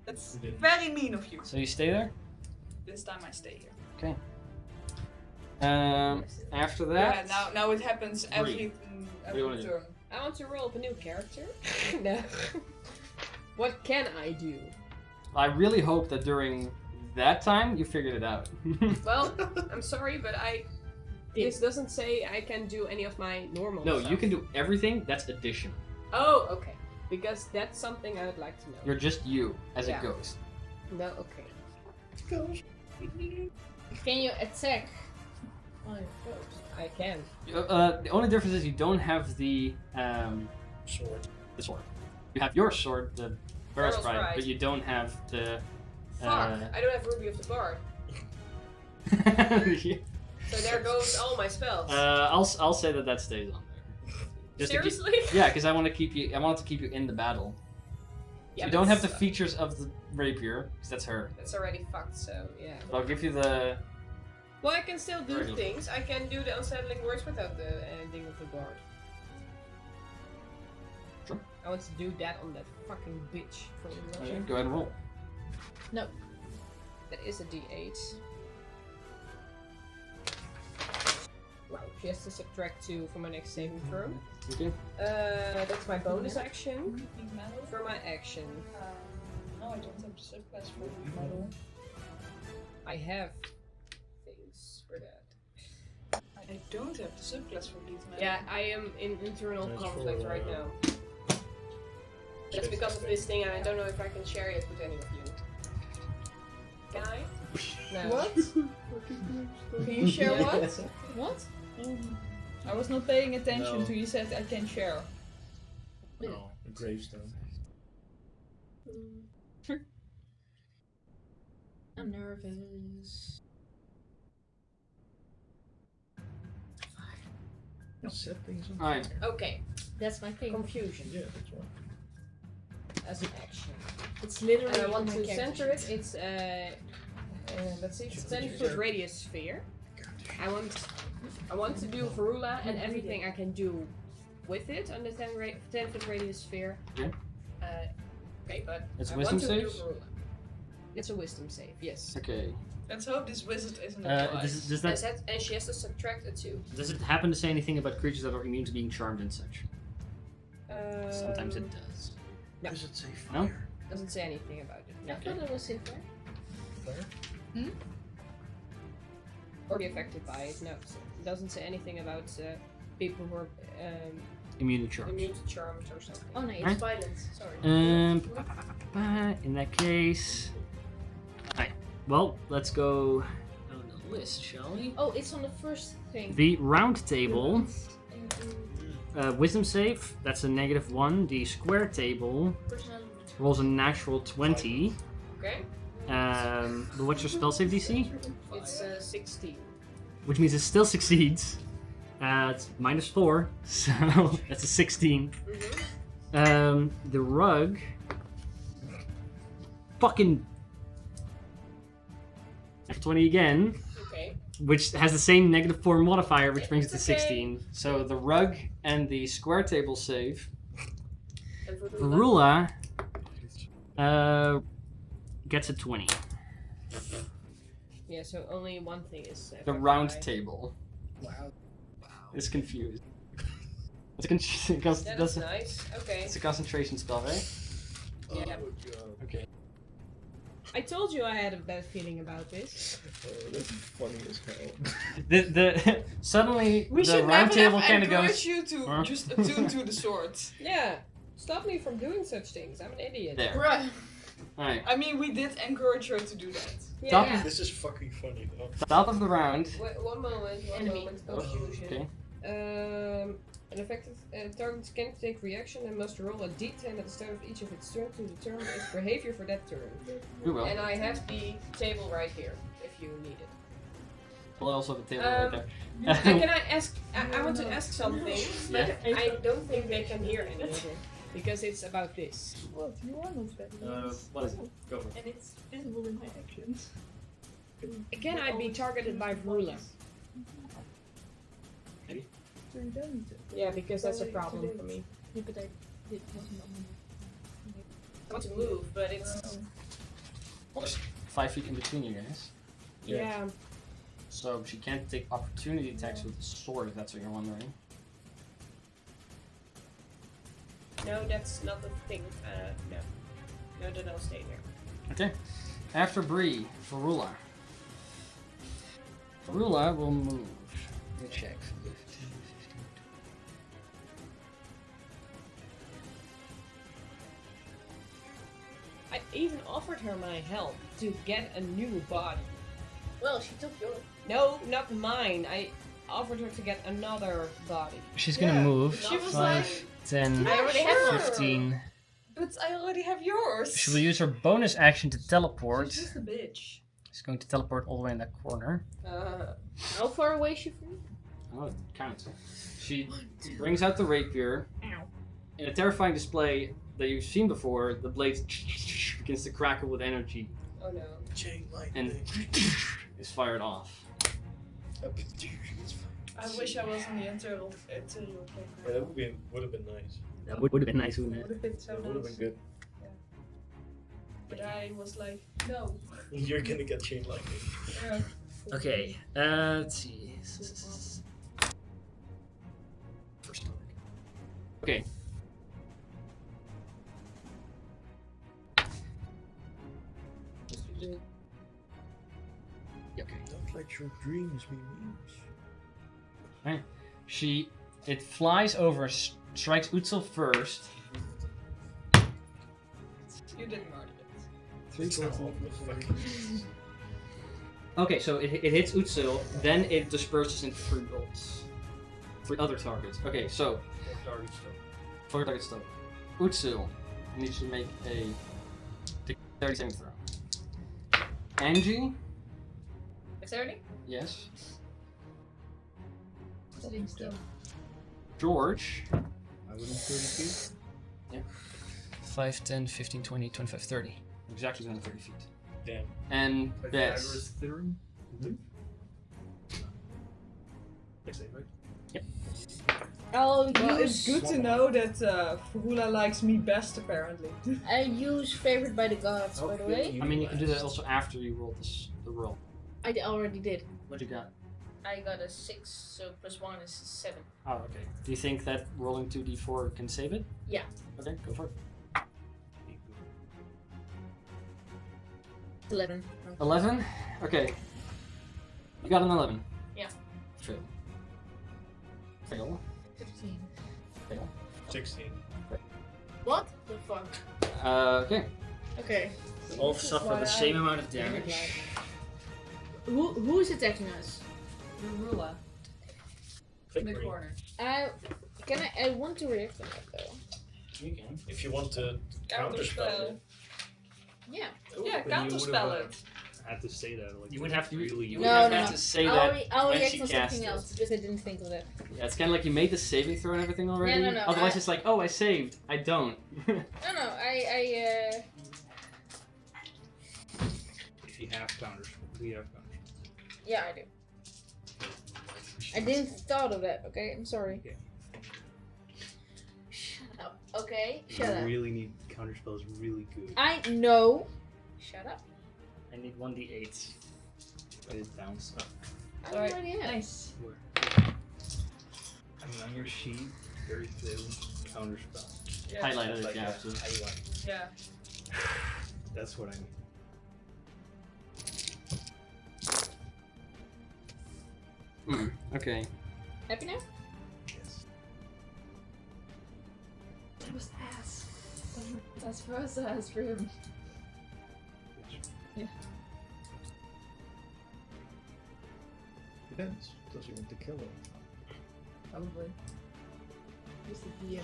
That's very mean of you. So you stay there? This time I stay here. Okay. After Yeah, that... now it happens every, do you every wanna do? turn. I want to roll up a new character. No. What can I do? I really hope that during that time you figured it out. Well, I'm sorry, but this doesn't say I can do any of my normal No, stuff. you can do everything. That's addition. Oh, okay. Because that's something I would like to know. You're just you as Yeah. a ghost. No, okay. Can you attack? I can. The only difference is you don't have the Sword. sword. You have your sword, the Barrel Barrel Sprite, Sprite. but you don't have the. Fuck, I don't have Ruby of the Bard. Yeah. So there goes all my spells. I'll say that stays on there. Just to keep- Seriously? yeah, because I want to keep you. I want to keep you in the battle. Yeah, you but don't have the it's- features of the rapier, because that's her. It's already fucked, so yeah. But I'll give you the. Well, I can still do Regular. things. I can do the unsettling words without the ending of the Bard. Sure. I want to do that on that fucking bitch from Okay, go ahead and roll. That is a D8. Wow, she has to subtract 2 for my next saving throw. Okay. That's my bonus action. Reaping Metal? For my action, No, I don't have the subclass for Reaping Metal. I have things for that. I I don't have the subclass for Beatman. Yeah, I am in internal That's conflict for, right now. That's because of this thing, and I don't know if I can share it with any of you. Can I? No. What? Can you share what? What? I was not paying attention No. to you said I can share. No, a gravestone. I'm nervous. Set things on. Alright. Okay, That's my thing. confusion Yeah, that's one. as an action. It's literally. And I want on to my character center it. sheet. It's let's see, it's 10-foot radius sphere. I want to do Varula and everything I can do with it on the 10-foot radius sphere. Yeah. Okay, but It's I wisdom want to do saves? Varula. It's a wisdom save, yes. Okay. Let's hope this wizard isn't a Does And she has to subtract a 2. does it happen to say anything about creatures that are immune to being charmed and such? Sometimes it does. No. Does it say No? fire? Doesn't say anything about it. I thought it was in there. Fire? Or be affected by it. No, it doesn't say anything about people who are Immune to charms. immune to charms or something. Oh no, it's Right. violence. Sorry. In that case. Alright. Well, let's go down the list, shall we? Oh, it's on the first thing. The round table. Wisdom save, that's a -1. The square table rolls a natural 20. Okay? But what's your spell save DC? It's 16. Which means it still succeeds. It's -4, so that's a 16. The rug. Fucking. 20 again. Okay. Which has the same -4 modifier, which brings it to It's okay. 16. So the rug and the square table save. And Varula. Varula gets a 20. Yeah, so only one thing is. The round affected table Wow. is confused. It's by- That's nice. Okay. it's a concentration spell, right? Yeah. Oh, God. Okay. I told you I had a bad feeling about this. Oh, that's funny as hell. The suddenly We the should round never table have kind of encouraged goes. you to Huh? just attune to the sword. Yeah. Stop me from doing such things. I'm an idiot. There. Bruh. Alright. I mean, we did encourage her to do that. Stop. Yeah. This is fucking funny though. Top of the round. Wait, one moment. One Enemy. moment. Oh, Confusion. Okay. An effective target can take reaction and must roll a d10 at the start of each of its turn to determine its behavior for that turn. We will. And I have the table right here, if you need it. We'll also have the table right there. And can I ask? I want to ask something, but Yeah. I don't think they can hear any of it because it's about this. What? You are not bad. What is it? Go for it. And it's visible in my actions. Can I be targeted by Varula? So you don't need to. Yeah, because that's a problem for me. Yeah, but I did wasn't on I want to move, but it's Well, there's 5 feet in between you guys. yeah. So she can't take opportunity attacks with the sword, if that's what you're wondering. No, that's not the thing. No. No, then I'll stay here. Okay. After Bree, Varula. Varula will move. Let me check. I even offered her my help to get a new body. Well, she took yours. No, not mine. I offered her to get another body. She's gonna Yeah. move. She was 5, 10, I already have her. 15. But I already have yours. She will use her bonus action to teleport. She's just a bitch. She's going to teleport all the way in that corner. How far away is she from you? Oh, count. She brings out the rapier. In a terrifying display that you've seen before, the blade begins to crackle with energy Oh no. Chain and lightning. is fired off. I wish I was on the interior Yeah, camera. that would have been nice. That would have been nice, wouldn't Would have been so That would have nice. been good. But I was like, no. You're gonna get chain lightning. Yeah. Okay, let's see. First target. Okay. Yeah, okay. Don't let your dreams be memes. Right. It flies over, strikes Utzel first. You didn't murder it. 3 It's gold. not fucking- Okay, so it hits Utsil, then it disperses into 3 bolts. 3 other targets. Okay, so 4 targets still. Utsil needs to make a dexterity saving throw. Angie, Dexterity? yes. Sitting still. George, I wouldn't 30 feet. 5, 10, 15, 20, 25, 30. Exactly 130 feet. Damn. And Bess. Pythagoras theorem. I'll Well, use. it's good to know that Furula likes me best, apparently. I use favored by the gods, by the way. I mean, you can do that also after you roll the roll. I already did. What you got? I got a 6, so +1 is 7. Oh, okay. Do you think that rolling 2d4 can save it? Yeah. Okay, go for it. 11. 11? Okay. You got an 11. Yeah. Fail. Fail. 15. Fail. 16. What the fuck? Okay. Okay. All suffer the same amount of damage. Who is attacking us? Rula. In the corner. I want to react to that though. You can. If you want to counterspell it. Yeah. Yeah, But you counterspell would've, it. Had to say that. Like, You would have to. really. You You would No, have no. to say I'll, that I'll when react she on cast something it. else because I didn't think of that. Yeah, it's kind of like you made the saving throw and everything already. Yeah, no, Otherwise, it's like, oh, I saved. I don't. No, I If you have counters, we have counters. yeah, I do. I didn't thought of that. Okay, I'm sorry. Okay. Shut up. Okay, You shut up. really need counterspells really good. I know. Shut up. I need 1d8. Write it down. So. I Alright, already have. Nice. Where? I mean, on your sheet, very clearly, counterspell. Yeah. Highlighted it, Like yeah. that. So. Yeah. That's what I mean. Okay. Happy now? Yes. That was ass. That's for us, ass for him. Depends. Does he want to kill him? Probably. He's the DM.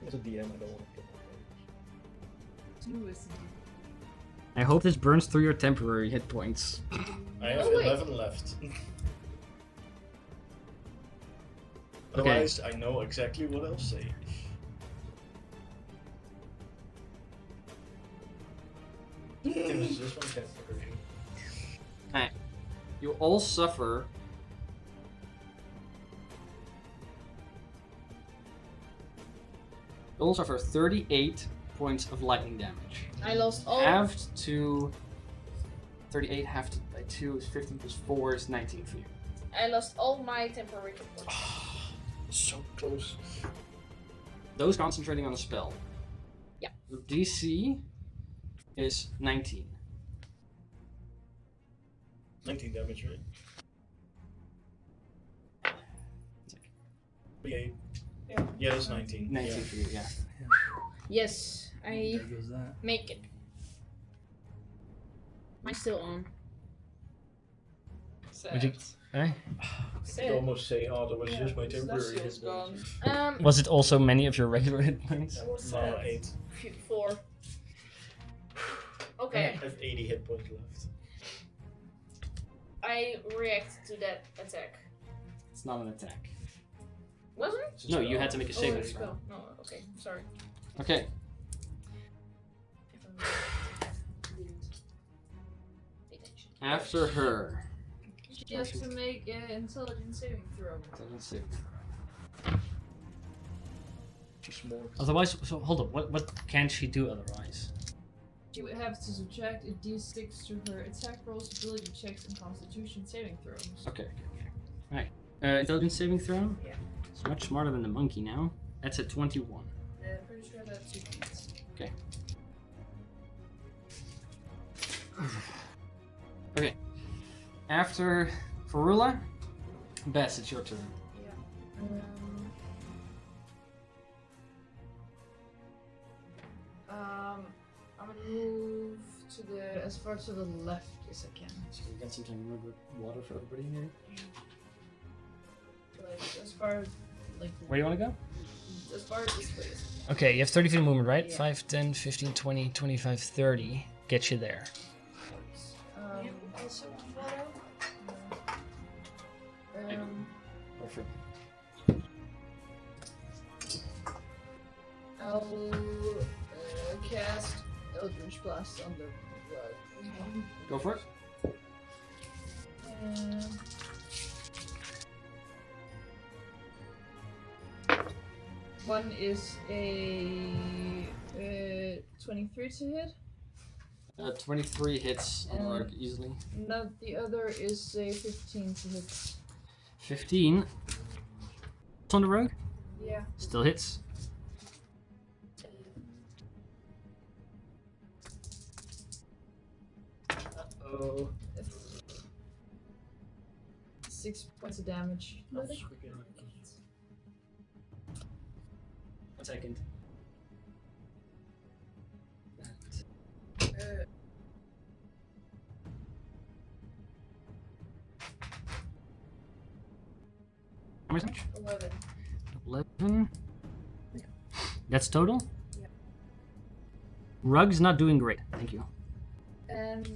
As a DM, I don't want to kill my Two is I hope this burns through your temporary hit points. I have Oh, wait. 11 left. Otherwise, I know exactly what I'll say. There's just one temporary. You all suffer. You all suffer 38 points of lightning damage. I lost all. Halved to 38, halved by 2 is 15 plus 4 is 19 for you. I lost all my temporary hit points. So close. Those concentrating on a spell. Yeah. Your DC is 19. 19 damage, right? Yeah. Yeah, that's 19. 19 Yeah. for you, yeah. Yes, I There goes that. make it. Am I still on? Would you- Eh? I could almost say, oh, that was just my temporary hit Celestial's gone. points. Was it also many of your regular hit points? No, 8. 4. I Okay, have 80 hit points left. I react to that attack. It's not an attack. Wasn't it? It's a No, you spell. had to make a Oh, saving it's throw. spell. No, okay, sorry. Okay. Pay attention. After her. She has to make an intelligence saving throw. Let's see. Just more. Otherwise, so hold on. What can she do otherwise? She would have to subtract a d6 to her attack rolls, ability checks, and constitution saving throws. Okay. Right. Intelligence saving throw. Yeah. It's much smarter than the monkey now. That's a 21. Pretty sure that's 2 feats. Okay. Okay. After Farula, Bess, it's your turn. I'm gonna move to the as far to the left as I can. So we got some time water for everybody in here. Like as far like Where do you want to go? as far as this way. Okay, you have 30 feet of movement, right? Yeah. 5, 10, 15, 20, 25, 30. Get you there. You also want water? Perfect. I'll cast Eldritch Blast on the rug. Go for it. One is a 23 to hit. 23 hits on the rug easily. No, the other is a 15 to hit. 15. It's on the rogue. Yeah. Still hits. Uh-oh. 6 points of damage. One second. How much damage? 11. 11. That's total? Yeah. Rug's not doing great. Thank you. And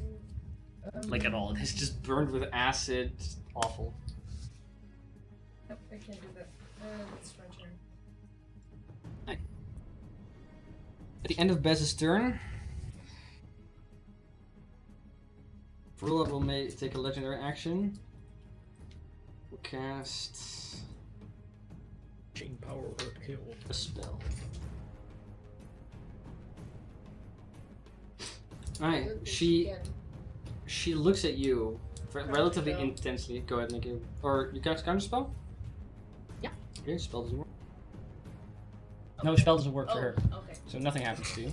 Like at all. It's just burned with acid. Just awful. Nope, I can't do that. That's my turn. At the end of Bez's turn, Vrula will take a legendary action. We'll cast Chain power or kill. a spell. Alright, she looks at you relatively spell. intensely. Go ahead and make it. Or you cast counter spell? Yeah. Okay, spell doesn't work. No, spell doesn't work for her. Okay. So nothing happens to you.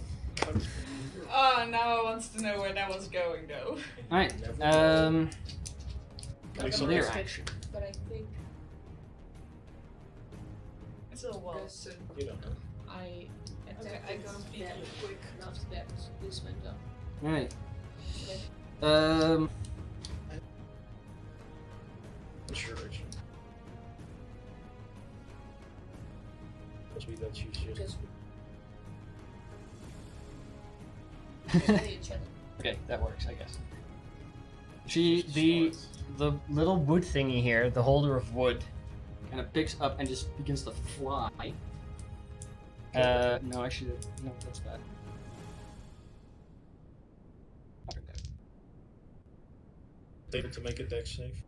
Oh, now I wants to know where that was going, though. Alright, Like so their risk it. action. But I think It's a well. You don't know. I Okay, I go that feed quick enough that this went up. Alright. Sure, actually. Must be that she's just. Just Okay, that works, I guess. The little wood thingy here, the holder of wood, kind of picks up and just begins to fly. No, actually, no, that's bad. Take it to make a dex save.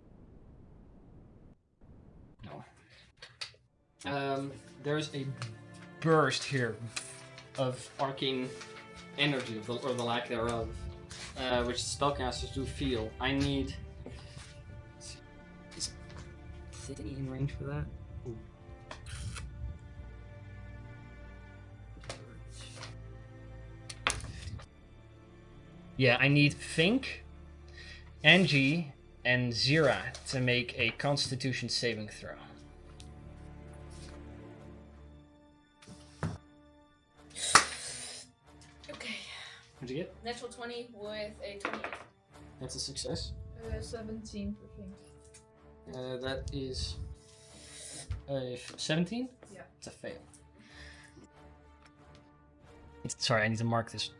No. There's a burst here of arcane energy, or the lack thereof, which spellcasters do feel. I need. Is City in range for that? Ooh. Yeah, I need Fink, Angie, and Zira to make a Constitution saving throw. Okay. What'd you get? Natural 20 with a 28. That's a success. 17 for Fink. That is 17? Yeah. It's a fail. Sorry, I need to mark this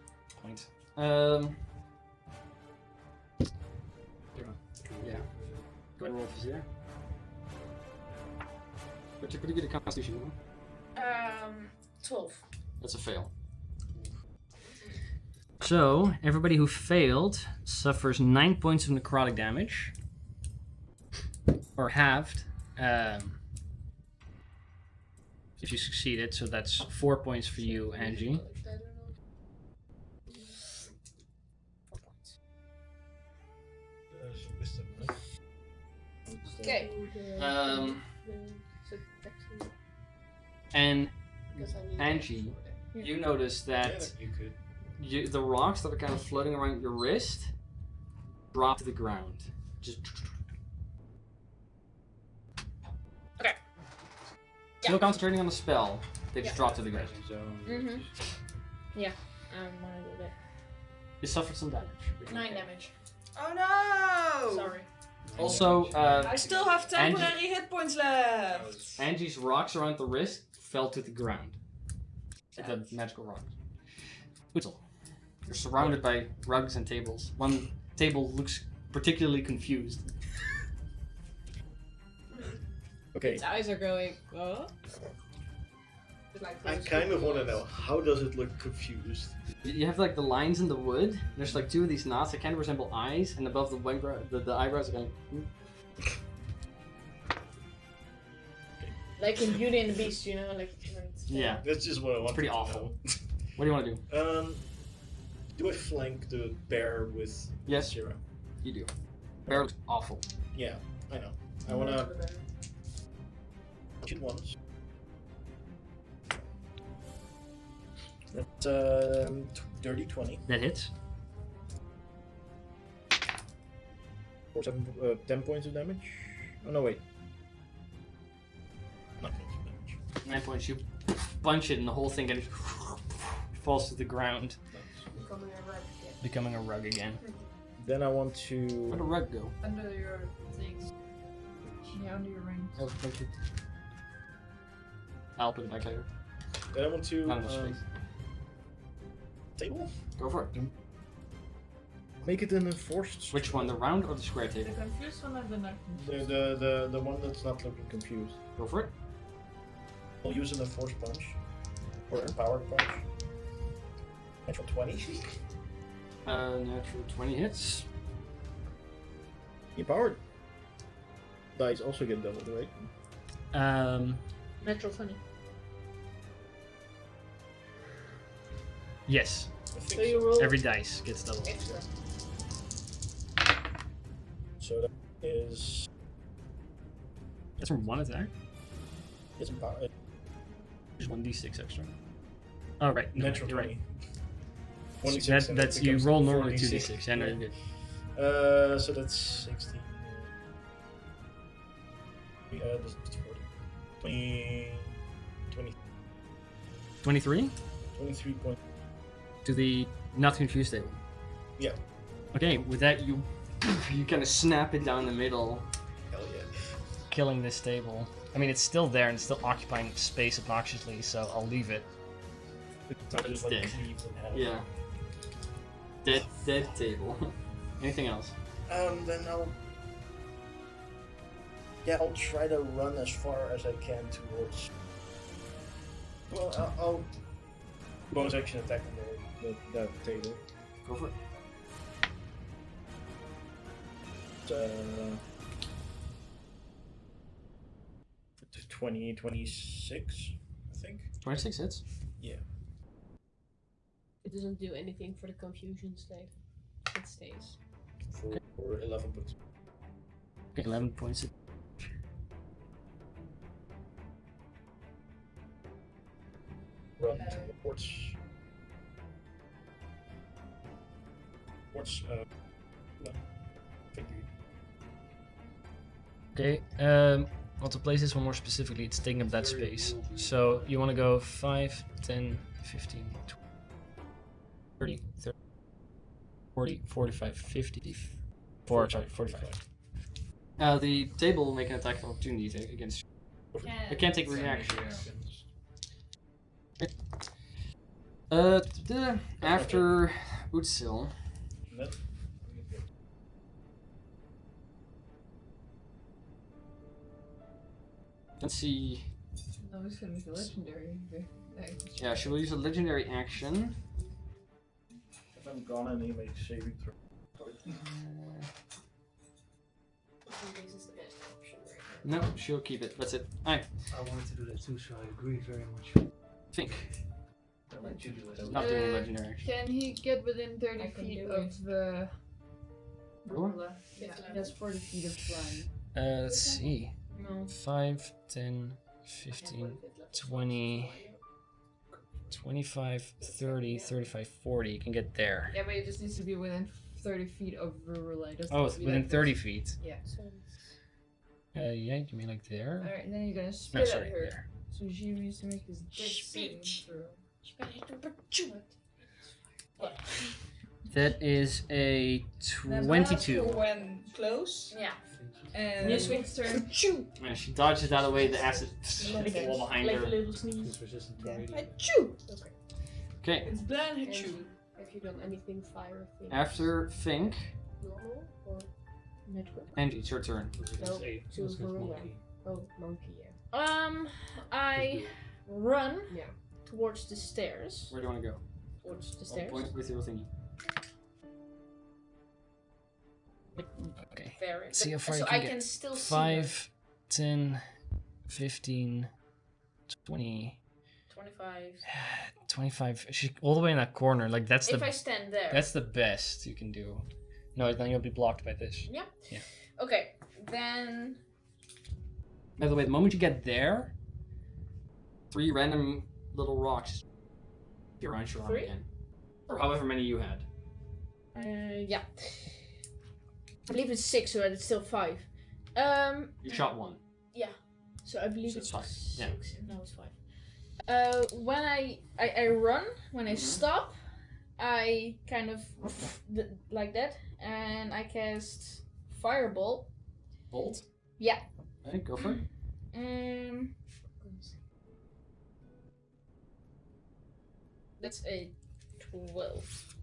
point. Yeah. Go ahead and roll for Zira. But you're pretty good at Constitution, huh? 12. That's a fail. So, everybody who failed suffers 9 points of necrotic damage. Or halved. If you succeeded, so that's 4 points for you, Angie. Okay. And Angie, you notice that You could. the rocks that are kind of floating around your wrist drop to the ground. Just Still concentrating on the spell. They just Yeah. drop to the ground. Zone. Mm-hmm. Yeah, I wanna do that. You suffered some damage. 9 damage. Oh no! Sorry. Also, I still have temporary hit points left. Angie's rocks around the wrist fell to the ground. The magical rocks. Utzel, you're surrounded by rugs and tables. One table looks particularly confused. Okay, Its eyes are going, oh? I kind of want to know, how does it look confused? You have like the lines in the wood. There's like 2 of these knots that kind of resemble eyes, and above the eyebrows are going. Like in Beauty and the Beast, you know, like. when it's- Yeah, That's just what I want. pretty to awful. know. What do you want to do? Do I flank the bear with Yes. Zero? You do. Bear looks awful. Yeah, I know. I wanna shoot once. That's dirty 20 That hits. for 10 points of damage. Oh no, wait. 9 points of damage. 9 points. You punch it, and the whole thing kind of falls to the ground, Becoming a rug again. becoming a rug again. Then I want Where'd the to. rug go? Under your things. Yeah, under your ring. Oh, thank you. I'll put it back later. Then I want to. Not enough space. Table. Go for it. Make it an enforced. Which one, the round or the square The table? confused one or the not confused? The one that's not looking confused. Go for it. I'll use an enforced punch or empowered punch. Natural 20. Natural 20 hits. Empowered dice also get doubled, right? Natural 20. Yes. I think So you roll Every dice gets doubled. extra. so. That is. That's from one attack. It's empowered. There's 1d6 extra. Oh, right. No, Natural you're 20. right. 1d6 and That's it you becomes roll normally 4d6. 2d6. Yeah, no, you're good. So that's 16. This is 40. 20, 23 23 points. to the not confused table. Yeah. Okay, with that you kind of snap it down the middle, Hell yeah. killing this table. I mean, it's still there and it's still occupying space obnoxiously, so I'll leave it. It's dead. cleaved in half. Yeah. Dead table. Anything else? Then I'll try to run as far as I can towards. Well, I'll bonus action attack on that table. Go for it. Uh, 20, 26, I think. 26 hits. Yeah. It doesn't do anything for the confusion state. It stays. For 11 points. Okay, 11 points. Run towards. No, victory. Okay, well, to place this one more specifically, it's taking up that space. So you want to go 5, 10, 15, 20, 30, 40, 45, 50, 45. The table will make an attack of opportunity against you. It can't take reactions. After Utsil, And then, let's see. No, it's gonna be the legendary. Yeah, she will use a legendary action. if I'm gone and he makes saving throw. This is the best option right now. No, she'll keep it. That's it. I I wanted to do that too, so I agree very much. think. I'll let you do it. Not doing a legendary action. Can he get within 30 I can feet do of the Roar? gorilla? Yeah, that's 40 feet of flying. Let's see. No. 5, 10, 15, 20, 25, 30, 35, 40. You can get there. Yeah, but it just needs to be within 30 feet of the relay. Doesn't Oh, have it's to be within like 30 this. feet. Yeah. Yeah, you mean like there? Alright, then you're gonna No, spit sorry, at her. there. So G needs to make his dex saving throw. That is a Then 22. for when close. Yeah. And Yes, next turn. And she dodges out of the way, the acid hits the wall behind Like a her. little sneeze. It's resistant to Yeah. radiant. Achoo! Okay. Okay, It's bland And achoo. have you done anything fire thing? after Fink, Normal or network? Angie, it's your turn. No, Eight. to Let's go Varuna. monkey. Oh, monkey, yeah. I run Yeah. towards the stairs. Where do you want to go? Towards the Oh, stairs. point with your thingy. Okay. Very. See how far So you can I get. can still see her. 5, 10, 15, 20, 25. 25. She's all the way in that corner. Like that's If the I stand there. that's the best you can do. No, then you'll be blocked by this. Yeah. Yeah. Okay. Then. By the way, the moment you get there, 3 random little rocks appear on your arm 3? again, or however many you had. Yeah. I believe it's 6, so it's still 5. You shot 1. So I believe So it's it's 5, 6. yeah. No, it's 5. When I run, when I stop, I kind of like that, and I cast Firebolt. Bolt. Yeah. Okay, go for it. That's a 12.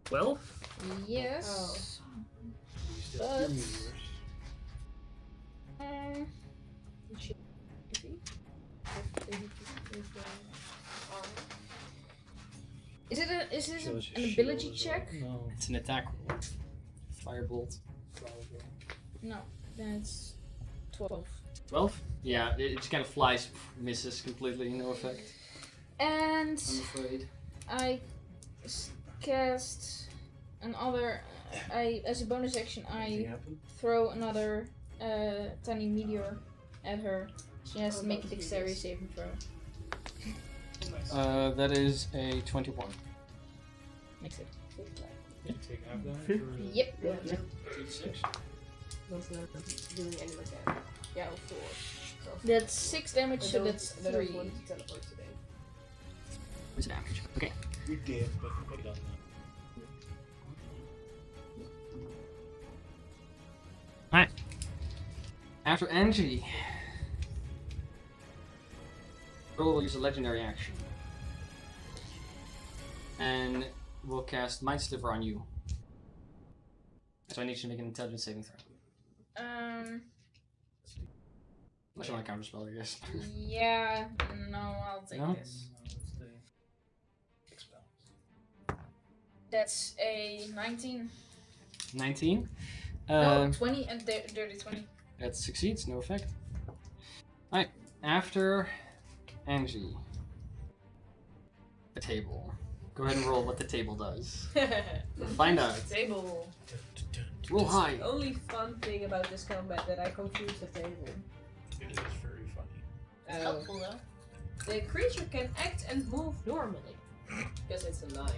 12. Yes. You still But- have your meteors. Is it Shows an your ability shield as check? well. No, It's an attack roll. Firebolt. probably. No, then it's 12. 12. Yeah, it just kind of flies, misses completely, no effect. And I'm afraid. I cast another. As a bonus action, Anything I happen? throw another tiny meteor at her. She has to make a dexterity saving throw. That is a 21. Makes it. You take half damage? Or is it- Yep. Yeah. 6. That's not doing any more damage. Yeah, or 4. So That's 6 damage, so that's I don't 3. want to teleport today. What's damage? Okay. We did, but we don't know. Alright. After Angie, Roll will use a legendary action. And we'll cast Mind Sliver on you. So I need you to make an intelligence saving throw. Unless you want to counterspell, I guess. Yeah, no, I'll take No? this. No, it's the expel. That's a 19. 19. No, 20 and dirty 20. That succeeds, no effect. Alright, after Angie. The table. Go ahead and roll what the table does. Find out. Table. Roll high. Only fun thing about this combat that I confused the table. It is very funny. It's helpful though. The creature can act and move normally. Because it's a 9.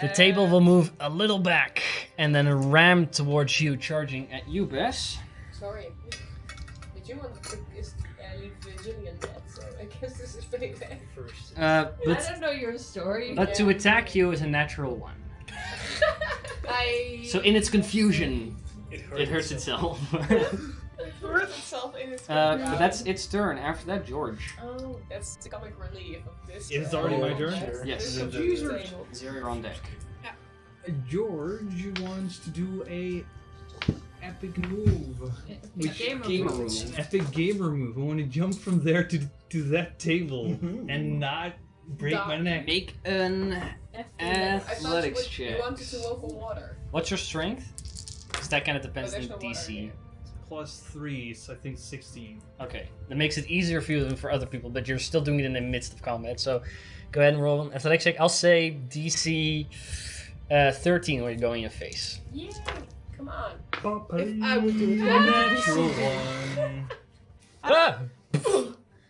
The table will move a little back and then ram towards you, charging at you, Bess. Sorry. But you want to leave Jillian dead, so I guess this is pretty bad. First. I But don't know your story. to attack you is a natural one. I. So in its confusion, It it hurts itself. It hurts itself in its But that's its turn. After that, George. Oh, that's the comic relief of this. It's already my turn? Yes. The computer table. Zero, you're on deck. George wants to do a epic move. Which Gamer move. An epic gamer move. I want to jump from there to that table and not break my neck. Make an athletics You check. wanted to walk on water. What's your strength? Because that kind of depends But on there's no water DC. here. +3, so I think 16. Okay, that makes it easier for you than for other people, but you're still doing it in the midst of combat. So go ahead and roll an athletics check. I'll say DC 13 when you're going in your face. Yeah, come on. If I would do it. Natural one. Ah!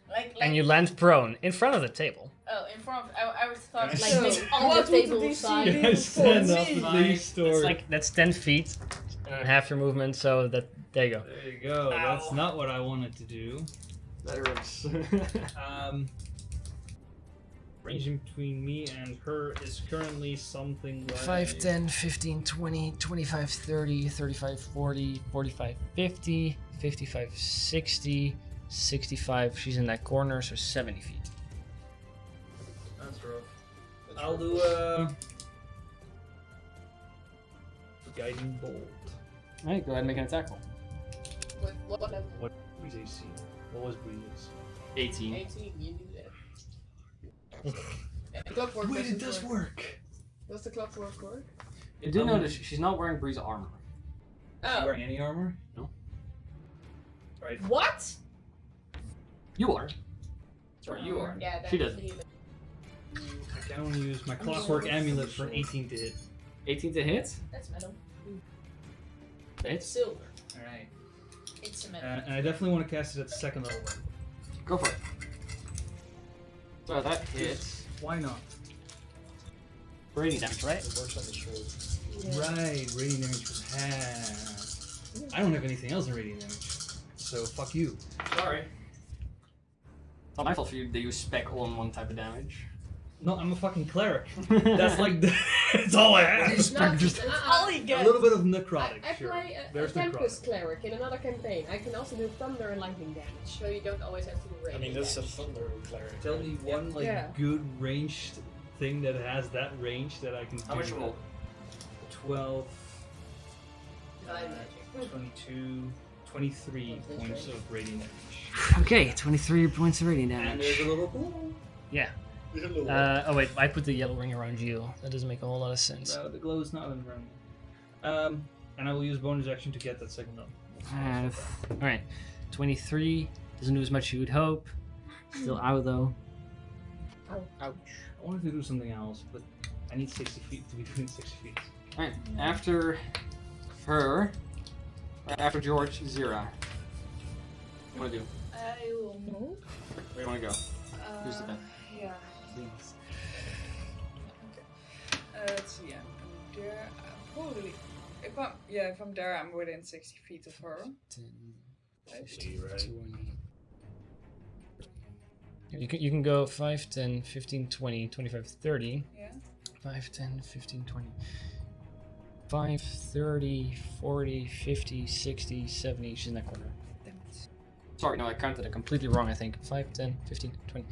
Like And you land prone in front of the table. oh, in front of I would thought like So, maybe on what the would table the DC side. be? I stand up at Like, least it's or... like that's 10 feet and half your movement, so that there you go. There you go. That's not what I wanted to do. That hurts. Range between me and her is currently something like 5, 10, 15, 20, 25, 30, 35, 40, 45, 50, 55, 60, 65. She's in that corner, so 70 feet. That's rough. I'll do a guiding bolt. Alright, go ahead and make an attack roll. What level? What was AC? What was Breeze? 18. 18, you do that. Clockwork Wait, it does doesn't work. Does the clockwork work? You do notice she's not wearing Breeze armor. Is she wearing any armor? No. Right. What? You are. Sorry, you are. Yeah, She doesn't. I can only use my clockwork amulet for 18 to hit. 18 to hit. That's metal. It's Hits. silver. Alright. It's a metal. And I definitely want to cast it at second level. Go for it. So that hits. Why not? Radiant damage, right? It works like a sword. Right, radiant damage was half. I don't have anything else in radiant damage. So fuck you. Sorry. It's not my fault for you that you spec on one type of damage. No, I'm a fucking cleric. That's like that's all I have. That's all you A get. little bit of necrotic, I sure. play a There's Tempest necrotic. cleric in another campaign. I can also do thunder and lightning damage, so you don't always have to do I radiant mean, that's a damage. thunder cleric. Tell me one like Yeah. good ranged thing that has that range that I can do. How much roll? 12, Divine magic. 22, 23 points of radiant damage. Okay, 23 points of radiant And damage. there's a little glow. Yeah. Hello. Oh wait, I put the yellow ring around you. That doesn't make a whole lot of sense. No, the glow is not in round. And I will use bonus action to get that second level. Alright. 23. Doesn't do as much as you would hope. Still out though. Ouch. I wanted to do something else, but I need 60 feet to be doing 60 feet. Alright. After her. After George, Zira. What do you want to do? I will move. Where do you want to go? Who's the best? Yeah. Please. Let's see. I'm there. Probably. If I'm there, I'm within 60 feet of her. 10, 15, right? 20. You can go 5, 10, 15, 20, 25, 30. Yeah. 5, 10, 15, 20. 5, 30, 40, 50, 60, 70. She's in that corner. Damn it. Sorry, no, I counted it completely wrong, I think. 5, 10, 15, 20.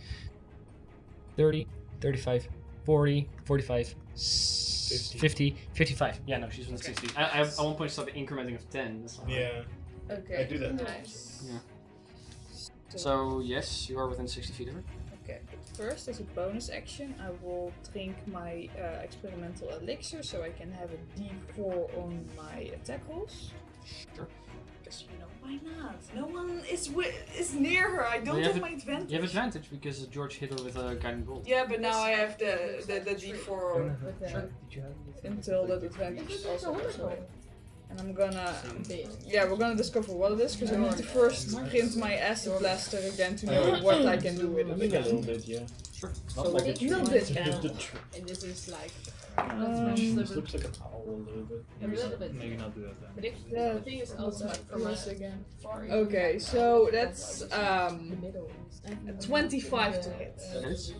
30, 35, 40, 45, 50, 55. Yeah, no, she's within 60. I want point stop incrementing of 10. That's fine. Yeah, Okay. I do that. Nice. Yeah. So, yes, you are within 60 feet of her. Okay. First, as a bonus action, I will drink my experimental elixir so I can have a D4 on my attack rolls. Sure. Because, why not? No one is near her. I don't you have have my advantage. You have advantage because George hit her with a guiding bolt. Yeah, but now I have the D4 Sure. But, Did you have until that advantage also goes away. And I'm gonna... Big. Yeah, we're gonna discover what it is, because I need to first print my acid blaster again to know what I can do with I it think a again. little bit, yeah. Sure. Not like a tree. little bit. The And this is like This looks like a towel a little bit. a little bit. Maybe not do that then. But if Yeah. the thing is also from Yes, a again. far Okay, so that's the middle. 25 to hit. Yes.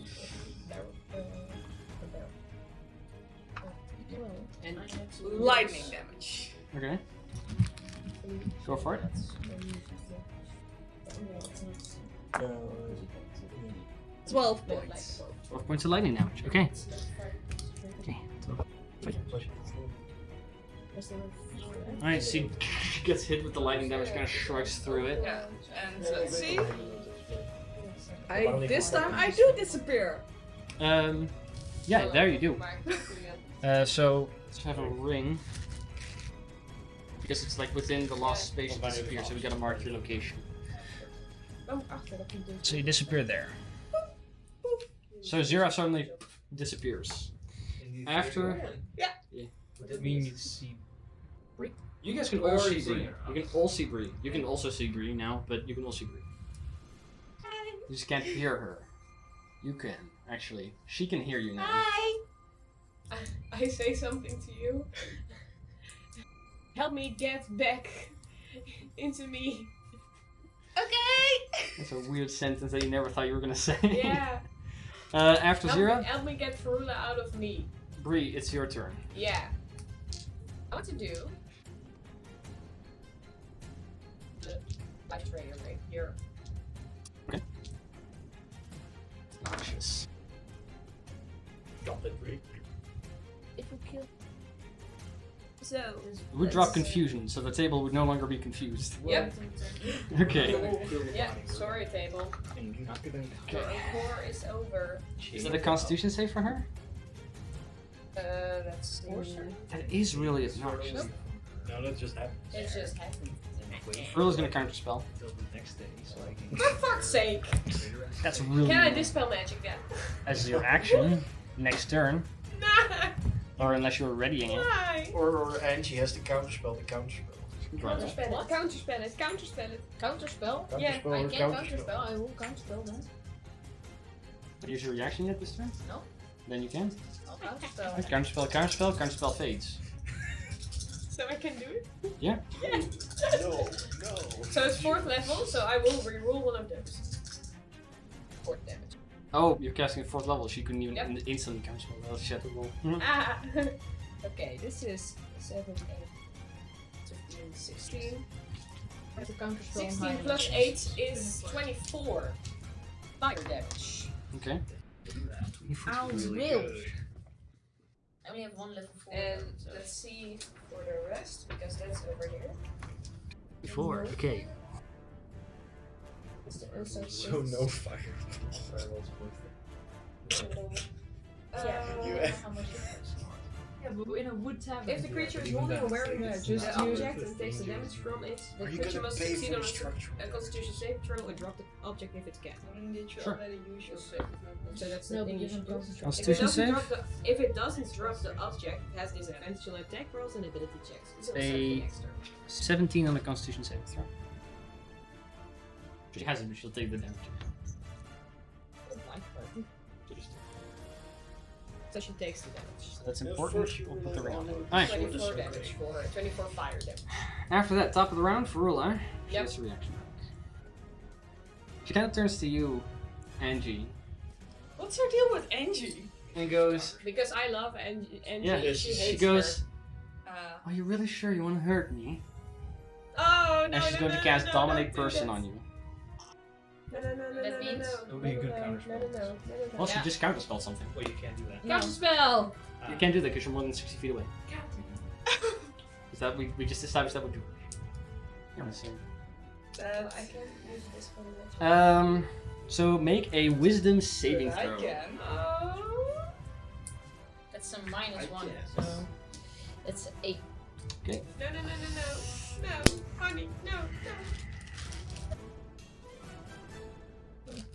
And Lightning damage. Okay. Go for it. 12 points. 12 points of lightning damage. Okay. Okay. Alright, she gets hit with the lightning damage, kind of shrugs through it. Yeah, and let's see. This time I do disappear. Yeah, there you do. So let's have a ring. Because it's like within the last space you disappear, so we gotta mark your location. So you disappear there. So Zira suddenly disappears. After Would that mean you see? you guys can all see Bree. You can all see Bree. You can also see Bree now, but you can all see Bree. You just can't hear her. You can, actually. She can hear you now. I say something to you. Help me get back into me. Okay. That's a weird sentence that you never thought you were gonna say. Yeah. After Zira, Help me get Ferula out of me. Bree, it's your turn. Yeah. I want to do the life trainer right here. Noxious. Drop it, Bree. It will kill. So It would drop confusion, so the table would no longer be confused. Yep. Okay. Yeah, sorry table. Your encore is over. Is that a Constitution save for her? That's That is really obnoxious. No, that just happened. It's just happened. Frilla's gonna counterspell. Until the next day, so I can. For fuck's sake! That's really Can I annoying. dispel magic then? As your action, next turn. Nah! Or unless you're readying it. Why? Or Angie has to counterspell the counterspell. Counterspell it. Counterspell it. Counterspell it. Counterspell? Yeah, Counterspell I or can counterspell? counterspell. I will counterspell then. Use your reaction yet this turn? No. Then you can. I'll counterspell. Counterspell, counterspell fades. So I can do it? Yeah. Yeah. No, no. So it's 4th level, so I will reroll one of those. 4th damage. Oh, you're casting at 4th level, so you couldn't even Yep. instantly counterspell. That was shadow roll. Ah! Okay, this is 7, 8, 15, 16. Have to counterspell 16 plus 8 is 24. Fire damage. Okay. I will. I only have one level 4. And let's see for the rest, because that's over here. 4. Okay. Is there also So no fire. Yeah. You- Yeah, but in a wood tavern. If the creature is Even holding that or wearing is the not object good and takes the thing. damage from it, the Are you creature gonna must pay succeed for on the structure? a constitution save throw or drop the object if it can. Did you Sure. already use your So that's No, the but thing you you should have do. concentration. Constitution save? If it doesn't drop the object, it has disadvantage on attack rolls and ability checks. So A- next turn. 17 on the Constitution saving throw. She hasn't, but she'll take the damage. So she takes the damage. So that's Yeah, important. first you We'll put the ring on. roll Alright. 24 damage for her. 24 fire damage. After that, top of the round, Ferula. She Yep. gets a reaction. She kind of turns to you, Angie, What's her deal with Angie? and goes, Because I love Angie. yeah, She she hates goes, her. are you really sure you want to hurt me? Oh no! And she's no, going no, to cast no, Dominate don't do Person that. on you. No, no, no, no, That no, means- no, That would be a no, good no, counterspell. no, no, no, no, no. Well, she just counterspelled something. Well, you can't do that. Counterspell! You can't do that because you're more than 60 feet away. Is that we just established that would do? I'm assuming. I can use this for the next So make a Wisdom saving I throw. can. Oh. That's a minus I 1. guess. So it's 8. No, no, no, no, no. No, honey, no, no.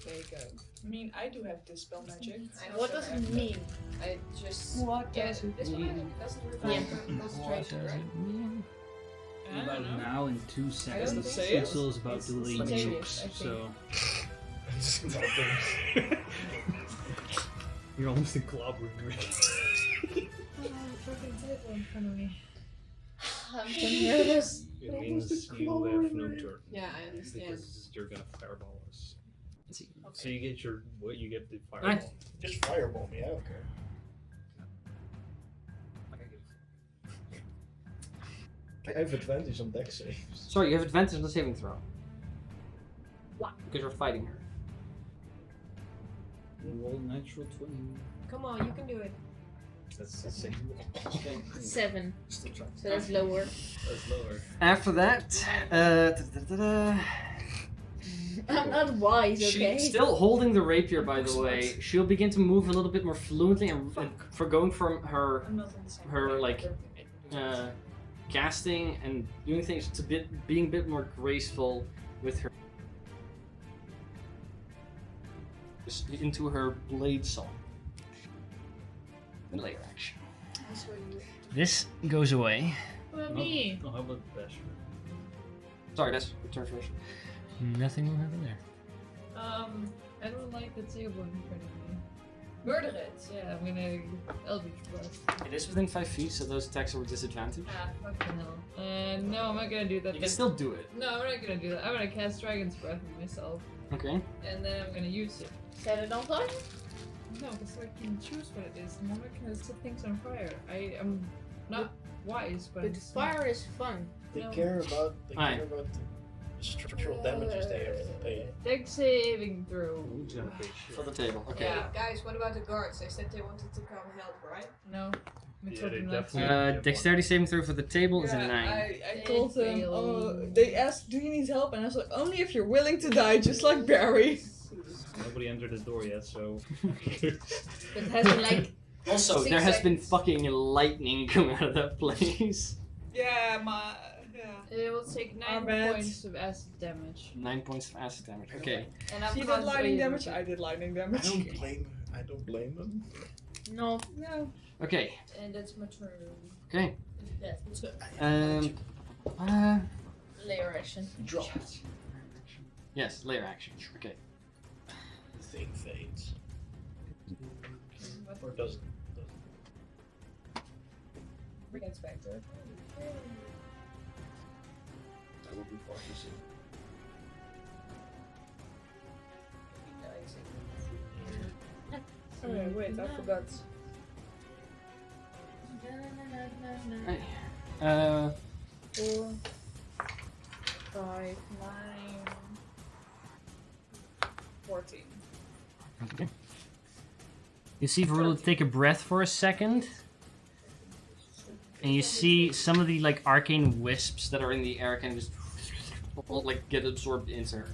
There you go. I mean, I do have dispel magic. What does it mean? I just. What Yeah, does it this one mean? doesn't Yeah. require concentration, right? mean? I About don't know. now in 2 seconds, say it. Ursula is about to lay Spontaneous, nukes, I think. so Just nothing. you're almost in clobbering. I'm so nervous. It means you have no turn. Yeah, I understand. Because you're gonna fireball us. Let's see. So you get your you get the fireball. Right. Just fireball me, I don't care. I have advantage on dex saves. Sorry, you have advantage on the saving throw. Why? Because you're fighting her. Roll natural 20. Come on, you can do it. That's the same. 7. Still trying. So that's lower. That's lower. After that, I'm not wise, okay? she's still holding the rapier, by the way. She'll begin to move a little bit more fluently, and for going from her I'm not on the same her page. like casting and doing things to being a bit more graceful with her into her blade song. The layer action. This goes away. What me? Oh, how about Basher? Sorry, that's return first. Nothing will happen there. I don't like the table in front of me. Murder it. Yeah, I'm gonna Eldritch Blast. It is within 5 feet, so those attacks are with disadvantage. Ah, fucking hell. No, I'm not gonna do that. You can still do it. No, I'm not gonna do that. I'm gonna cast Dragon's Breath on myself. Okay. And then I'm gonna use it. Set it on fire? No, because I can choose what it is, and I'm not gonna set things on fire. I am not wise, but, But fire is fun. They No. care about the Aye. structural damages they have to pay. Dex saving throw. For the table. Okay. Yeah, guys, what about the guards? They said they wanted to come help, right? No. I Yeah, told they them not to. definitely- Dexterity saving throw for the table is a 9. I told them, failed. they asked, do you need help? And I was like, only if you're willing to die, just like Barry. Nobody entered the door yet, so. But it has been like Also, 6 there has been seconds. fucking lightning coming out of that place. Yeah, It will take 9 Our bad. points of acid damage. 9 points of acid damage. Okay. And I'm She did constantly lightning damage, looking. I did lightning I damage. don't blame them. No. No. Okay. And that's my turn. Okay. That's layer action. Drop. Yes, layer action. Okay. The thing fades. Or doesn't. Inspector. That would be far to see. Oh yeah, wait, I forgot. Right. 4, 5, 9, 14. Okay. You see Varula take a breath for a second, and you see some of the like arcane wisps that are in the air kind of just like get absorbed into her.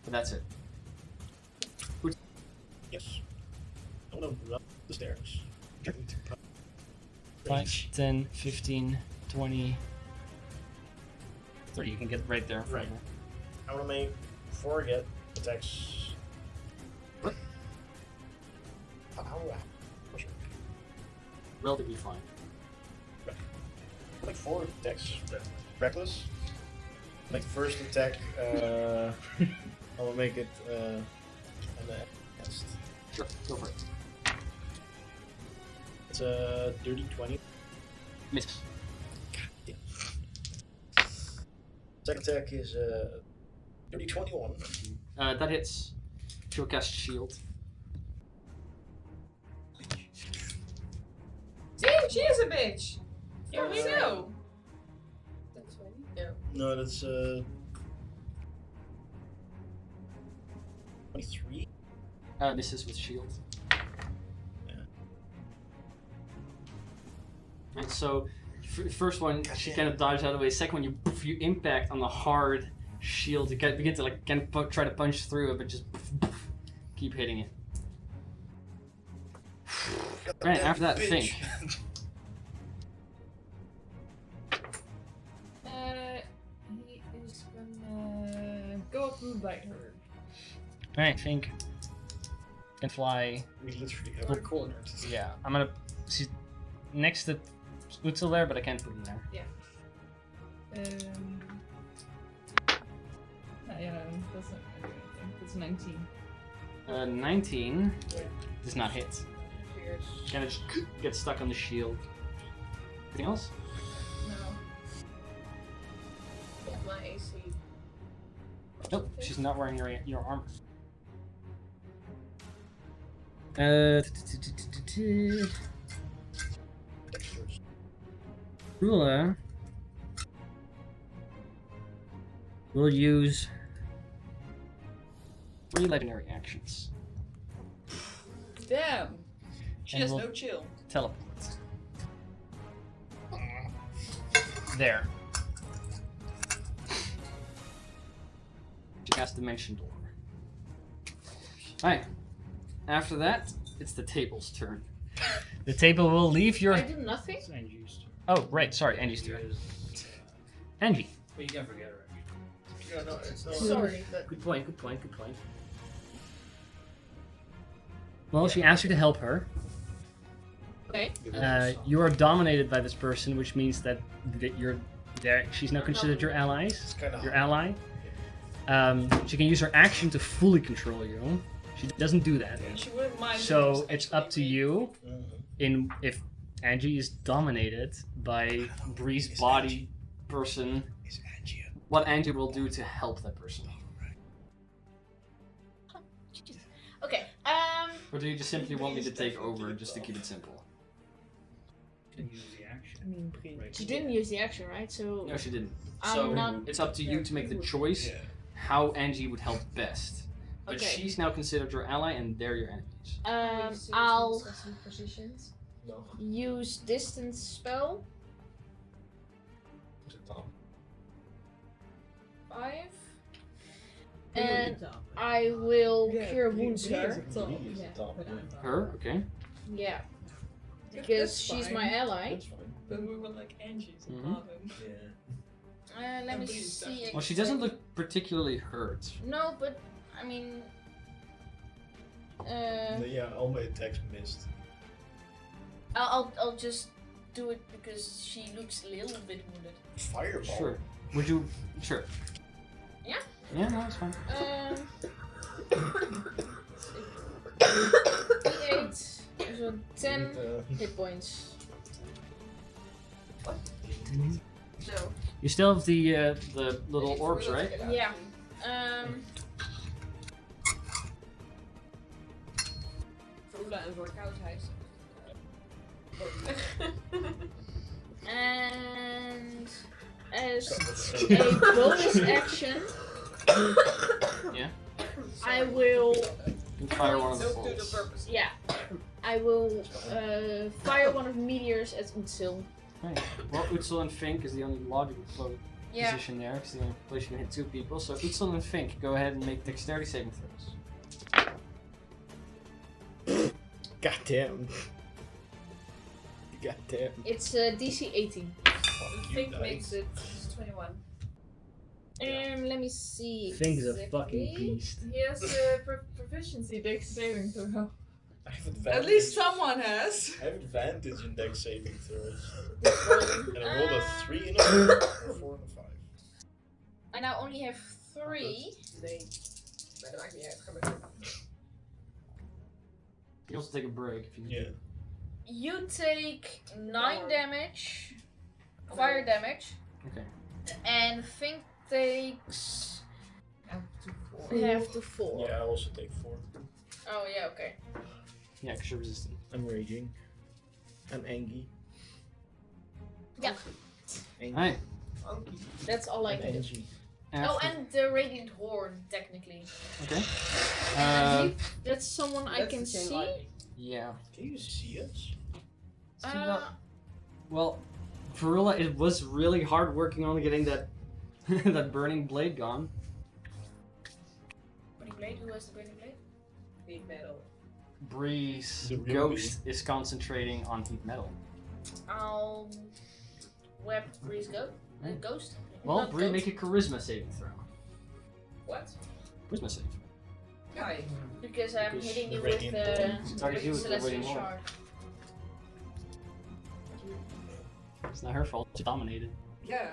But that's it. Yes. I want to run the stairs. 5, 10, 15, 20, 30. You can get right there. Right. I want to make 4 get attacks. What? How? Relatively fine. Like 4 attacks. Reckless. Like first attack, I will make it on the cast. Sure, go for it. It's a dirty 20. Miss. Yeah. Second attack is dirty 21. That hits. She'll cast shield. See, she is a bitch. Yeah, we know. That's funny. No, that's 23. Misses with shield. Right, so first one she kind of dodged out of the way. Second one you impact on the hard shield to begin to like kind of try to punch through it, but just keep hitting it. Right after that, think. He is gonna go up and bite her. Alright, think. Can fly. We literally have a corner. Yeah, I'm gonna. She's next to Utzel there, but I can't put him there. Yeah, that's not gonna do anything. That's 19. 19 Wait. does not hit. Weird. Kind of just gets stuck on the shield. Anything else? No. Yeah, my AC. Nope, she's not wearing your armor. Rula will use 3 legendary actions. Damn. She And has we'll no chill. teleport. There. She casts Dimension Door. Alright. After that, it's the table's turn. The table will leave your. I did nothing. It's Angie's turn. Oh, right, sorry, Angie's turn. Angie. But you can't forget her, actually. Yeah, no, it's not. Sorry, but Good point, good point, good point. Well, she asked you to help her. okay. You are dominated by this person, which means that you're there. She's now considered your allies. It's kind of Your ally. She can use her action to fully control you. She doesn't do that. She wouldn't mind. So it's up to you Mhm. if Angie is dominated by Bree's body person, Is Angie a what Angie will do to help that person. Okay. Or do you just simply want me to take over just to keep it simple? Can use the action. I mean, Bree. Right. She didn't use the action, right? So No, she didn't. I'm So not. it's up to you to make the choice Yeah. how Angie would help best. But Okay. she's now considered your ally and they're your enemies. I'll Positions. No. use distance spell. Is it Tom? 5. And I will cure wounds her. He is the top. Her? Okay. Yeah. That's Because she's my fine. ally. That's fine. But we were like Angie's Mhm. above him. Yeah. Let me Please, see. Well, she doesn't look particularly hurt. No, but I mean. Yeah, all my attacks missed. I'll just do it because she looks a little bit wounded. Fireball. Sure. Would you? Sure. Yeah? Yeah, no, it's fine. 8, so 10 Need, hit points. No. You still have the little orbs, right? Yeah. Vrola en verkoudheid. And as a bonus action, Yeah. I will. You fire one of the Don't do the bolts. purpose. Yeah. I will fire one of meteors at Utsil. Right. Well, Utsil and Fink is the only logical Yeah. position there. It's the only place you can hit 2 people. So Utsil and Fink, go ahead and make dexterity saving throws. Goddamn. Goddamn. It's DC 18. I Fuck you, think dice. makes it 21. Let me see. Fink is a exactly. fucking beast. He has proficiency dex saving throw. I have advantage. At least someone has. I have advantage in dex saving throws. This one. And I rolled a 3 and a 4, or 4 and a 5. I now only have 3. Nee. Maar dat maakt niet uit. Ga maar doen. You can also take a break if you Yeah. You take 9 damage, fire damage, Okay. and Fink takes half to 4. Yeah, I also take 4. Oh yeah, okay. Yeah, because you're resistant. I'm raging. I'm angry. Yeah, Angry. Alright. that's all I I'm can do. angry. Oh, and the radiant horn, technically. Okay. That's someone I That's can the same see. lightning. Yeah. Can you see us? Well, Varula, it was really hard working on getting that that burning blade gone. Burning blade. Who has the burning blade? Big metal. Breeze The real ghost is concentrating on heat metal. I'll web Breeze ghost. Well, Not Bree, ghost. make a charisma saving throw. What? Charisma save. Hi. Because I'm Because hitting you the with radiant the Target you with the celestial radiant horn. shard. It's not her fault. She dominated. Yeah.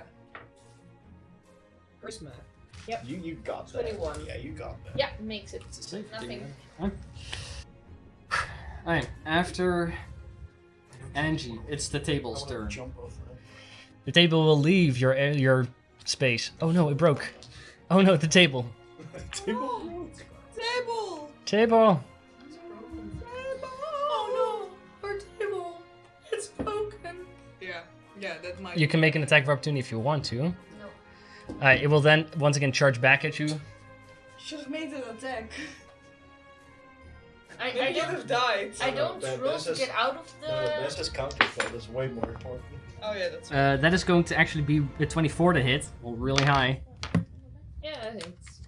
Charisma. You got that. 21. Yeah, you got that. Yeah, makes it. It's a save. Nothing. Alright, after Angie, it's the table's I wanna turn. jump off that. The table will leave your space. Oh no, it broke. Oh no, the table. Table? Table! Table! Oh no! Our table! It's broken! Yeah, that might You can make an attack of opportunity if you want to. No. It will then once again charge back at you. Should have made an attack. I Maybe you would don't. have died. I No, don't that- roll that's to just- get out of the. No, that's just counterspell. That's way more important. Oh yeah, that's right. That is going to actually be a 24 to hit. Well, really high. Yeah, that hits.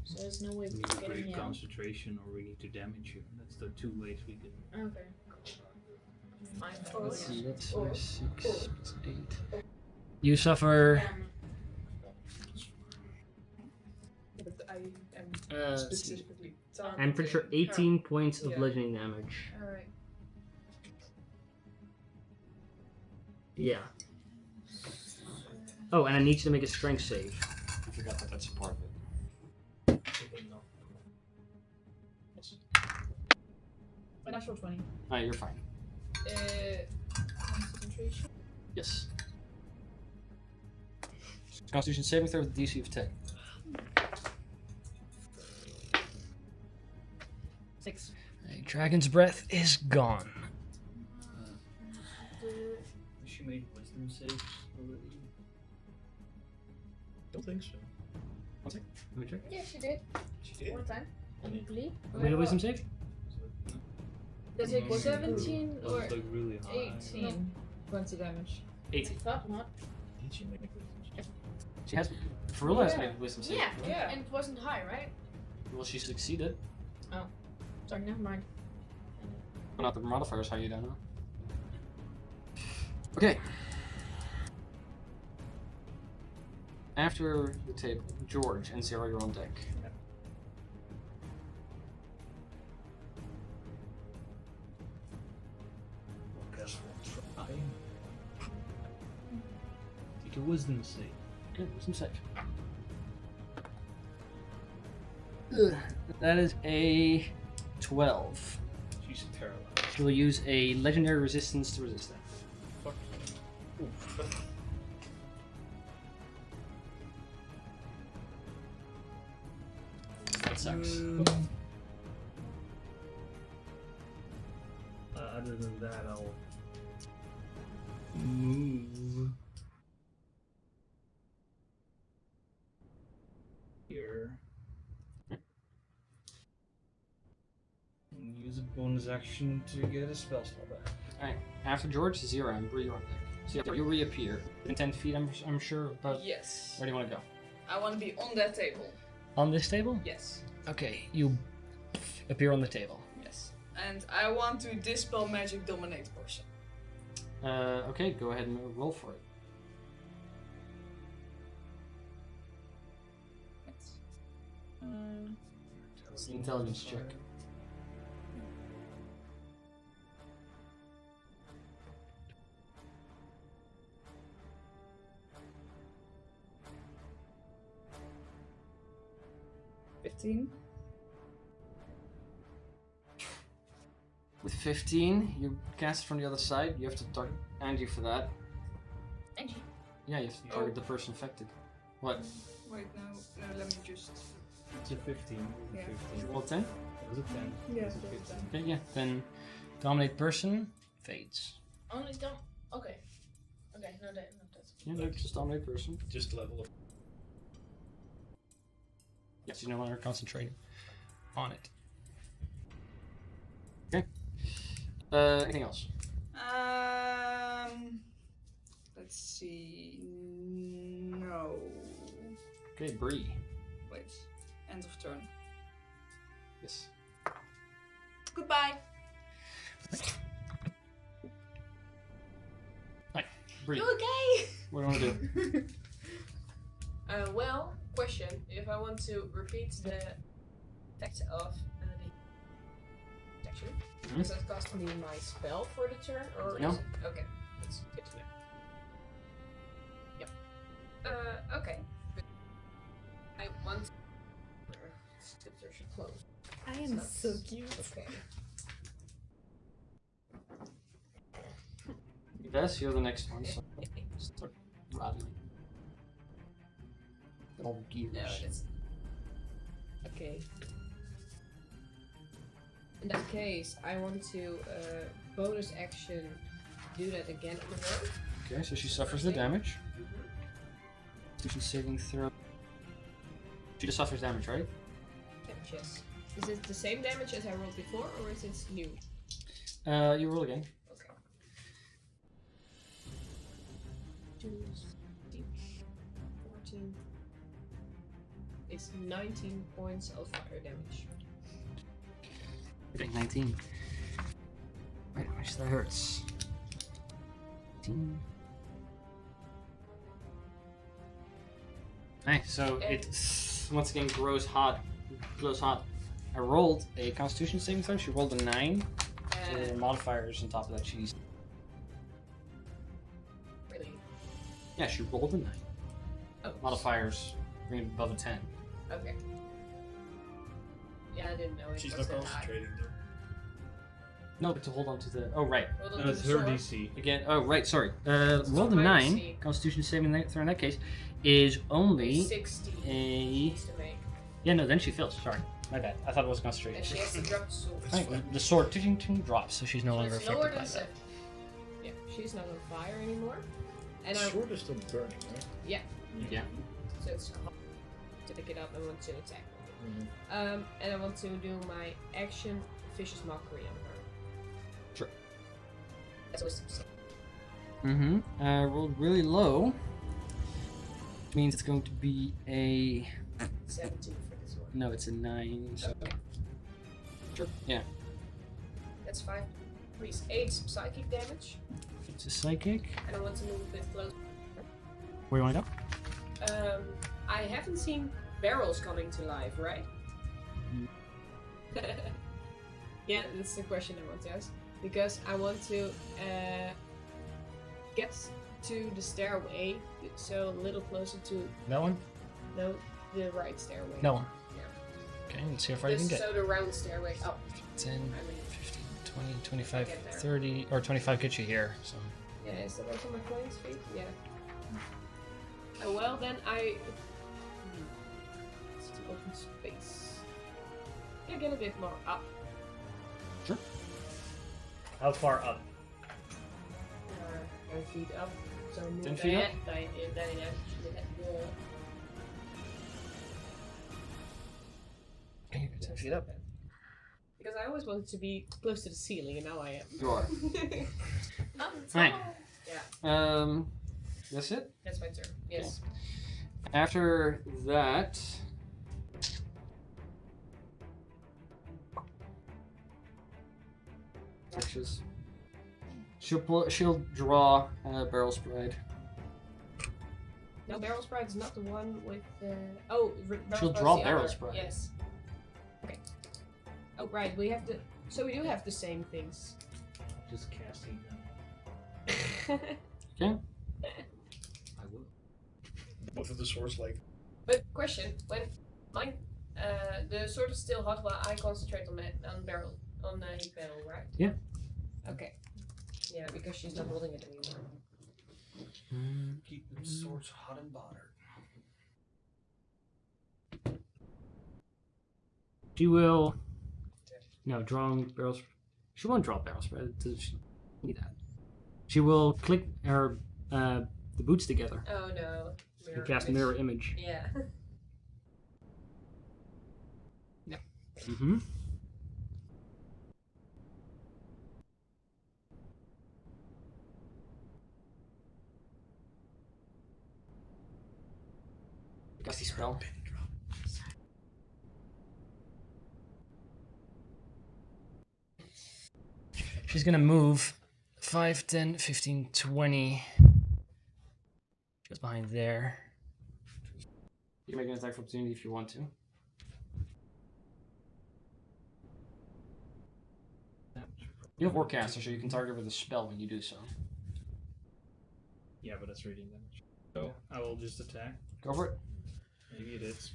So there's no way We to need to get break me out. concentration or we need to damage you. That's the 2 ways we can. Okay. Let's see, that's 4, 6, 8. You suffer. But I am let's see. specifically I'm pretty sure 18 points of Yeah. bludgeoning damage. Alright. Yeah. Oh, and I need you to make a strength save. forgot that that's a part of it. A natural 20. Alright, you're fine. Concentration. Yes. Constitution saving throw with DC of 10. 6. Dragon's breath is gone. She made wisdom saves already. Don't think so. One sec. Let me check. Yeah, she did. She did. One time. Probably. Made a wisdom save? Does it Was it 17 That or was like really high. 18 points of damage? 18. Thought not. Did she make it? She has. Farula has Yeah. made a wisdom save. Yeah, Yeah. and it wasn't high, right? Well, she succeeded. Sorry, never mind. But not the modifiers, how you don't know. Okay. After the table, George and Sarah, you're on deck. Guess we'll try. Take a wisdom save. Okay, wisdom save. Ugh, that is a 12. She's terrible. She will use a legendary resistance to resist that. Fuck. Oof. That sucks. Other than that, I'll move here and use a bonus action to get a spell slot back. Alright, after George, Zero, and Bree, you're on deck. So you reappear in 10 feet, I'm sure, but Yes. where do you want to go? I want to be on that table. On this table? Yes. Okay, you appear on the table. Yes. And I want to dispel magic dominate person. Okay, go ahead and roll for it. It's an intelligence check. With 15, you cast it from the other side. You have to target Angie for that. Angie. Yeah, you have to target the person affected. What? Wait, no, let me just. It's a 15. Yeah. Did you roll 10? It was a 10. Yes, It was a 15. Okay, yeah. Then dominate person fades. Only don't. Okay. Okay, no, that's. Yeah, no, just dominate person. Just level up. Yes, you're no longer concentrating on it. Okay. Anything else? Let's see. No. Okay, Bree. Wait. End of turn. Yes. Goodbye. Hi, Bree. You okay? What do you want to do? Well, question. If I want to repeat the text of the section, does that cost me my spell for the turn, or No. is it? Okay, that's good to know. Yep. Okay. I want to... Scripture should close. I am so That's- cute. Okay. Yes, you're the next one, so start rattling. All gears. No, it's... Okay. In that case, I want to bonus action do that again on the road. Okay, so she suffers the damage. Constitution saving throw. She just suffers damage, right? Damage, yes. Is it the same damage as I rolled before, or is it new? You roll again. Okay. 2, 14. It's 19 points of fire damage. Okay, 19. Right, how much that hurts? 19. Okay, so it once again glows hot. I rolled a Constitution saving throw. She rolled a 9. So there are modifiers on top of that. She's Really? yeah, she rolled a 9. Oh. Modifiers bring it above a 10. Okay. Yeah, I didn't know it She's was not that high. concentrating though. No, but to hold on to the. Oh, right. Hold on No, to it's the her sword. DC. Again. Oh, right. Sorry. Roll the my 9. DC. Constitution saving throw in that case is only 60 a. needs to make. Yeah, no. Then she fails. Sorry, my bad. I thought it was And concentration. she has to drop the sword. Right, the sword drops, so she's no longer It's affected lower by than that. 7. Yeah, she's not on fire anymore. And The I'm, sword is still burning, right? Yeah. so it's hard to pick it up and want to attack. Mm-hmm. And I want to do my action vicious mockery on her. Sure. That's wisdom save. Mm-hmm. Rolled really low. Which means it's going to be a. 17 for this one. No, it's a 9. So. Okay. Sure. Yeah. That's 5 increase 8 psychic damage. It's a psychic. And I want to move a bit closer. Where do you want to go? I haven't seen barrels coming to life, right? Yeah, that's the question I want to ask. Because I want to get to the stairway, so a little closer to That one? no, the right stairway. That one. Yeah. Okay, let's see how far you can This, get. so the round stairway. Oh, 10, I mean, 15, 20, 25, Get there. 30, or 25 gets you here. So. yeah, is that also my flying speed? Yeah. Oh well, then I. It's to open space. Yeah, get a bit more up. How far up? 10 feet up. So move 10 feet up? Okay, 10 feet up. Because I always wanted to be close to the ceiling, and now I am. You are. Right. Yeah. That's it? That's my turn. Yes. After that. Actions. She'll draw Barrel Sprite. No, Barrel Sprite is not the one with the. Oh, She'll Sprite's draw the Barrel other. Sprite. Yes. Okay. Oh, right. We have to. So we do have the same things. Just casting them. Okay. I will. Both of the swords like. But question: when mine, the sword is still hot while I concentrate on barrel on heat barrel, right? Yeah. Okay. Yeah, because she's not holding it anymore. Keep them swords hot and bothered. She will. No, drawing barrels. She won't draw barrels, right? Does she need that? She will click her the boots together Oh no. and cast mirror image. Yeah. Mm-hmm. Gusty spell. She's gonna move 5, 10, 15, 20. She goes behind there. You can make an attack for opportunity if you want to. You have Warcaster, so you can target her with a spell when you do so. Yeah, but that's reading damage. So I will just attack. Go for it. Maybe it is.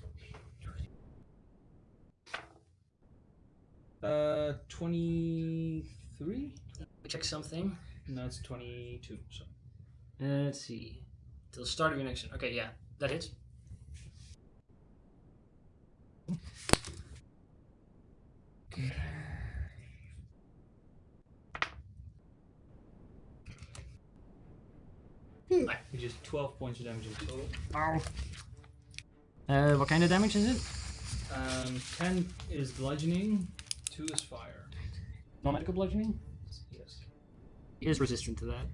23? Check something. No, it's 22. So Let's see. Till the start of your next turn. Okay, yeah, that hits. which is 12 points of damage in total. Ow. What kind of damage is it? 10 is bludgeoning, 2 is fire. Non-medical bludgeoning? Yes. He is resistant to that.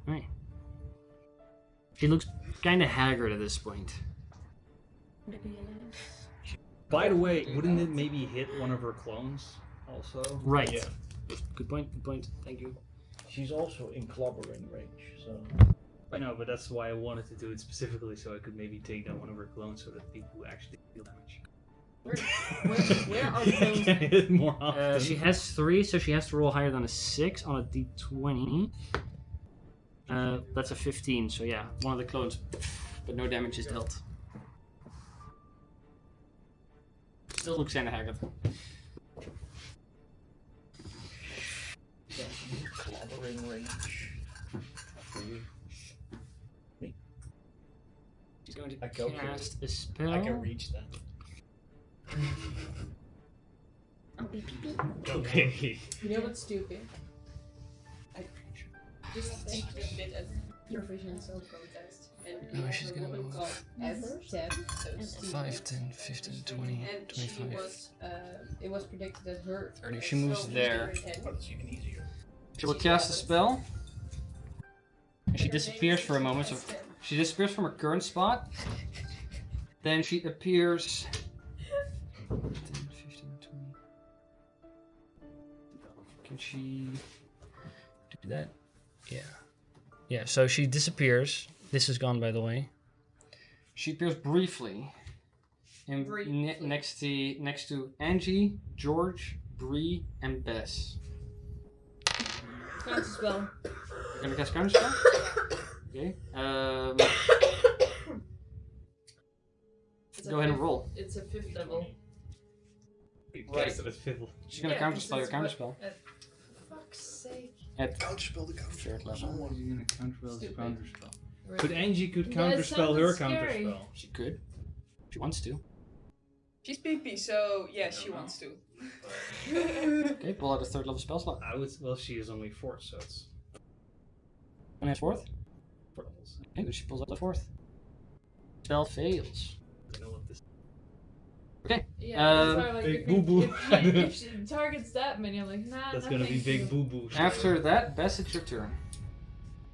Right. She looks kind of haggard at this point. By the way, wouldn't it maybe hit one of her clones also? Right. Yeah. Good point. Good point. Thank you. She's also in clobbering range, so. I know, but that's why I wanted to do it specifically, so I could maybe take down one of her clones so that people actually deal damage. Where are the clones? Can hit more often. She has 3, so she has to roll higher than a 6 on a d20. That's a 15, so yeah, one of the clones, but no damage is dealt. Still looks kinda haggard. Clattering range. For you. Me? She's going to I can cast a spell. I can reach that. I'll be pee. Okay. You know what's stupid? I just take this bit as Eurovision Song Contest. And Oh, we she's have a gonna woman move. called S10, so Steve. 5, 10, 15, 20, And she 25. was, it was predicted that her 30. She moves there. But it's even easier. She will cast a spell. And she disappears for a moment. So she disappears from her current spot. Then she appears. 10, 15, 20. Can she do that? Yeah. Yeah, so she disappears. This is gone, by the way. She appears briefly. Next to Angie, George, Bree, and Bess. Counter spell. You're gonna cast counter spell? Okay. Go ahead and roll. It's a 5th level. You Right. casted a fiddle. She's gonna Yeah, counter this spell your is counter what- spell Fuck's sake. at Counterspell the counter. third level. Someone's gonna counterspell Stupid. counterspell. Right. But Angie could That counterspell her sounded scary. counterspell. She could. She wants to. She's PP, so yeah, she wants to. Okay, pull out a third level spell slot. I would. Well, she is only 4th, so it's And that's fourth. 4 levels. Okay, then she pulls out the fourth. Spell fails. I know what this. Okay. Yeah, that's why, like, big if, boo-boo. if she targets that many, I'm like, nah, That's no, gonna be thank big you. boo boo. After that, Bess, it's your turn.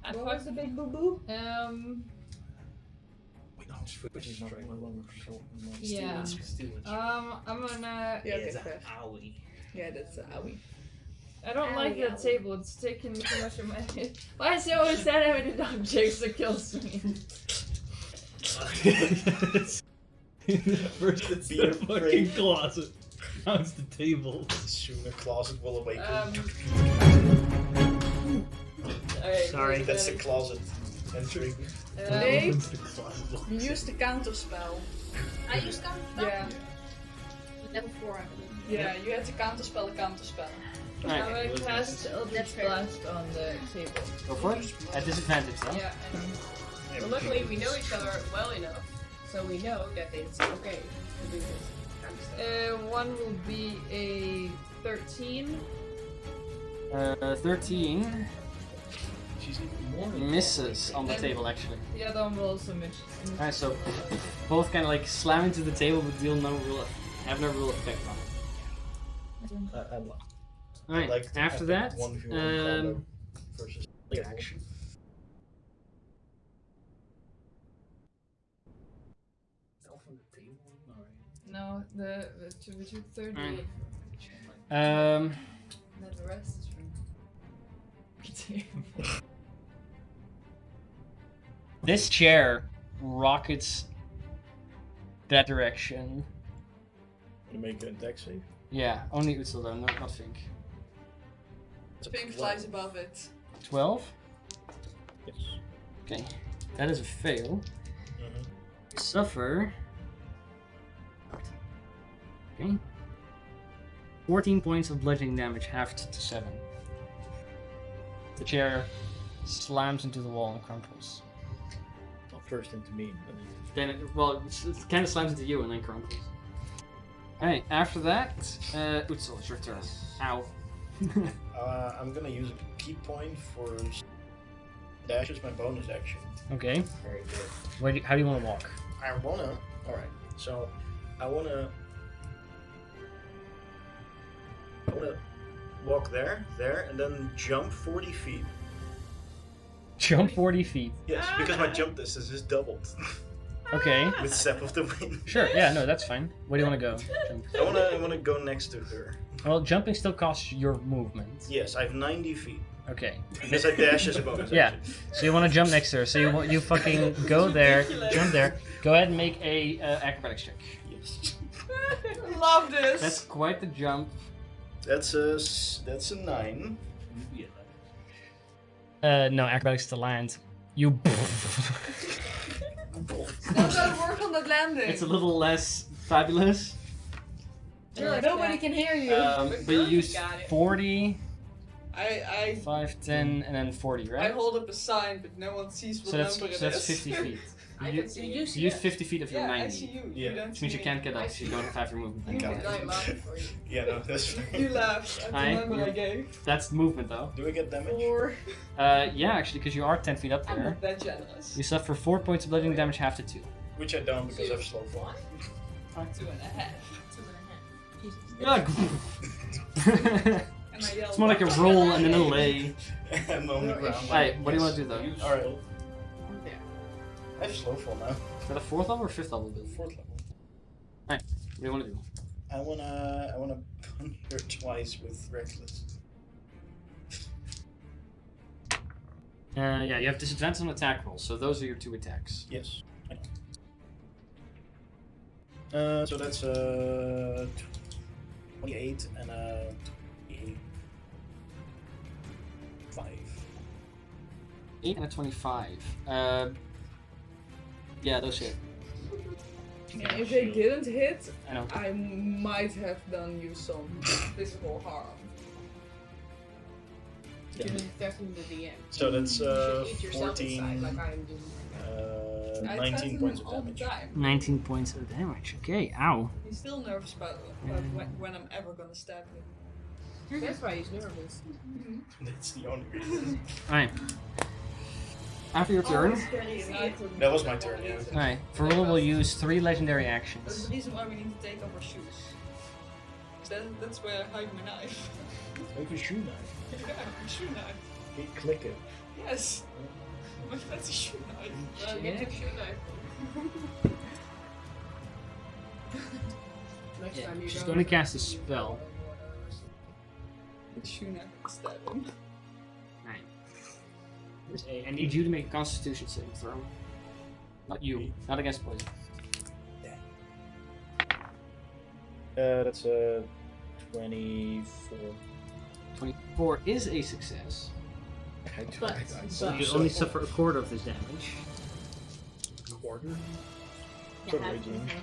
I What fuck was the big boo boo? Yeah. I'm gonna. Yeah, It's take an that. owie. Yeah, that's owie. I don't like Owie, that owie. table. It's taking too much of my head. Why is it always that many objects that kills me? First it's Be the afraid. fucking closet. Now it's the table. Soon the closet will awaken. Alright, Sorry. That's the closet entry. Dave? Opens the closet. You use the counter spell. I used counter spell? Yeah. Level 4, I believe. Yeah, you had to counter spell a counter spell. Alright, I'm gonna cast Eldritch That's fair. Blast on the table. go for it. At disadvantage, though. Yeah, and well, luckily we know each other well enough, so we know that it's okay to do this kind of stuff. One will be a 13. 13 She's even more. misses on the And- table, actually. The other one will also miss. Alright, so both kind of like slam into the table, but have no real effect on it. Alright, like after that, 1v1 combo versus action. Self on the table? Alright. No, we took 38. Alright. And then the rest is from the table. This chair rockets that direction. You make an attack save. Yeah, only Utsel though, not Fink. It's a Pink 12. flies above it. 12? Yes. Okay, that is a fail. Mhm. Suffer. Okay. 14 points of bludgeoning damage, halved to 7. The chair slams into the wall and crumples. Not first into me. Then it kind of slams into you and then crumples. Alright, after that, Utsul, it's your turn. Ow. I'm gonna use a key point for dash as my bonus action. Okay. Very good. How do you want to walk? I wanna. Alright, so I wanna walk there, and then jump 40 feet. Jump 40 feet. Yes, because my jump distance is doubled Okay. with Step of the Wind. Sure, yeah, no, that's fine. Where do you want to go? Jump. I wanna go next to her. Well, jumping still costs your movement. Yes, I have 90 feet. Okay. Because I dash as a bonus Yeah. action. So you want to jump next to her. So you fucking go there, jump there. Go ahead and make a acrobatics check. Yes. Love this! That's quite the jump. That's a 9. No, acrobatics to land. You. Now gotta work on that landing. It's a little less fabulous. Nobody can hear you. But you used Got it. 40, I 5, 10, and then 40, right? hold up a sign, but no one sees what So that's number it is. so that's 50 feet. I You, can see you you. use 50 feet of your Yeah, I see 90. you. Yeah. You don't Which means see you can't get I up, so you see don't you. have your movement. You Thank God. can- I'm laughing for you. Yeah, no, that's me. fine. You laughed at the Aye, number I you- gave. That's movement though. Do we get damage? Or Yeah, actually, because you are 10 feet up I'm there. not that generous. You suffer 4 points of bludgeoning damage, half to 2. Which I don't because I have slow fall. 2.5. 2.5. Jesus. And I yelled. It's more like a roll and then a lay. I'm on the ground. Alright, what do you want to do though? Alright. There. I have slow fall now. Is that a 4th level or 5th level build? 4th level. What do you want to do? I wanna thunder twice with reckless. Yeah, you have disadvantage on attack rolls, so those are your 2 attacks. Yes. I know. So that's 28 and 5. 8 and a 25. Yeah, those hit. And if they didn't hit, I know. I might have done you some physical harm. Yeah. You're threatening the DM. So that's You should eat yourself 14, inside like I am doing. I 19 threaten points him of all the damage. time. 19 points of damage. Okay, ow. He's still nervous about when I'm ever gonna stab him. That's why he's nervous. That's the only reason. Alright. After your turn, That was my turn, yeah. alright, Varula will use 3 legendary That's actions. the reason why we need to take off our shoes. That's where I hide my knife. Make a shoe knife. Yeah, my shoe knife. Okay, click it. Yes. My fancy shoe knife. Well, get your shoe knife. Next Yeah, time you she's go going to cast a spell. The shoe knife and stab him. I need you to make a Constitution saving throw. Not you. Not against poison. That's a 24. 24 is a success. But You only suffer a quarter of this damage. Quarter? Yeah, Good half raging. of Yeah. it.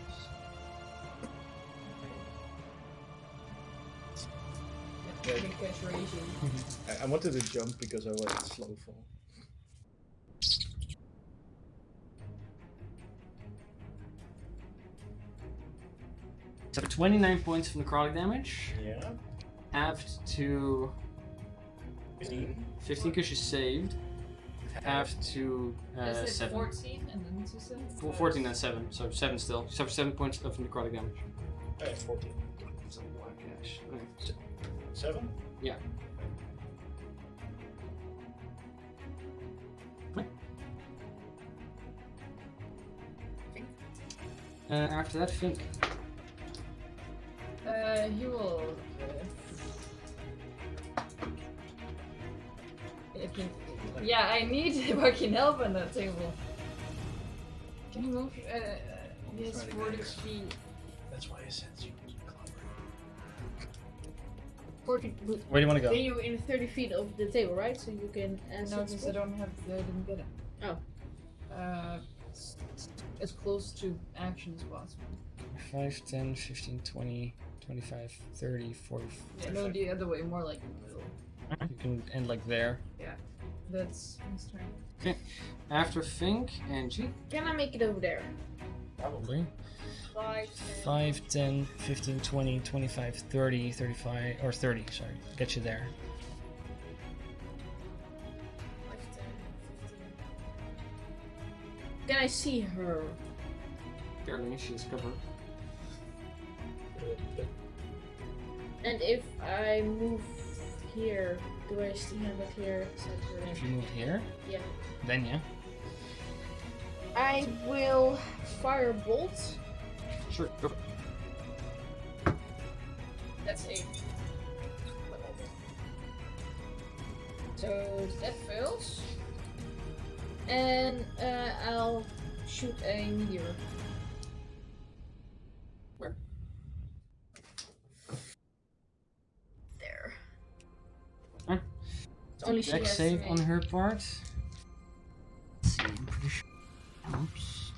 Big cash raging. I wanted to jump because I was slow fall. Suffer 29 points from necrotic damage. Yeah. Halved to 15. 15 because you saved. Halved to Is it 7. 14 and then 2 7? 14 and 7, so 7 still. You suffer 7 points of necrotic damage. 14. Okay. 7? Yeah. After that, Fink. He will. Yeah, I need fucking help on that table. Can you move? He has 40 feet. That's why I said you was clever. 40. Where do you want to go? Then you're in 30 feet of the table, right? So you can answer. No, because I don't have. I didn't get it. Oh. As close to action as possible. 5, 10, 15, 20, 25, 30, 40. Yeah, no, the other way, more like in the middle. You can end like there. That's his turn. After Fink and G. Can I make it over there? Probably. 5, 5, 10, 15, 20, 25, 30, 35, or 30, sorry. Get you there. 5, 10, 15. Can I see her? Barely, she's covered. And if I move here, do I still have it here? If you move here, Yeah. then yeah. I will fire a bolt. Sure, go. That's 8. So that fails. And I'll shoot a meteor. Where? There. Huh? Only she Dex has save to on make. her part. Let's see, I'm pretty sure it helps.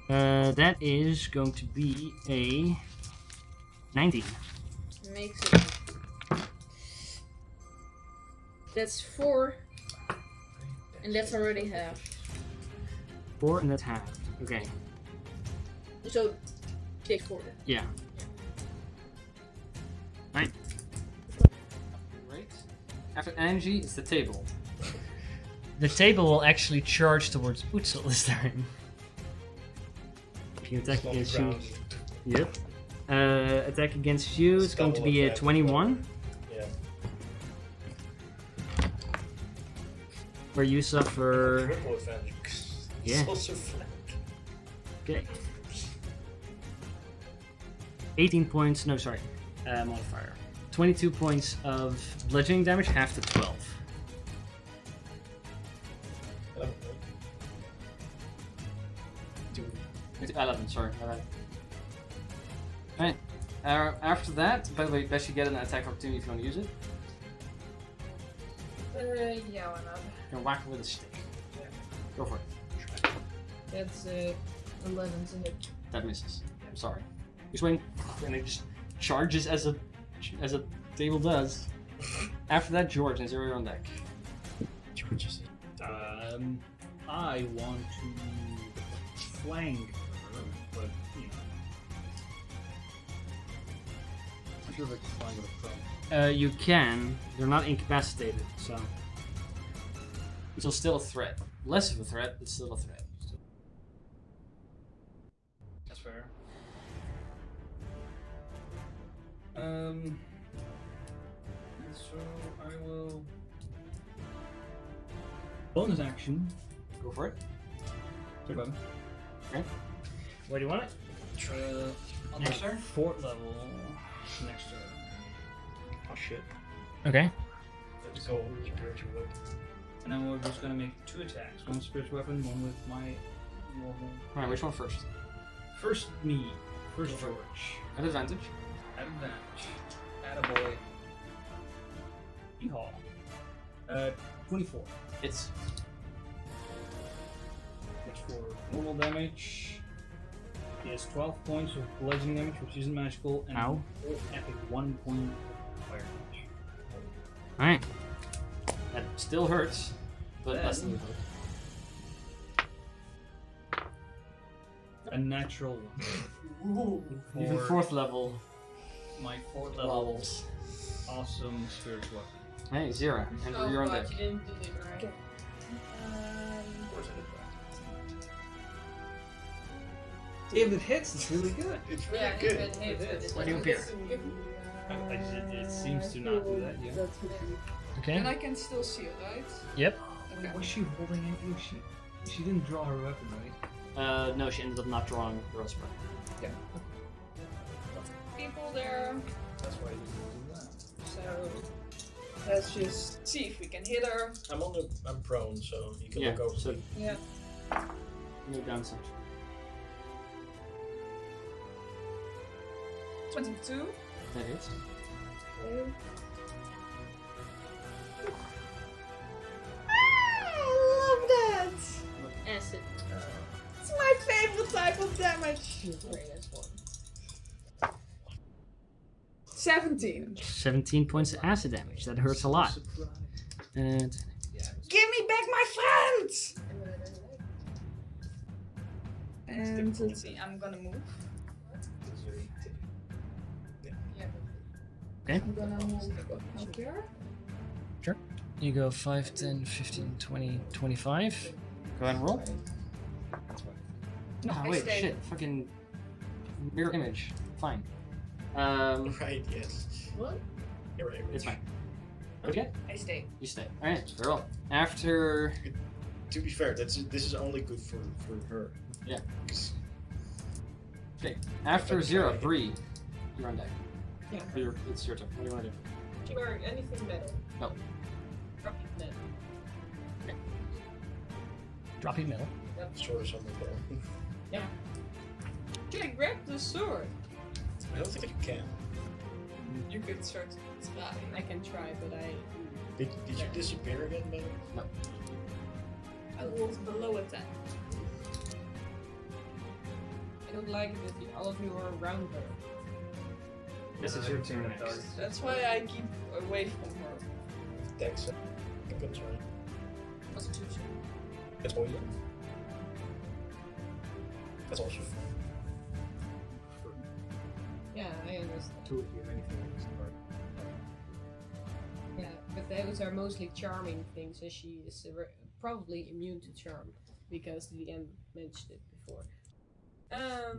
That is going to be a 19. Makes it. That's 4, and that's already half. 4 and that's half. Okay. So, take 4. Yeah. Right. Great. After energy, it's the table. The table will actually charge towards Utzel this time. You can attack Slowly against you. ground. Yep. Attack against you is going to Double be a attack. 21, Yeah. where you suffer. Triple advantage. Yeah. It's also flank. Okay. 18 points. No, sorry. Modifier. 22 points of bludgeoning damage, half to 12. Two. 11, sorry. Alright. After that, by the way, does she get an attack opportunity if you want to use it? Yeah, why not? You can whack her with a stick. Go for it. That's 11 to hit. That misses. I'm sorry. You swing, and it just charges as a table does. After that, George, and zero on deck. George is I want to flank her, but you know. I'm sure if I can flank with a prone. You can. They're not incapacitated, so it's still a threat. Less of a threat, but still a threat. That's fair. So I will bonus action. Go for it. Sorry, button. Where do you want it? On Next turn? Fort level. Next turn. Oh shit. Okay. Let's go. Spiritual weapon. And then we're just gonna make 2 attacks. One with spiritual weapon, one with my normal. Alright, which one first? First me. First Go for it. George. At advantage. Advantage. Attaboy. Yeehaw. 24. It's Which for normal damage is 12 points of bludgeoning damage, which isn't magical, and Ow. epic 1 point of fire damage. alright. That still hurts, but Then- less than A natural one. even For 4th level my 4th level levels. awesome spiritual weapon. Hey, 0. And Oh you're on god, deck. you didn't deliver, right? Of course I did that. If it hits, it's really good. It's really Yeah, good. it hits, but it Where do you doesn't appear? It seems to not do that, yeah. Okay. And I can still see it, right? Yep. Okay. Was she holding anything? She didn't draw her weapon, right? No, she ended up not drawing girl spray. people there, That's why I didn't do that. so let's just see if we can hit her. I'm prone, so you can Yeah, look over. so Yeah. no downside. 22. That hits. I love that! Acid. It's my favorite type of damage. Great, that's one. 17. 17 points of acid damage. That hurts a lot. And Give me back my friends! And let's see, I'm gonna move. Okay. I'm gonna move up here. you go 5, 10, 15, 20, 25. Go ahead and roll. No, Ah, I wait, stay. shit. Fucking mirror image. Fine. Right, yes. What? Mirror image. It's fine. Okay, I stay. you stay. Alright, very well. After. To be fair, this is only good for her. Yeah. 'Cause Okay, after Okay. 0, Bree, you're on deck. Yeah. It's your turn. What do you want to do? Can you wear anything better? No. Drop it then. Drop your middle. sword is on the ball. Can I grab the sword? I don't think you can. You could sort of try. I can try, but I. Did you disappear again, man? No. I was below attack. I don't like it that all of you are around her. This is your turn next. That's why I keep away from her. Dex. I'm gonna try. Constitution. That's all you. That's also fun. Yeah, I understand. Two of you, anything else? Yeah, but those are mostly charming things, and she is probably immune to charm because the DM mentioned it before.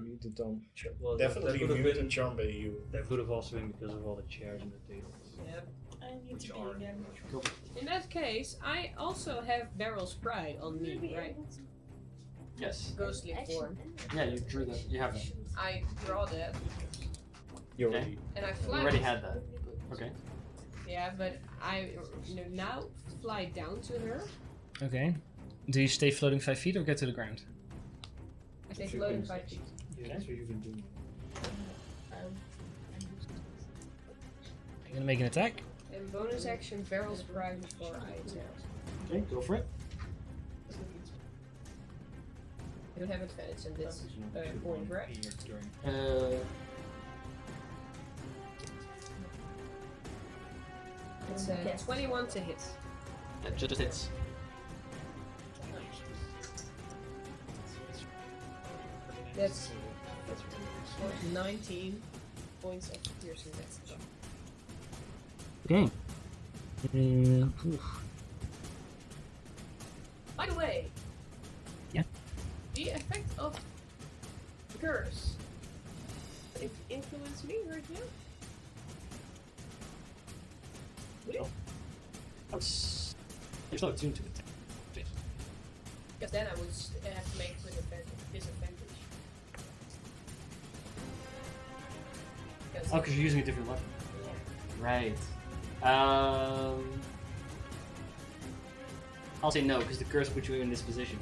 You did don't. Well, Definitely that would've immune been- to charm by you. That could have also been because of all the chairs and the tables. Yep. I need Which to are- be again. In that case, I also have Barrel's Pride on me, right? Yes. Ghostly form. Yeah, you drew that. You have that. I draw that, You Okay. already. and I You fly. already had that. Okay. Yeah, but I now fly down to her. Okay. Do you stay floating 5 feet or get to the ground? I say If you floating can- 5 feet. Yeah, that's what you can do. You're gonna make an attack. And bonus action, Barrel's Pride before I attack. Okay, go for it. I don't have advantage in this There's no point, right? here during- It's Yes. 21 to hit. That just hits. That's 19 points of piercing damage. Okay. By the way, Yeah. the effect of curse influence me right now? It's not attuned to it. Because then I would have to make with disadvantage. Oh, because you're using a different weapon. Yeah. Right. I'll say no, because the curse put you in this position.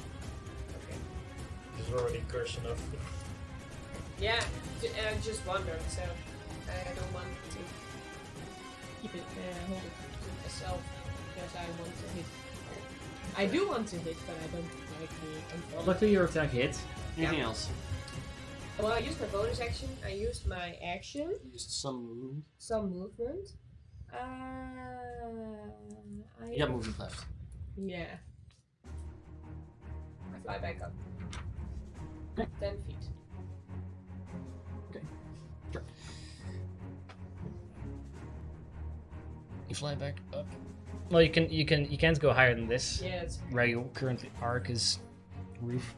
Okay. He's already cursed enough. Yeah, I just wondered, so I don't want to keep it, hold it to myself, because I want to hit. I do want to hit, but I don't like the unfollow. Luckily, your attack hit. Anything Yeah. else? Well, I used my bonus action, I used my action, Used some movement. some movement. You got movement left. Yeah. I fly back up. Okay. 10 feet. Sure. You fly back up. Well, you can't go higher than this. Yeah, it's Where you currently are, because roof.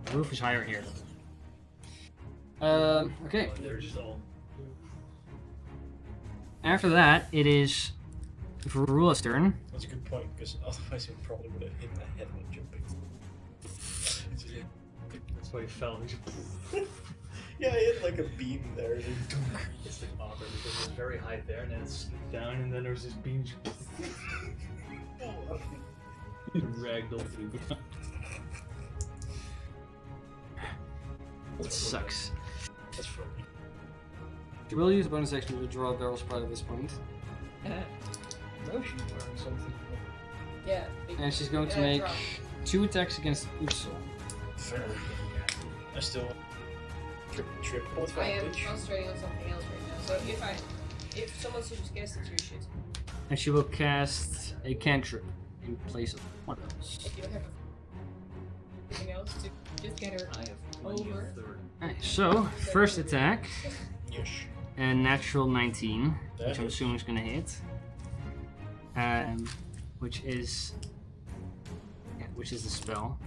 The roof is higher here. Okay. They're just all. After that, it is Varula's turn. That's a good point, because otherwise he probably would have hit my head when jumping. That's why he fell. Yeah, he hit like a beam there. It's like awkward because it was very high there, and then it slipped down, and then there was this beam. Ragdoll through. It sucks. That's funny. She will use a bonus action to draw a Barrel's Pride at this point. Motion or something. yeah. And she's going to Yeah, make draw. 2 attacks against Ursula. Fair. I still triple I am advantage. concentrating on something else right now. So if someone suggests it, you should. And she will cast a cantrip in place of one of those. If you have anything else to just get her I have plenty over. of third. Alright, so, first attack, Yes. a natural 19, That which I'm hits. assuming is going to hit. Which is the spell.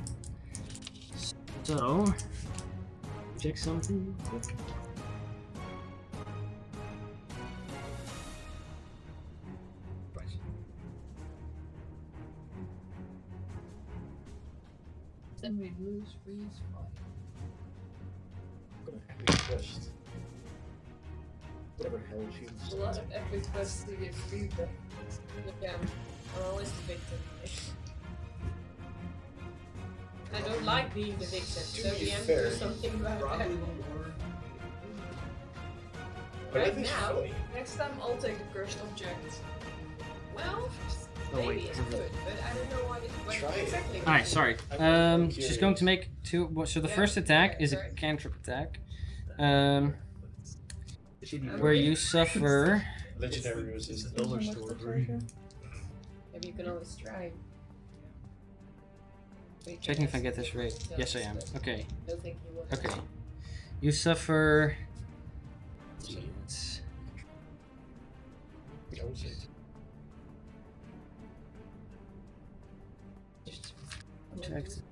So, check something. Then we lose freeze fire. I'm gonna epic quest. Whatever hell she A lot of epic quests to get free, but yeah, I'm always the victim. I don't like being the victim, so To be the end fair, do something about that. Probably won't work. But I Right think it's now, funny. Next time I'll take the cursed object. well, Oh, maybe wait, it's never- good, but I don't know what Try it. exactly. All right, sorry. I'm She's going to make two. So the first attack is a sorry. cantrip attack, Shitty where you suffer. Legendary resistance. dollar store for you. Maybe you can always try. Wait, Checking if I yes. get this right. No, Yes, I am. but Okay. I don't think you will. Okay. You suffer. I would say. Checked.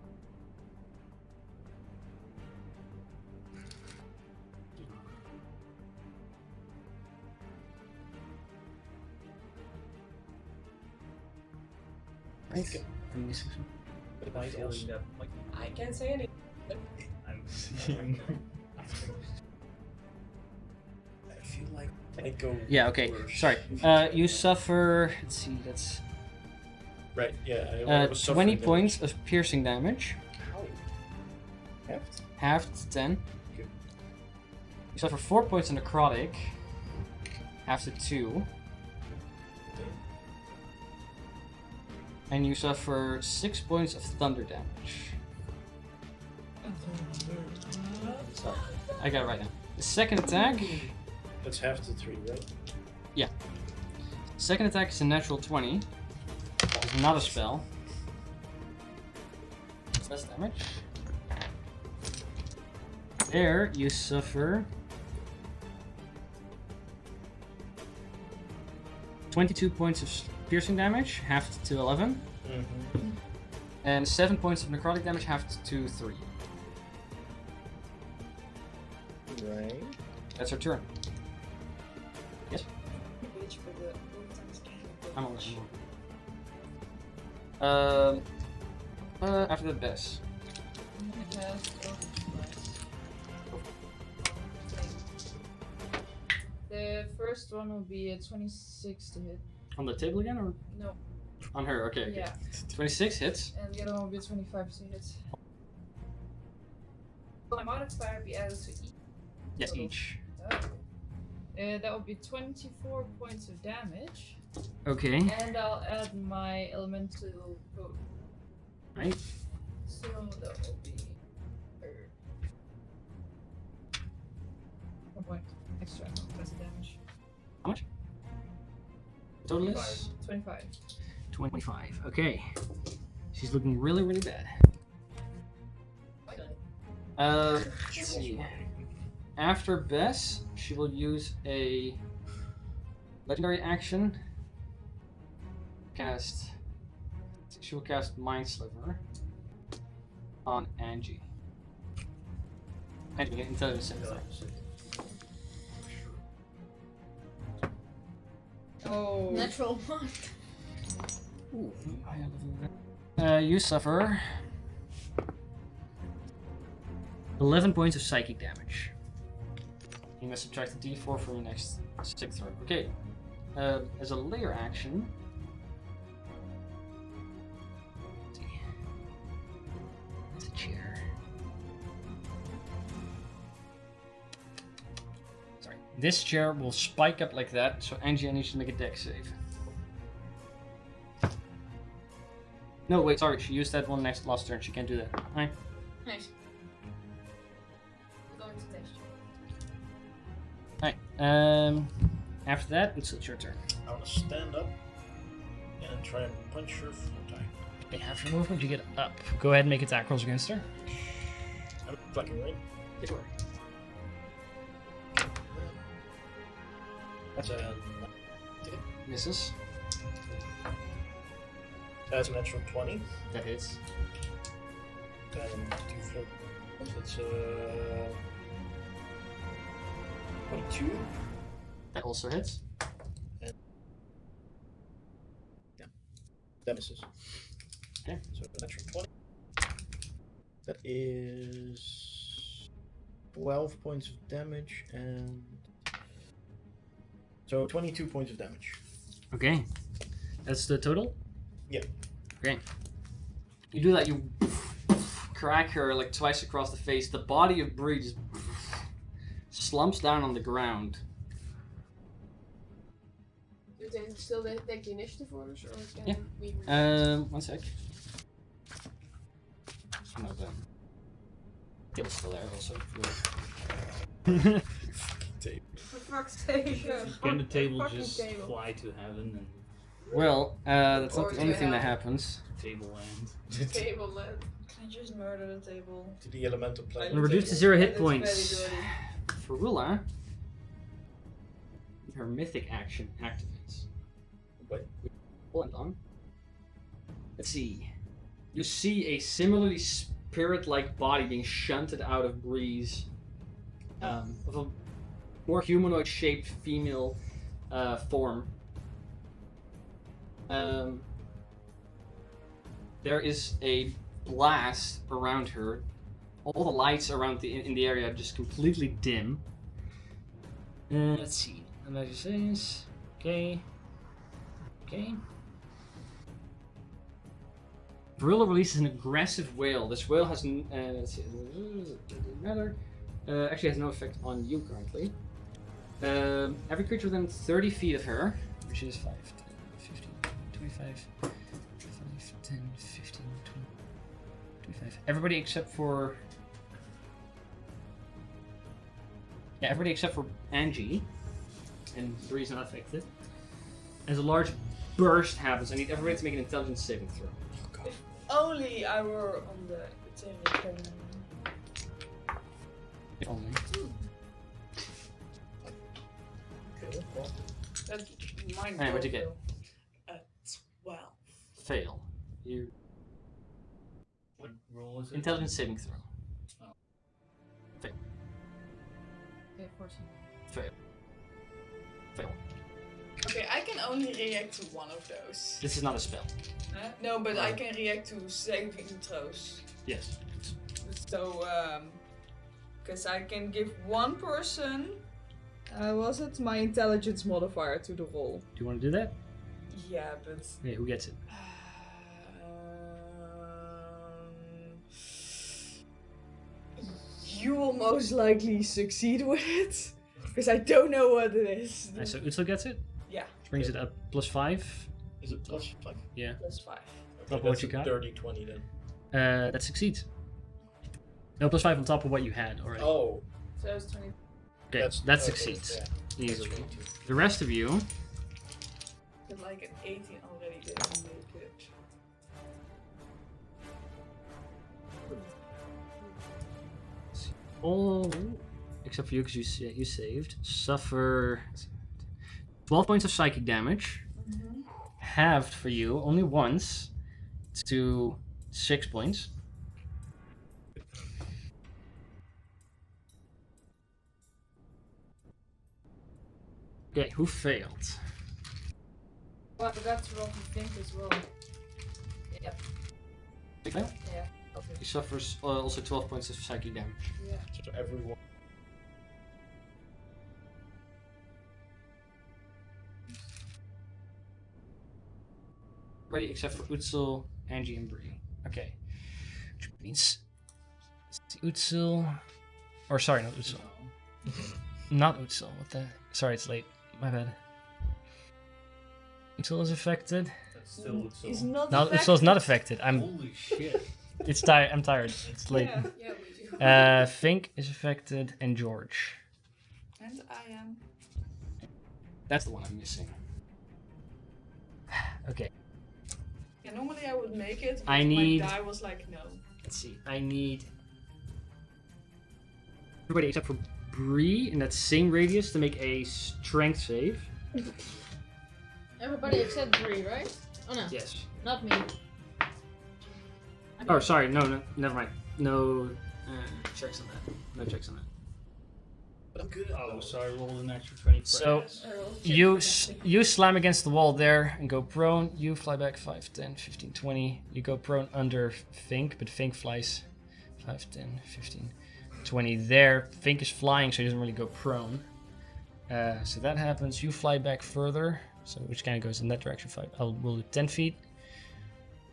Right. But it might Feeling also. that, like, I can't say anything. I'm seeing. I feel like I go. Yeah. Okay. worse. Sorry. You suffer. Let's see. That's Right. Yeah. I was 20 suffering points of piercing damage, damage. halved to 10. Okay. You suffer 4 points of necrotic, halved to 2. And you suffer 6 points of thunder damage. Sorry, I got it right now. The second attack. That's half to 3, right? Second attack is a natural 20. It's not a spell. Less damage. There, you suffer 22 points of piercing damage, halved to 11, Mm-hmm. and 7 points of necrotic damage, halved to 3. Right. That's her turn. Yes, Wait for the overtime scan. I'm on. After the best. The first one will be a 26 to hit. On the table again, or No. on her? Okay, okay. Yeah. 26 hits. And the other one will be a 25 to hit. My modifier be added to each. Yeah, total. each. That will be 24 points of damage. Okay. And I'll add my elemental code. Right. So that will be 1 point extra plus damage. How much? Total is 25. 25. Okay. She's looking really, really bad. Let's see. After Bess, she will use a legendary action. She will cast Mind Sliver on Angie. Angie, get intelligence saving throw. Oh. Natural one. Ooh, you suffer 11 points of psychic damage. You must subtract a d4 from your next stick throw. Okay. As a layer action. Let's see. It's a chair. Sorry. This chair will spike up like that, so Angie, I need you to make a dex save. No, wait, sorry, she used that one last turn. She can't do that. Hi. Nice. I'm going to test you. Alright, after that, it's your turn. I want to stand up and try and punch her 4 times. Okay, half your movement, you get up. Go ahead and make attack rolls against her. I'm fucking right. That's a Misses. that's a natural 20. That hits. And 2 flip. That's 22. That also hits. That misses. Okay. So a natural 20. That is 12 points of damage and so 22 points of damage. Okay. That's the total? Yeah. Okay. You do that, you crack her like twice across the face. The body of Bree just slumps down on the ground. Do they still take the initiative orders, or can Yeah. we? 1 sec. No, the table's still there also. Tape. For fuck's sake. Can the table Fucking just table. fly to heaven and Well, that's not Or the to only thing that hell. happens. table land? Table land. Can I just murder the table? To the elemental plane. And reduce to table. 0 hit That is points. very dirty. Farula, her mythic action activates. Wait. Hold on. Let's see. You see a similarly spirit-like body being shunted out of Breeze, of a more humanoid-shaped female form. There is a blast around her. All the lights around in the area are just completely dim. Let's see. And that just says, okay. Gorilla releases an aggressive wail. This wail has, let's see, doesn't matter. Actually has no effect on you currently. Every creature within 30 feet of her, which is 5, 10, 15, 25, 5, 10, 15, 20, 25. Everybody except for... Yeah, everybody except for Angie. And Bree's not affected. As a large burst happens, I need everybody to make an intelligence saving throw. If only I were on the table. If only. Okay, well, That's mine. Hey, what'd you get? 12. Fail. You What roll is it? intelligence saving throw. Okay, 14. Fail. Fail. Okay, I can only react to one of those. This is not a spell. No, but I can react to saving throws. Yes. So, because I can give one person. Was it my intelligence modifier to the roll? Do you want to do that? Yeah, but. Yeah, who gets it? You will most likely succeed with it. Because I don't know what it is. So Utsil gets it? Yeah. Which brings it up +5. is it +5? Yeah. +5. Okay, Top of what that's you a got? dirty 20 then. That succeeds. No, +5 on top of what you had already. Oh, So it's 20. Okay, that okay, succeeds. yeah, that's Easily. 22. The rest of you, But like an 18 already didn't make it. all except for you because you saved, suffer 12 points of psychic damage. Halved for you only once to 6 points. Okay, who failed? Oh, I forgot to roll for think as well. Yep. You failed? Yeah. He suffers also 12 points of psychic damage. Yeah. So everyone. Ready, except for Utsil, Angie, and Bree. Okay. Which means Utsil. Or sorry, not Utsil. Not Utsil. What the? Sorry, it's late. My bad. Utsil is affected. That's still He's so. not No, Utsil's not affected. Holy shit. It's tired. I'm tired. It's late. Yeah. Yeah, we do. Fink is affected, and George. And I am. That's the one I'm missing. Okay. Yeah, normally I would make it, but I need- my die was like, no. Let's see. I need everybody except for Bree in that same radius to make a strength save. Everybody except Bree, right? Oh no, Yes. not me. Oh, sorry. No, never mind. No checks on that. No checks on that. But I'm good at Oh, those. so I rolled an extra 20 So- practice. You slam against the wall there and go prone. You fly back 5, 10, 15, 20. You go prone under Fink, but Fink flies 5, 10, 15, 20 there. Fink is flying, so he doesn't really go prone. So that happens. You fly back further, so which kind of goes in that direction. We'll do 10 feet.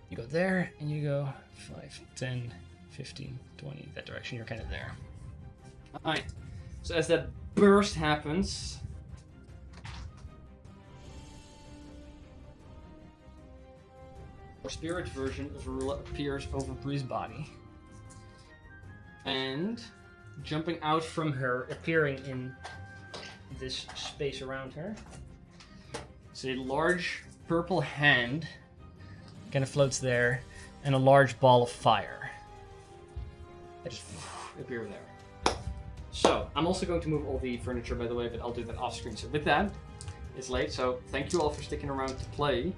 You go there, and you go 5, 10, 15, 20. That direction, you're kind of there. Alright. So as that burst happens, spirit version of Arula appears over Bree's body. And jumping out from her, appearing in this space around her, is a large purple hand kind of floats there, and a large ball of fire. It just appear there. So, I'm also going to move all the furniture, by the way, but I'll do that off screen. So with that, it's late, so thank you all for sticking around to play.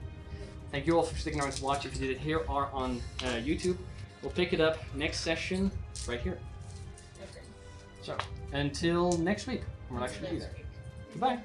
Thank you all for sticking around to watch. If you did it here or on YouTube, we'll pick it up next session right here. Okay. So, until next week, we'll actually be there. Goodbye.